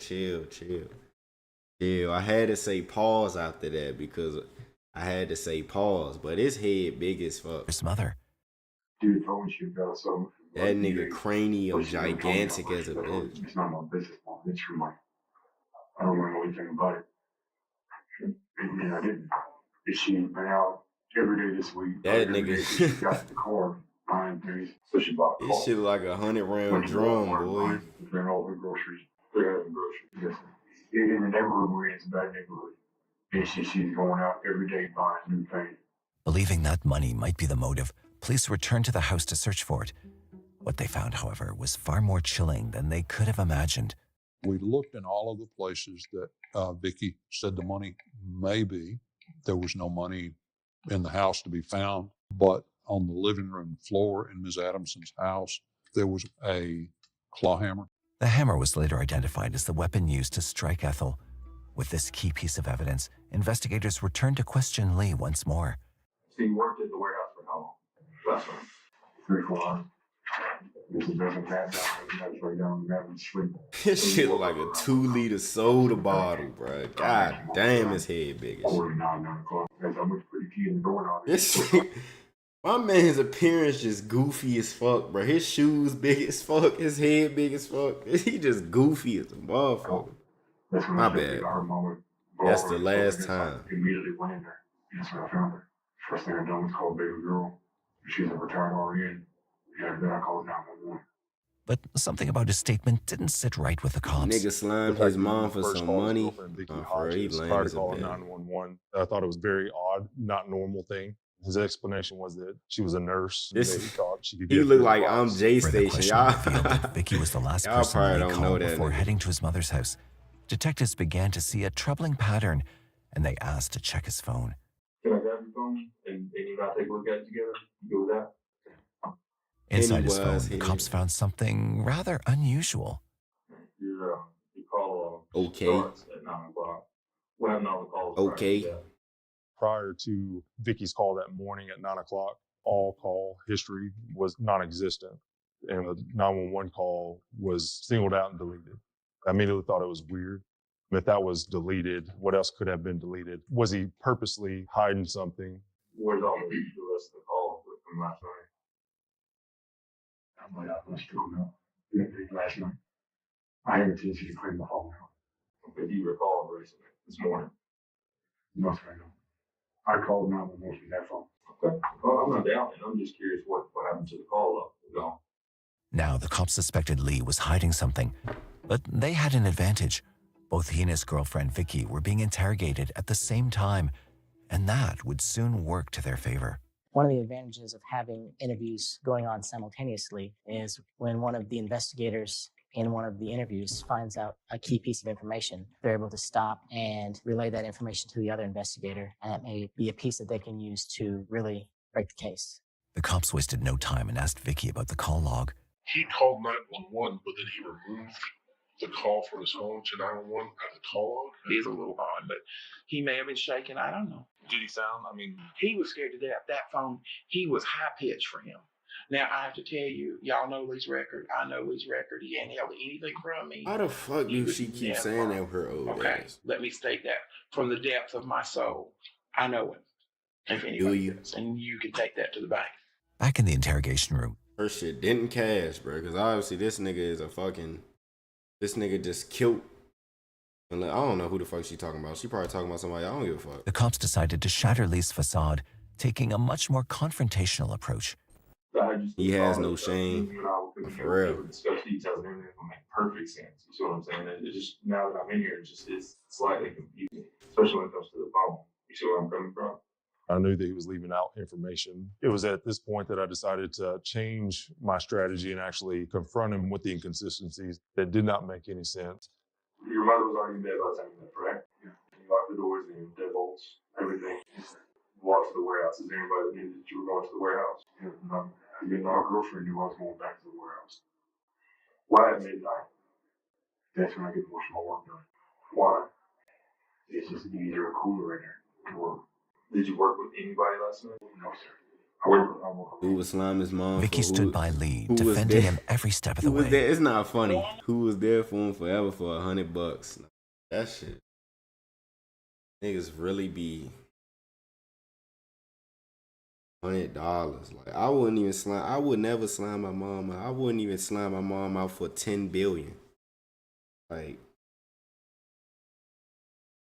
I had to say pause after that because I had to say pause. But his head big as fuck. His mother. Dude told me she got some. That nigga cranium gigantic as a bitch. It's not my business, Mom. It's your money. I don't want to know anything about it. And I didn't. She's been out every day this week. That nigga. She got the car buying things. So she bought a car. This shit like a 100-round drum, boy. Ran all her groceries. They had groceries. In the neighborhood we're in, it's a bad neighborhood. And she's going out every day buying new things. Believing that money might be the motive, police returned to the house to search for it. What they found, however, was far more chilling than they could have imagined. We looked in all of the places that Vicky said the money may be. There was no money in the house to be found, but on the living room floor in Ms. Adamson's house, there was a claw hammer. The hammer was later identified as the weapon used to strike Ethel. With this key piece of evidence, investigators returned to question Lee once more. So you worked at the warehouse for how long? Last one. 3-4 hours. This is doesn't pass out. Right down and sleep. This shit look like a 2-liter soda bottle, bro. God damn, his head big as shit. 9 o'clock. As I went to put the key in the door and all this. My man's appearance just goofy as fuck, bro. His shoes big as fuck. His head big as fuck. He just goofy as a motherfucker. My bad. That's the last time. I immediately went in there. That's when I found her. First thing I done was call baby girl. She's a retired RN. Yeah, then I called 911. But something about his statement didn't sit right with the cops. Nigga slimed his mom for First some called his money. girlfriend, Vicky For he Hodges, lame prior to as a calling bitch. 911. I thought it was very odd, not normal thing. His explanation was that she was a nurse. This- and that he thought she could He give looked good like advice. I'm J Further Station. questioning Y'all revealed that Vicky was the last y'all person probably Lee don't know called that before nigga. heading to his mother's house. Detectives began to see a troubling pattern, and they asked to check his phone. Can I grab your phone and you and I take a look at it together? You go with that? Inside his phone, the cops found something rather unusual. Your call Okay. starts at 9 o'clock. What happened on the calls prior to Okay. that? Prior to Vicky's call that morning at 9 o'clock, all call history was non-existent. And the 911 call was singled out and deleted. I immediately thought it was weird. If that was deleted, what else could have been deleted? Was he purposely hiding something? Where's all the rest of the calls from last night? I'm like, I was doing last night. I haven't seen you clean the phone now. Okay, do you recall erasing it this morning? Nothing I know. I called 911 from that phone. Okay. Well, I'm not doubting it. I'm just curious what happened to the call up. No. Now, the cops suspected Lee was hiding something, but they had an advantage. Both he and his girlfriend, Vicky, were being interrogated at the same time, and that would soon work to their favor. One of the advantages of having interviews going on simultaneously is when one of the investigators in one of the interviews finds out a key piece of information, they're able to stop and relay that information to the other investigator, and that may be a piece that they can use to really break the case. The cops wasted no time and asked Vicky about the call log. He called 911, but then he removed the call from his phone to 911 at the call log. It is a little odd, but he may have been shaking. I don't know. Did he sound? I mean, He was scared to death. That phone, he was high pitched for him. Now, I have to tell you, y'all know Lee's record. I know Lee's record. He ain't held anything from me. How the fuck He do was she keep never- saying that with her old Okay, ass? let me state that. From the depth of my soul, I know him. If anybody does. And you can take that to the bank. Back in the interrogation room, Her shit didn't cash, bro. Because obviously this nigga is a fucking. This nigga just killed. And I don't know who the fuck she talking about. She probably talking about somebody I don't give a fuck. the cops decided to shatter Lee's facade, taking a much more confrontational approach. He has no shame. You and I will For real. discuss details and everything will make perfect sense. You see what I'm saying? It just, now that I'm in here, it's slightly confusing, especially when it comes to the phone. You see where I'm coming from? I knew that he was leaving out information. It was at this point that I decided to change my strategy and actually confront him with the inconsistencies that did not make any sense. Your mother was already in bed by the time you left, correct? Yeah. You locked the doors and deadbolts, everything. Walked to the warehouse. Is there anybody that knew that you were going to the warehouse? Yeah, no, our girlfriend knew I was going back to the warehouse. Why at midnight? That's when I get most of my work done. Why? It's just easier and cooler in there to work. Did you work with anybody last night? No, sir. Who was slime his mom? Vicky for? stood by Lee, who was defending there? him every step of Who the was way. there? It's not funny. Who was there for him forever for $100? That shit. Niggas really be $100. Like I wouldn't even slime. I would never slime my mom out. I wouldn't even slime my mom out for $10 billion. Like,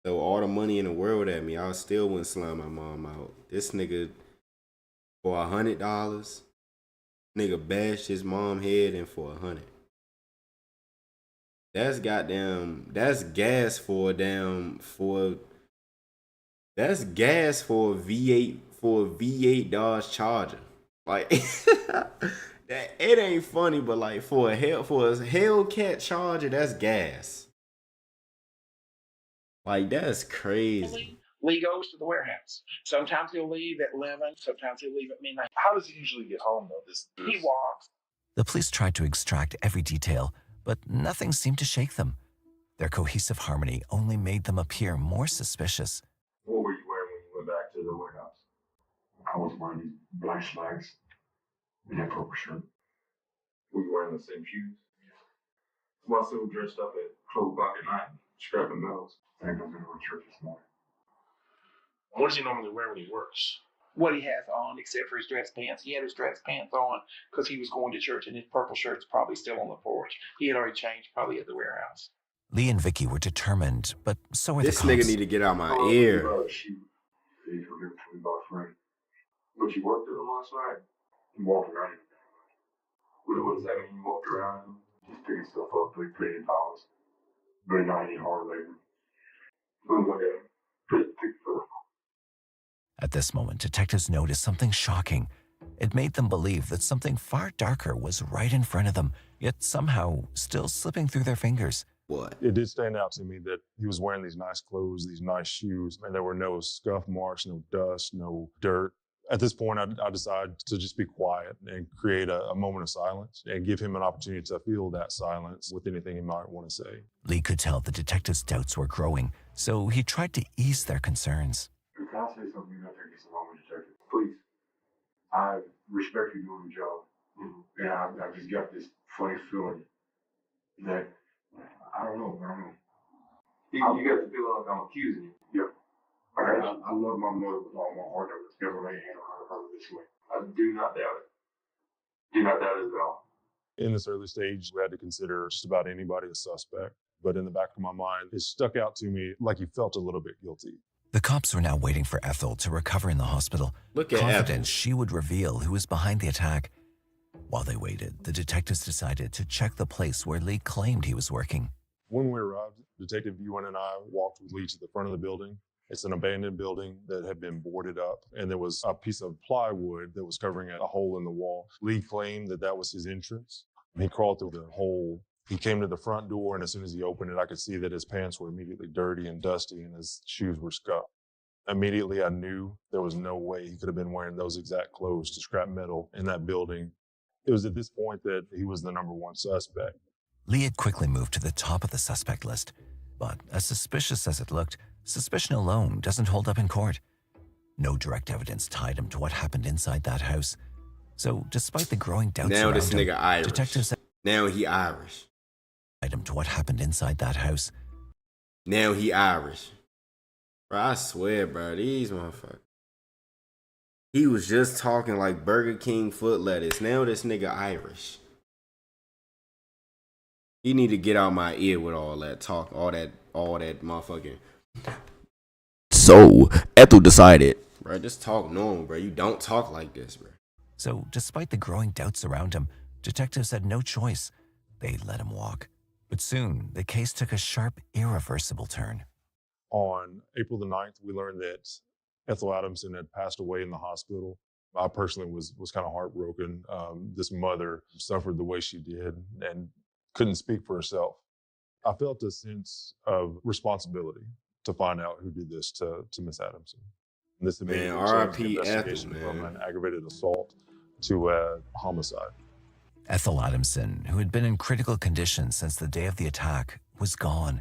throw all the money in the world at me, I still wouldn't slime my mom out. This nigga for $100, nigga bashed his mom head in for $100. That's goddamn. That's gas for a damn for. That's gas for a V8 Dodge Charger. Like that, it ain't funny, but like for a Hellcat Charger, that's gas. Like that's crazy. Lee goes to the warehouse. Sometimes he'll leave at 11. Sometimes he'll leave at midnight. How does he usually get home though? He walks. The police tried to extract every detail, but nothing seemed to shake them. Their cohesive harmony only made them appear more suspicious. What were you wearing when you went back to the warehouse? I was wearing these black slacks and that purple shirt. Were you wearing the same shoes? Why still dressed up at 12 o'clock at night, scrapping metals? I think I was going to go to church this morning. What does he normally wear when he works? What he has on, except for his dress pants. He had his dress pants on because he was going to church, and his purple shirt's probably still on the porch. He had already changed, probably at the warehouse. Lee and Vicky were determined, but so were the This cops. nigga need to get out my ear. He's for $20 free. But you worked with him last night? He walked around. What does that mean? You walked around, just picking stuff up, like playing dolls, but not any hard labor. Looks like a pretty thick stuff. At this moment, detectives noticed something shocking. It made them believe that something far darker was right in front of them, yet somehow still slipping through their fingers. What? It did stand out to me that he was wearing these nice clothes, these nice shoes, and there were no scuff marks, no dust, no dirt. At this point, I decided to just be quiet and create a moment of silence and give him an opportunity to feel that silence with anything he might want to say. Lee could tell the detectives' doubts were growing, so he tried to ease their concerns. Can I say something out there, get some moment, detective? Please. I respect you doing your job. And I just got this funny feeling that, I don't know. You got the feeling like I'm accusing you. Yeah. I love my mother with all my heart. I would never lay a hand on her this way. I do not doubt it. Do not doubt it at all. In this early stage, we had to consider just about anybody a suspect. But in the back of my mind, it stuck out to me like he felt a little bit guilty. The cops were now waiting for Ethel to recover in the hospital, confident she would reveal who was behind the attack. While they waited, the detectives decided to check the place where Lee claimed he was working. When we arrived, Detective Ewan and I walked with Lee to the front of the building. It's an abandoned building that had been boarded up, and there was a piece of plywood that was covering a hole in the wall. Lee claimed that that was his entrance. He crawled through the hole. He came to the front door, and as soon as he opened it, I could see that his pants were immediately dirty and dusty, and his shoes were scuffed. Immediately, I knew there was no way he could have been wearing those exact clothes to scrap metal in that building. It was at this point that he was the number one suspect. Lee had quickly moved to the top of the suspect list, but as suspicious as it looked, suspicion alone doesn't hold up in court. No direct evidence tied him to what happened inside that house. So, despite the growing doubts Now around this him, nigga Irish. detectives Now he Irish. tied him to what happened inside that house. Now he Irish. Bro, I swear, bro, these motherfuckers. He was just talking like Burger King foot lettuce. Now this nigga Irish. He need to get out my ear with all that talk, all that motherfucking. So, Ethel decided. Bro, just talk normal, bro. You don't talk like this, bro. So, despite the growing doubts around him, detectives had no choice. They let him walk. But soon, the case took a sharp, irreversible turn. On April the 9th, we learned that Ethel Adamson had passed away in the hospital. I personally was kind of heartbroken. This mother suffered the way she did and couldn't speak for herself. I felt a sense of responsibility to find out who did this to Miss Adamson. And this Man, immediately changed the R.I.P. investigation Ethel, from man. an aggravated assault to a homicide. Ethel Adamson, who had been in critical condition since the day of the attack, was gone.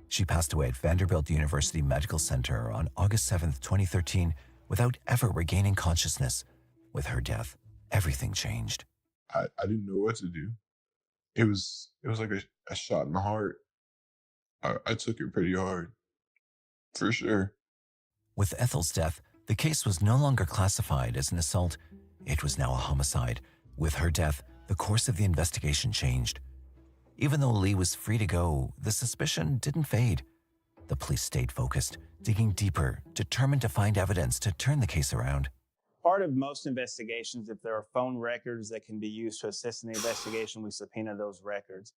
She passed away at Vanderbilt University Medical Center on August 7th, 2013, without ever regaining consciousness. With her death, everything changed. I didn't know what to do. It was like a shot in the heart. I took it pretty hard, for sure. With Ethel's death, the case was no longer classified as an assault. It was now a homicide. With her death, the course of the investigation changed. Even though Lee was free to go, the suspicion didn't fade. The police stayed focused, digging deeper, determined to find evidence to turn the case around. Part of most investigations, if there are phone records that can be used to assist in the investigation, we subpoena those records.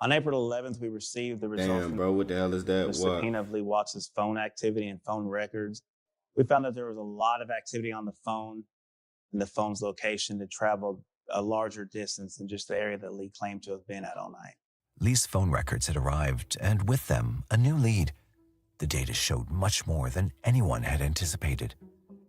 On April 11th, we received the results Damn, bro, what the hell is that? the What? subpoena of Lee Watts' phone activity and phone records. We found that there was a lot of activity on the phone and the phone's location that traveled a larger distance than just the area that Lee claimed to have been at all night. Lee's phone records had arrived, and with them, a new lead. The data showed much more than anyone had anticipated.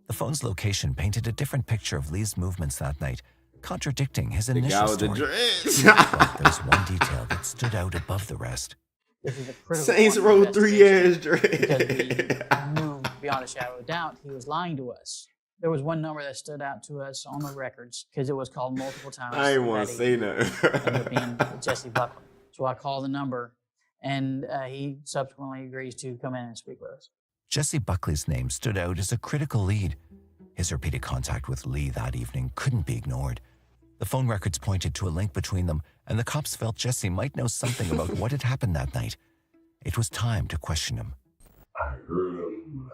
The phone's location painted a different picture of Lee's movements that night, contradicting his The guy initial with the story. dreads. But there was one detail that stood out above the rest. This is a critical Saints point of Row 3 years investigation dread. because we knew beyond a shadow of doubt he was lying to us. There was one number that stood out to us on the records because it was called multiple times. I ain't want that to say nothing. ended up being Jesse Buckley. So I called the number, and he subsequently agrees to come in and speak with us. Jesse Buckley's name stood out as a critical lead. His repeated contact with Lee that evening couldn't be ignored. The phone records pointed to a link between them, and the cops felt Jesse might know something about what had happened that night. It was time to question him. I heard him.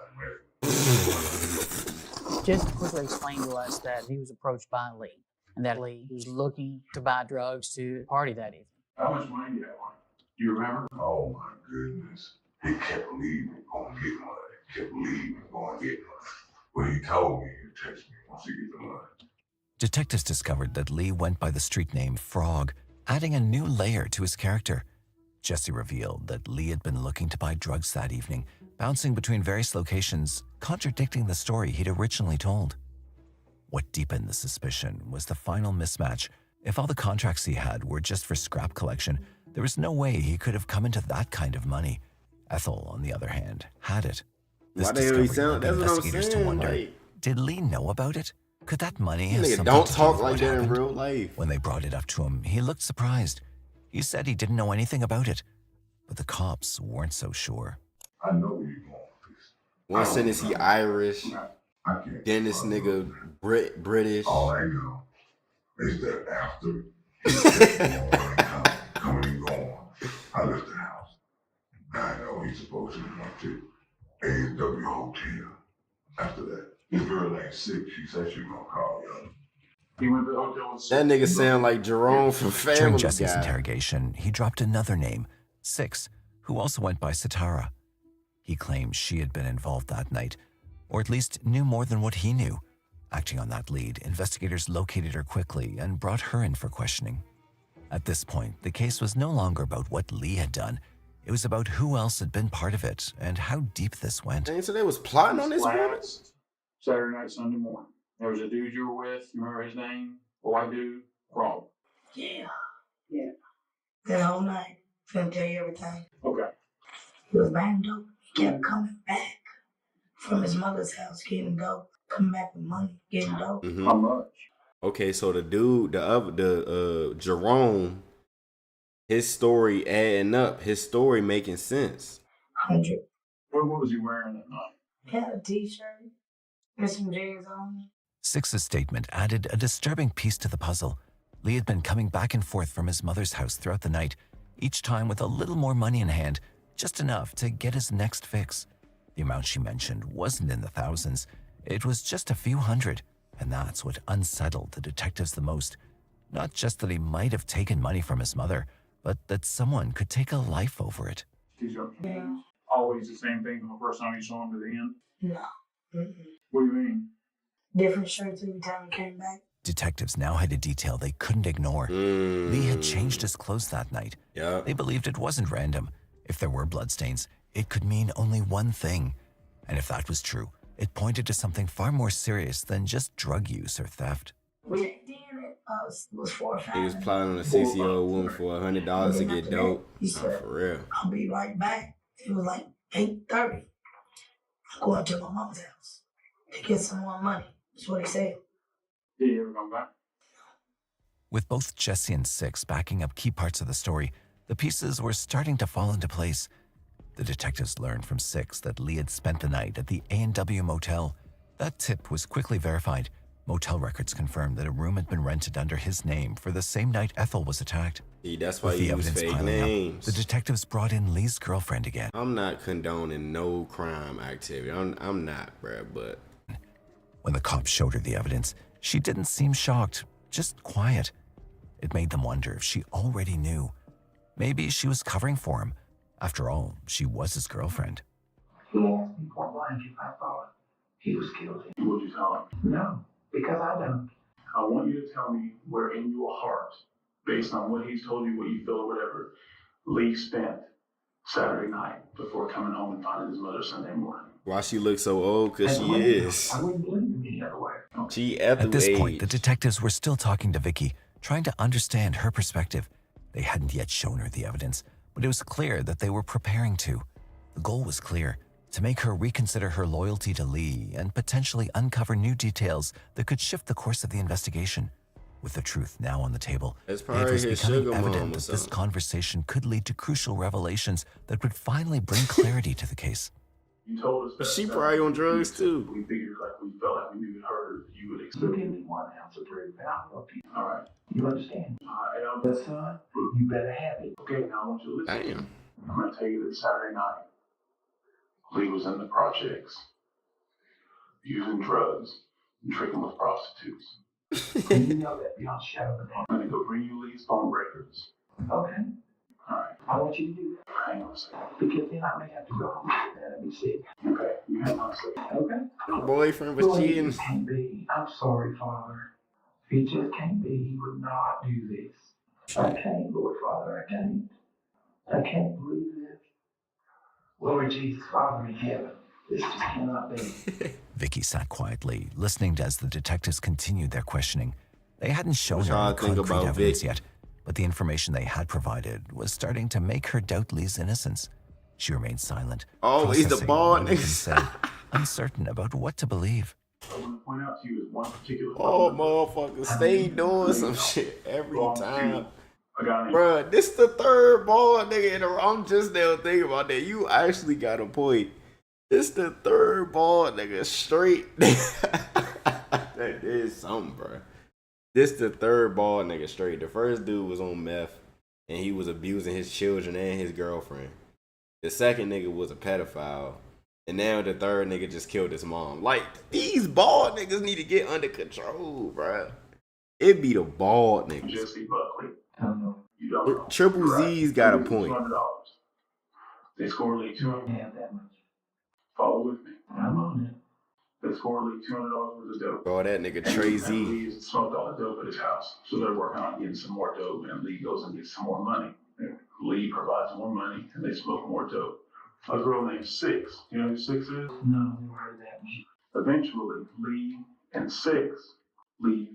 Just quickly explained to us that he was approached by Lee, and that Lee was looking to buy drugs to party that evening. How much money do you have on it? Do you remember? Oh my goodness. He kept leaving, going to get money. Kept leaving, going to get money. Well, he told me he'd text me once he get the money. Detectives discovered that Lee went by the street name Frog, adding a new layer to his character. Jesse revealed that Lee had been looking to buy drugs that evening, bouncing between various locations, contradicting the story he'd originally told. What deepened the suspicion was the final mismatch. If all the contracts he had were just for scrap collection, there was no way he could have come into that kind of money. Ethel, on the other hand, had it. This Why the hell he discovery sound? led That's what I'm investigators to saying. wonder, Like, did Lee know about it? Could that money have nigga something don't to do talk with like what that in happened? real life. When they brought it up to him, he looked surprised. He said he didn't know anything about it, but the cops weren't so sure. I know where you're going with this. One sentence he Irish, I can't. then this nigga British. All I know is that after coming and going, I left the house. I know he's supposed to went to A&W Hotel. After that, this girl ain't sick. She said she was gonna call you. He went to the hotel with That nigga sound like Jerome from During Family Jesse's Guy. interrogation, he dropped another name, Six, who also went by Sitara. He claimed she had been involved that night, or at least knew more than what he knew. Acting on that lead, investigators located her quickly and brought her in for questioning. At this point, the case was no longer about what Lee had done. It was about who else had been part of it and how deep this went. Dang, so they was plotting on this woman? last Saturday night, Sunday morning. There was a dude you were with. You remember his name? A white dude. Rob. Yeah. Yeah. That whole night. Finna tell you everything. Okay. He was buying dope. He kept coming back from his mother's house getting dope. Coming back with money, getting dope. Mhm. How much? Okay, so the dude, Jerome, his story adding up, his story making sense. 100. What was he wearing that night? He had a t-shirt with some J's on. Six's statement added a disturbing piece to the puzzle. Lee had been coming back and forth from his mother's house throughout the night, each time with a little more money in hand, just enough to get his next fix. The amount she mentioned wasn't in the thousands. It was just a few hundred, and that's what unsettled the detectives the most. Not just that he might have taken money from his mother, but that someone could take a life over it. T-shirt. Yeah. Always the same thing from the first time you saw him to the end? No. Mm-mm. What do you mean? Different shirts every time he came back. Detectives now had a detail they couldn't ignore. Lee had changed his clothes that night. Yeah. They believed it wasn't random. If there were bloodstains, it could mean only one thing. And if that was true, it pointed to something far more serious than just drug use or theft. We did it. Was 4 or 5. He was plotting on a 60-year-old woman for $100 to get dope. He Nah, said, for real. I'll be right back. It was like 8:30. I'm going to my mom's house to get some more money. That's what he said. Did he ever come back? With both Jesse and Six backing up key parts of the story, the pieces were starting to fall into place. The detectives learned from Six that Lee had spent the night at the A&W motel. That tip was quickly verified. Motel records confirmed that a room had been rented under his name for the same night Ethel was attacked. See, that's why With the you use evidence fake piling names. up, the detectives brought in Lee's girlfriend again. I'm not condoning no crime activity. I'm not, bruh, but... When the cops showed her the evidence, she didn't seem shocked, just quiet. It made them wonder if she already knew. Maybe she was covering for him. After all, she was his girlfriend. He asked me point blank if I thought he was guilty. What'd you tell him? No, because I don't. I want you to tell me where in your heart, based on what he's told you, what you feel or whatever, Lee spent Saturday night before coming home and finding his mother Sunday morning. Why she look so old? Because she is. I wouldn't believe him any other way. She Ethel At this age. point, the detectives were still talking to Vicky, trying to understand her perspective. They hadn't yet shown her the evidence, but it was clear that they were preparing to. The goal was clear, to make her reconsider her loyalty to Lee and potentially uncover new details that could shift the course of the investigation. With the truth now on the table, That's it probably was his becoming sugar mom evident or that this something. conversation could lead to crucial revelations that would finally bring clarity to the case. You told us that. She probably on drugs too. We figured like we felt like we knew her, you would expect. Give me 1 ounce of bread and I'll help you. All right. You understand? And But son, you better have it. okay, now I want you to listen. Damn. I'm going to tell you that Saturday night, Lee was in the projects, using drugs and tricking with prostitutes. And you know that beyond shadow of a doubt. I'm gonna go bring you Lee's phone records. Okay. Alright. I want you to do that. Hang on a second. Because then I may have to go home and be sick. Okay, you hang on a second. Okay. Her boyfriend was Lord, cheating. it just can't be. I'm sorry, Father. It just can't be. He would not do this. I can't, Lord Father. I can't. I can't believe this. Lord Jesus, Father in heaven. This just cannot be. Vicky sat quietly, listening as the detectives continued their questioning. They hadn't shown What her y'all any think concrete about evidence Vicky? yet, but the information they had provided was starting to make her doubt Lee's innocence. She remained silent, Oh, he's the processing bald what had been nigga. said, uncertain about what to believe. I want to point out to you is one particular Oh, motherfucker, stay doing some shit every time. Bruh, this the third bald nigga in a row. I'm just now thinking about that. You actually got a point. This the third bald nigga straight. That is something, bruh. This the third bald nigga straight. The first dude was on meth, and he was abusing his children and his girlfriend. The second nigga was a pedophile. And now the third nigga just killed his mom. Like, these bald niggas need to get under control, bruh. It be the bald niggas. Jesse Buckley. I don't know. You don't know. Triple Z's got a point. $200. They score Lee $200. Yeah, that much. Follow with me. I'm on it. They score Lee $200 worth of dope. Oh, that nigga Trey And Z. Lee smoked all the dope at his house. So they're working on getting some more dope, and Lee goes and gets some more money. And Lee provides more money, and they smoke more dope. A girl named Six. You know who Six is? No, never heard of that. Eventually, Lee and Six leave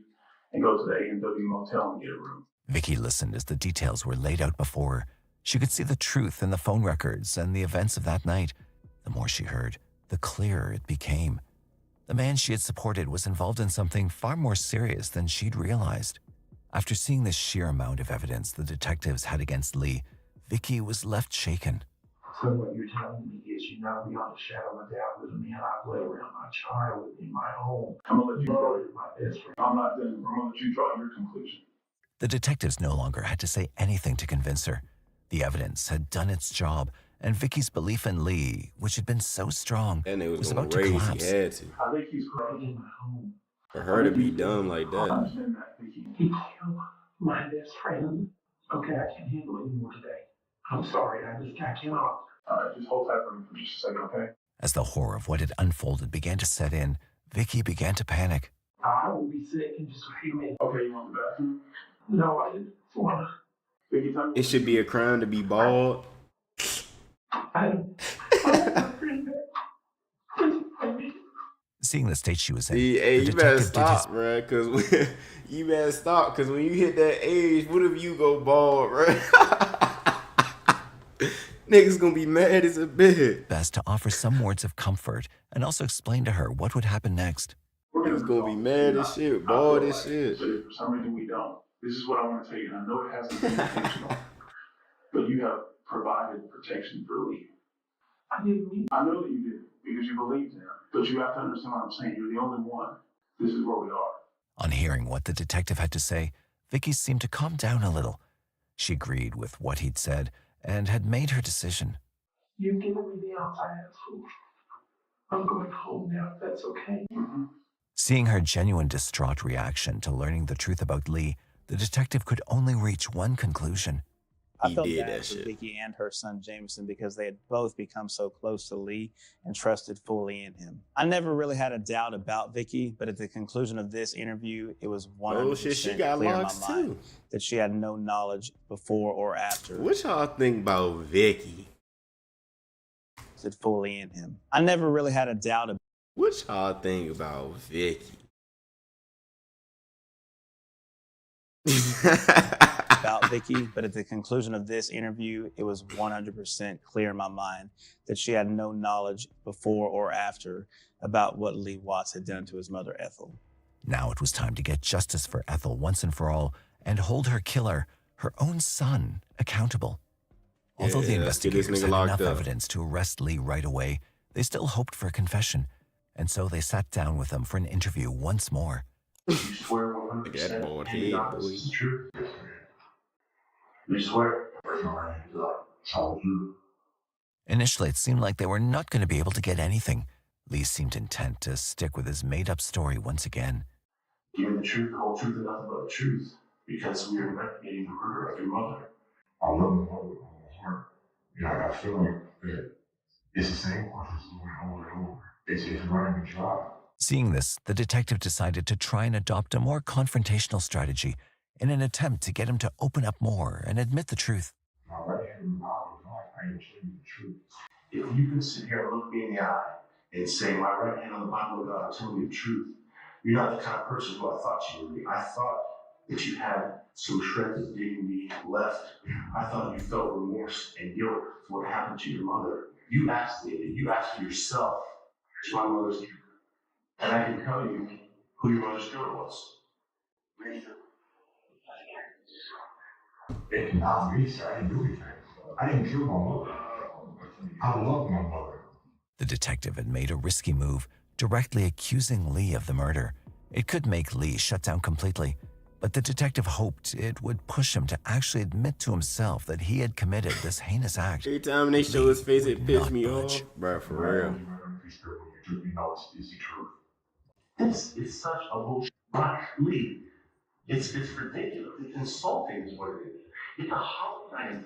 and go to the A&W motel and get a room. Vicky listened as the details were laid out before her. She could see the truth in the phone records and the events of that night. The more she heard, the clearer it became. The man she had supported was involved in something far more serious than she'd realized. After seeing the sheer amount of evidence the detectives had against Lee, Vicky was left shaken. So what you're telling me is you know beyond a shadow of a doubt that the man I play around my child in my home. I'm gonna let you draw my best friend. I'm not done. I'm gonna let you draw your conclusion. The detectives no longer had to say anything to convince her. The evidence had done its job, and Vicky's belief in Lee, which had been so strong, was about to collapse. He had to. I think he's crazy in my home. For her to be dumb like I that. understand that, Vicky. He killed my best friend. Okay, I can't handle it anymore today. I'm sorry, I cannot. Just hold tight for me for just a second, okay? As the horror of what had unfolded began to set in, Vicky began to panic. I will be sick in just a few minutes. Okay, you want the bathroom? No, I just want to. Vicky, tell me. It should be a crime to be bald. Seeing the state she was in, Hey, the you better detective did his stop, bro. Cause you better stop. Cause when you hit that age, what if you go bald, bro? Niggas gonna be mad as a bitch. best to offer some words of comfort and also explain to her what would happen next. Niggas gonna be mad as shit, bald as shit. But if for some reason we don't, this is what I want to tell you, and I know it hasn't been intentional, but you have provided protection for Lee. I didn't mean. I know that you did because you believed in him, but you have to understand what I'm saying. You're the only one. This is where we are. On hearing what the detective had to say, Vicky seemed to calm down a little. She agreed with what he'd said and had made her decision. You've given me the outside food. I'm going home now, if that's okay. Seeing her genuine distraught reaction to learning the truth about Lee, the detective could only reach one conclusion. I felt bad for Vicky and her son Jameson because they had both become so close to Lee and trusted fully in him. I never really had a doubt about Vicky, but at the conclusion of this interview, it was 100% she got clear in my locks mind too. that she had no knowledge before or after. What y'all think about Vicky? Trusted fully in him. I never really had a doubt about. What y'all think about Vicky? about Vicky, but at the conclusion of this interview, it was 100% clear in my mind that she had no knowledge before or after about what Lee Watts had done to his mother, Ethel. Now it was time to get justice for Ethel once and for all and hold her killer, her own son, accountable. Although the let's get this investigators nigga had locked enough up. evidence to arrest Lee right away, they still hoped for a confession, and so they sat down with him for an interview once more. You swear 100% That bald you head, got boy. this is true? You swear? Initially, it seemed like they were not going to be able to get anything. Lee seemed intent to stick with his made-up story once again. Give me the truth, the whole truth, and nothing but the truth. Because we are investigating the murder of your mother. I love my mother with all my heart. You know, I feel like that it's the same process going over and over. It's running me dry. Seeing this, the detective decided to try and adopt a more confrontational strategy in an attempt to get him to open up more and admit the truth. My right hand in the Bible is not, I am telling you the truth. If you can sit here and look me in the eye and say, my right hand on the Bible of God, I'm telling you the truth, you're not the kind of person who I thought you would be. I thought that you had some shreds of dignity left. I thought you felt remorse and guilt for what happened to your mother. You asked me, and you asked yourself, is my mother's killer? And I can tell you who your mother's killer was. It cannot be, sir. I didn't do anything. I didn't kill my mother. I love my mother. The detective had made a risky move, directly accusing Lee of the murder. It could make Lee shut down completely, but the detective hoped it would push him to actually admit to himself that he had committed this heinous act. Every time they show his face, it pissed me off. Bro, for real. This is such a bullshit. Lee, it's ridiculous. It's insulting is what it is. It's a holiday.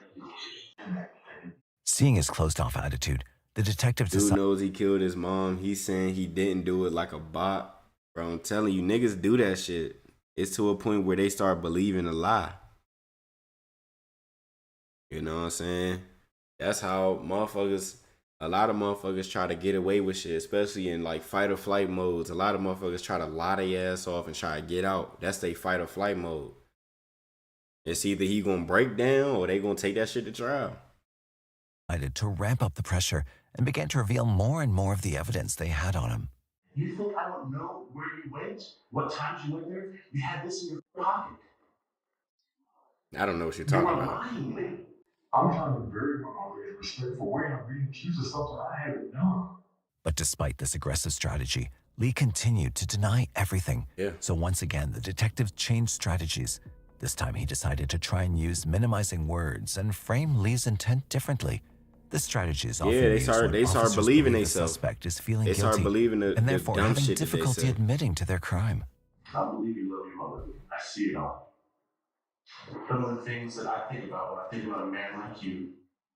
Seeing his closed-off attitude, the detective Dude decided knows he killed his mom. He's saying he didn't do it like a bot. Bro, I'm telling you, niggas do that shit. It's to a point where they start believing a lie. You know what I'm saying? That's how a lot of motherfuckers try to get away with shit, especially in like fight or flight modes. A lot of motherfuckers try to lie their ass off and try to get out. That's their fight or flight mode. It's either he gonna break down or they gonna take that shit to trial. to ramp up the pressure and began to reveal more and more of the evidence they had on him. You think I don't know where you went? What times you went there? You had this in your pocket. I don't know what you're talking about. Lying, Lee. I'm trying to bury my mother in a respectful way. I'm being accused of something I haven't done. But despite this aggressive strategy, Lee continued to deny everything. Yeah. So once again, the detective changed strategies. This time he decided to try and use minimizing words and frame Lee's intent differently. This strategy is often Yeah, used when they start officers believing believe the themselves. suspect is feeling They guilty start believing the and therefore dumb having shit that they difficulty say. admitting to their crime. I believe you love your mother. I see it all. Some of the things that I think about when I think about a man like you,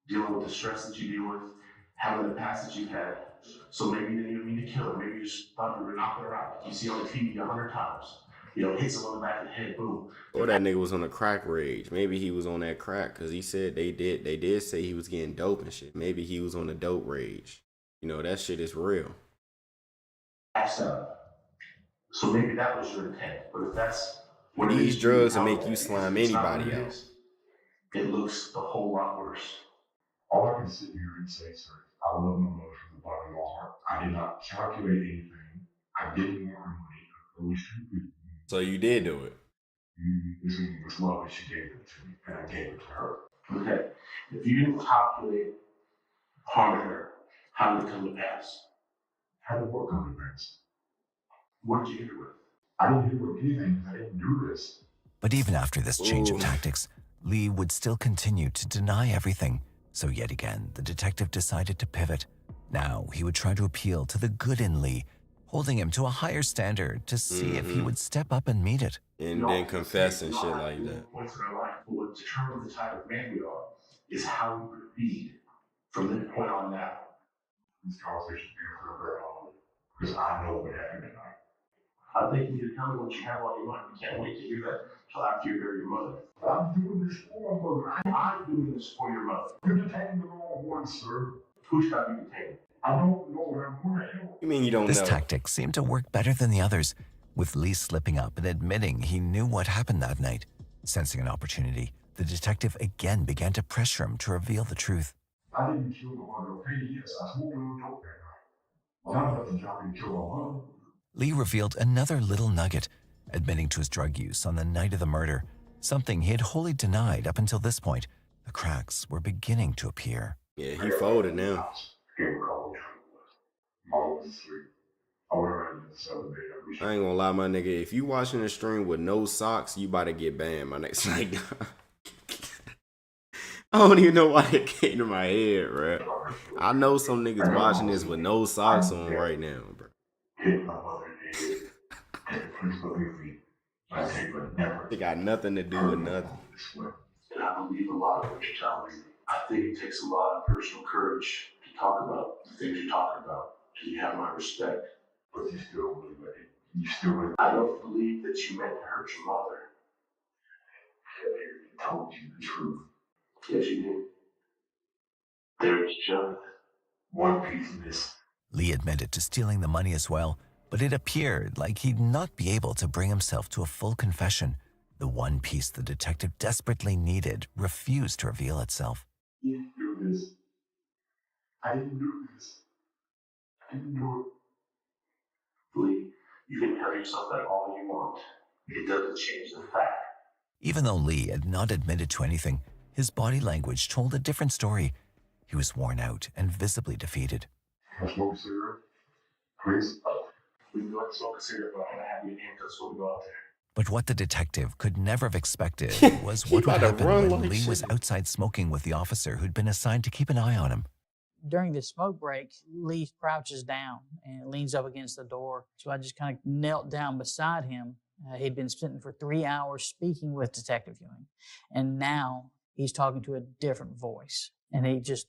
dealing with the stress that you deal with, having the past that you've had. So maybe you didn't even mean to kill her. Maybe you just thought you were knocking her out. You see on the TV 100 times. You know, hit someone in the back of the head, boom. Or that nigga was on a crack rage. Maybe he was on that crack because he said they did say he was getting dope and shit. Maybe he was on a dope rage. You know, that shit is real. So maybe that was your intent. But if that's what These drugs will make you slime anybody out. It looks a whole lot worse. All I can sit here and say, sir, I love my mother from the bottom of my heart. I did not calculate anything. I didn't want her money. It was stupid. So you did do it. This was love, and she gave it to me, and I gave it to her. Okay. If you didn't calculate harming her, how did it come to pass? How did what come to pass? What did you hit her with? I didn't hit her with anything because I didn't do this. But even after this change Ooh. of tactics, Lee would still continue to deny everything. So yet again, the detective decided to pivot. Now he would try to appeal to the good in Lee, holding him to a higher standard to see if he would step up and meet it. And then confess and shit like that. Points in our life, but what determines the type of man we are is how we proceed from this point on now. This conversation is being for a very long because I know what happened tonight. I think you need to tell me what you have on your mind. We can't wait to hear that till after you bury your mother. I'm doing this for my mother. I'm doing this for your mother. You're detaining the wrong one, sir. Who should I be detaining? I don't know what I'm going to help. You mean you don't This know? tactic seemed to work better than the others, with Lee slipping up and admitting he knew what happened that night. Sensing an opportunity, the detective again began to pressure him to reveal the truth. I didn't kill my mother, okay? Yes, I smoked a little dope that night. I'm not the job to kill my mother. Lee revealed another little nugget, admitting to his drug use on the night of the murder, something he had wholly denied up until this point. The cracks were beginning to appear. Yeah, he folded now. I ain't gonna lie, my nigga. If you watching the stream with no socks, you about to get banned, my next like I don't even know why it came to my head, bro. I know some niggas watching this with no socks on right now, bro. Hit my mother in the head. And please believe me, I think would never. It got nothing to do with nothing. This way. And I believe a lot of what you're telling me. I think it takes a lot of personal courage to talk about the things you're talking about. Do you have my respect? But you still don't believe it. You still really. I don't believe that you meant to hurt your mother. I told you the truth. Yes, you did. There is just one piece of this. Lee admitted to stealing the money as well, but it appeared like he'd not be able to bring himself to a full confession. The one piece the detective desperately needed refused to reveal itself. You didn't do this. I didn't do this. I didn't do it. Lee, you can tell yourself that all you want. It doesn't change the fact. Even though Lee had not admitted to anything, his body language told a different story. He was worn out and visibly defeated. Can I smoke a cigarette? Please? We can go out and smoke a cigarette, but I'm going to have you in handcuffs when we go out there. But what the detective could never have expected was He what would about to happen run when like Lee was shit. outside smoking with the officer who'd been assigned to keep an eye on him. During the smoke break, Lee crouches down and leans up against the door. So I just kind of knelt down beside him. He'd been sitting for 3 hours speaking with Detective Ewing, and now he's talking to a different voice. And he just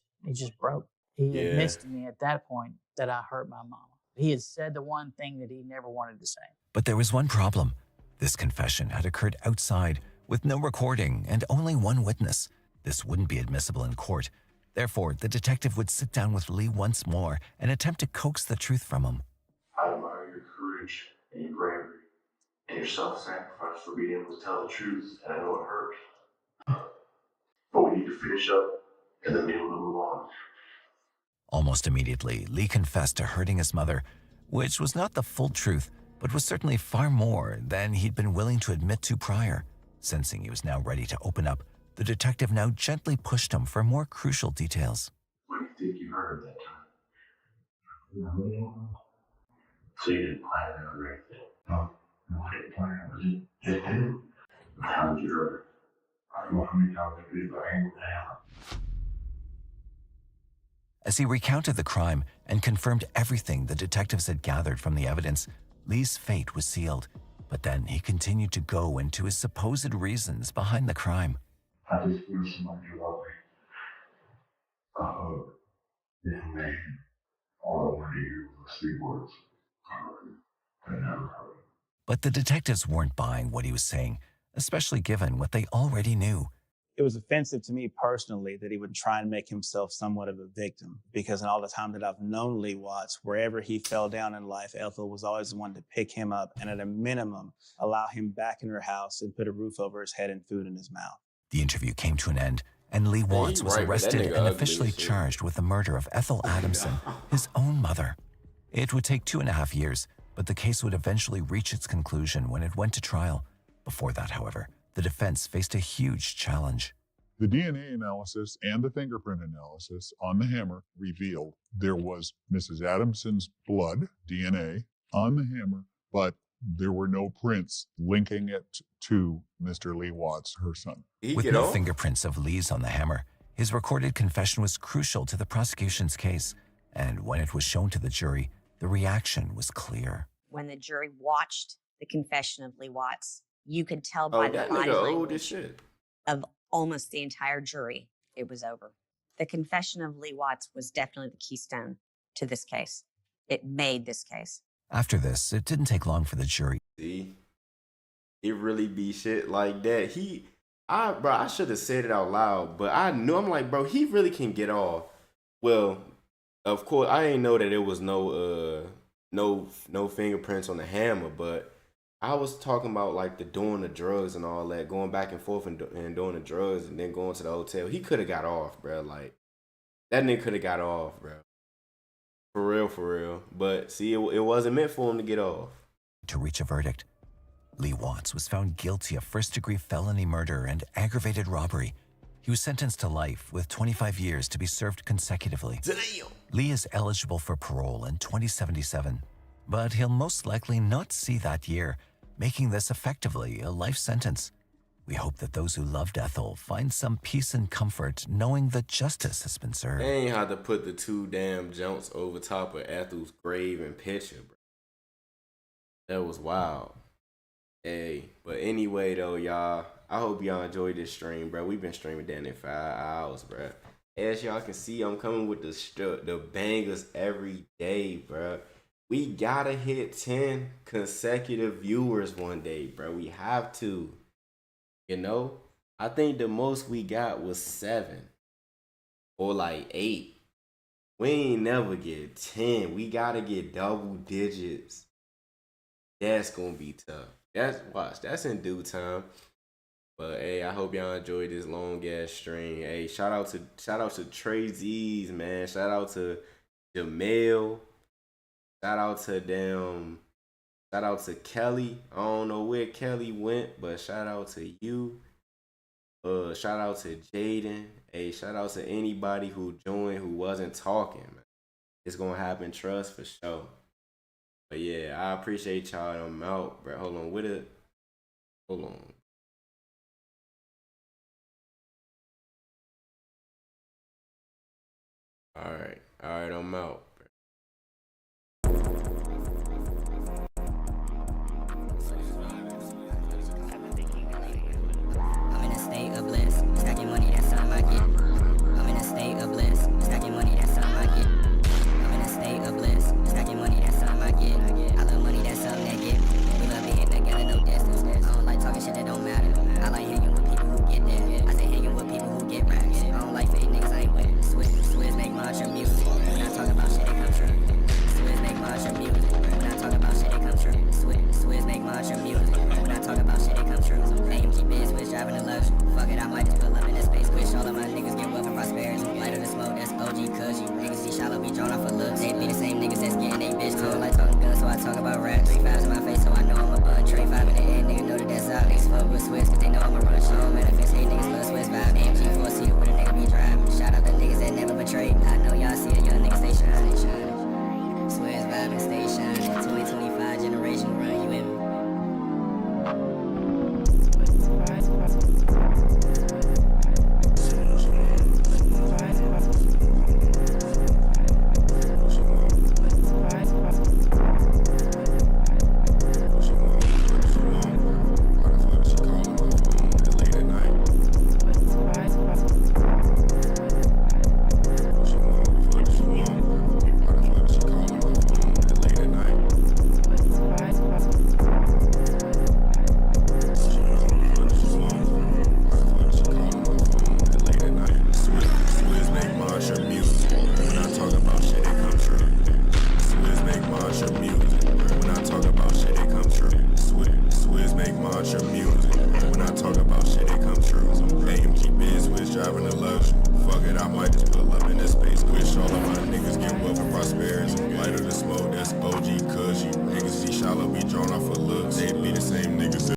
broke. He admits to me at that point that I hurt my mama. He had said the one thing that he never wanted to say. But there was one problem. This confession had occurred outside with no recording and only one witness. This wouldn't be admissible in court. Therefore, the detective would sit down with Lee once more and attempt to coax the truth from him. I admire your courage and your bravery and your self-sacrifice for being able to tell the truth, and I know it hurt. But we need to finish up and then be able to move on. Almost immediately, Lee confessed to hurting his mother, which was not the full truth, but was certainly far more than he'd been willing to admit to prior. Sensing he was now ready to open up, the detective now gently pushed him for more crucial details. What do you think you heard at that time? So you didn't plan it out or anything? No, I didn't plan it. You did? How did you hear it? I don't know how many times I did, but I ain't down. As he recounted the crime and confirmed everything the detectives had gathered from the evidence, Lee's fate was sealed. But then he continued to go into his supposed reasons behind the crime. I just feel somebody love me. A hug. Yeah, man. All I wanted to hear was 3 words. I never heard it. But the detectives weren't buying what he was saying, especially given what they already knew. It was offensive to me personally that he would try and make himself somewhat of a victim, because in all the time that I've known Lee Watts, wherever he fell down in life, Ethel was always the one to pick him up and at a minimum allow him back in her house and put a roof over his head and food in his mouth. The interview came to an end, and Lee Watts was arrested and officially charged with the murder of Ethel Adamson, his own mother. It would take 2.5 years, but the case would eventually reach its conclusion when it went to trial. Before that, however, the defense faced a huge challenge. The DNA analysis and the fingerprint analysis on the hammer revealed there was Mrs. Adamson's blood, DNA, on the hammer, but there were no prints linking it to Mr. Lee Watts, her son. With no fingerprints of Lee's on the hammer, his recorded confession was crucial to the prosecution's case, and when it was shown to the jury, the reaction was clear. When the jury watched the confession of Lee Watts, you could tell by the body language of almost the entire jury, it was over. The confession of Lee Watts was definitely the keystone to this case. It made this case. After this, it didn't take long for the jury. See, it really be shit like that. I should have said it out loud, but I knew, I'm like, bro, he really can get off. Well, of course, I didn't know that it was no fingerprints on the hammer, but I was talking about like doing the drugs and all that, going back and forth and doing the drugs and then going to the hotel. He could have got off, bro. Like, that nigga could have got off, bro. For real. But see, it wasn't meant for him to get off. To reach a verdict, Lee Watts was found guilty of first-degree felony murder and aggravated robbery. He was sentenced to life with 25 years to be served consecutively. Damn. Lee is eligible for parole in 2077, but he'll most likely not see that year, making this effectively a life sentence. We hope that those who loved Ethel find some peace and comfort knowing that justice has been served. They ain't had to put the 2 damn jumps over top of Ethel's grave and picture, bro. That was wild. Hey, but anyway though, y'all, I hope y'all enjoyed this stream, bro. We've been streaming down in 5 hours, bro. As y'all can see, I'm coming with the bangers every day, bro. We gotta hit 10 consecutive viewers one day, bro. We have to. You know, I think the most we got was 7 or like 8. We ain't never get 10. We gotta get double digits. That's gonna be tough. That's in due time. But hey, I hope y'all enjoyed this long ass stream. Hey, shout out to Trey Z's, man. Shout out to Jamel. Shout out to them. Shout out to Kelly. I don't know where Kelly went, but shout out to you. Shout out to Jaden. Hey, shout out to anybody who joined who wasn't talking, man. It's gonna happen, trust for sure. But yeah, I appreciate y'all. I'm out, bro. Hold on, hold on. All right, I'm out. I'm in a state of bliss, stacking money, that's something I get. I'm in a state of bliss, stacking money, that's something I get. I'm in a state of bliss, stacking money, that's something I get. I love money, that's something that get. We love being together, no distance. I don't like talking shit that don't matter. I like hanging with people who get there. I say hanging with people who get raps. I don't like fake niggas I ain't with. Swizz make mantra music. When I talk about shit, it come true. Swizz make mantra music. When I talk about shit, it come true. Swizz make mantra music. When I talk about shit, it come true. AMG biz, Swizz driving the luxury. Fuck it, I might just pull up in this space. Wish all of my niggas get wealth and prosperity. Light of the smoke, that's OG cuz you. Niggas see shallow, be drawn off for looks. They be the same niggas that's getting they bitch too. I don't like talking guns, so I talk about rap. 3 5s in my face, so I know I'm a bun. Trade 5 in the end, nigga know that that's out. Niggas fuck with Swizz, cause they know I'm a run. Show manifest, hate niggas love Swizz vibe. AMG 4-seater with a nigga be driving. Shout out the niggas that never betrayed. I know y'all see a young nigga stay shining. Swizz vibing, stay shining. 2025 generation run, you in me?